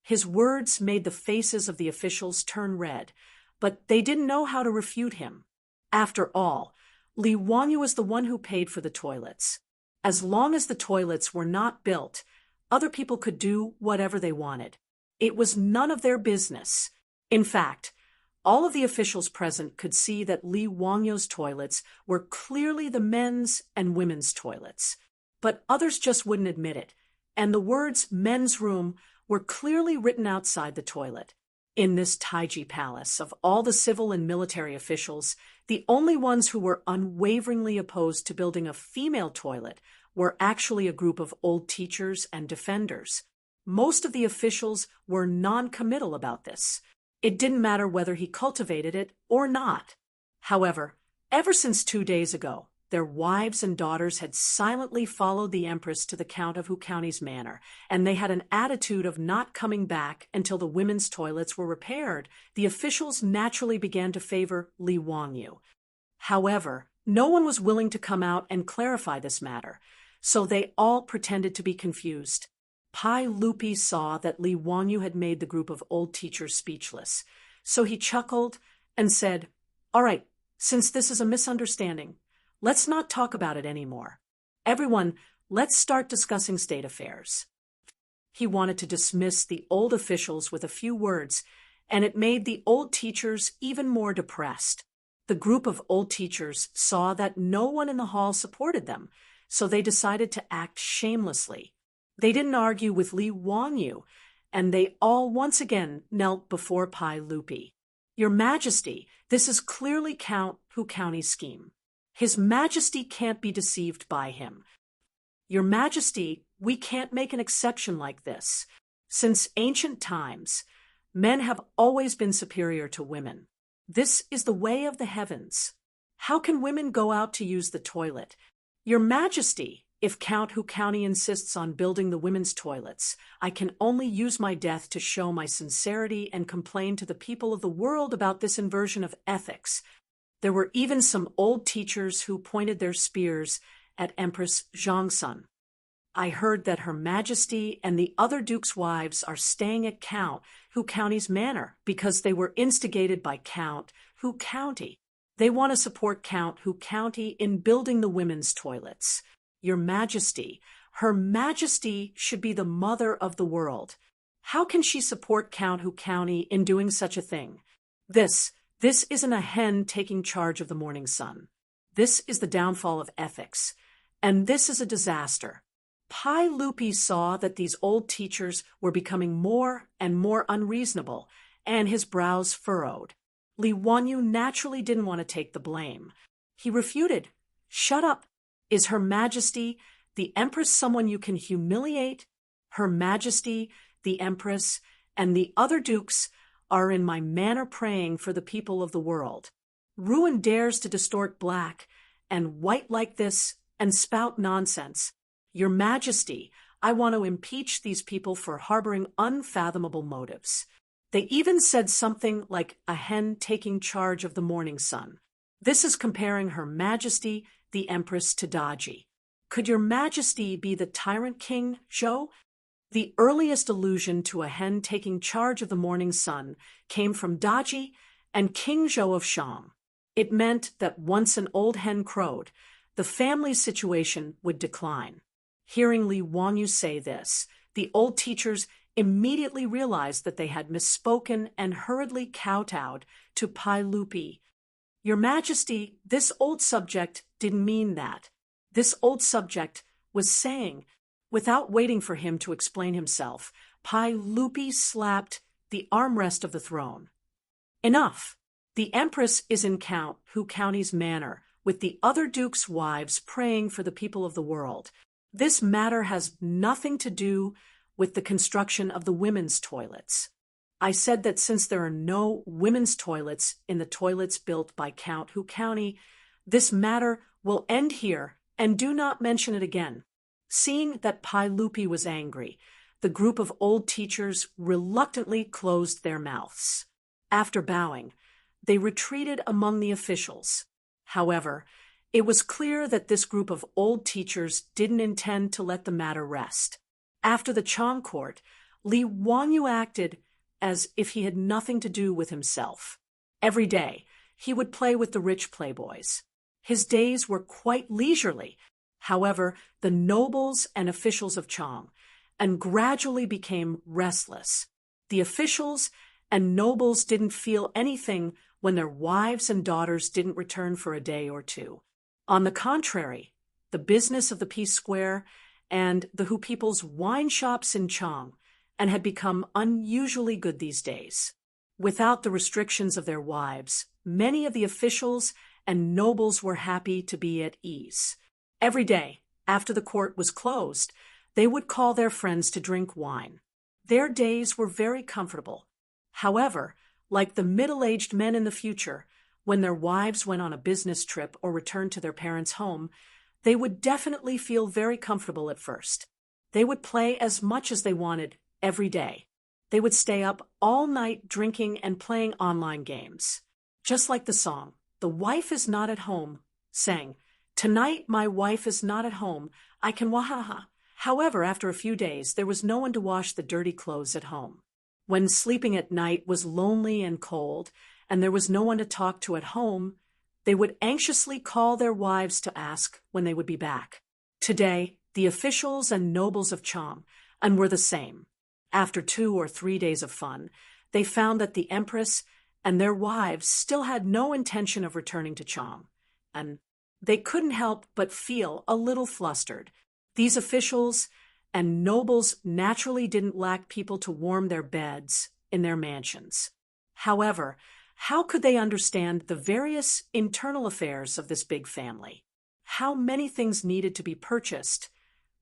A: His words made the faces of the officials turn red, but they didn't know how to refute him. After all, Li Wangyu was the one who paid for the toilets. As long as the toilets were not built, other people could do whatever they wanted. It was none of their business. In fact, all of the officials present could see that Li Wangyu's toilets were clearly the men's and women's toilets. But others just wouldn't admit it, and the words men's room were clearly written outside the toilet. In this Taiji palace, of all the civil and military officials, the only ones who were unwaveringly opposed to building a female toilet were actually a group of old teachers and defenders. Most of the officials were non-committal about this. It didn't matter whether he cultivated it or not. However, ever since 2 days ago, their wives and daughters had silently followed the Empress to the Count of Hu County's manor, and they had an attitude of not coming back until the women's toilets were repaired. The officials naturally began to favor Li Wangyu. However, no one was willing to come out and clarify this matter, so they all pretended to be confused. Pai Lupi saw that Li Wangyu had made the group of old teachers speechless, so he chuckled and said, All right, since this is a misunderstanding, let's not talk about it anymore. Everyone, let's start discussing state affairs. He wanted to dismiss the old officials with a few words, and it made the old teachers even more depressed. The group of old teachers saw that no one in the hall supported them, so they decided to act shamelessly. They didn't argue with Li Wangyu, and they all once again knelt before Pai Lupi. Your Majesty, this is clearly Count Hu County's scheme. His Majesty can't be deceived by him. Your Majesty, we can't make an exception like this. Since ancient times, men have always been superior to women. This is the way of the heavens. How can women go out to use the toilet? Your Majesty, if Count Hu County insists on building the women's toilets, I can only use my death to show my sincerity and complain to the people of the world about this inversion of ethics. There were even some old teachers who pointed their spears at Empress Zhongsun. I heard that Her Majesty and the other dukes' wives are staying at Count Hu County's manor because they were instigated by Count Hu County. They want to support Count Hu County in building the women's toilets. Your Majesty, Her Majesty should be the mother of the world. How can she support Count Hu County in doing such a thing? This isn't a hen taking charge of the morning sun. This is the downfall of ethics. And this is a disaster. Pai Lupi saw that these old teachers were becoming more and more unreasonable, and his brows furrowed. Li Wangyu naturally didn't want to take the blame. He refuted. Shut up. Is Her Majesty, the Empress, someone you can humiliate? Her Majesty, the Empress, and the other dukes are in my manor praying for the people of the world. Ruin dares to distort black and white like this and spout nonsense. Your Majesty, I want to impeach these people for harboring unfathomable motives. They even said something like a hen taking charge of the morning sun. This is comparing Her Majesty, the Empress, to Daji. Could Your Majesty be the tyrant king, Zhou? The earliest allusion to a hen taking charge of the morning sun came from Daji and King Zhou of Shang. It meant that once an old hen crowed, the family's situation would decline. Hearing Li Wangyu say this, the old teachers immediately realized that they had misspoken and hurriedly kowtowed to Pai Lupi. "Your Majesty, this old subject didn't mean that. This old subject was saying." Without waiting for him to explain himself, Pai Lupi slapped the armrest of the throne. "Enough! The Empress is in Hu County's manor, with the other dukes' wives praying for the people of the world. This matter has nothing to do with the construction of the women's toilets. I said that since there are no women's toilets in the toilets built by Count Hu County, this matter will end here, and do not mention it again." Seeing that Pai Lupi was angry, the group of old teachers reluctantly closed their mouths. After bowing, they retreated among the officials. However, it was clear that this group of old teachers didn't intend to let the matter rest. After the Chang court, Li Wangyu acted as if he had nothing to do with himself. Every day, he would play with the rich playboys. His days were quite leisurely. However, the nobles and officials of Chang and gradually became restless. The officials and nobles didn't feel anything when their wives and daughters didn't return for a day or two. On the contrary, the business of the Peace Square and the Hu people's wine shops in Chang and had become unusually good these days. Without the restrictions of their wives, many of the officials and nobles were happy to be at ease. Every day, after the court was closed, they would call their friends to drink wine. Their days were very comfortable. However, like the middle-aged men in the future, when their wives went on a business trip or returned to their parents' home, they would definitely feel very comfortable at first. They would play as much as they wanted every day. They would stay up all night drinking and playing online games. Just like the song, "The Wife is Not at Home," sang, "Tonight my wife is not at home, I can wahaha." However, after a few days, there was no one to wash the dirty clothes at home. When sleeping at night was lonely and cold, and there was no one to talk to at home, they would anxiously call their wives to ask when they would be back. Today, the officials and nobles of Chang and were the same. After 2 or 3 days of fun, they found that the Empress and their wives still had no intention of returning to Chang, and they couldn't help but feel a little flustered. These officials and nobles naturally didn't lack people to warm their beds in their mansions. However, how could they understand the various internal affairs of this big family? How many things needed to be purchased?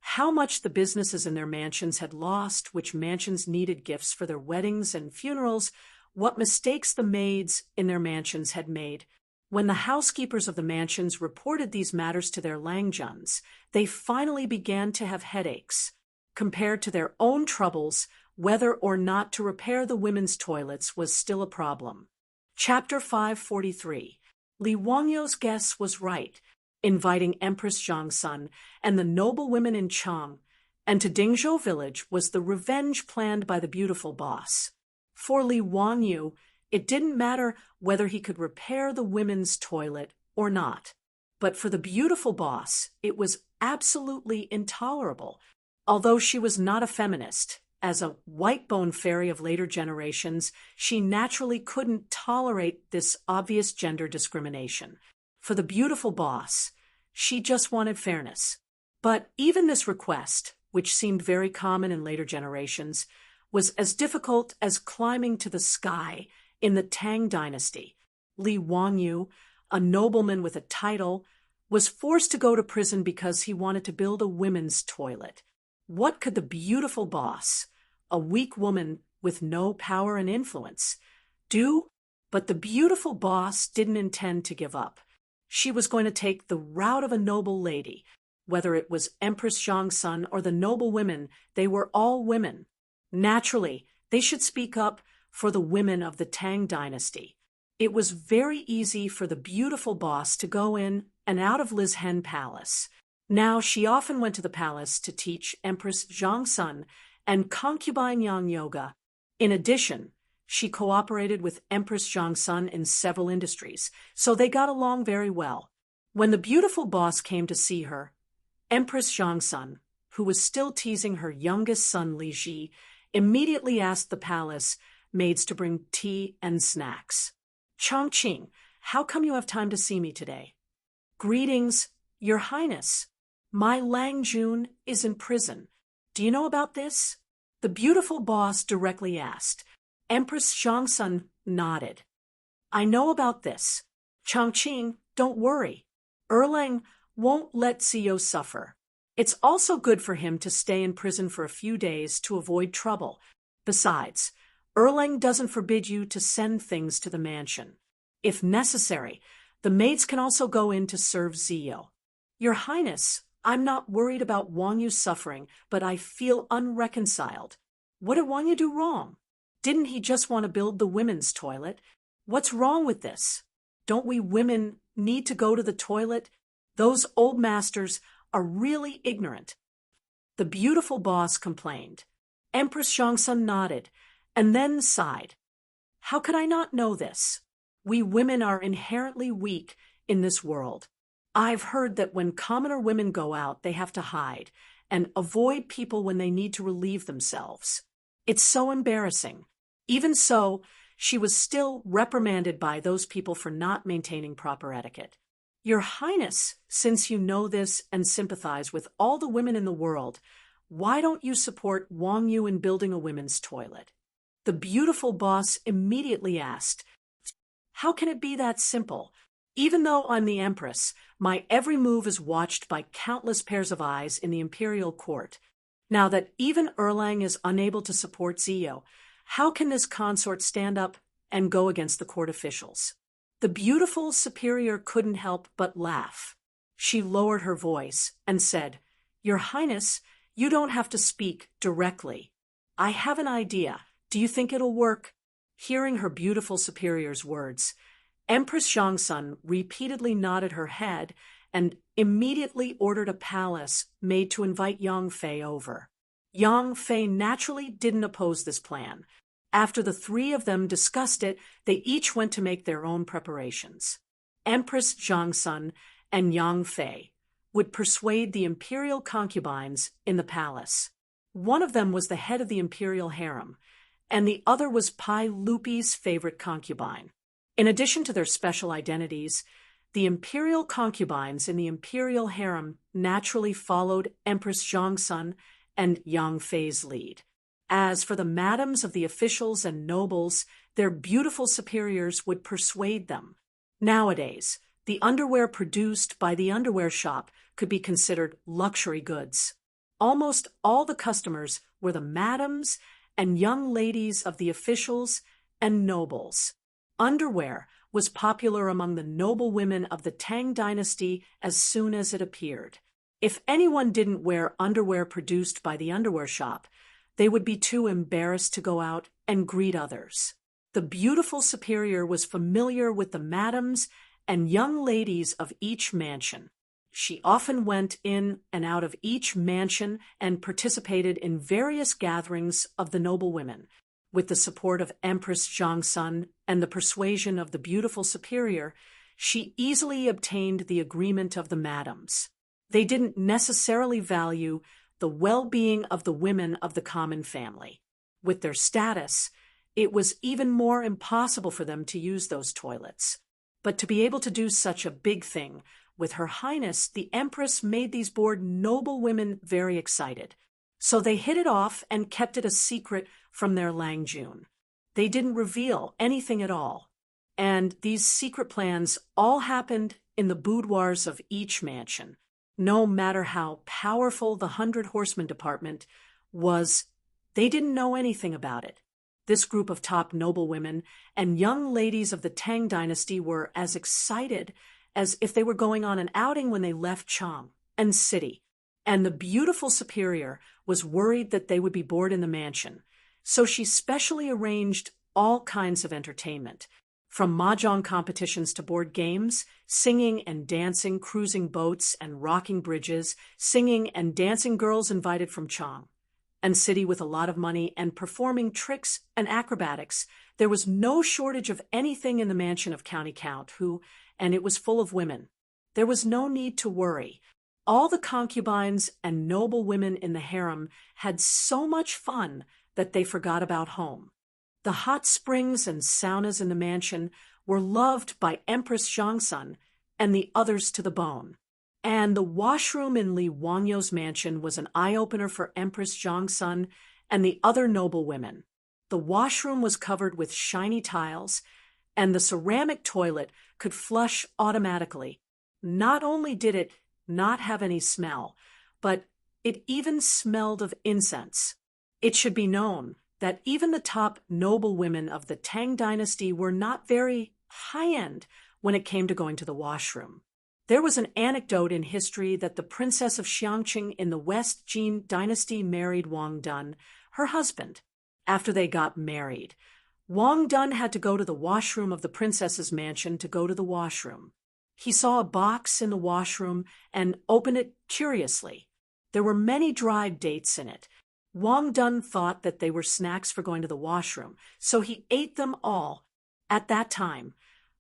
A: How much the businesses in their mansions had lost, which mansions needed gifts for their weddings and funerals, what mistakes the maids in their mansions had made. When the housekeepers of the mansions reported these matters to their Langjuns, they finally began to have headaches. Compared to their own troubles, whether or not to repair the women's toilets was still a problem. Chapter 543. Li Wangyu's guess was right, inviting Empress Zhangsun and the noble women in Chang, and to Dingzhou village was the revenge planned by the beautiful boss. For Li Wangyu, it didn't matter whether he could repair the women's toilet or not. But for the beautiful boss, it was absolutely intolerable. Although she was not a feminist, as a white-bone fairy of later generations, she naturally couldn't tolerate this obvious gender discrimination. For the beautiful boss, she just wanted fairness. But even this request, which seemed very common in later generations, was as difficult as climbing to the sky in the Tang dynasty. Li Wangyu, a nobleman with a title, was forced to go to prison because he wanted to build a women's toilet. What could the beautiful boss, a weak woman with no power and influence, do? But the beautiful boss didn't intend to give up. She was going to take the route of a noble lady. Whether it was Empress Zhangsun or the noble women, they were all women. Naturally, they should speak up for the women of the Tang dynasty. It was very easy for the beautiful boss to go in and out of Liz Hen Palace. Now she often went to the palace to teach Empress Zhangsun and concubine Yang Yoga. In addition, she cooperated with Empress Zhongsun in several industries, so they got along very well. When the beautiful boss came to see her, Empress Zhongsun, who was still teasing her youngest son Li Ji, immediately asked the palace maids to bring tea and snacks. Chongqing, how come you have time to see me today? Greetings, Your Highness. My Lang Jun is in prison. Do you know about this? The beautiful boss directly asked. Empress Zhongsun nodded. I know about this. Chongqing, don't worry. Erlang won't let Zio suffer. It's also good for him to stay in prison for a few days to avoid trouble. Besides, Erlang doesn't forbid you to send things to the mansion. If necessary, the maids can also go in to serve Zio. Your Highness, I'm not worried about Wang Yu suffering, but I feel unreconciled. What did Wang Yu do wrong? Didn't he just want to build the women's toilet? What's wrong with this? Don't we women need to go to the toilet? Those old masters are really ignorant. The beautiful boss complained. Empress Zhongsun nodded, and then sighed. How could I not know this? We women are inherently weak in this world. I've heard that when commoner women go out, they have to hide and avoid people when they need to relieve themselves. It's so embarrassing. Even so, she was still reprimanded by those people for not maintaining proper etiquette. Your Highness, since you know this and sympathize with all the women in the world, why don't you support Wang Yu in building a women's toilet? The beautiful boss immediately asked, How can it be that simple? Even though I'm the Empress, my every move is watched by countless pairs of eyes in the imperial court. Now that even Erlang is unable to support Zio, how can this consort stand up and go against the court officials? The beautiful superior couldn't help but laugh. She lowered her voice and said, Your Highness, you don't have to speak directly. I have an idea. Do you think it'll work? Hearing her beautiful superior's words, Empress Zhongsun repeatedly nodded her head and immediately ordered a palace maid to invite Yang Fei over. Yang Fei naturally didn't oppose this plan. After the three of them discussed it, they each went to make their own preparations. Empress Zhongsun and Yang Fei would persuade the imperial concubines in the palace. One of them was the head of the imperial harem, and the other was Pai Lupi's favorite concubine. In addition to their special identities, the imperial concubines in the imperial harem naturally followed Empress Zhongsun and Yang Fei's lead. As for the madams of the officials and nobles, their beautiful superiors would persuade them. Nowadays, the underwear produced by the underwear shop could be considered luxury goods. Almost all the customers were the madams and young ladies of the officials and nobles. Underwear was popular among the noble women of the Tang dynasty as soon as it appeared. If anyone didn't wear underwear produced by the underwear shop, they would be too embarrassed to go out and greet others. The beautiful superior was familiar with the madams and young ladies of each mansion. She often went in and out of each mansion and participated in various gatherings of the noble women. With the support of Empress Zhongsun and the persuasion of the beautiful superior, she easily obtained the agreement of the madams. They didn't necessarily value the well-being of the women of the common family. With their status, it was even more impossible for them to use those toilets. But to be able to do such a big thing, with Her Highness, the Empress made these bored noble women very excited. So they hit it off and kept it a secret from their Lang Jun. They didn't reveal anything at all. And these secret plans all happened in the boudoirs of each mansion. No matter how powerful the 100 Horsemen department was, they didn't know anything about it. This group of top noble women and young ladies of the Tang dynasty were as excited as if they were going on an outing when they left Chang and City. And the beautiful superior was worried that they would be bored in the mansion. So she specially arranged all kinds of entertainment, from mahjong competitions to board games, singing and dancing, cruising boats and rocking bridges, singing and dancing girls invited from Chang. and city with a lot of money and performing tricks and acrobatics, there was no shortage of anything in the mansion of County Count, and it was full of women. There was no need to worry. All the concubines and noble women in the harem had so much fun that they forgot about home. The hot springs and saunas in the mansion were loved by Empress Zhangsun and the others to the bone. And the washroom in Li Wangyo's mansion was an eye-opener for Empress Zhangsun and the other noble women. The washroom was covered with shiny tiles, and the ceramic toilet could flush automatically. Not only did it not have any smell, but it even smelled of incense. It should be known that even the top noble women of the Tang dynasty were not very high-end when it came to going to the washroom. There was an anecdote in history that the princess of Xiangqing in the West Jin dynasty married Wang Dun, her husband. After they got married, Wang Dun had to go to the washroom of the princess's mansion to go to the washroom. He saw a box in the washroom and opened it curiously. There were many dried dates in it. Wang Dun thought that they were snacks for going to the washroom, so he ate them all. At that time,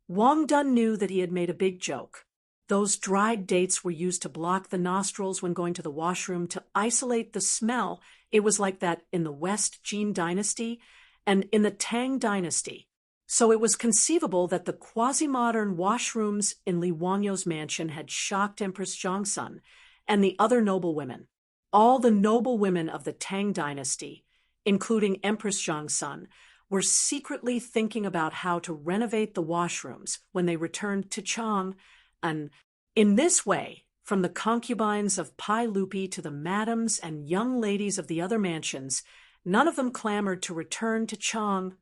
A: Wang Dun knew that he had made a big joke. Those dried dates were used to block the nostrils when going to the washroom to isolate the smell. It was like that in the West Jin dynasty and in the Tang dynasty. So it was conceivable that the quasi-modern washrooms in Li Wangyo's mansion had shocked Empress Zhangsun and the other noble women. All the noble women of the Tang dynasty, including Empress Zhangsun, were secretly thinking about how to renovate the washrooms when they returned to Chang. And in this way, from the concubines of Pai Lupi to the madams and young ladies of the other mansions, none of them clamored to return to Chang,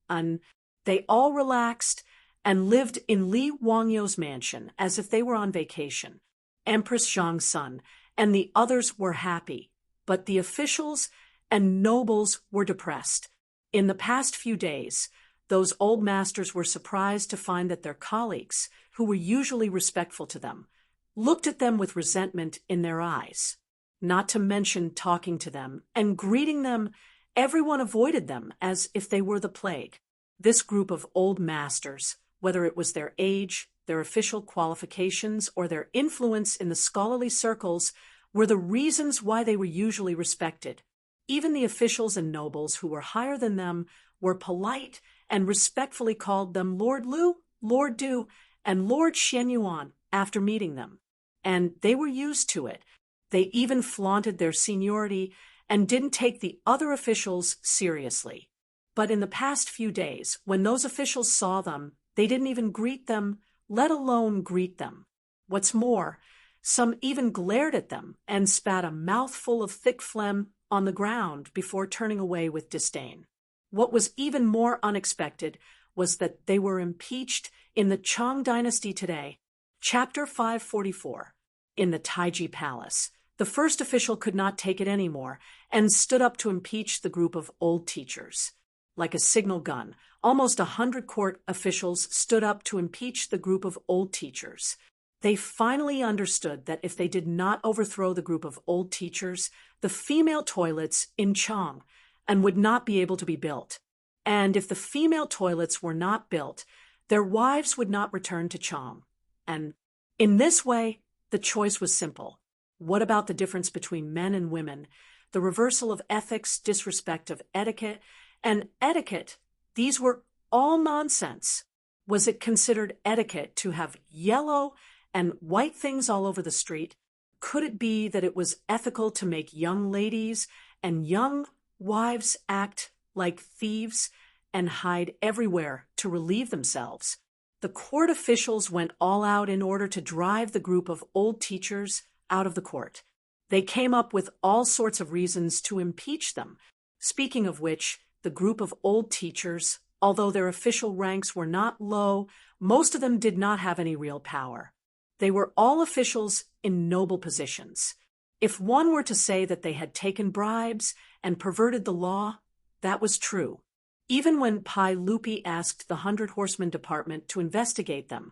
A: and they all relaxed and lived in Li Wangyo's mansion as if they were on vacation. Empress Zhangsun and the others were happy, but the officials and nobles were depressed. In the past few days, those old masters were surprised to find that their colleagues, who were usually respectful to them, looked at them with resentment in their eyes. Not to mention talking to them and greeting them, everyone avoided them as if they were the plague. This group of old masters, whether it was their age, their official qualifications, or their influence in the scholarly circles, were the reasons why they were usually respected. Even the officials and nobles who were higher than them were polite and respectfully called them Lord Lu, Lord Du, and Lord Shenyuan after meeting them. And they were used to it. They even flaunted their seniority and didn't take the other officials seriously. But in the past few days, when those officials saw them, they didn't even greet them, let alone greet them. What's more, some even glared at them and spat a mouthful of thick phlegm on the ground before turning away with disdain. What was even more unexpected was that they were impeached in the Chang dynasty today. Chapter 544. In the Taiji Palace, the first official could not take it anymore and stood up to impeach the group of old teachers. Like a signal gun, almost 100 court officials stood up to impeach the group of old teachers. They finally understood that if they did not overthrow the group of old teachers, the female toilets in Chang and would not be able to be built. And if the female toilets were not built, their wives would not return to Chang. And in this way, the choice was simple. What about the difference between men and women, the reversal of ethics, disrespect of etiquette, and etiquette? These were all nonsense. Was it considered etiquette to have yellow and white things all over the street? Could it be that it was ethical to make young ladies and young wives act like thieves and hide everywhere to relieve themselves? The court officials went all out in order to drive the group of old teachers out of the court. They came up with all sorts of reasons to impeach them. Speaking of which, the group of old teachers, although their official ranks were not low, most of them did not have any real power. They were all officials in noble positions. If one were to say that they had taken bribes and perverted the law, that was true. Even when Pai Lupi asked the 100 Horsemen Department to investigate them,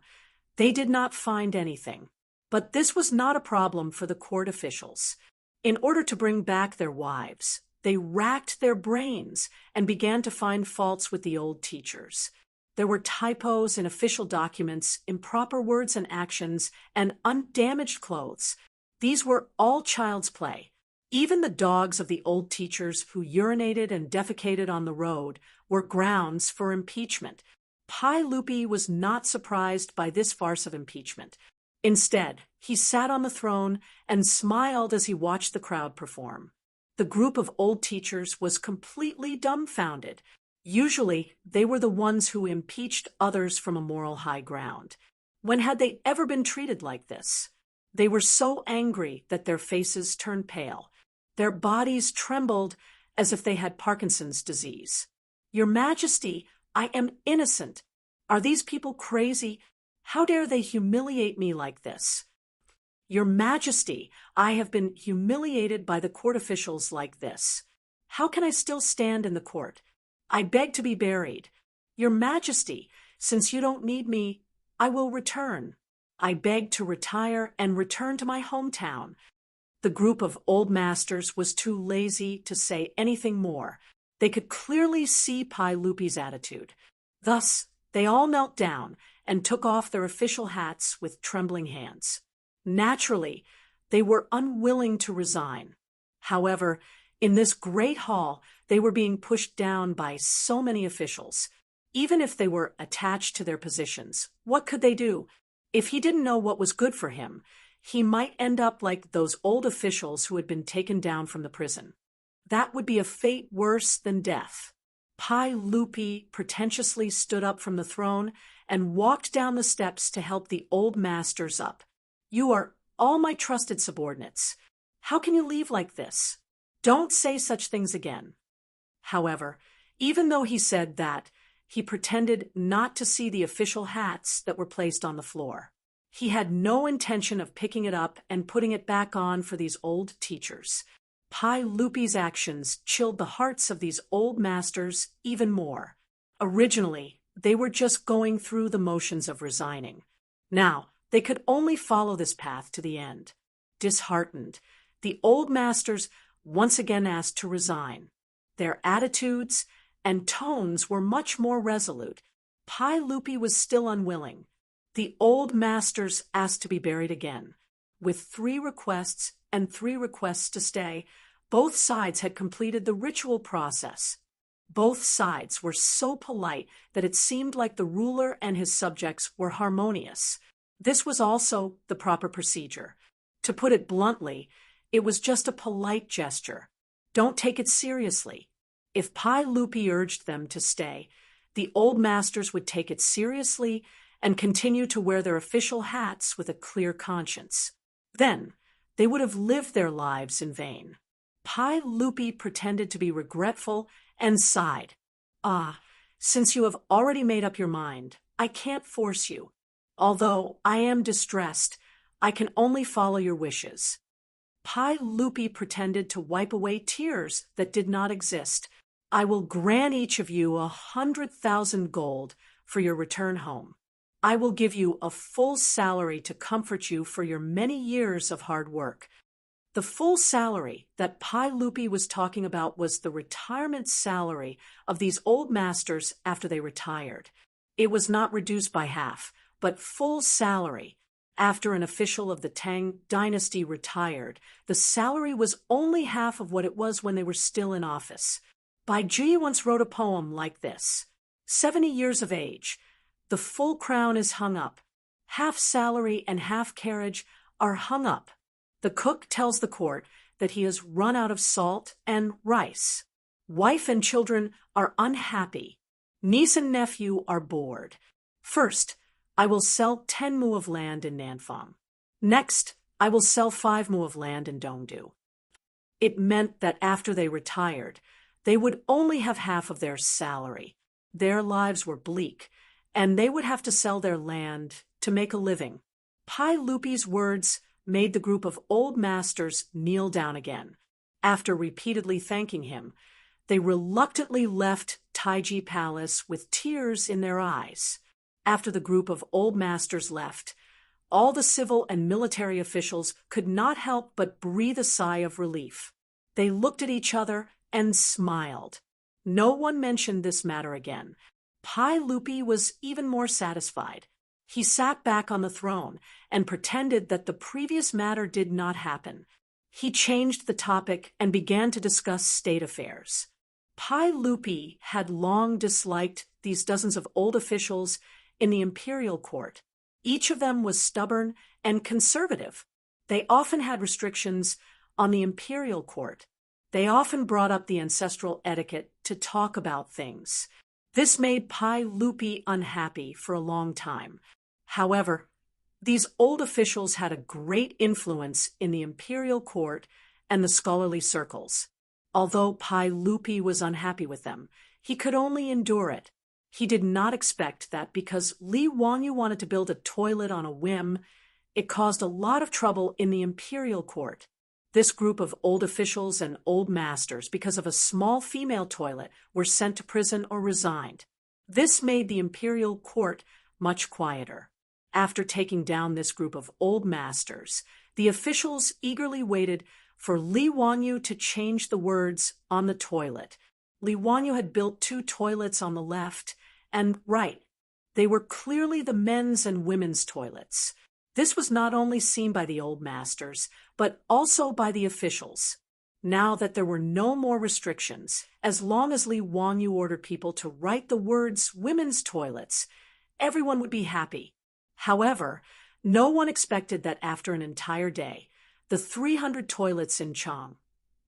A: they did not find anything. But this was not a problem for the court officials. In order to bring back their wives, They racked their brains and began to find faults with the old teachers. There were typos in official documents, improper words and actions, and undamaged clothes. These were all child's play. Even the dogs of the old teachers who urinated and defecated on the road were grounds for impeachment. Pi Lupi was not surprised by this farce of impeachment. Instead, he sat on the throne and smiled as he watched the crowd perform. The group of old teachers was completely dumbfounded. Usually, they were the ones who impeached others from a moral high ground. When had they ever been treated like this? They were so angry that their faces turned pale. Their bodies trembled as if they had Parkinson's disease. "Your Majesty, I am innocent. Are these people crazy? How dare they humiliate me like this?" "Your Majesty, I have been humiliated by the court officials like this. How can I still stand in the court? I beg to be buried. Your Majesty, since you don't need me, I will return. I beg to retire and return to my hometown." The group of old masters was too lazy to say anything more. They could clearly see Pi Lupi's attitude. Thus, they all knelt down and took off their official hats with trembling hands. Naturally, they were unwilling to resign. However, in this great hall, they were being pushed down by so many officials. Even if they were attached to their positions, what could they do? If he didn't know what was good for him, he might end up like those old officials who had been taken down from the prison. That would be a fate worse than death. Pi Lupi pretentiously stood up from the throne and walked down the steps to help the old masters up. "You are all my trusted subordinates. How can you leave like this? Don't say such things again." However, even though he said that, he pretended not to see the official hats that were placed on the floor. He had no intention of picking it up and putting it back on for these old teachers. Pi Lupi's actions chilled the hearts of these old masters even more. Originally, they were just going through the motions of resigning. Now, they could only follow this path to the end. Disheartened, the old masters once again asked to resign. Their attitudes and tones were much more resolute. Pi Lupi was still unwilling. The old masters asked to be buried again. With 3 requests and 3 requests to stay, both sides had completed the ritual process. Both sides were so polite that it seemed like the ruler and his subjects were harmonious. This was also the proper procedure. To put it bluntly, it was just a polite gesture. Don't take it seriously. If Pi Lupi urged them to stay, the old masters would take it seriously and continue to wear their official hats with a clear conscience. Then, they would have lived their lives in vain. Pi Lupi pretended to be regretful and sighed. "Ah, since you have already made up your mind, I can't force you. Although I am distressed, I can only follow your wishes." Pi Lupi pretended to wipe away tears that did not exist. "I will grant each of you 100,000 gold for your return home. I will give you a full salary to comfort you for your many years of hard work." The full salary that Pi Lupi was talking about was the retirement salary of these old masters after they retired. It was not reduced by half, but full salary. After an official of the Tang dynasty retired, the salary was only half of what it was when they were still in office. Bai Ji once wrote a poem like this: 70 years of age, the full crown is hung up. Half salary and half carriage are hung up. The cook tells the court that he has run out of salt and rice. Wife and children are unhappy. Niece and nephew are bored. First, I will sell 10 mu of land in Nanfang. Next, I will sell 5 mu of land in Dongdu. It meant that after they retired, they would only have half of their salary. Their lives were bleak, and they would have to sell their land to make a living. Pai Lupi's words made the group of old masters kneel down again. After repeatedly thanking him, they reluctantly left Taiji Palace with tears in their eyes. After the group of old masters left, all the civil and military officials could not help but breathe a sigh of relief. They looked at each other and smiled. No one mentioned this matter again. Pai Lupi was even more satisfied. He sat back on the throne and pretended that the previous matter did not happen. He changed the topic and began to discuss state affairs. Pai Lupi had long disliked these dozens of old officials in the imperial court. Each of them was stubborn and conservative. They often had restrictions on the imperial court. They often brought up the ancestral etiquette to talk about things. This made Pai Lupi unhappy for a long time. However, these old officials had a great influence in the imperial court and the scholarly circles. Although Pai Lupi was unhappy with them, he could only endure it. He did not expect that because Li Wanyu wanted to build a toilet on a whim, it caused a lot of trouble in the imperial court. This group of old officials and old masters, because of a small female toilet, were sent to prison or resigned. This made the imperial court much quieter. After taking down this group of old masters, the officials eagerly waited for Li Wanyu to change the words on the toilet. Li Wanyu had built 2 toilets on the left and right. They were clearly the men's and women's toilets. This was not only seen by the old masters, but also by the officials. Now that there were no more restrictions, as long as Li Wanyu ordered people to write the words women's toilets, everyone would be happy. However, no one expected that after an entire day, the 300 toilets in Chang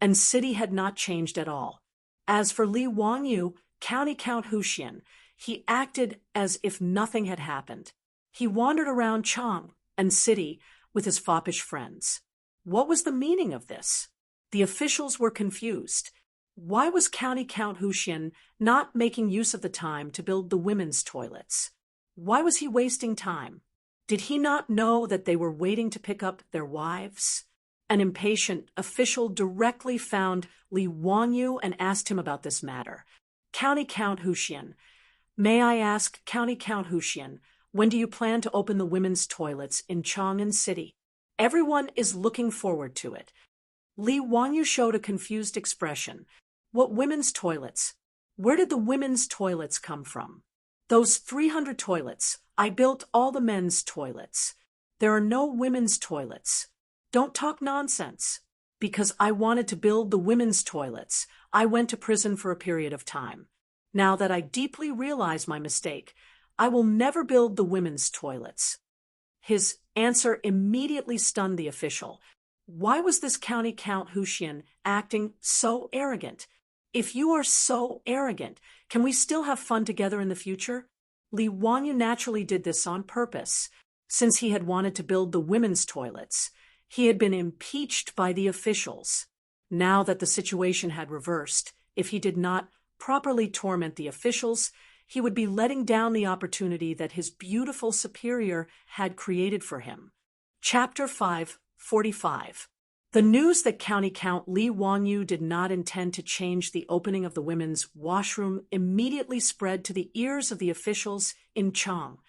A: and city had not changed at all. As for Li Wanyu, County Count Huxian, he acted as if nothing had happened. He wandered around Chang and city with his foppish friends. What was the meaning of this? The officials were confused. Why was County Count Huxian not making use of the time to build the women's toilets? Why was he wasting time? Did he not know that they were waiting to pick up their wives? An impatient official directly found Li Wanyu and asked him about this matter. County Count Huxian, may I ask, County Count Huxian, when do you plan to open the women's toilets in Chang'an City? Everyone is looking forward to it. Li Wanyu showed a confused expression. What women's toilets? Where did the women's toilets come from? Those 300 toilets. I built all the men's toilets. There are no women's toilets. Don't talk nonsense. Because I wanted to build the women's toilets, I went to prison for a period of time. Now that I deeply realize my mistake, I will never build the women's toilets. His answer immediately stunned the official. Why was this County Count Huxian acting so arrogant? If you are so arrogant, can we still have fun together in the future? Li Wanyu naturally did this on purpose. Since he had wanted to build the women's toilets, he had been impeached by the officials. Now that the situation had reversed, if he did not properly torment the officials, he would be letting down the opportunity that his beautiful superior had created for him. Chapter 5:45. The news that County Count Li Wanyu did not intend to change the opening of the women's washroom immediately spread to the ears of the officials in Chang,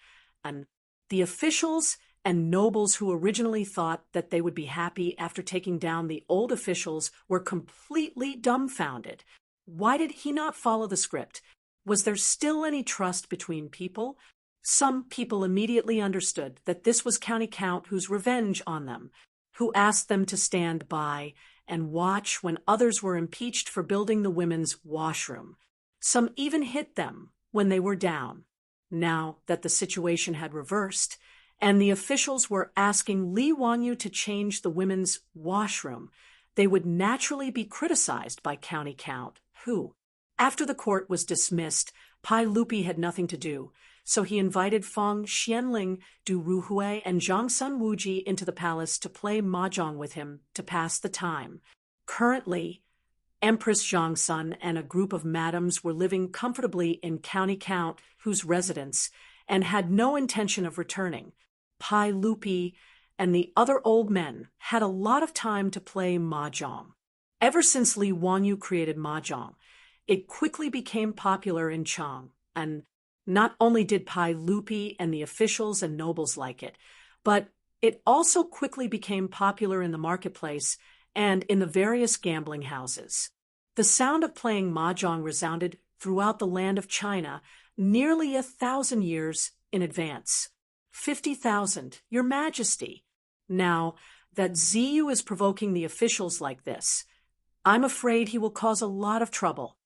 A: and the officials and nobles who originally thought that they would be happy after taking down the old officials were completely dumbfounded. Why did he not follow the script? Was there still any trust between people? Some people immediately understood that this was County Count whose revenge on them, who asked them to stand by and watch when others were impeached for building the women's washroom. Some even hit them when they were down. Now that the situation had reversed, and the officials were asking Li Wanyu to change the women's washroom, they would naturally be criticized by County Count, who, after the court was dismissed, Pai Lupi had nothing to do, so he invited Feng Xianling, Du Ruhui, and Zhang Sun Wuji into the palace to play mahjong with him to pass the time. Currently, Empress Zhang Sun and a group of madams were living comfortably in County Count, whose residence, and had no intention of returning. Pai Lupi and the other old men had a lot of time to play mahjong. Ever since Li Wanyu created mahjong, it quickly became popular in Chang, and not only did Pai Lupi and the officials and nobles like it, but it also quickly became popular in the marketplace and in the various gambling houses. The sound of playing mahjong resounded throughout the land of China nearly 1,000 years in advance. 50,000, Your Majesty. Now, that Ziyu is provoking the officials like this, I'm afraid he will cause a lot of trouble.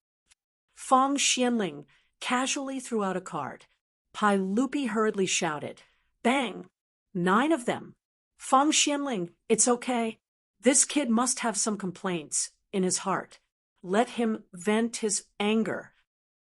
A: Feng Xianling casually threw out a card. Pai Lupi hurriedly shouted, "Bang! 9 of them. Feng Xianling, it's okay. This kid must have some complaints in his heart. Let him vent his anger."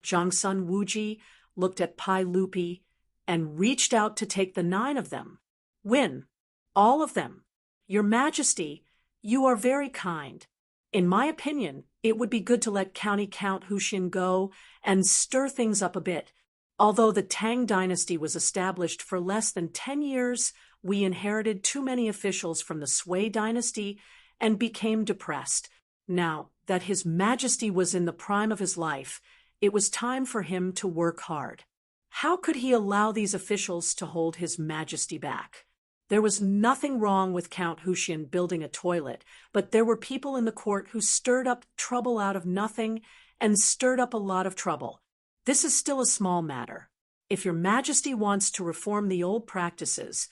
A: Zhangsun Wuji looked at Pai Lupi and reached out to take the 9 of them. "Win. All of them. Your Majesty, you are very kind. In my opinion, it would be good to let County Count Huxin go and stir things up a bit. Although the Tang dynasty was established for less than 10 years, we inherited too many officials from the Sui dynasty and became depressed. Now that His Majesty was in the prime of his life, it was time for him to work hard. How could he allow these officials to hold His Majesty back? There was nothing wrong with Count Huxin building a toilet, but there were people in the court who stirred up trouble out of nothing and stirred up a lot of trouble. This is still a small matter. If Your Majesty wants to reform the old practices,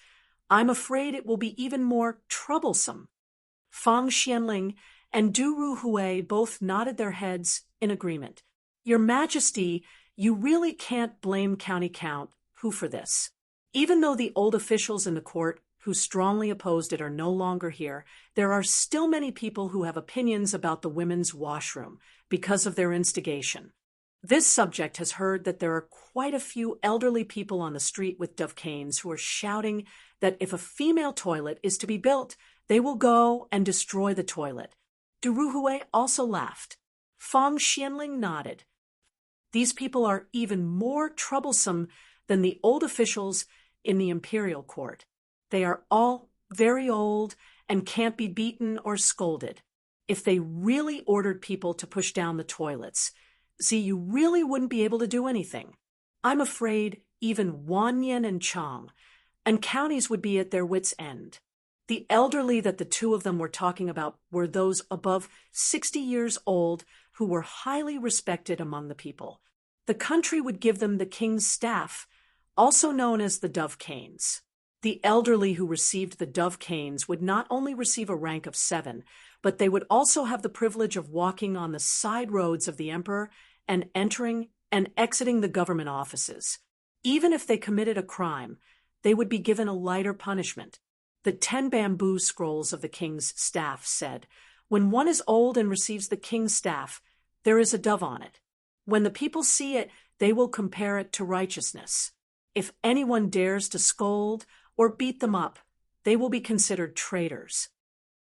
A: I'm afraid it will be even more troublesome." Feng Xianling and Du Ruhui both nodded their heads in agreement. "Your Majesty, you really can't blame County Count Hu for this. Even though the old officials in the court who strongly opposed it are no longer here, there are still many people who have opinions about the women's washroom because of their instigation. This subject has heard that there are quite a few elderly people on the street with dove canes who are shouting that if a female toilet is to be built, they will go and destroy the toilet." Du Ruhui also laughed. Feng Xianling nodded. "These people are even more troublesome than the old officials in the imperial court. They are all very old and can't be beaten or scolded. If they really ordered people to push down the toilets, you really wouldn't be able to do anything. I'm afraid even Wanyan and Chang and counties would be at their wits' end. The elderly that the 2 of them were talking about were those above 60 years old who were highly respected among the people. The country would give them the king's staff, also known as the dove canes. The elderly who received the dove canes would not only receive a rank of 7, but they would also have the privilege of walking on the side roads of the emperor and entering and exiting the government offices. Even if they committed a crime, they would be given a lighter punishment. The 10 bamboo scrolls of the king's staff said, "When one is old and receives the king's staff, there is a dove on it. When the people see it, they will compare it to righteousness. If anyone dares to scold or beat them up, they will be considered traitors."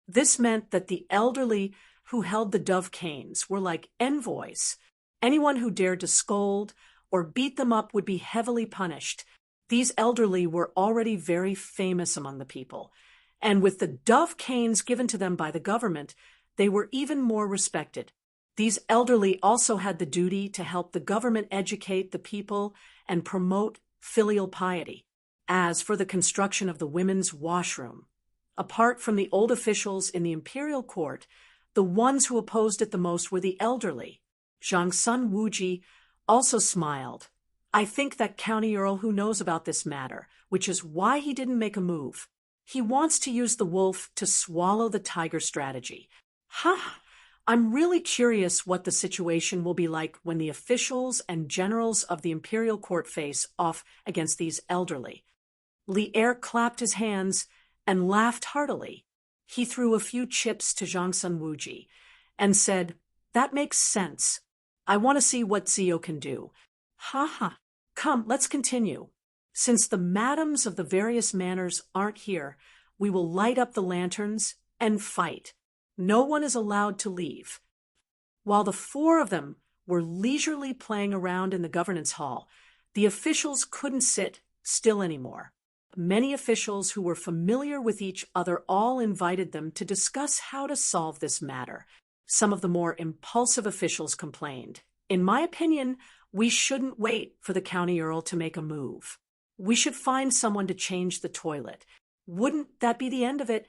A: This meant that the elderly who held the dove canes were like envoys. Anyone who dared to scold or beat them up would be heavily punished. These elderly were already very famous among the people, and with the dove canes given to them by the government, they were even more respected. These elderly also had the duty to help the government educate the people and promote filial piety. As for the construction of the women's washroom, apart from the old officials in the imperial court, the ones who opposed it the most were the elderly. Zhangsun Wuji also smiled. "I think that county earl who knows about this matter, which is why he didn't make a move. He wants to use the wolf to swallow the tiger strategy. I'm really curious what the situation will be like when the officials and generals of the imperial court face off against these elderly." Li Er clapped his hands and laughed heartily. He threw a few chips to Zhangsun Wuji and said, "That makes sense. I want to see what Zio can do. Come, let's continue. Since the madams of the various manors aren't here, we will light up the lanterns and fight. No one is allowed to leave." While the 4 of them were leisurely playing around in the governance hall, the officials couldn't sit still anymore. Many officials who were familiar with each other all invited them to discuss how to solve this matter. Some of the more impulsive officials complained, "In my opinion, we shouldn't wait for the county earl to make a move. We should find someone to change the toilet. Wouldn't that be the end of it?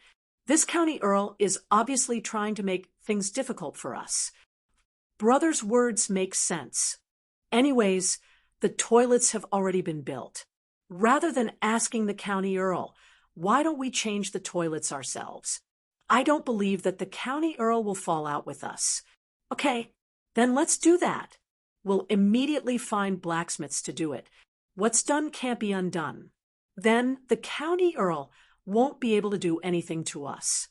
A: This county earl is obviously trying to make things difficult for us." Brother's words make sense. Anyways, the toilets have already been built. Rather than asking the county earl, why don't we change the toilets ourselves? I don't believe that the county earl will fall out with us. Okay, then let's do that. We'll immediately find blacksmiths to do it. What's done can't be undone. Then the county earl won't be able to do anything to us.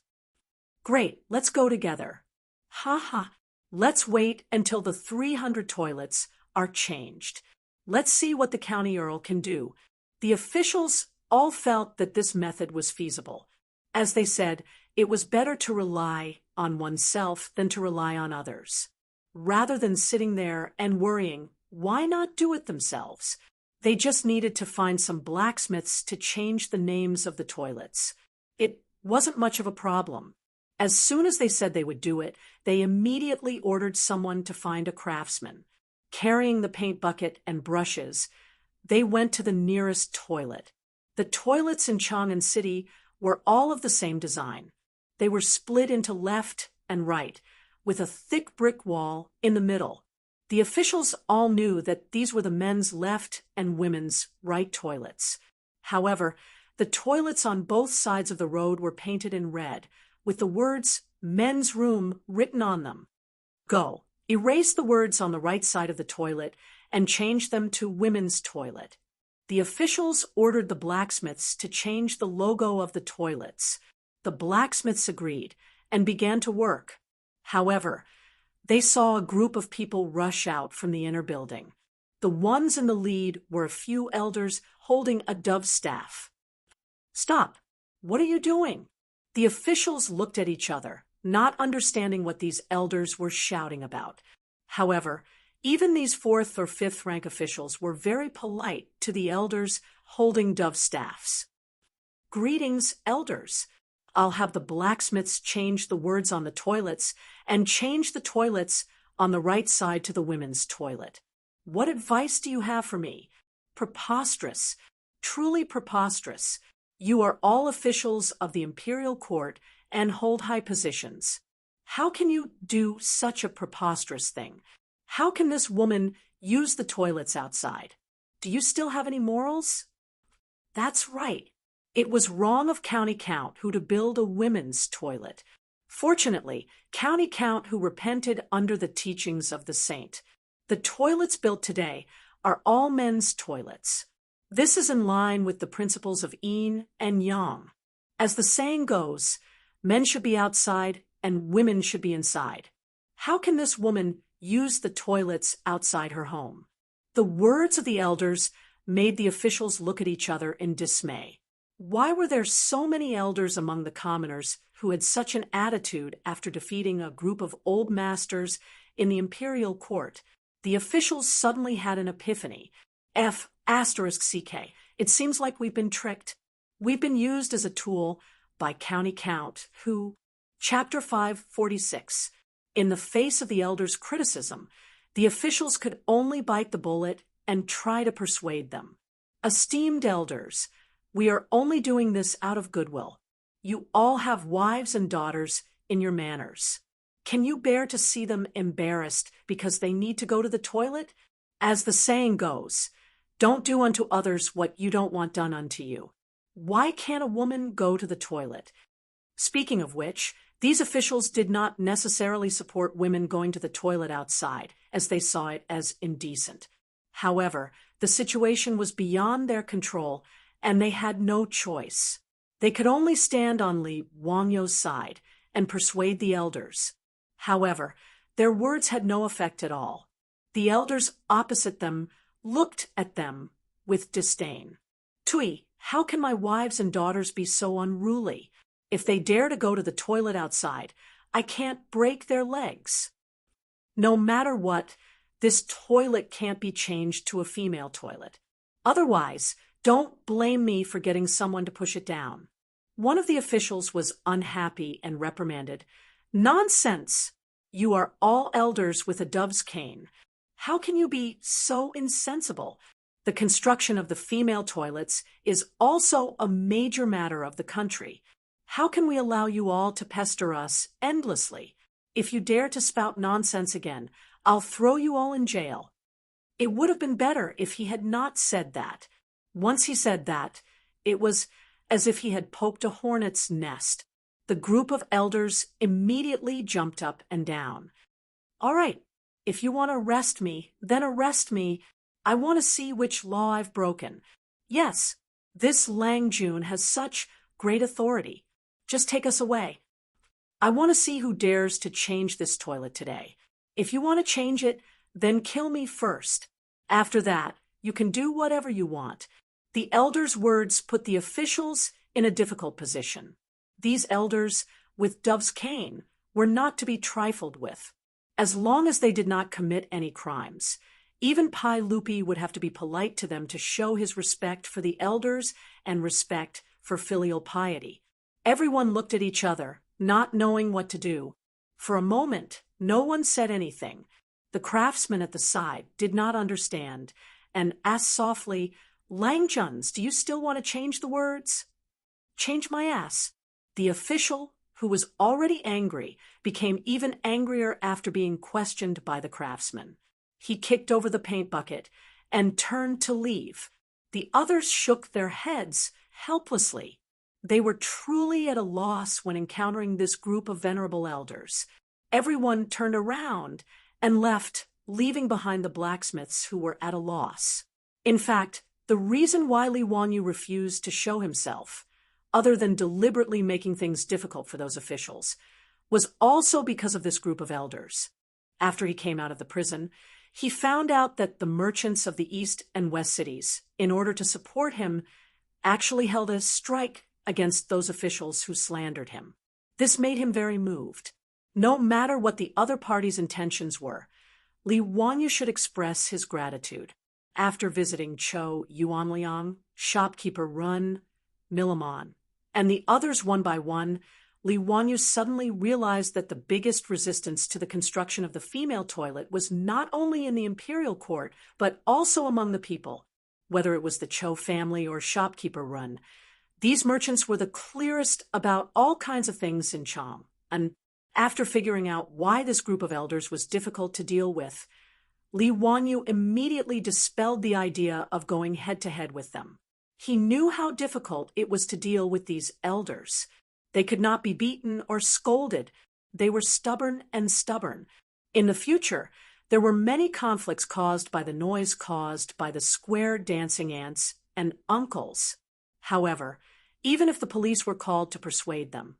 A: Great, let's go together. Ha ha. Let's wait until the 300 toilets are changed. Let's see what the county earl can do. The officials all felt that this method was feasible. As they said, it was better to rely on oneself than to rely on others. Rather than sitting there and worrying, why not do it themselves? They just needed to find some blacksmiths to change the names of the toilets. It wasn't much of a problem. As soon as they said they would do it, they immediately ordered someone to find a craftsman. Carrying the paint bucket and brushes, they went to the nearest toilet. The toilets in Chang'an City were all of the same design. They were split into left and right, with a thick brick wall in the middle. The officials all knew that these were the men's left and women's right toilets. However, the toilets on both sides of the road were painted in red, with the words men's room written on them. Go, erase the words on the right side of the toilet and change them to women's toilet. The officials ordered the blacksmiths to change the logo of the toilets. The blacksmiths agreed and began to work. However, they saw a group of people rush out from the inner building. The ones in the lead were a few elders holding a dove staff. Stop! What are you doing? The officials looked at each other, not understanding what these elders were shouting about. However, even these fourth or fifth rank officials were very polite to the elders holding dove staffs. Greetings, elders. I'll have the blacksmiths change the words on the toilets and change the toilets on the right side to the women's toilet. What advice do you have for me? Preposterous. Truly preposterous. You are all officials of the imperial court and hold high positions. How can you do such a preposterous thing? How can this woman use the toilets outside? Do you still have any morals? That's right. It was wrong of County Count who to build a women's toilet. Fortunately, County Count who repented under the teachings of the saint. The toilets built today are all men's toilets. This is in line with the principles of yin and yang. As the saying goes, men should be outside and women should be inside. How can this woman use the toilets outside her home? The words of the elders made the officials look at each other in dismay. Why were there so many elders among the commoners who had such an attitude after defeating a group of old masters in the imperial court? The officials suddenly had an epiphany. F***CK. It seems like we've been tricked. We've been used as a tool by County Count, who, Chapter 546. In the face of the elders' criticism, the officials could only bite the bullet and try to persuade them. Esteemed elders, we are only doing this out of goodwill. You all have wives and daughters in your manors. Can you bear to see them embarrassed because they need to go to the toilet? As the saying goes, don't do unto others what you don't want done unto you. Why can't a woman go to the toilet? Speaking of which, these officials did not necessarily support women going to the toilet outside, as they saw it as indecent. However, the situation was beyond their control, and they had no choice. They could only stand on Li Wangyo's side and persuade the elders. However, their words had no effect at all. The elders opposite them looked at them with disdain. Tui, how can my wives and daughters be so unruly? If they dare to go to the toilet outside, I can't break their legs. No matter what, this toilet can't be changed to a female toilet. Otherwise, don't blame me for getting someone to push it down. One of the officials was unhappy and reprimanded. Nonsense! You are all elders with a dove's cane. How can you be so insensible? The construction of the female toilets is also a major matter of the country. How can we allow you all to pester us endlessly? If you dare to spout nonsense again, I'll throw you all in jail." It would have been better if he had not said that. Once he said that, it was as if he had poked a hornet's nest. The group of elders immediately jumped up and down. "All right, if you want to arrest me, then arrest me. I want to see which law I've broken. Yes, this Lang Jun has such great authority. Just take us away. I want to see who dares to change this toilet today. If you want to change it, then kill me first. After that, you can do whatever you want." The elders' words put the officials in a difficult position. These elders, with dove's cane, were not to be trifled with. As long as they did not commit any crimes, even Pai Lupi would have to be polite to them to show his respect for the elders and respect for filial piety. Everyone looked at each other, not knowing what to do. For a moment, no one said anything. The craftsman at the side did not understand and asked softly, "Lang Juns, do you still want to change the words?" "Change my ass." The official, who was already angry, became even angrier after being questioned by the craftsman. He kicked over the paint bucket and turned to leave. The others shook their heads helplessly. They were truly at a loss when encountering this group of venerable elders. Everyone turned around and left, leaving behind the blacksmiths who were at a loss. In fact, the reason why Li Wanyu refused to show himself, other than deliberately making things difficult for those officials, was also because of this group of elders. After he came out of the prison, he found out that the merchants of the East and West cities, in order to support him, actually held a strike against those officials who slandered him. This made him very moved. No matter what the other party's intentions were, Li Wanyu should express his gratitude. After visiting Cho Yuanliang, shopkeeper Run, Milamon, and the others one by one, Li Wanyu suddenly realized that the biggest resistance to the construction of the female toilet was not only in the imperial court, but also among the people, whether it was the Cho family or shopkeeper Run. These merchants were the clearest about all kinds of things in Chang, and after figuring out why this group of elders was difficult to deal with, Li Wanyu immediately dispelled the idea of going head-to-head with them. He knew how difficult it was to deal with these elders. They could not be beaten or scolded. They were stubborn and stubborn. In the future, there were many conflicts caused by the noise caused by the square dancing ants and uncles. However, even if the police were called to persuade them,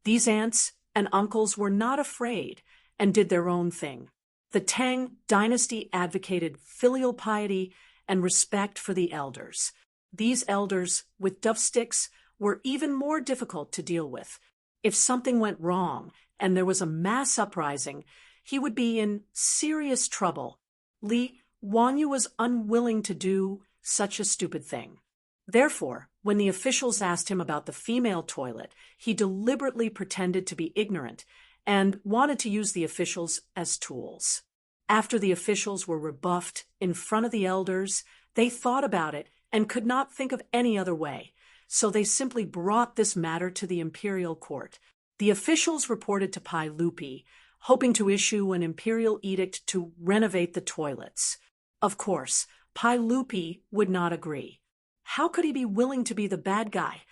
A: these ants and uncles were not afraid and did their own thing. The Tang dynasty advocated filial piety and respect for the elders. These elders, with dove sticks, were even more difficult to deal with. If something went wrong and there was a mass uprising, he would be in serious trouble. Li Wanyu was unwilling to do such a stupid thing. Therefore, when the officials asked him about the female toilet, he deliberately pretended to be ignorant and wanted to use the officials as tools. After the officials were rebuffed in front of the elders, they thought about it and could not think of any other way, so they simply brought this matter to the imperial court. The officials reported to Pai Lupi, hoping to issue an imperial edict to renovate the toilets. Of course, Pai Lupi would not agree. How could he be willing to be the bad guy?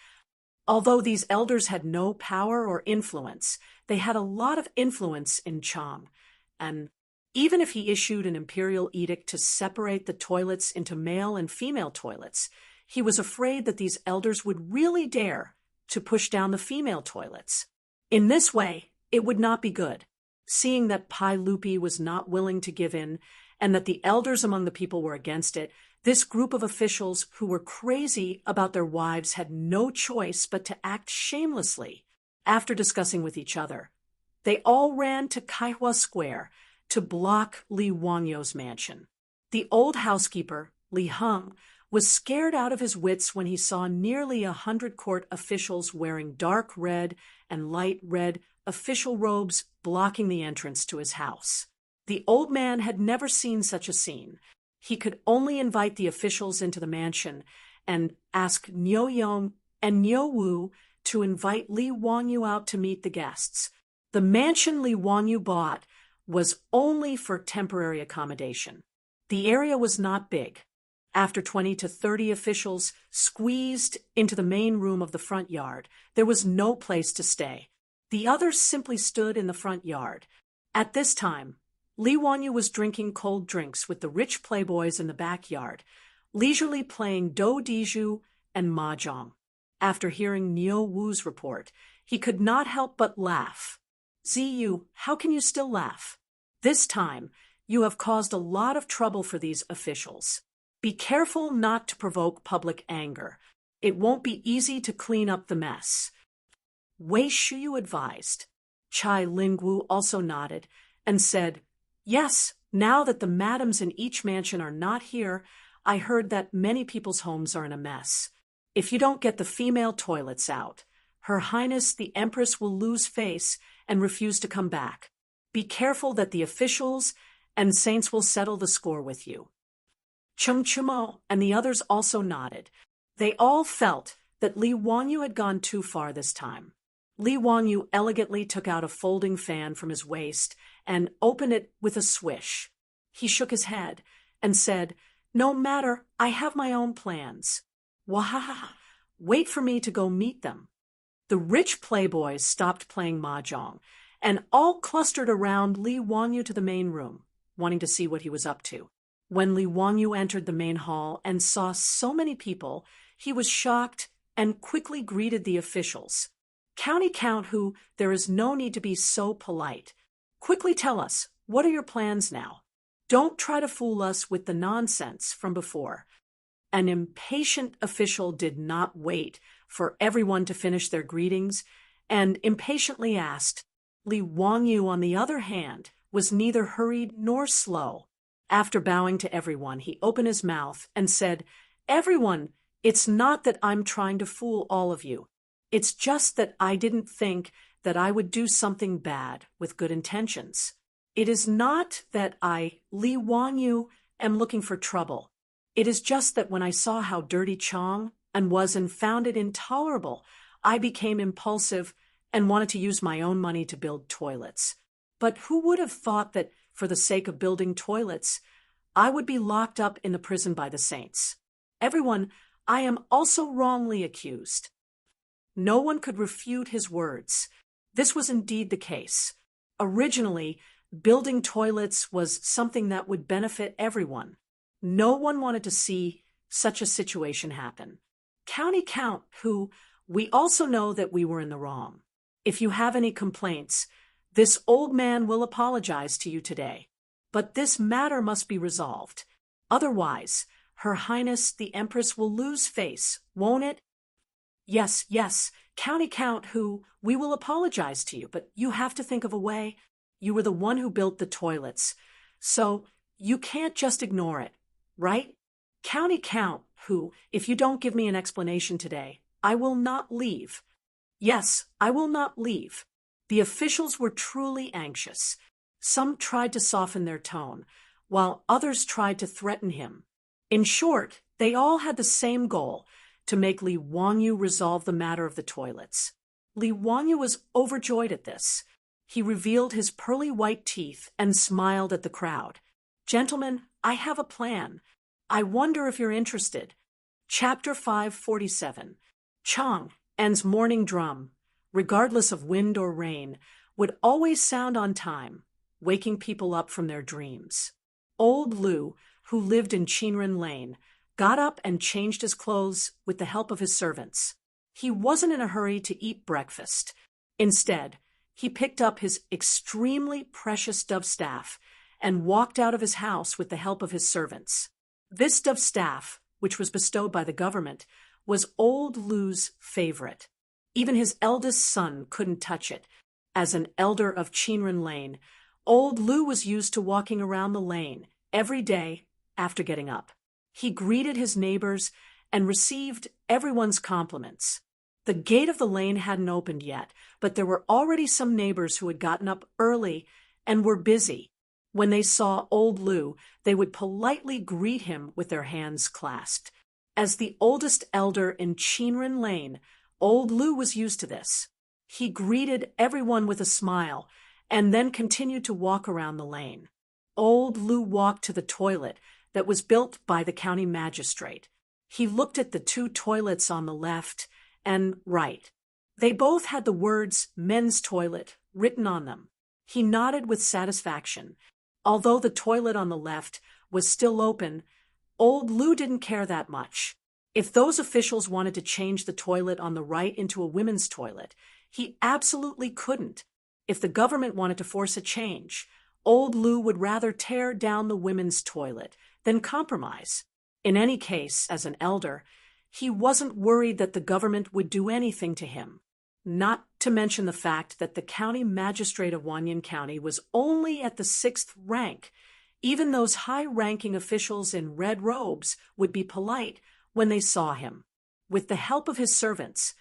A: Although these elders had no power or influence, they had a lot of influence in Chang, and even if he issued an imperial edict to separate the toilets into male and female toilets, he was afraid that these elders would really dare to push down the female toilets. In this way, it would not be good. Seeing that Pai Lupi was not willing to give in, and that the elders among the people were against it, this group of officials who were crazy about their wives had no choice but to act shamelessly. After discussing with each other, they all ran to Kaihua Square to block Li Wanyu's mansion. The old housekeeper, Li Heng, was scared out of his wits when he saw nearly 100 court officials wearing dark red and light red official robes blocking the entrance to his house. The old man had never seen such a scene. He could only invite the officials into the mansion and ask Niu Yong and Niu Wu to invite Li Wanyu out to meet the guests. The mansion Li Wanyu bought was only for temporary accommodation. The area was not big. After 20 to 30 officials squeezed into the main room of the front yard, there was no place to stay. The others simply stood in the front yard. At this time, Li Wanyu was drinking cold drinks with the rich playboys in the backyard, leisurely playing do diju and mahjong. After hearing Niu Wu's report, he could not help but laugh. Ziyu, how can you still laugh? This time, you have caused a lot of trouble for these officials. Be careful not to provoke public anger. It won't be easy to clean up the mess. Wei Shuyu advised. Chai Lingwu also nodded and said, Yes, now that the madams in each mansion are not here, I heard that many people's homes are in a mess. If you don't get the female toilets out, Her Highness the Empress will lose face and refuse to come back. Be careful that the officials and saints will settle the score with you. Chung Chumo and the others also nodded. They all felt that Li Wanyu had gone too far this time. Li Wanyu elegantly took out a folding fan from his waist and opened it with a swish. He shook his head and said, No matter, I have my own plans. Wahaha, wait for me to go meet them. The rich playboys stopped playing mahjong and all clustered around Li Wanyu to the main room, wanting to see what he was up to. When Li Wanyu entered the main hall and saw so many people, he was shocked and quickly greeted the officials. County Count Hu, there is no need to be so polite. Quickly tell us, what are your plans now? Don't try to fool us with the nonsense from before. An impatient official did not wait for everyone to finish their greetings and impatiently asked. Li Wanyu, on the other hand, was neither hurried nor slow. After bowing to everyone, he opened his mouth and said, Everyone, it's not that I'm trying to fool all of you. It's just that I didn't think that I would do something bad with good intentions. It is not that I, Li Wanyu, am looking for trouble. It is just that when I saw how dirty Chong and was and found it intolerable, I became impulsive and wanted to use my own money to build toilets. But who would have thought that, for the sake of building toilets, I would be locked up in the prison by the saints? Everyone, I am also wrongly accused. No one could refute his words. This was indeed the case. Originally, building toilets was something that would benefit everyone. No one wanted to see such a situation happen. County Count Hu, we also know that we were in the wrong. If you have any complaints, this old man will apologize to you today. But this matter must be resolved. Otherwise, Her Highness the Empress will lose face, won't it? Yes, County Count Hu, we will apologize to you, but you have to think of a way. You were the one who built the toilets, so you can't just ignore it, right? County Count Hu, if you don't give me an explanation today, I will not leave. Yes, I will not leave. The officials were truly anxious. Some tried to soften their tone, while others tried to threaten him. In short, they all had the same goal, to make Li Wanyu resolve the matter of the toilets. Li Wanyu was overjoyed at this. He revealed his pearly white teeth and smiled at the crowd. Gentlemen, I have a plan. I wonder if you're interested. Chapter 547. Chong, En's morning drum, regardless of wind or rain, would always sound on time, waking people up from their dreams. Old Lu, who lived in Chinren Lane, got up and changed his clothes with the help of his servants. He wasn't in a hurry to eat breakfast. Instead, he picked up his extremely precious dove staff and walked out of his house with the help of his servants. This dove staff, which was bestowed by the government, was old Lu's favorite. Even his eldest son couldn't touch it. As an elder of Chinren Lane, old Lu was used to walking around the lane every day after getting up. He greeted his neighbors and received everyone's compliments. The gate of the lane hadn't opened yet, but there were already some neighbors who had gotten up early and were busy. When they saw old Lu, they would politely greet him with their hands clasped. As the oldest elder in Chinren Lane, old Lu was used to this. He greeted everyone with a smile and then continued to walk around the lane. Old Lou walked to the toilet that was built by the county magistrate. He looked at the two toilets on the left and right. They both had the words men's toilet written on them. He nodded with satisfaction. Although the toilet on the left was still open, old Lou didn't care that much. If those officials wanted to change the toilet on the right into a women's toilet, he absolutely couldn't. If the government wanted to force a change, old Lou would rather tear down the women's toilet than compromise. In any case, as an elder, he wasn't worried that the government would do anything to him. Not to mention the fact that the county magistrate of Wanyan County was only at the 6th rank. Even those high-ranking officials in red robes would be polite when they saw him. With the help of his servants,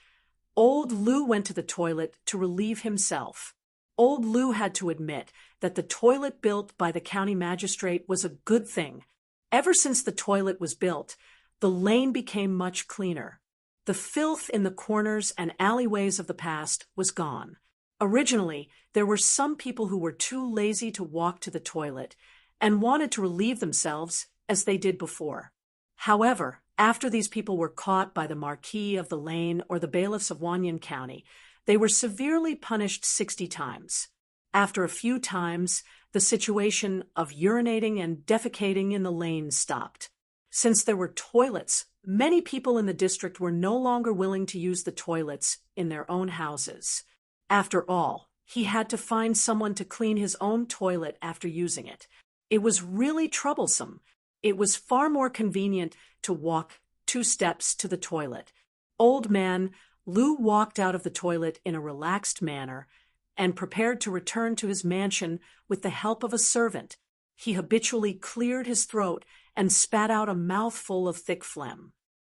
A: old Lou went to the toilet to relieve himself. Old Lou had to admit that the toilet built by the county magistrate was a good thing. Ever since the toilet was built, the lane became much cleaner. The filth in the corners and alleyways of the past was gone. Originally, there were some people who were too lazy to walk to the toilet and wanted to relieve themselves as they did before. However, after these people were caught by the Marquis of the Lane or the bailiffs of Wanyan County, they were severely punished 60 times. After a few times, the situation of urinating and defecating in the lane stopped. Since there were toilets, many people in the district were no longer willing to use the toilets in their own houses. After all, he had to find someone to clean his own toilet after using it. It was really troublesome. It was far more convenient to walk 2 steps to the toilet. Old man Lou walked out of the toilet in a relaxed manner and prepared to return to his mansion with the help of a servant. He habitually cleared his throat and spat out a mouthful of thick phlegm.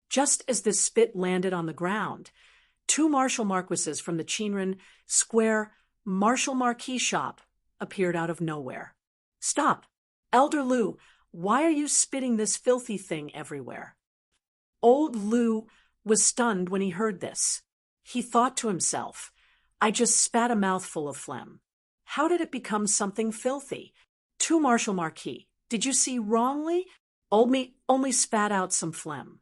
A: Just as this spit landed on the ground, 2 martial marquises from the Chinran Square martial marquis shop appeared out of nowhere. "Stop! Elder Lou, why are you spitting this filthy thing everywhere?" Old Lou was stunned when he heard this. He thought to himself, "I just spat a mouthful of phlegm. How did it become something filthy? 2 martial marquis, did you see wrongly? Old me only spat out some phlegm."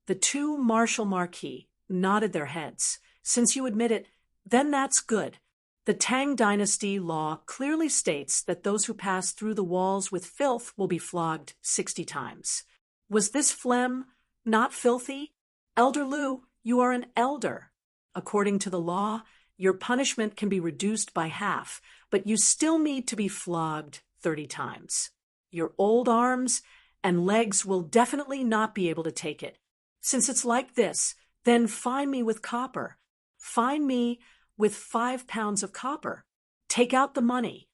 A: The 2 martial marquis nodded their heads. "Since you admit it, then that's good. The Tang dynasty law clearly states that those who pass through the walls with filth will be flogged 60 times. Was this phlegm not filthy? Elder Lou, you are an elder. According to the law, your punishment can be reduced by half, but you still need to be flogged 30 times. Your old arms and legs will definitely not be able to take it. Since it's like this, then fine me with copper. Fine me with 5 pounds of copper. Take out the money."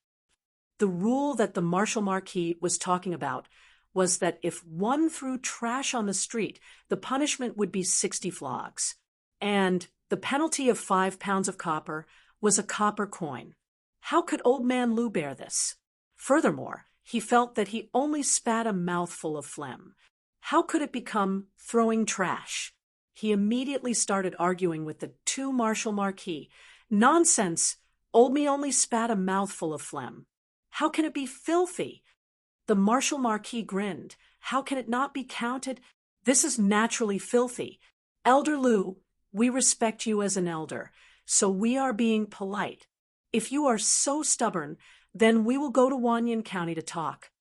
A: The rule that the martial marquis was talking about was that if one threw trash on the street, the punishment would be 60 flogs. And the penalty of 5 pounds of copper was a copper coin. How could old man Lou bear this? Furthermore, he felt that he only spat a mouthful of phlegm. How could it become throwing trash? He immediately started arguing with the 2 martial marquis. "Nonsense! Old me only spat a mouthful of phlegm. How can it be filthy?" The martial marquis grinned. "How can it not be counted? This is naturally filthy. Elder Lou, we respect you as an elder, so we are being polite. If you are so stubborn, then we will go to Wanyan County to talk."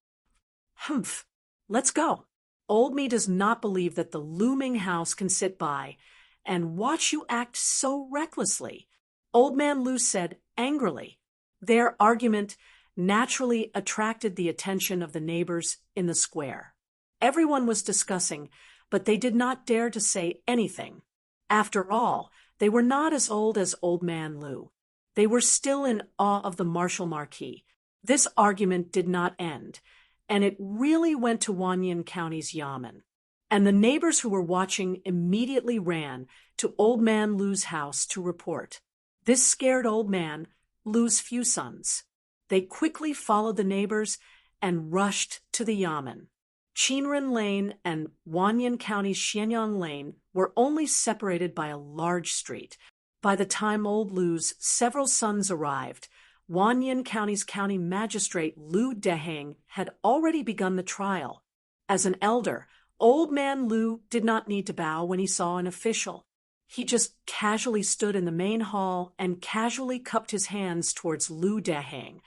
A: "Humph! Let's go. Old me does not believe that the looming house can sit by and watch you act so recklessly," Old man Lou said angrily. Their argument naturally attracted the attention of the neighbors in the square. Everyone was discussing, but they did not dare to say anything. After all, they were not as old as Old man Lou. They were still in awe of the martial marquis. This argument did not end, and it really went to Wanyan County's Yamen. And the neighbors who were watching immediately ran to Old man Lou's house to report. This scared Old man Lou's few sons. They quickly followed the neighbors and rushed to the Yamen. Chinran Lane and Wanyan County's Shenyang Lane were only separated by a large street. By the time Old Lou's several sons arrived, Wanyan County's county magistrate Lu Dehang had already begun the trial. As an elder, Old Man Lu did not need to bow when he saw an official. He just casually stood in the main hall and casually cupped his hands towards Lu Dehang.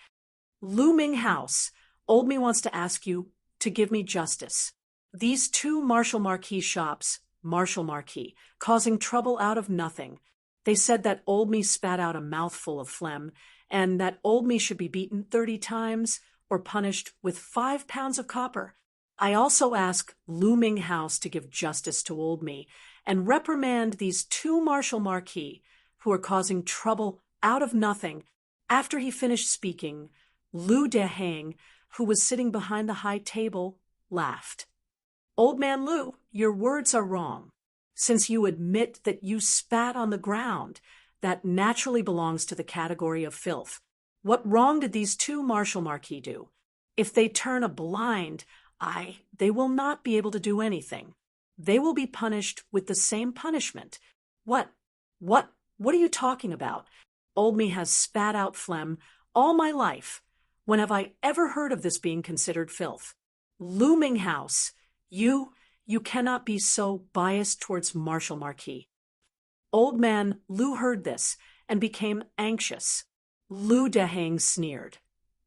A: Lu Ming House, Old Me wants to ask you to give me justice. These two Marshall Marquis shops, Marshall Marquis, causing trouble out of nothing. They said that Old Me spat out a mouthful of phlegm, and that Old Me should be beaten 30 times or punished with 5 pounds of copper. I also ask Lu Ming House to give justice to Old Me and reprimand these two Marshall Marquis who are causing trouble out of nothing. After he finished speaking, Lu Dehang, who was sitting behind the high table, laughed. Old Man Lu, your words are wrong. Since you admit that you spat on the ground, that naturally belongs to the category of filth. What wrong did these two Marshall Marquis do? If they turn a blind eye, they will not be able to do anything. They will be punished with the same punishment. What are you talking about? Old Me has spat out phlegm all my life. When have I ever heard of this being considered filth? Lu Ming House, you cannot be so biased towards Marshall Marquis. Old Man Lu heard this and became anxious. Lu Dehang sneered.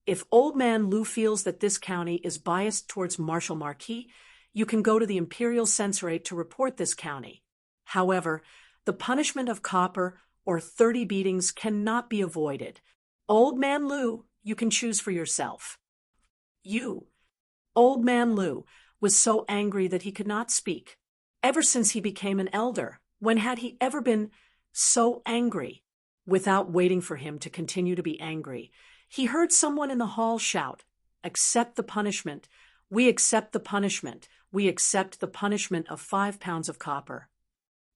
A: If Old Man Lu feels that this county is biased towards Marshall Marquis, you can go to the Imperial Censorate to report this county. However, the punishment of copper or 30 beatings cannot be avoided. Old Man Lu, you can choose for yourself. Old Man Lu was so angry that he could not speak. Ever since he became an elder, when had he ever been so angry? Without waiting for him to continue to be angry, he heard someone in the hall shout, "Accept the punishment. We accept the punishment. We accept the punishment of 5 pounds of copper."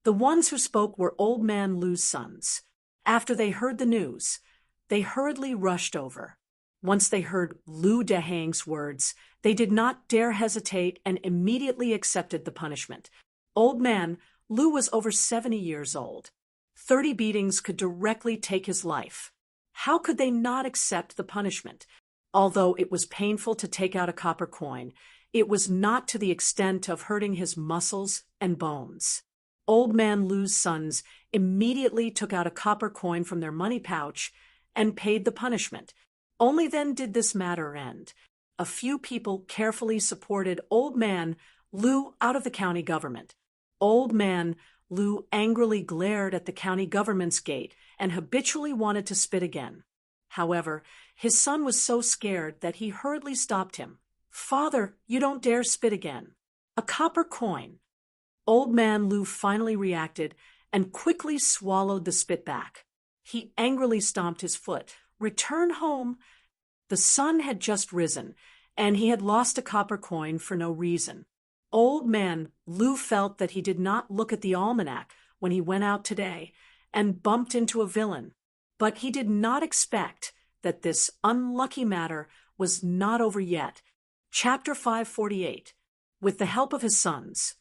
A: The ones who spoke were Old Man Lu's sons. After they heard the news, they hurriedly rushed over. Once they heard Lu Dehang's words, they did not dare hesitate and immediately accepted the punishment. Old Man Lu was over 70 years old. 30 beatings could directly take his life. How could they not accept the punishment? Although it was painful to take out a copper coin, it was not to the extent of hurting his muscles and bones. Old Man Lu's sons immediately took out a copper coin from their money pouch and paid the punishment. Only then did this matter end. A few people carefully supported Old Man Lu out of the county government. Old Man Lu angrily glared at the county government's gate and habitually wanted to spit again. However, his son was so scared that he hurriedly stopped him. "Father, you don't dare spit again. A copper coin." Old Man Lu finally reacted and quickly swallowed the spit back. He angrily stomped his foot. Return home. The sun had just risen, and he had lost a copper coin for no reason. Old Man Lu felt that he did not look at the almanac when he went out today and bumped into a villain. But he did not expect that this unlucky matter was not over yet. Chapter 548. With the help of his sons,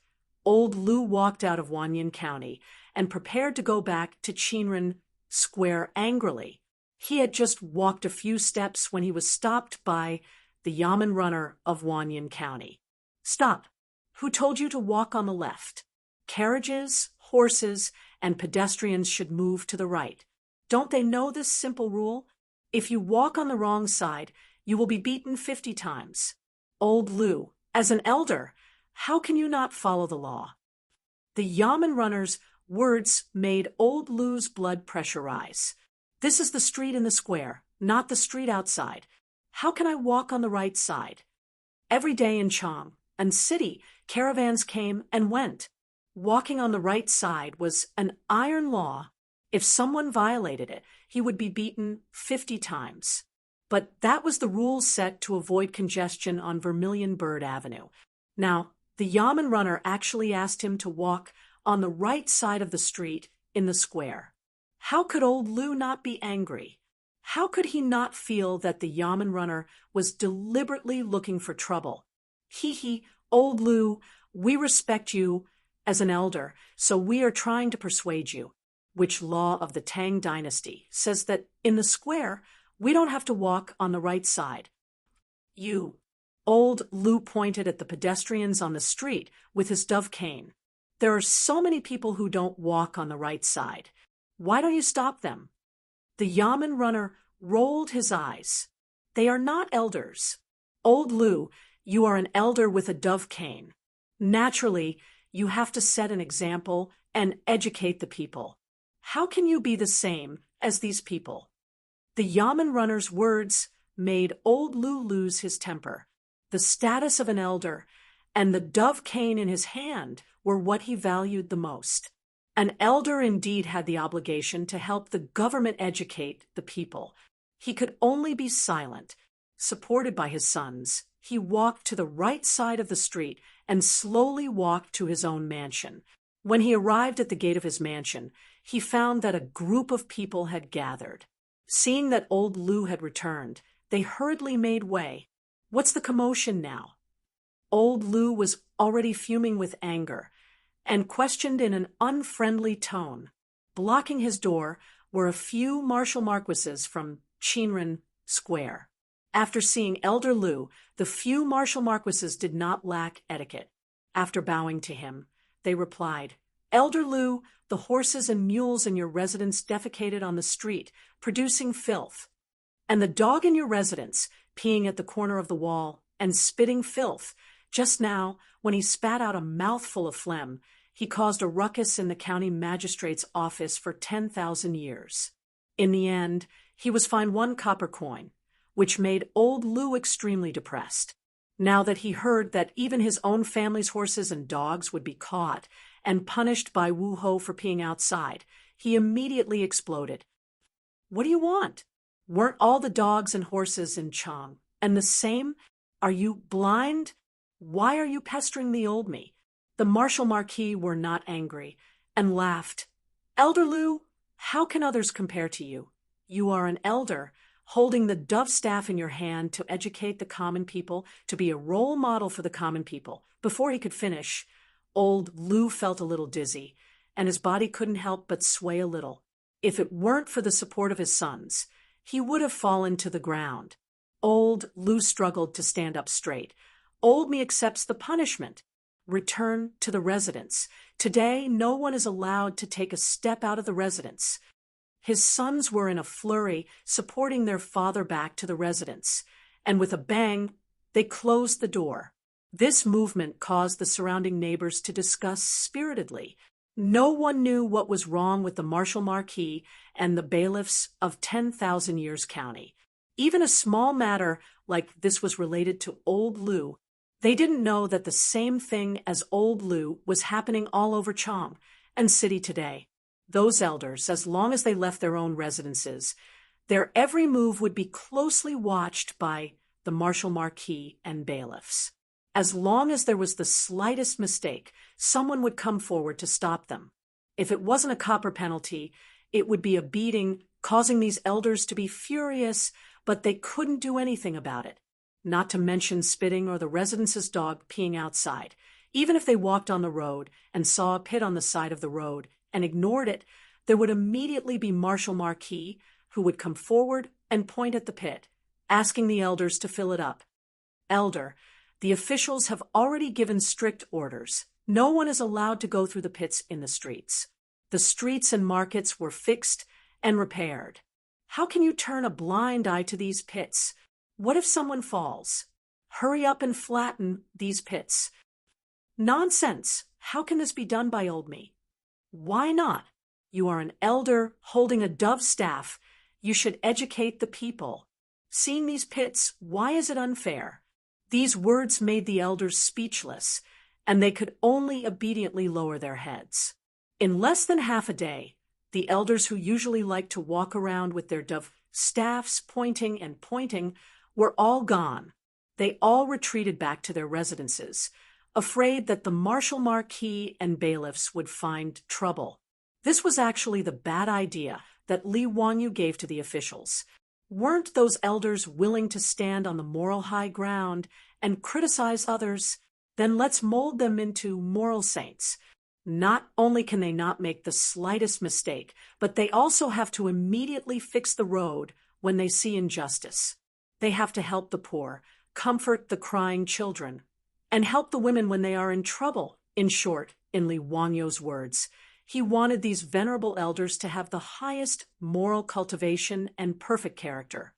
A: Old Lu walked out of Wanyan County and prepared to go back to Chinran Square angrily. He had just walked a few steps when he was stopped by the Yamen runner of Wanyan County. "Stop. Who told you to walk on the left? Carriages, horses, and pedestrians should move to the right. Don't they know this simple rule? If you walk on the wrong side, you will be beaten 50 times. Old Lu, as an elder, how can you not follow the law?" The Yamen runner's words made Old Lu's blood pressure rise. "This is the street in the square, not the street outside. How can I walk on the right side?" Every day in Chang and city, caravans came and went. Walking on the right side was an iron law. If someone violated it, he would be beaten 50 times. But that was the rule set to avoid congestion on Vermilion Bird Avenue. Now, the Yamen runner actually asked him to walk on the right side of the street in the square. How could Old Lu not be angry? How could he not feel that the Yamen runner was deliberately looking for trouble? Hee, Old Lu, we respect you as an elder, so we are trying to persuade you. Which law of the Tang dynasty says that in the square, We don't have to walk on the right side. You. Old Lou pointed at the pedestrians on the street with his dove cane. There are so many people who don't walk on the right side. Why don't you stop them? The yamen runner rolled his eyes. They are not elders. Old Lou, you are an elder with a dove cane. Naturally, you have to set an example and educate the people. How can you be the same as these people? The yamen runner's words made Old Lou lose his temper. The status of an elder and the dove cane in his hand were what he valued the most. An elder indeed had the obligation to help the government educate the people. He could only be silent. Supported by his sons, he walked to the right side of the street and slowly walked to his own mansion. When he arrived at the gate of his mansion, he found that a group of people had gathered. Seeing that Old Lou had returned, they hurriedly made way. What's the commotion now? Old Lou was already fuming with anger and questioned in an unfriendly tone. Blocking his door were a few martial marquises from Chinran Square. After seeing Elder Lou, the few martial marquises did not lack etiquette. After bowing to him, they replied, "Elder Lou, the horses and mules in your residence defecated on the street, producing filth. And the dog in your residence, peeing at the corner of the wall and spitting filth. Just now, when he spat out a mouthful of phlegm, he caused a ruckus in the county magistrate's office for 10,000 years. In the end, he was fined 1 copper coin, which made Old Lou extremely depressed. Now that he heard that even his own family's horses and dogs would be caught and punished by Wu Ho for peeing outside, he immediately exploded. What do you want? Weren't all the dogs and horses in Chang and the same? Are you blind? Why are you pestering the old me?" The Marshal Marquis were not angry and laughed. "Elder Lou, how can others compare to you? You are an elder, holding the dove staff in your hand to educate the common people, to be a role model for the common people." Before he could finish, Old Lou felt a little dizzy, and his body couldn't help but sway a little. If it weren't for the support of his sons, he would have fallen to the ground. Old Lou struggled to stand up straight. "Old me accepts the punishment. Return to the residence. Today, no one is allowed to take a step out of the residence." His sons were in a flurry, supporting their father back to the residence, and with a bang, they closed the door. This movement caused the surrounding neighbors to discuss spiritedly. No one knew what was wrong with the Marshal Marquis and the bailiffs of 10,000 Years County. Even a small matter like this was related to Old Lou. They didn't know that the same thing as Old Lou was happening all over Chang and city today. Those elders, as long as they left their own residences, their every move would be closely watched by the Marshal Marquis and bailiffs. As long as there was the slightest mistake, someone would come forward to stop them. If it wasn't a copper penalty, it would be a beating, causing these elders to be furious, but they couldn't do anything about it. Not to mention spitting or the residence's dog peeing outside. Even if they walked on the road and saw a pit on the side of the road and ignored it, there would immediately be Marshal Marquis who would come forward and point at the pit, asking the elders to fill it up. "Elder, the officials have already given strict orders. No one is allowed to go through the pits in the streets. The streets and markets were fixed and repaired. How can you turn a blind eye to these pits? What if someone falls? Hurry up and flatten these pits." "Nonsense! How can this be done by old me?" "Why not? You are an elder holding a dove staff. You should educate the people. Seeing these pits, why is it unfair?" These words made the elders speechless, and they could only obediently lower their heads. In less than half a day, the elders who usually liked to walk around with their dove staffs pointing and pointing were all gone. They all retreated back to their residences, afraid that the Marshal Marquis and bailiffs would find trouble. This was actually the bad idea that Li Wanyu gave to the officials. Weren't those elders willing to stand on the moral high ground and criticize others? Then let's mold them into moral saints. Not only can they not make the slightest mistake, but they also have to immediately fix the road when they see injustice. They have to help the poor, comfort the crying children, and help the women when they are in trouble. In short, in Li Wanyo's words, he wanted these venerable elders to have the highest moral cultivation and perfect character.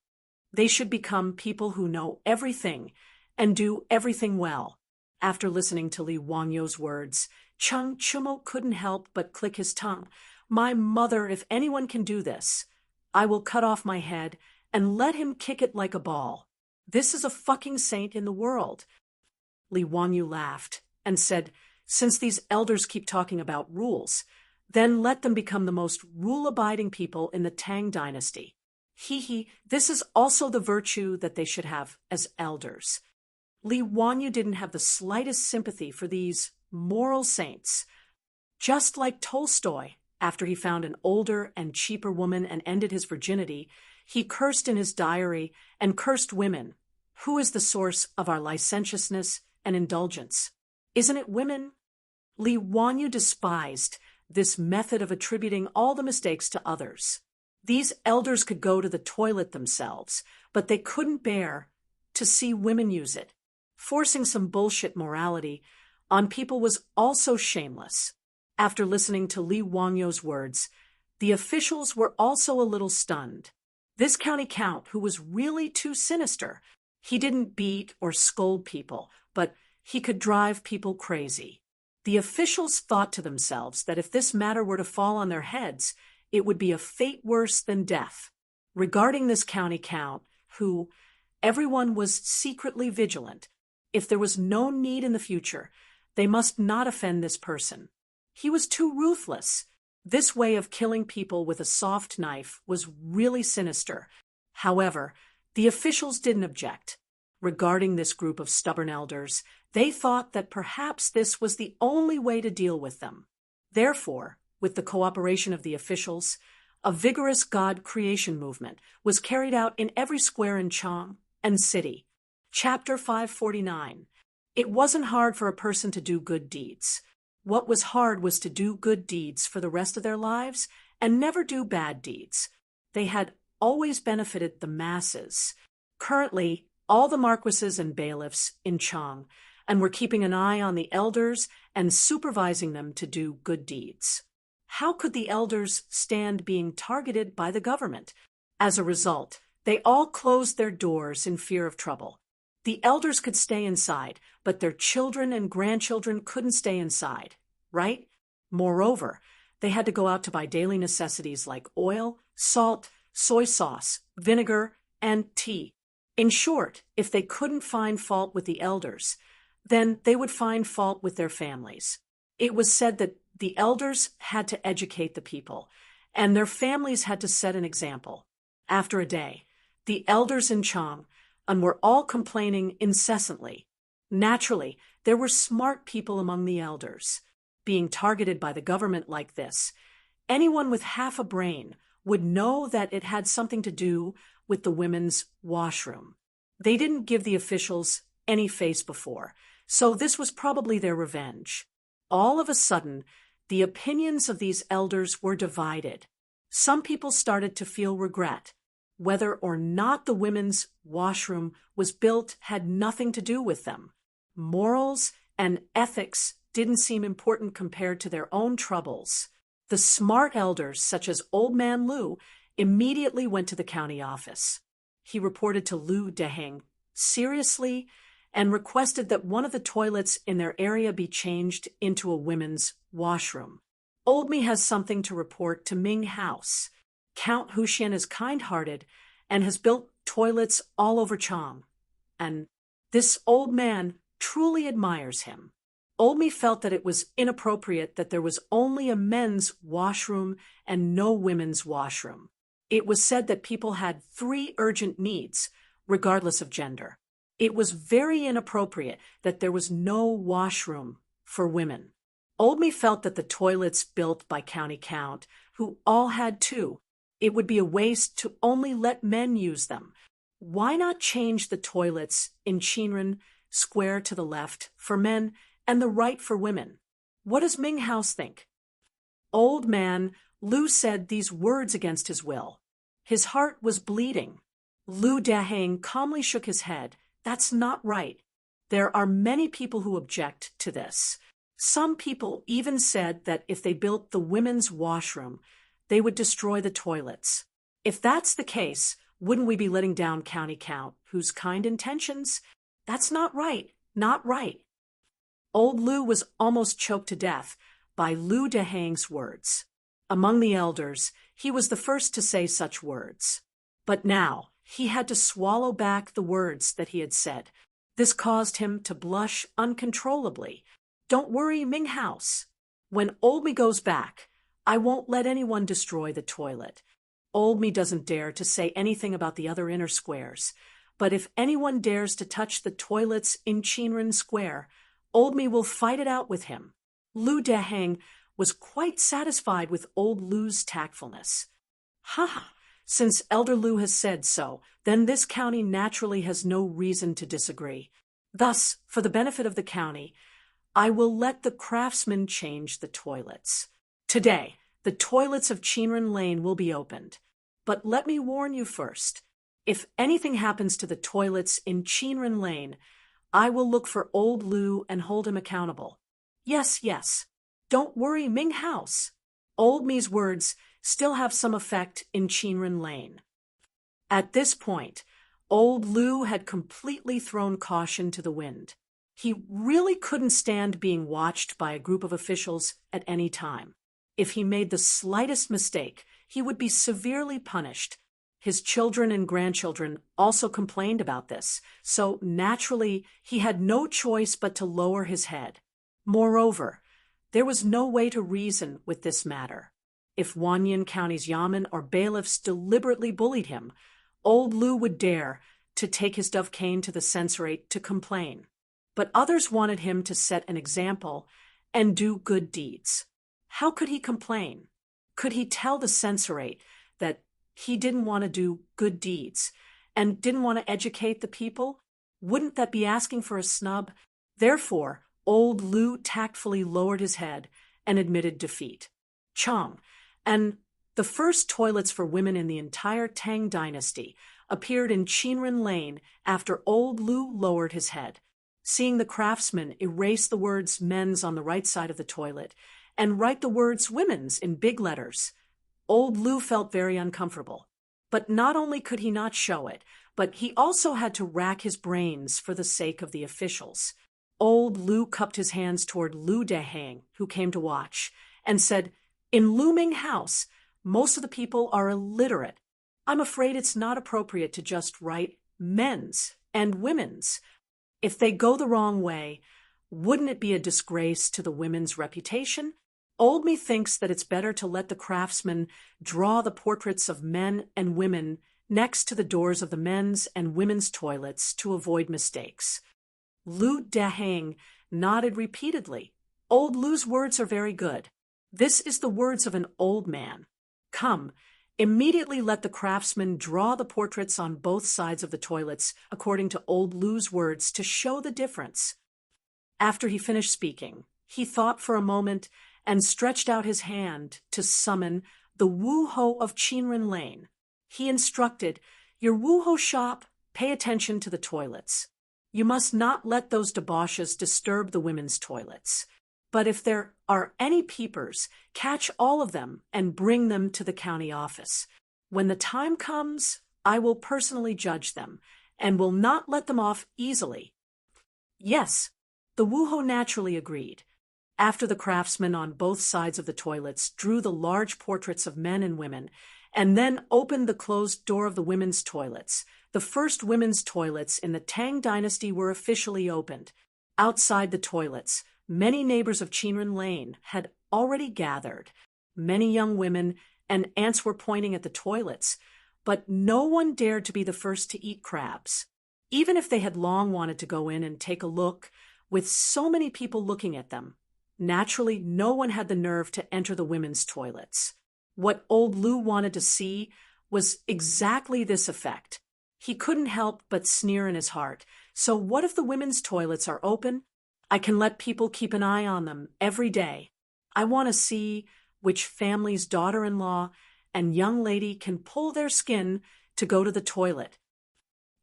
A: They should become people who know everything and do everything well. After listening to Li Wanyo's words, Chung Chumo couldn't help but click his tongue. My mother, if anyone can do this, I will cut off my head and let him kick it like a ball. This is a fucking saint in the world. Li Wanyu laughed and said, since these elders keep talking about rules, then let them become the most rule-abiding people in the Tang dynasty. This is also the virtue that they should have as elders. Li Wanyu didn't have the slightest sympathy for these moral saints. Just like Tolstoy, after he found an older and cheaper woman and ended his virginity, he cursed in his diary and cursed women. Who is the source of our licentiousness and indulgence? Isn't it women? Li Wanyu despised this method of attributing all the mistakes to others. These elders could go to the toilet themselves, but they couldn't bear to see women use it. Forcing some bullshit morality on people was also shameless. After listening to Li Wanyo's words, the officials were also a little stunned. This county count, who was really too sinister, he didn't beat or scold people, but he could drive people crazy. The officials thought to themselves that if this matter were to fall on their heads, it would be a fate worse than death. Regarding this county count, who everyone was secretly vigilant, if there was no need in the future, they must not offend this person. He was too ruthless. This way of killing people with a soft knife was really sinister. However, the officials didn't object. Regarding this group of stubborn elders, they thought that perhaps this was the only way to deal with them. Therefore, with the cooperation of the officials, a vigorous God creation movement was carried out in every square in Chang and city. Chapter 549. It wasn't hard for a person to do good deeds. What was hard was to do good deeds for the rest of their lives and never do bad deeds. They had always benefited the masses. Currently, all the marquises and bailiffs in Chang and were keeping an eye on the elders and supervising them to do good deeds. How could the elders stand being targeted by the government? As a result, they all closed their doors in fear of trouble. The elders could stay inside, but their children and grandchildren couldn't stay inside, right? Moreover, they had to go out to buy daily necessities like oil, salt, soy sauce, vinegar, and tea. In short, if they couldn't find fault with the elders, then they would find fault with their families. It was said that the elders had to educate the people, and their families had to set an example. After a day, the elders in Chang and were all complaining incessantly. Naturally, there were smart people among the elders. Being targeted by the government like this, anyone with half a brain would know that it had something to do with the women's washroom. They didn't give the officials any face before, so this was probably their revenge. All of a sudden, the opinions of these elders were divided. Some people started to feel regret. Whether or not the women's washroom was built had nothing to do with them. Morals and ethics didn't seem important compared to their own troubles. The smart elders, such as Old Man Lu, immediately went to the county office. He reported to Lu Deheng seriously and requested that one of the toilets in their area be changed into a women's washroom. Old Me has something to report to Ming House. Count Huxian is kind-hearted and has built toilets all over Chang, and this old man truly admires him. Old Me felt that it was inappropriate that there was only a men's washroom and no women's washroom. It was said that people had 3 urgent needs, regardless of gender. It was very inappropriate that there was no washroom for women. Old Me felt that the toilets built by County Count, who all had 2, it would be a waste to only let men use them. Why not change the toilets in Chinren Square to the left for men and the right for women? What does Ming House think? Old Man Lu said these words against his will. His heart was bleeding. Lu Daheng calmly shook his head. That's not right. There are many people who object to this. Some people even said that if they built the women's washroom, they would destroy the toilets. If that's the case, wouldn't we be letting down County Count, whose kind intentions? That's not right, not right. Old Lu was almost choked to death by Lu Daheng's words. Among the elders, he was the first to say such words. But now, he had to swallow back the words that he had said. This caused him to blush uncontrollably. Don't worry, Ming House. When Old Me goes back, I won't let anyone destroy the toilet. Old Me doesn't dare to say anything about the other inner squares, but if anyone dares to touch the toilets in Chinren Square, Old Me will fight it out with him. Lu Daheng was quite satisfied with Old Lu's tactfulness. Ha! Since Elder Lu has said so, then this county naturally has no reason to disagree. Thus, for the benefit of the county, I will let the craftsmen change the toilets. Today, the toilets of Chinren Lane will be opened. But let me warn you first. If anything happens to the toilets in Chinren Lane, I will look for Old Lu and hold him accountable. Yes, yes. Don't worry, Ming House. Old Me's words still have some effect in Chinren Lane. At this point, Old Lu had completely thrown caution to the wind. He really couldn't stand being watched by a group of officials at any time. If he made the slightest mistake, he would be severely punished. His children and grandchildren also complained about this, so naturally he had no choice but to lower his head. Moreover, there was no way to reason with this matter. If Wanyan County's yamen or bailiffs deliberately bullied him, Old Lu would dare to take his dove cane to the censorate to complain. But others wanted him to set an example and do good deeds. How could he complain? Could he tell the censorate that he didn't want to do good deeds and didn't want to educate the people? Wouldn't that be asking for a snub? Therefore, Old Lu tactfully lowered his head and admitted defeat. Chong, and the first toilets for women in the entire Tang dynasty, appeared in Chinren Lane after Old Lu lowered his head. Seeing the craftsman erase the words men's on the right side of the toilet and write the words women's in big letters, Old Lu felt very uncomfortable. But not only could he not show it, but he also had to rack his brains for the sake of the officials. Old Lu cupped his hands toward Lu Daheng, who came to watch, and said, "In Lu Ming House, most of the people are illiterate. I'm afraid it's not appropriate to just write men's and women's. If they go the wrong way, wouldn't it be a disgrace to the women's reputation? Old Me thinks that it's better to let the craftsmen draw the portraits of men and women next to the doors of the men's and women's toilets to avoid mistakes." Lu Daheng nodded repeatedly. Old Lu's words are very good. This is the words of an old man. Come, immediately let the craftsmen draw the portraits on both sides of the toilets according to Old Lu's words to show the difference. After he finished speaking, he thought for a moment and stretched out his hand to summon the Wu Ho of Chinren Lane. He instructed, "Your Wu Ho shop, pay attention to the toilets. You must not let those debauches disturb the women's toilets. But if there are any peepers, catch all of them and bring them to the county office. When the time comes, I will personally judge them and will not let them off easily." Yes, the Wu Ho naturally agreed. After the craftsmen on both sides of the toilets drew the large portraits of men and women, and then opened the closed door of the women's toilets, the first women's toilets in the Tang dynasty were officially opened. Outside the toilets, many neighbors of Chinren Lane had already gathered. Many young women and aunts were pointing at the toilets, but no one dared to be the first to eat crabs. Even if they had long wanted to go in and take a look, with so many people looking at them, naturally no one had the nerve to enter the women's toilets. What Old Lu wanted to see was exactly this effect. He couldn't help but sneer in his heart. So what if the women's toilets are open? I can let people keep an eye on them every day. I want to see which family's daughter-in-law and young lady can pull their skin to go to the toilet.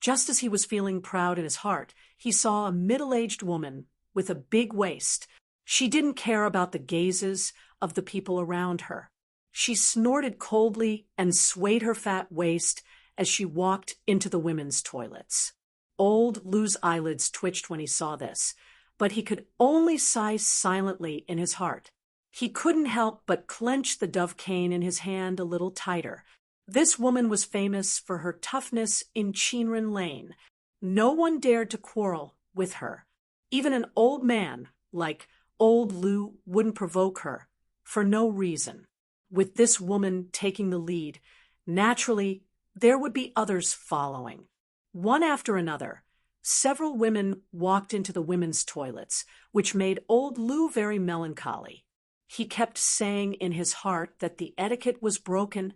A: Just as he was feeling proud in his heart, he saw a middle-aged woman with a big waist. She didn't care about the gazes of the people around her. She snorted coldly and swayed her fat waist as she walked into the women's toilets. Old Lou's eyelids twitched when he saw this, but he could only sigh silently in his heart. He couldn't help but clench the dove cane in his hand a little tighter. This woman was famous for her toughness in Chinrin Lane. No one dared to quarrel with her. Even an old man like old Lou wouldn't provoke her, for no reason. With this woman taking the lead, naturally, there would be others following. One after another, several women walked into the women's toilets, which made old Lou very melancholy. He kept saying in his heart that the etiquette was broken,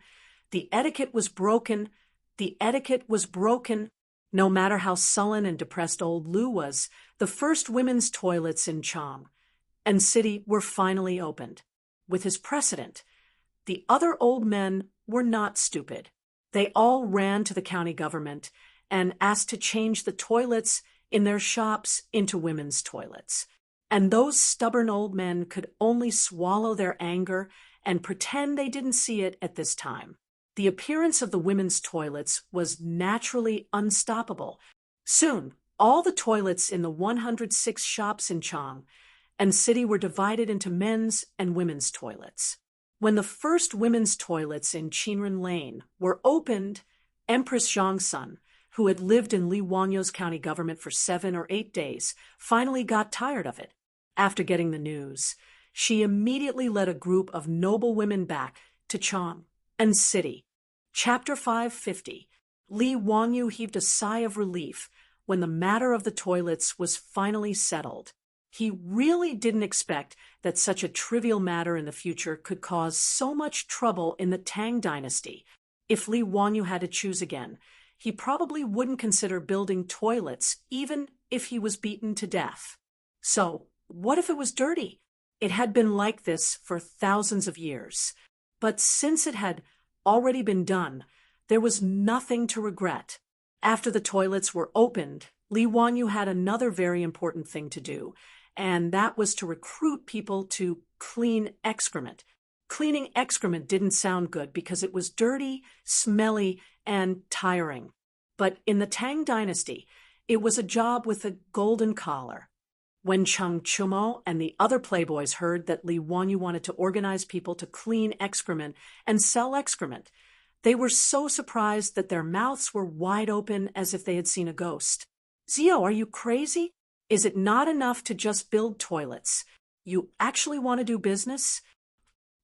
A: the etiquette was broken, the etiquette was broken. No matter how sullen and depressed old Lou was, the first women's toilets in Chang and city were finally opened. With his precedent, the other old men were not stupid. They all ran to the county government and asked to change the toilets in their shops into women's toilets. And those stubborn old men could only swallow their anger and pretend they didn't see it at this time. The appearance of the women's toilets was naturally unstoppable. Soon, all the toilets in the 106 shops in Chang and city were divided into men's and women's toilets. When the first women's toilets in Chinrin Lane were opened, Empress Zhongsun, who had lived in Li Wanyo's county government for 7 or 8 days, finally got tired of it. After getting the news, she immediately led a group of noble women back to Chang and city. Chapter 550. Li Wanyu heaved a sigh of relief when the matter of the toilets was finally settled. He really didn't expect that such a trivial matter in the future could cause so much trouble in the Tang dynasty. If Li Wanyu had to choose again, he probably wouldn't consider building toilets even if he was beaten to death. So, what if it was dirty? It had been like this for thousands of years. But since it had already been done, there was nothing to regret. After the toilets were opened, Li Wanyu had another very important thing to do, and that was to recruit people to clean excrement. Cleaning excrement didn't sound good because it was dirty, smelly, and tiring. But in the Tang dynasty, it was a job with a golden collar. When Cheng Chumo and the other playboys heard that Li Wanyu wanted to organize people to clean excrement and sell excrement, they were so surprised that their mouths were wide open as if they had seen a ghost. "Zio, are you crazy? Is it not enough to just build toilets? You actually want to do business?"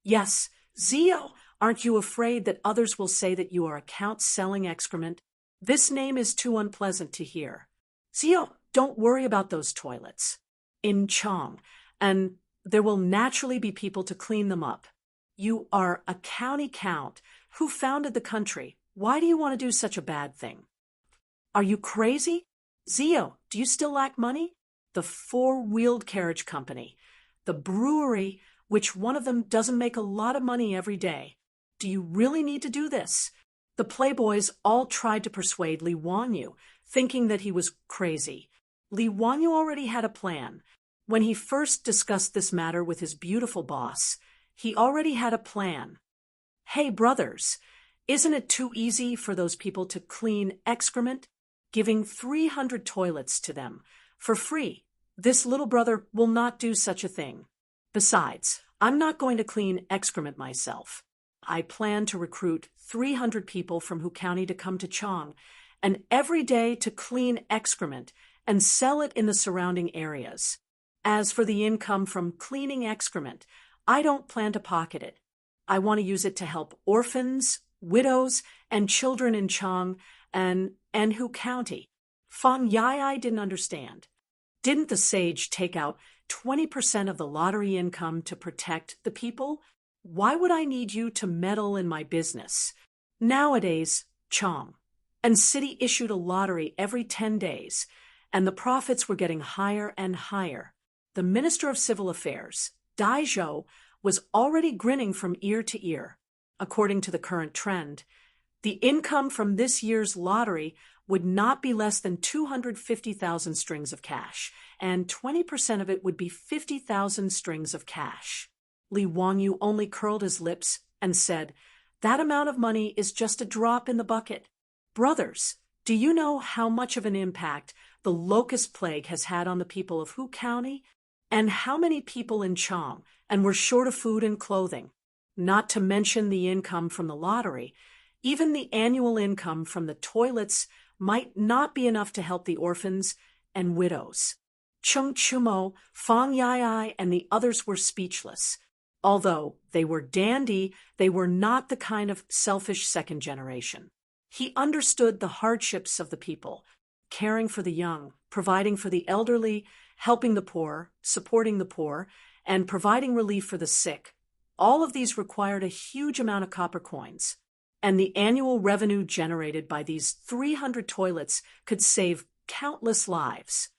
A: "Yes, Zio, aren't you afraid that others will say that you are a count selling excrement? This name is too unpleasant to hear." "Zio, don't worry about those toilets in Chang, and there will naturally be people to clean them up. You are a county count who founded the country. Why do you want to do such a bad thing?" "Are you crazy? Zio, do you still lack money? The four-wheeled carriage company, the brewery, which one of them doesn't make a lot of money every day. Do you really need to do this?" The playboys all tried to persuade Li Wanyu, thinking that he was crazy. Li Wanyu already had a plan. When he first discussed this matter with his beautiful boss, he already had a plan. "Hey, brothers, isn't it too easy for those people to clean excrement? Giving 300 toilets to them for free. This little brother will not do such a thing. Besides, I'm not going to clean excrement myself. I plan to recruit 300 people from Hu County to come to Chang, and every day to clean excrement and sell it in the surrounding areas. As for the income from cleaning excrement, I don't plan to pocket it. I want to use it to help orphans, widows, and children in Chang and Hu County." Fang Yai didn't understand. Didn't the sage take out 20% of the lottery income to protect the people? Why would I need you to meddle in my business? Nowadays, Chang and city issued a lottery every 10 days, and the profits were getting higher and higher. The Minister of Civil Affairs, Dai Zhou, was already grinning from ear to ear. according to the current trend, the income from this year's lottery would not be less than 250,000 strings of cash, and 20% of it would be 50,000 strings of cash. Li Wangyu only curled his lips and said, "That amount of money is just a drop in the bucket. Brothers, do you know how much of an impact the locust plague has had on the people of Hu County? And how many people in Chang and were short of food and clothing? Not to mention the income from the lottery. Even the annual income from the toilets might not be enough to help the orphans and widows." Cheng Chumo, Fang Yai, and the others were speechless. Although they were dandy, they were not the kind of selfish second generation. He understood the hardships of the people, caring for the young, providing for the elderly, helping the poor, supporting the poor, and providing relief for the sick. All of these required a huge amount of copper coins, and the annual revenue generated by these 300 toilets could save countless lives.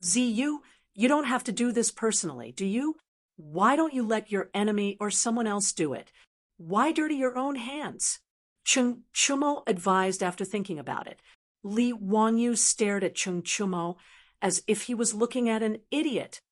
A: Ziyu, you don't have to do this personally, do you? Why don't you let your enemy or someone else do it? Why dirty your own hands? Cheng Chumo advised after thinking about it. Li Wangyu stared at Cheng Chumo as if he was looking at an idiot.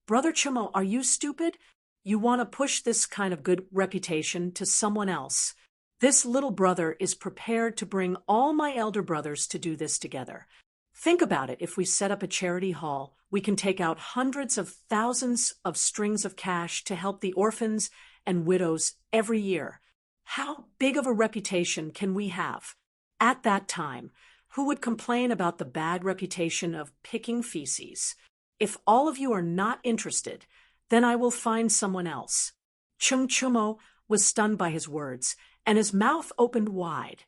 A: "Brother Chumo, are you stupid? You want to push this kind of good reputation to someone else. This little brother is prepared to bring all my elder brothers to do this together. Think about it. If we set up a charity hall, we can take out hundreds of thousands of strings of cash to help the orphans and widows every year. How big of a reputation can we have? At that time, who would complain about the bad reputation of picking feces? If all of you are not interested, then I will find someone else." Cheng Chumo was stunned by his words, and his mouth opened wide.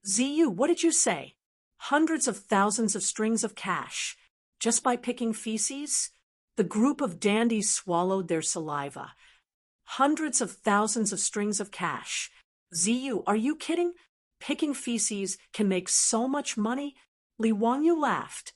A: "Ziyu, what did you say? Hundreds of thousands of strings of cash, just by picking feces?" The group of dandies swallowed their saliva. "Hundreds of thousands of strings of cash. Ziyu, are you kidding? Picking feces can make so much money?" Li Wangyu laughed.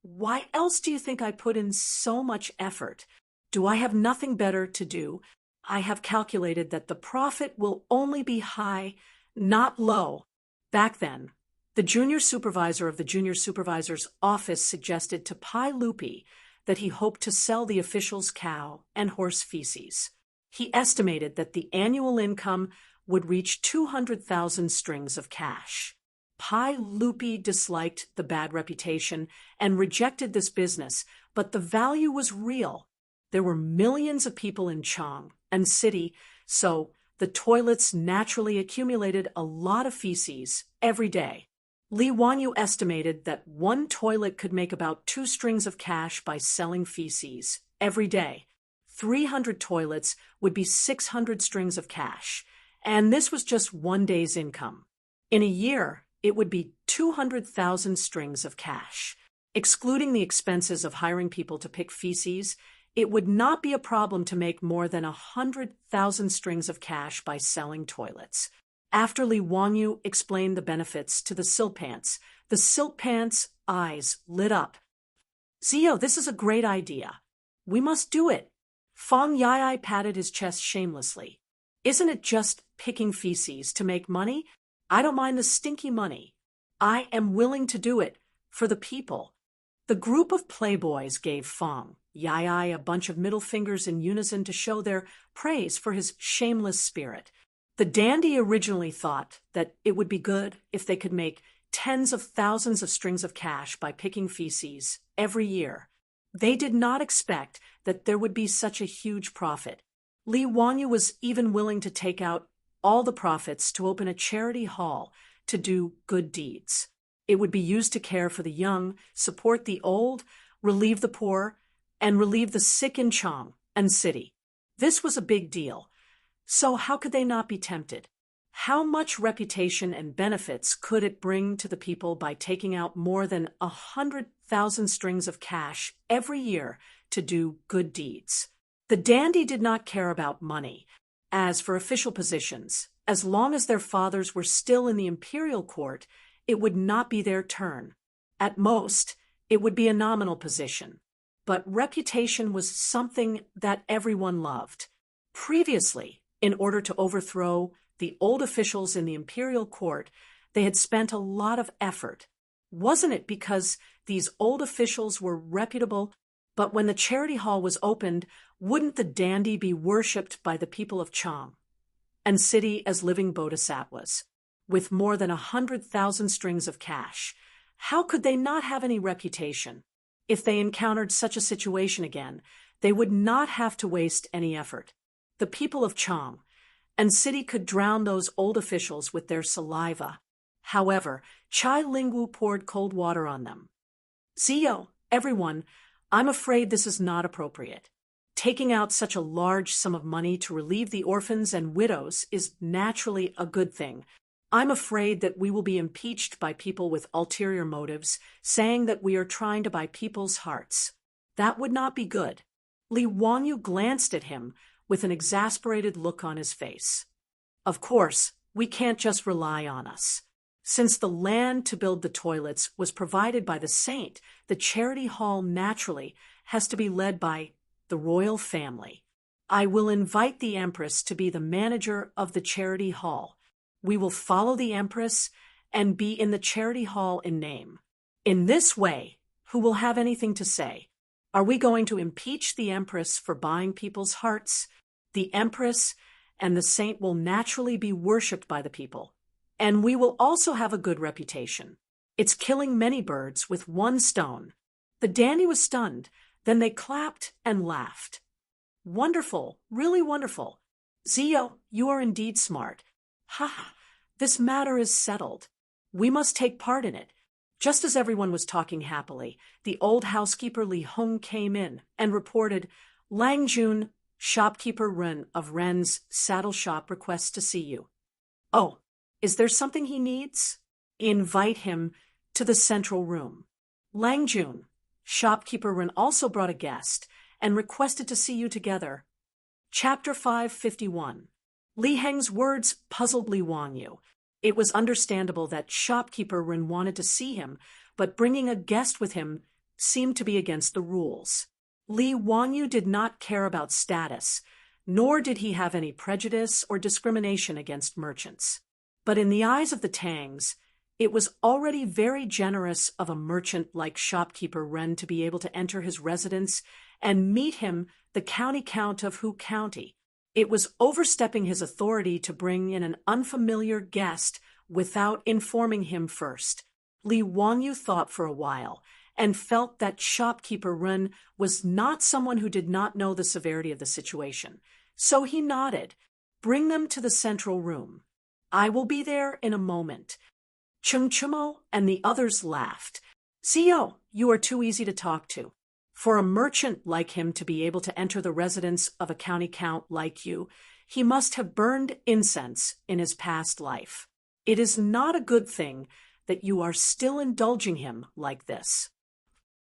A: "Why else do you think I put in so much effort? Do I have nothing better to do? I have calculated that the profit will only be high, not low." Back then, the junior supervisor of the junior supervisor's office suggested to Pai Lupi that he hoped to sell the official's cow and horse feces. He estimated that the annual income would reach 200,000 strings of cash. Pai Lupi disliked the bad reputation and rejected this business, but the value was real. There were millions of people in Chang and city, so the toilets naturally accumulated a lot of feces every day. Li Wangyu estimated that one toilet could make about 2 strings of cash by selling feces every day. 300 toilets would be 600 strings of cash, and this was just one day's income. In a year, it would be 200,000 strings of cash. Excluding the expenses of hiring people to pick feces, it would not be a problem to make more than 100,000 strings of cash by selling toilets. After Li Wangyu explained the benefits to the silk pants' eyes lit up. "Zio, this is a great idea. We must do it." Fang Yai patted his chest shamelessly. "Isn't it just picking feces to make money? I don't mind the stinky money. I am willing to do it for the people." The group of playboys gave Fang Yai a bunch of middle fingers in unison to show their praise for his shameless spirit. The dandy originally thought that it would be good if they could make tens of thousands of strings of cash by picking feces every year. They did not expect that there would be such a huge profit. Li Wangyu was even willing to take out all the profits to open a charity hall to do good deeds. It would be used to care for the young, support the old, relieve the poor, and relieve the sick in Chang and city. This was a big deal. So how could they not be tempted? How much reputation and benefits could it bring to the people by taking out more than 100,000 strings of cash every year to do good deeds? The dandy did not care about money. As for official positions, as long as their fathers were still in the imperial court, it would not be their turn. At most, it would be a nominal position. But reputation was something that everyone loved. Previously, in order to overthrow the old officials in the imperial court, they had spent a lot of effort. Wasn't it because these old officials were reputable? But when the charity hall was opened, wouldn't the dandy be worshipped by the people of Chang and city as living bodhisattvas, with more than 100,000 strings of cash? How could they not have any reputation? If they encountered such a situation again, they would not have to waste any effort. The people of Chang and city could drown those old officials with their saliva. However, Chai Lingwu poured cold water on them. Zio, everyone, I'm afraid this is not appropriate. Taking out such a large sum of money to relieve the orphans and widows is naturally a good thing. I'm afraid that we will be impeached by people with ulterior motives, saying that we are trying to buy people's hearts. That would not be good. Li Wangyu glanced at him with an exasperated look on his face. Of course, we can't just rely on us. Since the land to build the toilets was provided by the saint, the charity hall naturally has to be led by the royal family. I will invite the Empress to be the manager of the charity hall. We will follow the Empress and be in the charity hall in name. In this way, who will have anything to say? Are we going to impeach the Empress for buying people's hearts? The Empress and the saint will naturally be worshipped by the people. And we will also have a good reputation. It's killing many birds with one stone. The dandy was stunned. Then they clapped and laughed. Wonderful, really wonderful. Zio, you are indeed smart. Ha ha, this matter is settled. We must take part in it. Just as everyone was talking happily, the old housekeeper Li Hong came in and reported, Lang Jun, shopkeeper Ren of Ren's saddle shop requests to see you. Oh, is there something he needs? Invite him to the central room. Lang Jun, shopkeeper Ren also brought a guest and requested to see you together. Chapter 551. Li Heng's words puzzled Li Wangyu. It was understandable that shopkeeper Ren wanted to see him, but bringing a guest with him seemed to be against the rules. Li Wangyu did not care about status, nor did he have any prejudice or discrimination against merchants. But in the eyes of the Tangs, it was already very generous of a merchant like shopkeeper Ren to be able to enter his residence and meet him, the county count of Hu County. It was overstepping his authority to bring in an unfamiliar guest without informing him first. Li Wangyu thought for a while and felt that shopkeeper Ren was not someone who did not know the severity of the situation. So he nodded. Bring them to the central room. I will be there in a moment. Chung Chumo and the others laughed. Zio, you are too easy to talk to. For a merchant like him to be able to enter the residence of a county count like you, he must have burned incense in his past life. It is not a good thing that you are still indulging him like this.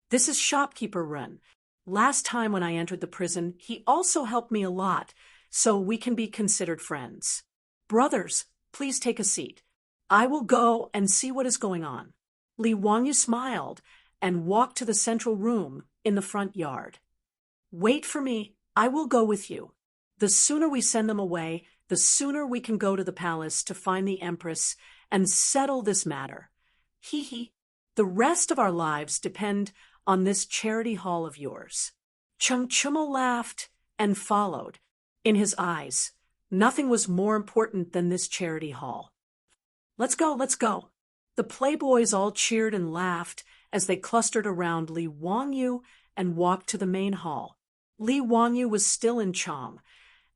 A: This is shopkeeper Ren. Last time when I entered the prison, he also helped me a lot, so we can be considered friends. Brothers, please take a seat. I will go and see what is going on. Li Wangyu smiled and walked to the central room in the front yard. Wait for me. I will go with you. The sooner we send them away, the sooner we can go to the palace to find the Empress and settle this matter. Hee hee. The rest of our lives depend on this charity hall of yours. Chung Chumo laughed and followed. In his eyes, nothing was more important than this charity hall. Let's go, let's go. The playboys all cheered and laughed as they clustered around Li Wangyu and walked to the main hall. Li Wangyu was still in Chang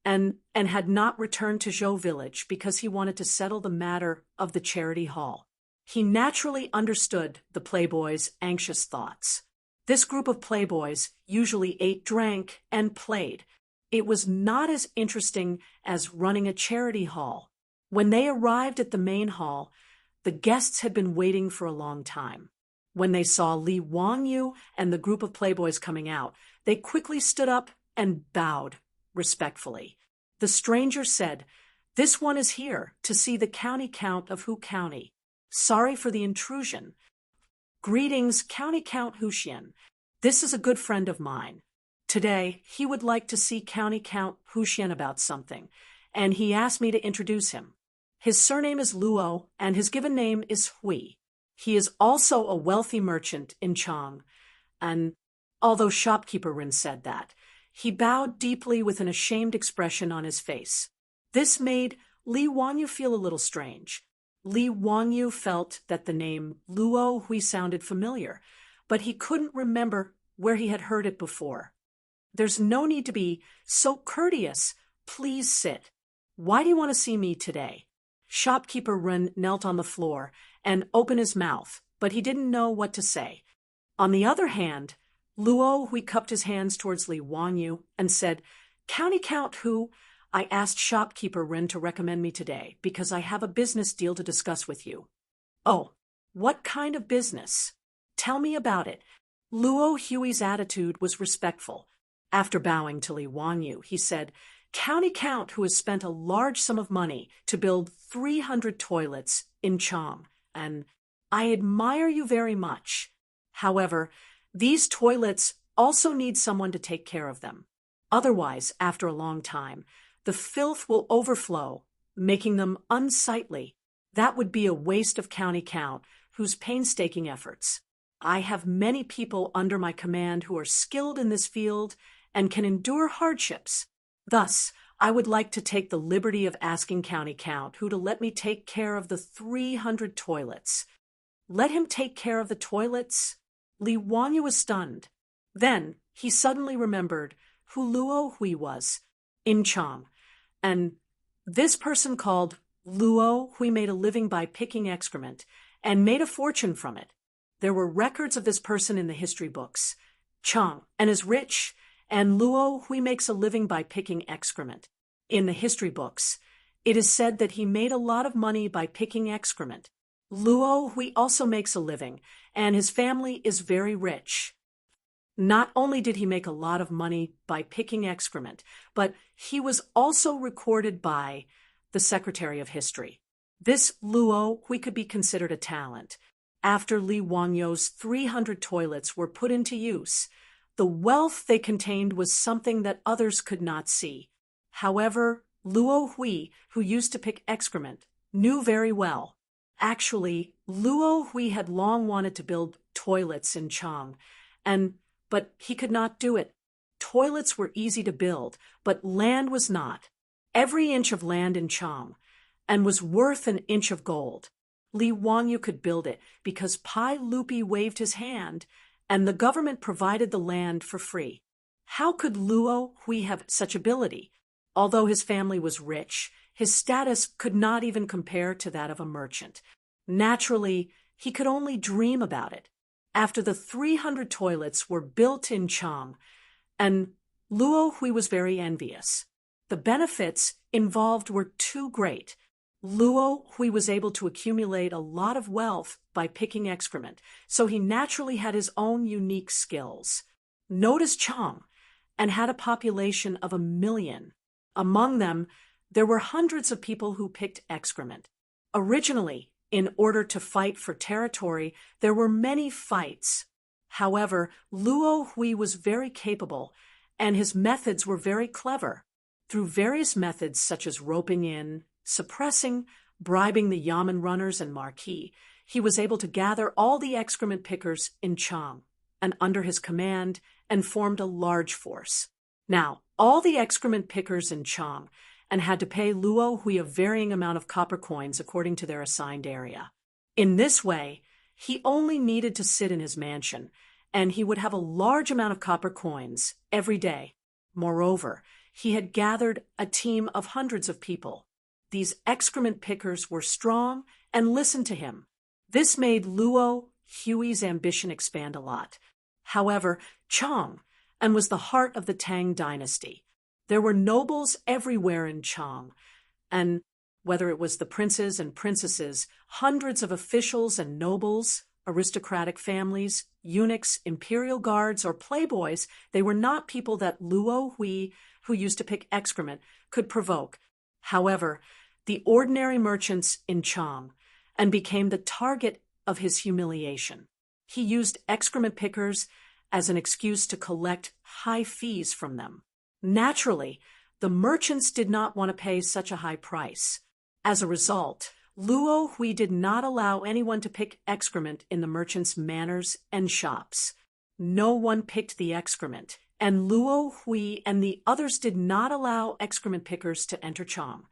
A: and had not returned to Zhou village because he wanted to settle the matter of the charity hall. He naturally understood the playboys' anxious thoughts. This group of playboys usually ate, drank, and played. It was not as interesting as running a charity hall. When they arrived at the main hall, the guests had been waiting for a long time. When they saw Li Wangyu and the group of playboys coming out, they quickly stood up and bowed respectfully. The stranger said, "This one is here to see the county count of Hu County. Sorry for the intrusion. Greetings, County Count Huxian. This is a good friend of mine. Today, he would like to see County Count Huxian about something, and he asked me to introduce him." His surname is Luo, and his given name is Hui. He is also a wealthy merchant in Chang, and although shopkeeper Rin said that, he bowed deeply with an ashamed expression on his face. This made Li Wanyu feel a little strange. Li Wanyu felt that the name Luo Hui sounded familiar, but he couldn't remember where he had heard it before. There's no need to be so courteous. Please sit. Why do you want to see me today? Shopkeeper Ren knelt on the floor and opened his mouth, but he didn't know what to say. On the other hand, Luo Hui cupped his hands towards Li Wanyu and said, "County Count Hu, I asked Shopkeeper Ren to recommend me today because I have a business deal to discuss with you." "Oh, what kind of business? Tell me about it." Luo Hui's attitude was respectful. After bowing to Li Wanyu, he said, "County Count Hu has spent a large sum of money to build 300 toilets in Chang, and I admire you very much. However, these toilets also need someone to take care of them. Otherwise, after a long time, the filth will overflow, making them unsightly. That would be a waste of County Count Hu's painstaking efforts. I have many people under my command who are skilled in this field and can endure hardships. Thus, I would like to take the liberty of asking County Count Hu to let me take care of the 300 toilets." "Let him take care of the toilets?" Li Wanyu was stunned. Then he suddenly remembered who Luo Hui was in Chang, and this person called Luo Hui made a living by picking excrement and made a fortune from it. There were records of this person in the history books. Chang and is rich, and Luo Hui makes a living by picking excrement. In the history books, it is said that he made a lot of money by picking excrement. Luo Hui also makes a living, and his family is very rich. Not only did he make a lot of money by picking excrement, but he was also recorded by the Secretary of History. This Luo Hui could be considered a talent. After Li Wanyu's 300 toilets were put into use, the wealth they contained was something that others could not see. However, Luo Hui, who used to pick excrement, knew very well. Actually, Luo Hui had long wanted to build toilets in Chang, but he could not do it. Toilets were easy to build, but land was not. Every inch of land in Chang and was worth an inch of gold. Li Wanyu could build it because Pai Lupi waved his hand, and the government provided the land for free. How could Luo Hui have such ability? Although his family was rich, his status could not even compare to that of a merchant. Naturally, he could only dream about it. After the 300 toilets were built in Chang, and Luo Hui was very envious. The benefits involved were too great. Luo Hui was able to accumulate a lot of wealth by picking excrement, so he naturally had his own unique skills. Notice Chang, and had a population of 1 million. Among them, there were hundreds of people who picked excrement. Originally, in order to fight for territory, there were many fights. However, Luo Hui was very capable, and his methods were very clever. Through various methods such as roping in, suppressing, bribing the yamen runners and marquis, he was able to gather all the excrement pickers in Chang and under his command and formed a large force. Now, all the excrement pickers in Chang and had to pay Luo Hui a varying amount of copper coins according to their assigned area. In this way, he only needed to sit in his mansion, and he would have a large amount of copper coins every day. Moreover, he had gathered a team of hundreds of people. These excrement pickers were strong and listened to him. This made Luo Hui's ambition expand a lot. However, Chang was the heart of the Tang dynasty. There were nobles everywhere in Chang, and whether it was the princes and princesses, hundreds of officials and nobles, aristocratic families, eunuchs, imperial guards, or playboys, they were not people that Luo Hui, who used to pick excrement, could provoke. However, the ordinary merchants in Chang and became the target of his humiliation. He used excrement pickers as an excuse to collect high fees from them. Naturally, the merchants did not want to pay such a high price. As a result, Luo Hui did not allow anyone to pick excrement in the merchant's manors and shops. No one picked the excrement, and Luo Hui and the others did not allow excrement pickers to enter Chom.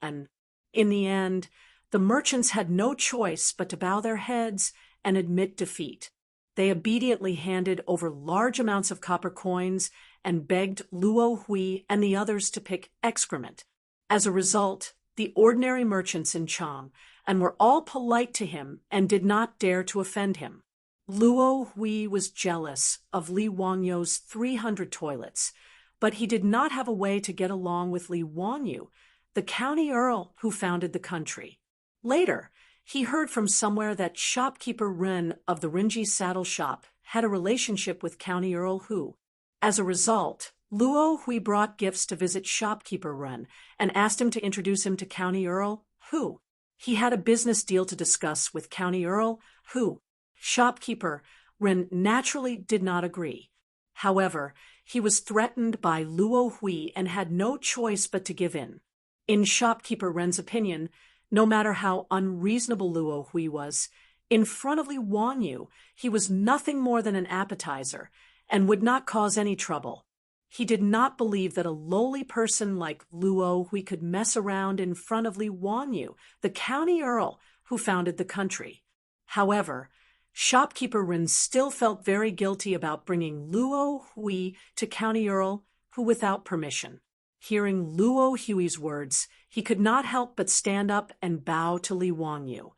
A: And in the end, the merchants had no choice but to bow their heads and admit defeat. They obediently handed over large amounts of copper coins and begged Luo Hui and the others to pick excrement. As a result, the ordinary merchants in Chom and were all polite to him and did not dare to offend him. Luo Hui was jealous of Li Wangyu's 300 toilets, but he did not have a way to get along with Li Wangyu, the county earl who founded the country. Later, he heard from somewhere that shopkeeper Ren of the Rinji saddle shop had a relationship with County Earl Hu. As a result, Luo Hui brought gifts to visit shopkeeper Ren and asked him to introduce him to County Earl Hu. He had a business deal to discuss with County Earl Hu. Shopkeeper Ren naturally did not agree. However, he was threatened by Luo Hui and had no choice but to give in. In shopkeeper Ren's opinion, no matter how unreasonable Luo Hui was, in front of Li Wangyu, he was nothing more than an appetizer and would not cause any trouble. He did not believe that a lowly person like Luo Hui could mess around in front of Li Wangyu, the county earl who founded the country. However, shopkeeper Ren still felt very guilty about bringing Luo Hui to County Earl Hu without permission. Hearing Luo Hui's words, he could not help but stand up and bow to Li Wangyu.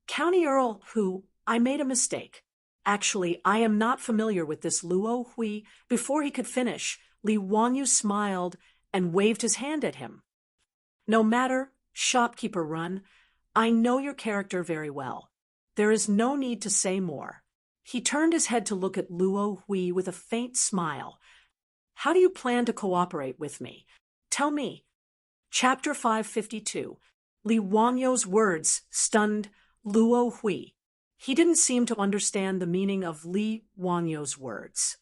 A: County Earl Hu, I made a mistake. Actually, I am not familiar with this Luo Hui. Before he could finish, Li Wangyu smiled and waved his hand at him. No matter, shopkeeper Ren, I know your character very well. There is no need to say more. He turned his head to look at Luo Hui with a faint smile. How do you plan to cooperate with me? Tell me. Chapter 552. Li Wangyu's words stunned Luo Hui. He didn't seem to understand the meaning of Li Wangyu's words.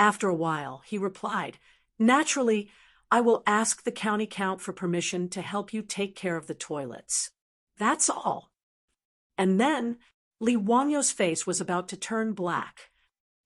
A: After a while, he replied, Naturally, I will ask the county count for permission to help you take care of the toilets. That's all. And then, Li Wangyu's face was about to turn black.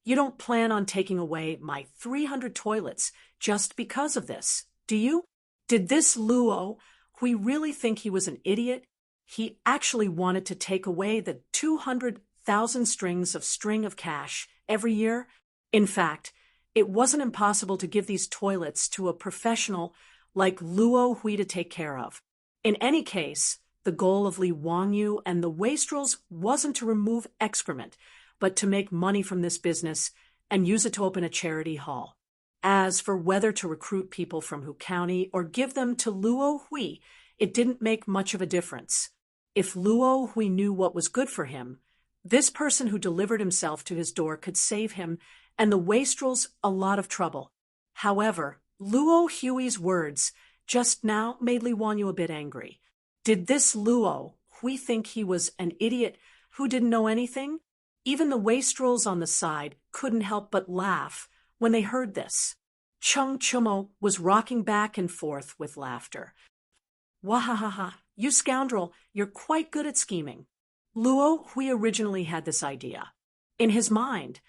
A: You don't plan on taking away my 300 toilets just because of this, do you? Did this Luo Hui really think he was an idiot? He actually wanted to take away the 200,000 strings of cash every year. In fact, it wasn't impossible to give these toilets to a professional like Luo Hui to take care of. In any case, the goal of Li Wangyu and the wastrels wasn't to remove excrement, but to make money from this business and use it to open a charity hall. As for whether to recruit people from Hu County or give them to Luo Hui, it didn't make much of a difference. If Luo Hui knew what was good for him, this person who delivered himself to his door could save him and the wastrels a lot of trouble. However, Luo Hui's words just now made Li Wangyu a bit angry. Did this Luo Hui think he was an idiot who didn't know anything? Even the wastrels on the side couldn't help but laugh when they heard this. Chung Chumo was rocking back and forth with laughter. Wahahaha, you scoundrel, you're quite good at scheming. Luo Hui originally had this idea. In his mind,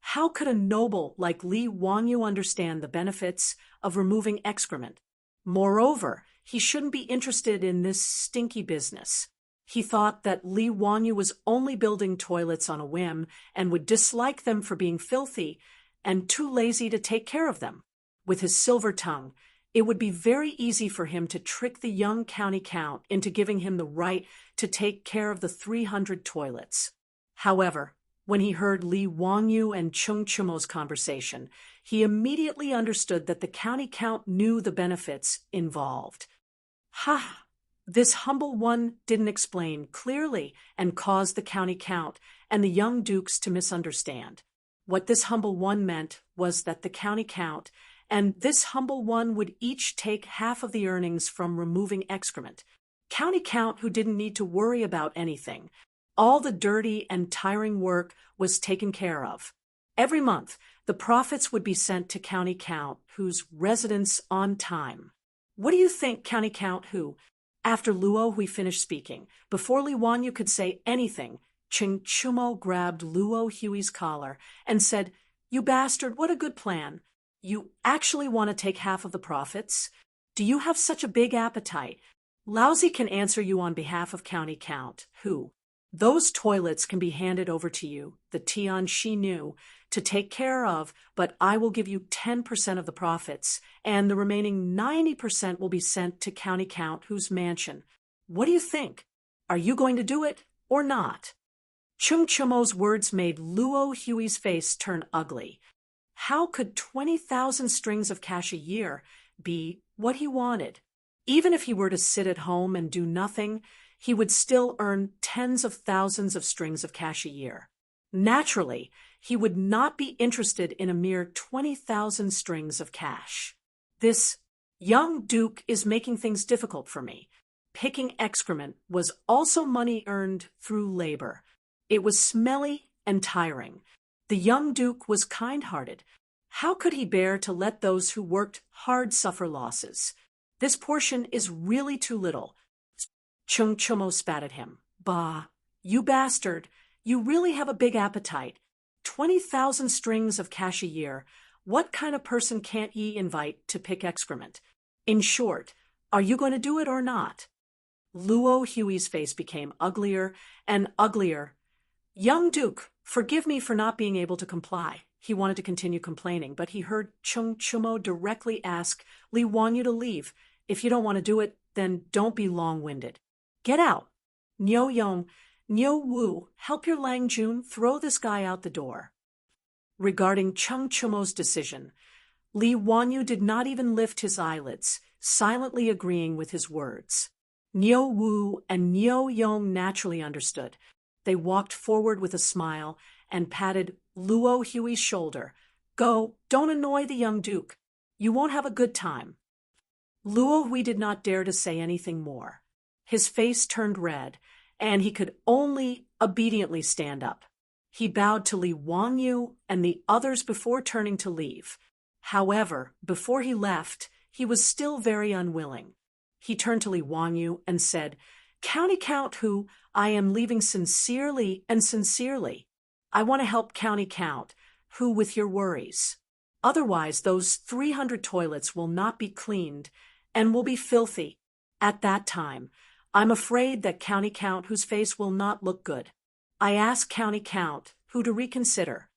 A: how could a noble like Li Wangyu understand the benefits of removing excrement? Moreover, he shouldn't be interested in this stinky business. He thought that Li Wangyu was only building toilets on a whim and would dislike them for being filthy and too lazy to take care of them. With his silver tongue, it would be very easy for him to trick the young county count into giving him the right to take care of the 300 toilets. However, when he heard Li Wangyu and Chung Chumo's conversation, he immediately understood that the county count knew the benefits involved. Ha! This humble one didn't explain clearly and caused the county count and the young dukes to misunderstand. What this humble one meant was that the county count and this humble one would each take half of the earnings from removing excrement. County count who didn't need to worry about anything. All the dirty and tiring work was taken care of. Every month, the profits would be sent to county count whose residence on time. What do you think, county count who? After Luo Hui finished speaking, before Li Wanyu could say anything, Ching Chumo grabbed Luo Hui's collar and said, "You bastard, what a good plan. You actually want to take half of the profits? Do you have such a big appetite? Lousy can answer you on behalf of County Count, who? Those toilets can be handed over to you, the Tian Shi knew, to take care of, but I will give you 10% of the profits, and the remaining 90% will be sent to County Count, whose mansion. What do you think? Are you going to do it or not?" Chung Chumo's words made Luo Hui's face turn ugly. How could 20,000 strings of cash a year be what he wanted? Even if he were to sit at home and do nothing, he would still earn tens of thousands of strings of cash a year. Naturally, he would not be interested in a mere 20,000 strings of cash. This young duke is making things difficult for me. Picking excrement was also money earned through labor. It was smelly and tiring. The young duke was kind-hearted. How could he bear to let those who worked hard suffer losses? This portion is really too little. Chung Chumo spat at him. Bah, you bastard, you really have a big appetite. 20,000 strings of cash a year. What kind of person can't ye invite to pick excrement? In short, are you going to do it or not? Luo Hui's face became uglier and uglier. Young Duke, forgive me for not being able to comply. He wanted to continue complaining, but he heard Chung Chumo directly ask Li Wanyu to leave. If you don't want to do it, then don't be long-winded. Get out. Niu Yong, Niu Wu, help your Lang Jun throw this guy out the door. Regarding Chung Chumo's decision, Li Wanyu did not even lift his eyelids, silently agreeing with his words. Niu Wu and Niu Yong naturally understood. They walked forward with a smile and patted Luo Hui's shoulder. Go, don't annoy the young duke. You won't have a good time. Luo Hui did not dare to say anything more. His face turned red, and he could only obediently stand up. He bowed to Li Wanyu and the others before turning to leave. However, before he left, he was still very unwilling. He turned to Li Wanyu and said, "County Count who, I am leaving sincerely and sincerely. I want to help County Count, who with your worries. Otherwise, those 300 toilets will not be cleaned and will be filthy. At that time, I'm afraid that County Count whose face will not look good. I ask County Count who to reconsider."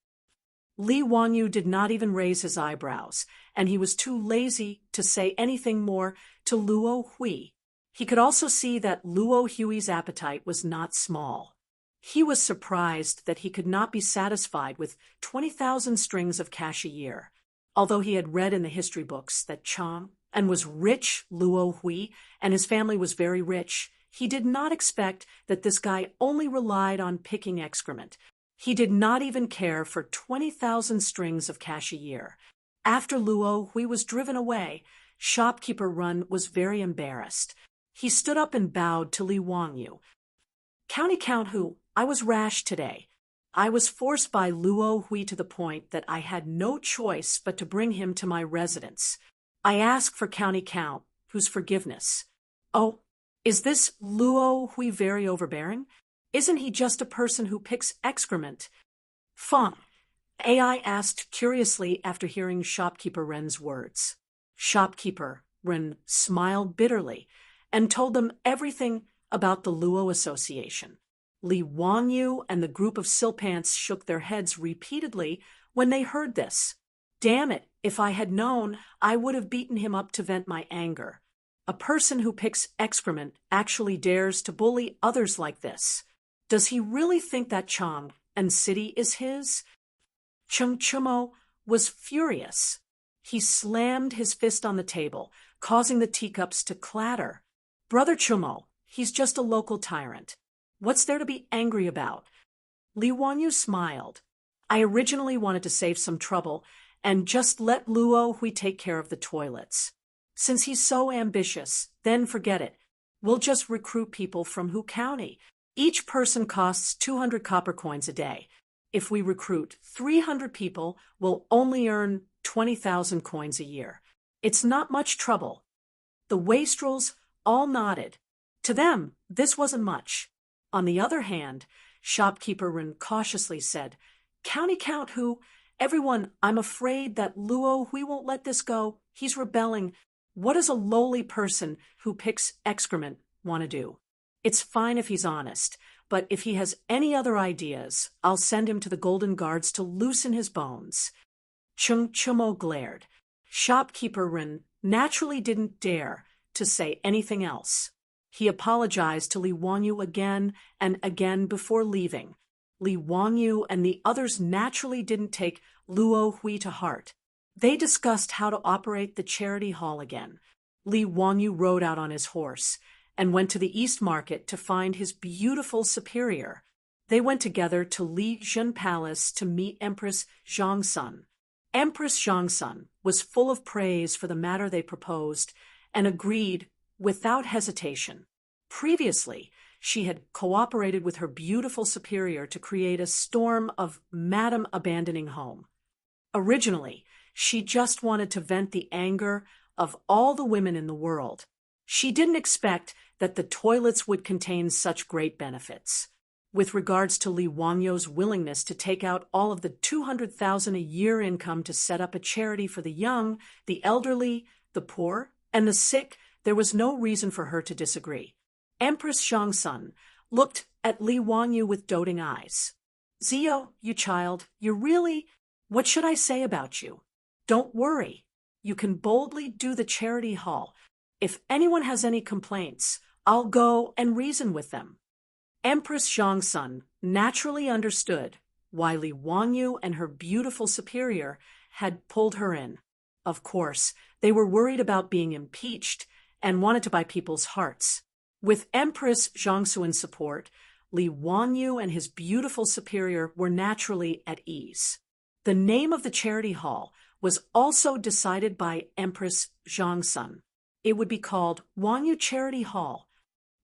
A: Li Wanyu did not even raise his eyebrows, and he was too lazy to say anything more to Luo Hui. He could also see that Luo Hui's appetite was not small. He was surprised that he could not be satisfied with 20,000 strings of cash a year. Although he had read in the history books that Chang and was rich Luo Hui, and his family was very rich, he did not expect that this guy only relied on picking excrement. He did not even care for 20,000 strings of cash a year. After Luo Hui was driven away, Shopkeeper Run was very embarrassed. He stood up and bowed to Li Wanyu. "County Count who, I was rash today. I was forced by Luo Hui to the point that I had no choice but to bring him to my residence. I ask for County Count whose forgiveness." "Oh, is this Luo Hui very overbearing? Isn't he just a person who picks excrement?" "Feng," AI asked curiously after hearing Shopkeeper Ren's words. Shopkeeper Ren smiled bitterly and told them everything about the Luo Association. Li Wanyu and the group of Silpants shook their heads repeatedly when they heard this. Damn it, if I had known, I would have beaten him up to vent my anger. A person who picks excrement actually dares to bully others like this. Does he really think that Chang and city is his? Chung Chumo was furious. He slammed his fist on the table, causing the teacups to clatter. "Brother Chumo, he's just a local tyrant. What's there to be angry about?" Li Wanyu smiled. "I originally wanted to save some trouble and just let Luo Hui take care of the toilets. Since he's so ambitious, then forget it. We'll just recruit people from Hu County. Each person costs 200 copper coins a day. If we recruit 300 people, we'll only earn 20,000 coins a year. It's not much trouble." The wastrels all nodded. To them, this wasn't much. On the other hand, shopkeeper Ren cautiously said, "County Count who? Everyone, I'm afraid that Luo, we won't let this go. He's rebelling. What does a lowly person who picks excrement want to do? It's fine if he's honest, but if he has any other ideas, I'll send him to the Golden Guards to loosen his bones." Chung Chumo glared. Shopkeeper Ren naturally didn't dare to say anything else. He apologized to Li Wanyu again and again before leaving. Li Wanyu and the others naturally didn't take Luo Hui to heart. They discussed how to operate the charity hall again. Li Wanyu rode out on his horse and went to the East Market to find his beautiful superior. They went together to Li Jun Palace to meet Empress Zhongsun. Empress Zhongsun was full of praise for the matter they proposed and agreed without hesitation. Previously, she had cooperated with her beautiful superior to create a storm of Madam Abandoning Home. Originally, she just wanted to vent the anger of all the women in the world. She didn't expect that the toilets would contain such great benefits. With regards to Li Wanyu's willingness to take out all of the 200,000 a year income to set up a charity for the young, the elderly, the poor, and the sick, there was no reason for her to disagree. Empress Zhongsun looked at Li Wanyu with doting eyes. "Zio, you child, what should I say about you? Don't worry. You can boldly do the charity hall. If anyone has any complaints, I'll go and reason with them." Empress Zhongsun naturally understood why Li Wanyu and her beautiful superior had pulled her in. Of course, they were worried about being impeached and wanted to buy people's hearts. With Empress Zhongsun's support, Li Wanyu and his beautiful superior were naturally at ease. The name of the charity hall was also decided by Empress Zhongsun. It would be called Wanyu Charity Hall.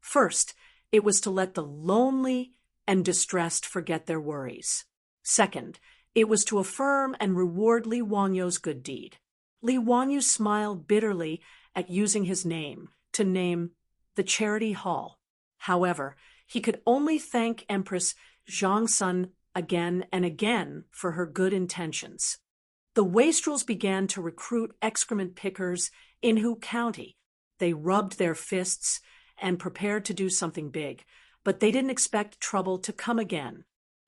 A: First, it was to let the lonely and distressed forget their worries. Second, it was to affirm and reward Li Wanyu's good deed. Li Wanyu smiled bitterly at using his name to name the charity hall. However, he could only thank Empress Zhongsun again and again for her good intentions. The wastrels began to recruit excrement pickers in Hu County. They rubbed their fists and prepared to do something big, but they didn't expect trouble to come again.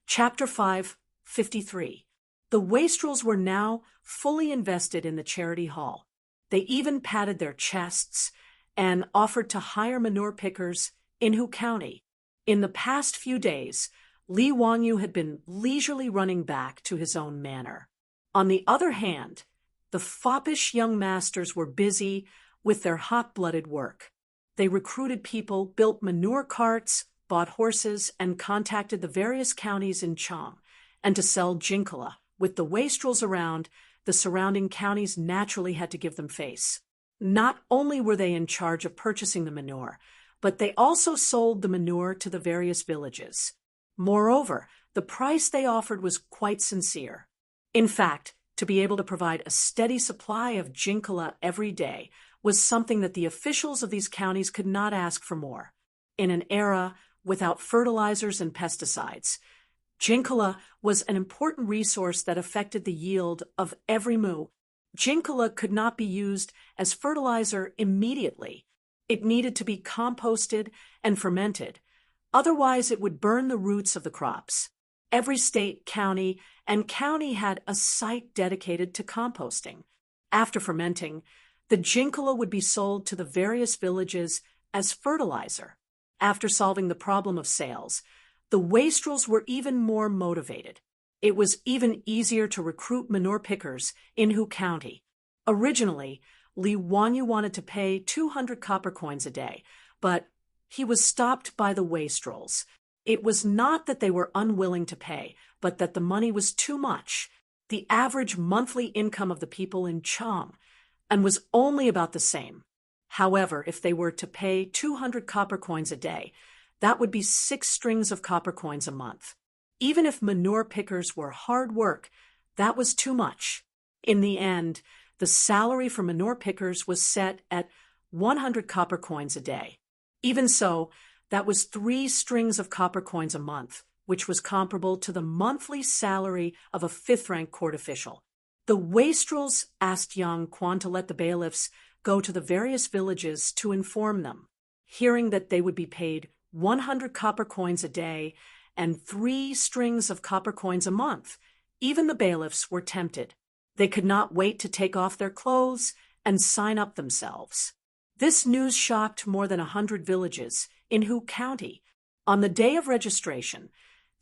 A: Chapter 5:53. The wastrels were now fully invested in the charity hall. They even padded their chests and offered to hire manure pickers in Hu County. In the past few days, Li Wanyu had been leisurely running back to his own manor. On the other hand, the foppish young masters were busy with their hot-blooded work. They recruited people, built manure carts, bought horses, and contacted the various counties in Chang. And to sell jinkala, with the wastrels around, the surrounding counties naturally had to give them face. Not only were they in charge of purchasing the manure, but they also sold the manure to the various villages. Moreover, the price they offered was quite sincere. In fact, to be able to provide a steady supply of jinkala every day was something that the officials of these counties could not ask for more. In an era without fertilizers and pesticides, jinkala was an important resource that affected the yield of every moo. Jinkala could not be used as fertilizer immediately. It needed to be composted and fermented. Otherwise, it would burn the roots of the crops. Every state, county, and county had a site dedicated to composting. After fermenting, the jinkala would be sold to the various villages as fertilizer. After solving the problem of sales, the wastrels were even more motivated. It was even easier to recruit manure pickers in Hu County. Originally, Li Wanyu wanted to pay 200 copper coins a day, but he was stopped by the wastrels. It was not that they were unwilling to pay, but that the money was too much. The average monthly income of the people in Chang and was only about the same. However, if they were to pay 200 copper coins a day, that would be 6 strings of copper coins a month. Even if manure pickers were hard work, that was too much. In the end, the salary for manure pickers was set at 100 copper coins a day. Even so, that was 3 strings of copper coins a month, which was comparable to the monthly salary of a 5th-rank court official. The wastrels asked young Quan to let the bailiffs go to the various villages to inform them, hearing that they would be paid 100 copper coins a day and 3 strings of copper coins a month. Even the bailiffs were tempted. They could not wait to take off their clothes and sign up themselves. This news shocked more than 100 villages in Hu County. On the day of registration,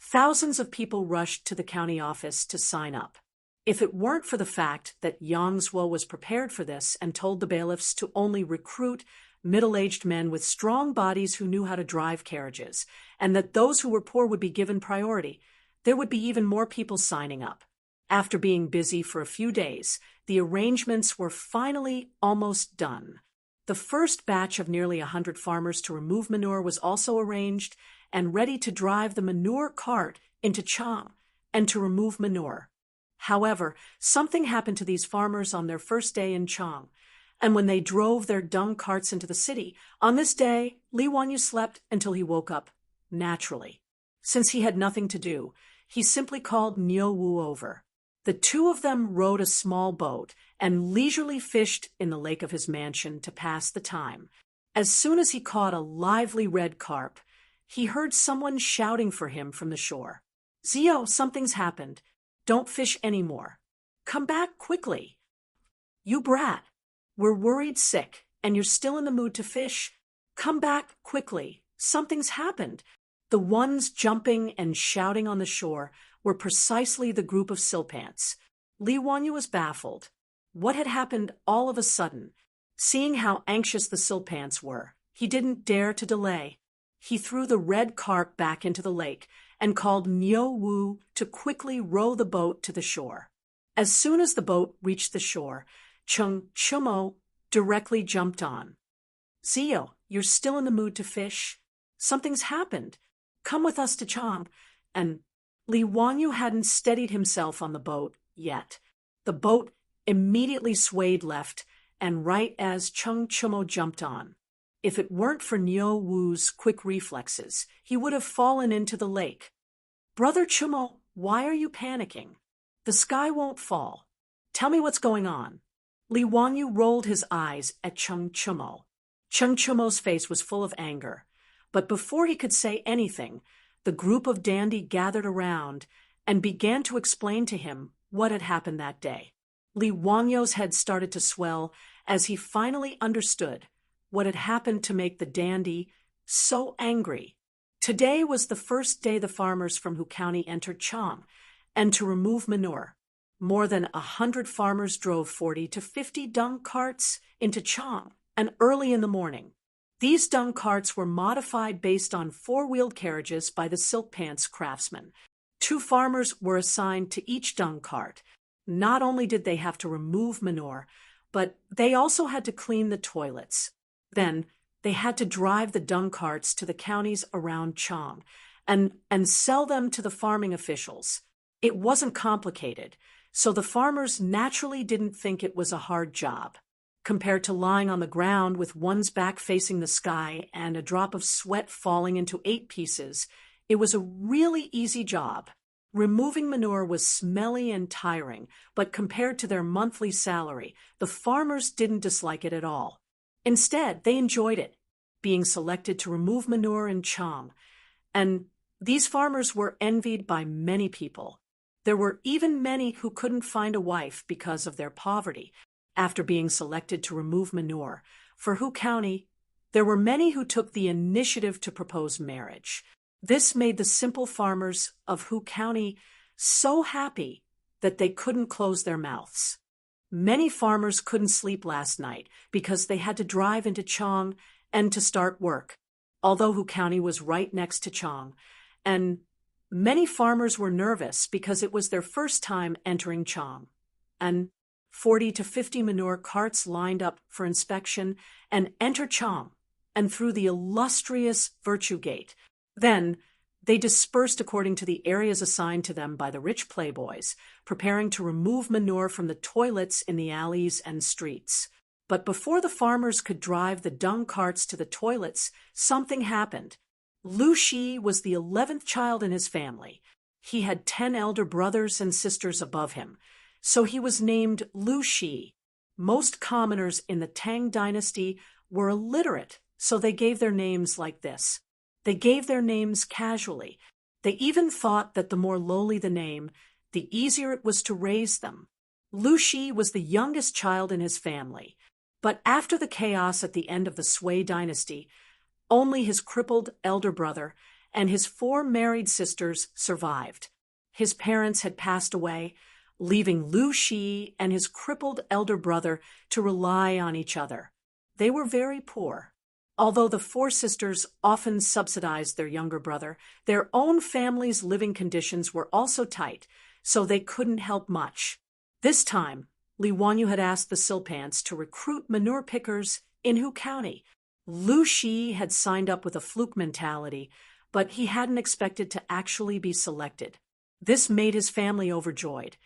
A: thousands of people rushed to the county office to sign up. If it weren't for the fact that Yangzhuo was prepared for this and told the bailiffs to only recruit middle-aged men with strong bodies who knew how to drive carriages, and that those who were poor would be given priority, there would be even more people signing up. After being busy for a few days, the arrangements were finally almost done. The first batch of nearly 100 farmers to remove manure was also arranged and ready to drive the manure cart into Chang and to remove manure. However, something happened to these farmers on their first day in Chang, and when they drove their dung carts into the city, on this day, Li Wanyu slept until he woke up, naturally. Since he had nothing to do, he simply called Niu Wu over. The two of them rowed a small boat and leisurely fished in the lake of his mansion to pass the time. As soon as he caught a lively red carp, he heard someone shouting for him from the shore. "Zio, something's happened. Don't fish anymore. Come back quickly. You brat. We're worried sick, and you're still in the mood to fish. Come back quickly. Something's happened." The ones jumping and shouting on the shore were precisely the group of Silpants. Li Wanyu was baffled. What had happened all of a sudden? Seeing how anxious the Silpants were, he didn't dare to delay. He threw the red carp back into the lake and called Niu Wu to quickly row the boat to the shore. As soon as the boat reached the shore, Cheng Chumo directly jumped on. "Zio, you're still in the mood to fish? Something's happened. Come with us to Chang." And Li Wanyu hadn't steadied himself on the boat yet. The boat immediately swayed left and right as Cheng Chumo jumped on. If it weren't for Niu Wu's quick reflexes, he would have fallen into the lake. "Brother Chumo, why are you panicking? The sky won't fall. Tell me what's going on." Li Wanyu rolled his eyes at Cheng Chumo. Cheng Chumo's face was full of anger, but before he could say anything, the group of dandy gathered around and began to explain to him what had happened that day. Li Wanyu's head started to swell as he finally understood what had happened to make the dandy so angry. Today was the first day the farmers from Hu County entered Chang, and to remove manure. More than 100 farmers drove 40 to 50 dung carts into Chang, and early in the morning. These dung carts were modified based on 4-wheeled carriages by the Silpants craftsmen. 2 farmers were assigned to each dung cart. Not only did they have to remove manure, but they also had to clean the toilets. Then they had to drive the dung carts to the counties around Chang and sell them to the farming officials. It wasn't complicated, so the farmers naturally didn't think it was a hard job. Compared to lying on the ground with one's back facing the sky and a drop of sweat falling into 8 pieces, it was a really easy job. Removing manure was smelly and tiring, but compared to their monthly salary, the farmers didn't dislike it at all. Instead, they enjoyed it, being selected to remove manure in Chang. And these farmers were envied by many people. There were even many who couldn't find a wife because of their poverty. After being selected to remove manure, for Hu County, there were many who took the initiative to propose marriage. This made the simple farmers of Hu County so happy that they couldn't close their mouths. Many farmers couldn't sleep last night because they had to drive into Chang and to start work, although Hu County was right next to Chang. And many farmers were nervous because it was their first time entering Chang. And 40 to 50 manure carts lined up for inspection and entered Chang and through the illustrious Virtue Gate. Then they dispersed according to the areas assigned to them by the rich playboys, preparing to remove manure from the toilets in the alleys and streets. But before the farmers could drive the dung carts to the toilets, something happened. Lu Shi was the 11th child in his family. He had 10 elder brothers and sisters above him, so he was named Lu Shi. Most commoners in the Tang dynasty were illiterate, so they gave their names like this. They gave their names casually. They even thought that the more lowly the name, the easier it was to raise them. Lu Shi was the youngest child in his family, but after the chaos at the end of the Sui dynasty, only his crippled elder brother and his 4 married sisters survived. His parents had passed away, leaving Lu Shi and his crippled elder brother to rely on each other. They were very poor. Although the 4 sisters often subsidized their younger brother, their own family's living conditions were also tight, so they couldn't help much. This time, Li Wanyu had asked the Silpants to recruit manure pickers in Hu County. Lu Shi had signed up with a fluke mentality, but he hadn't expected to actually be selected. This made his family overjoyed,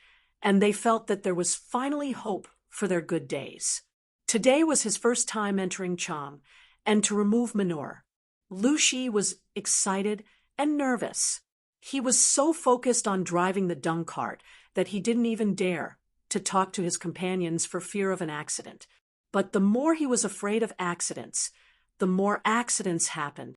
A: and they felt that there was finally hope for their good days. Today was his first time entering Chang, and to remove manure. Lu Shi was excited and nervous. He was so focused on driving the dung cart that he didn't even dare to talk to his companions for fear of an accident. But the more he was afraid of accidents, the more accidents happened.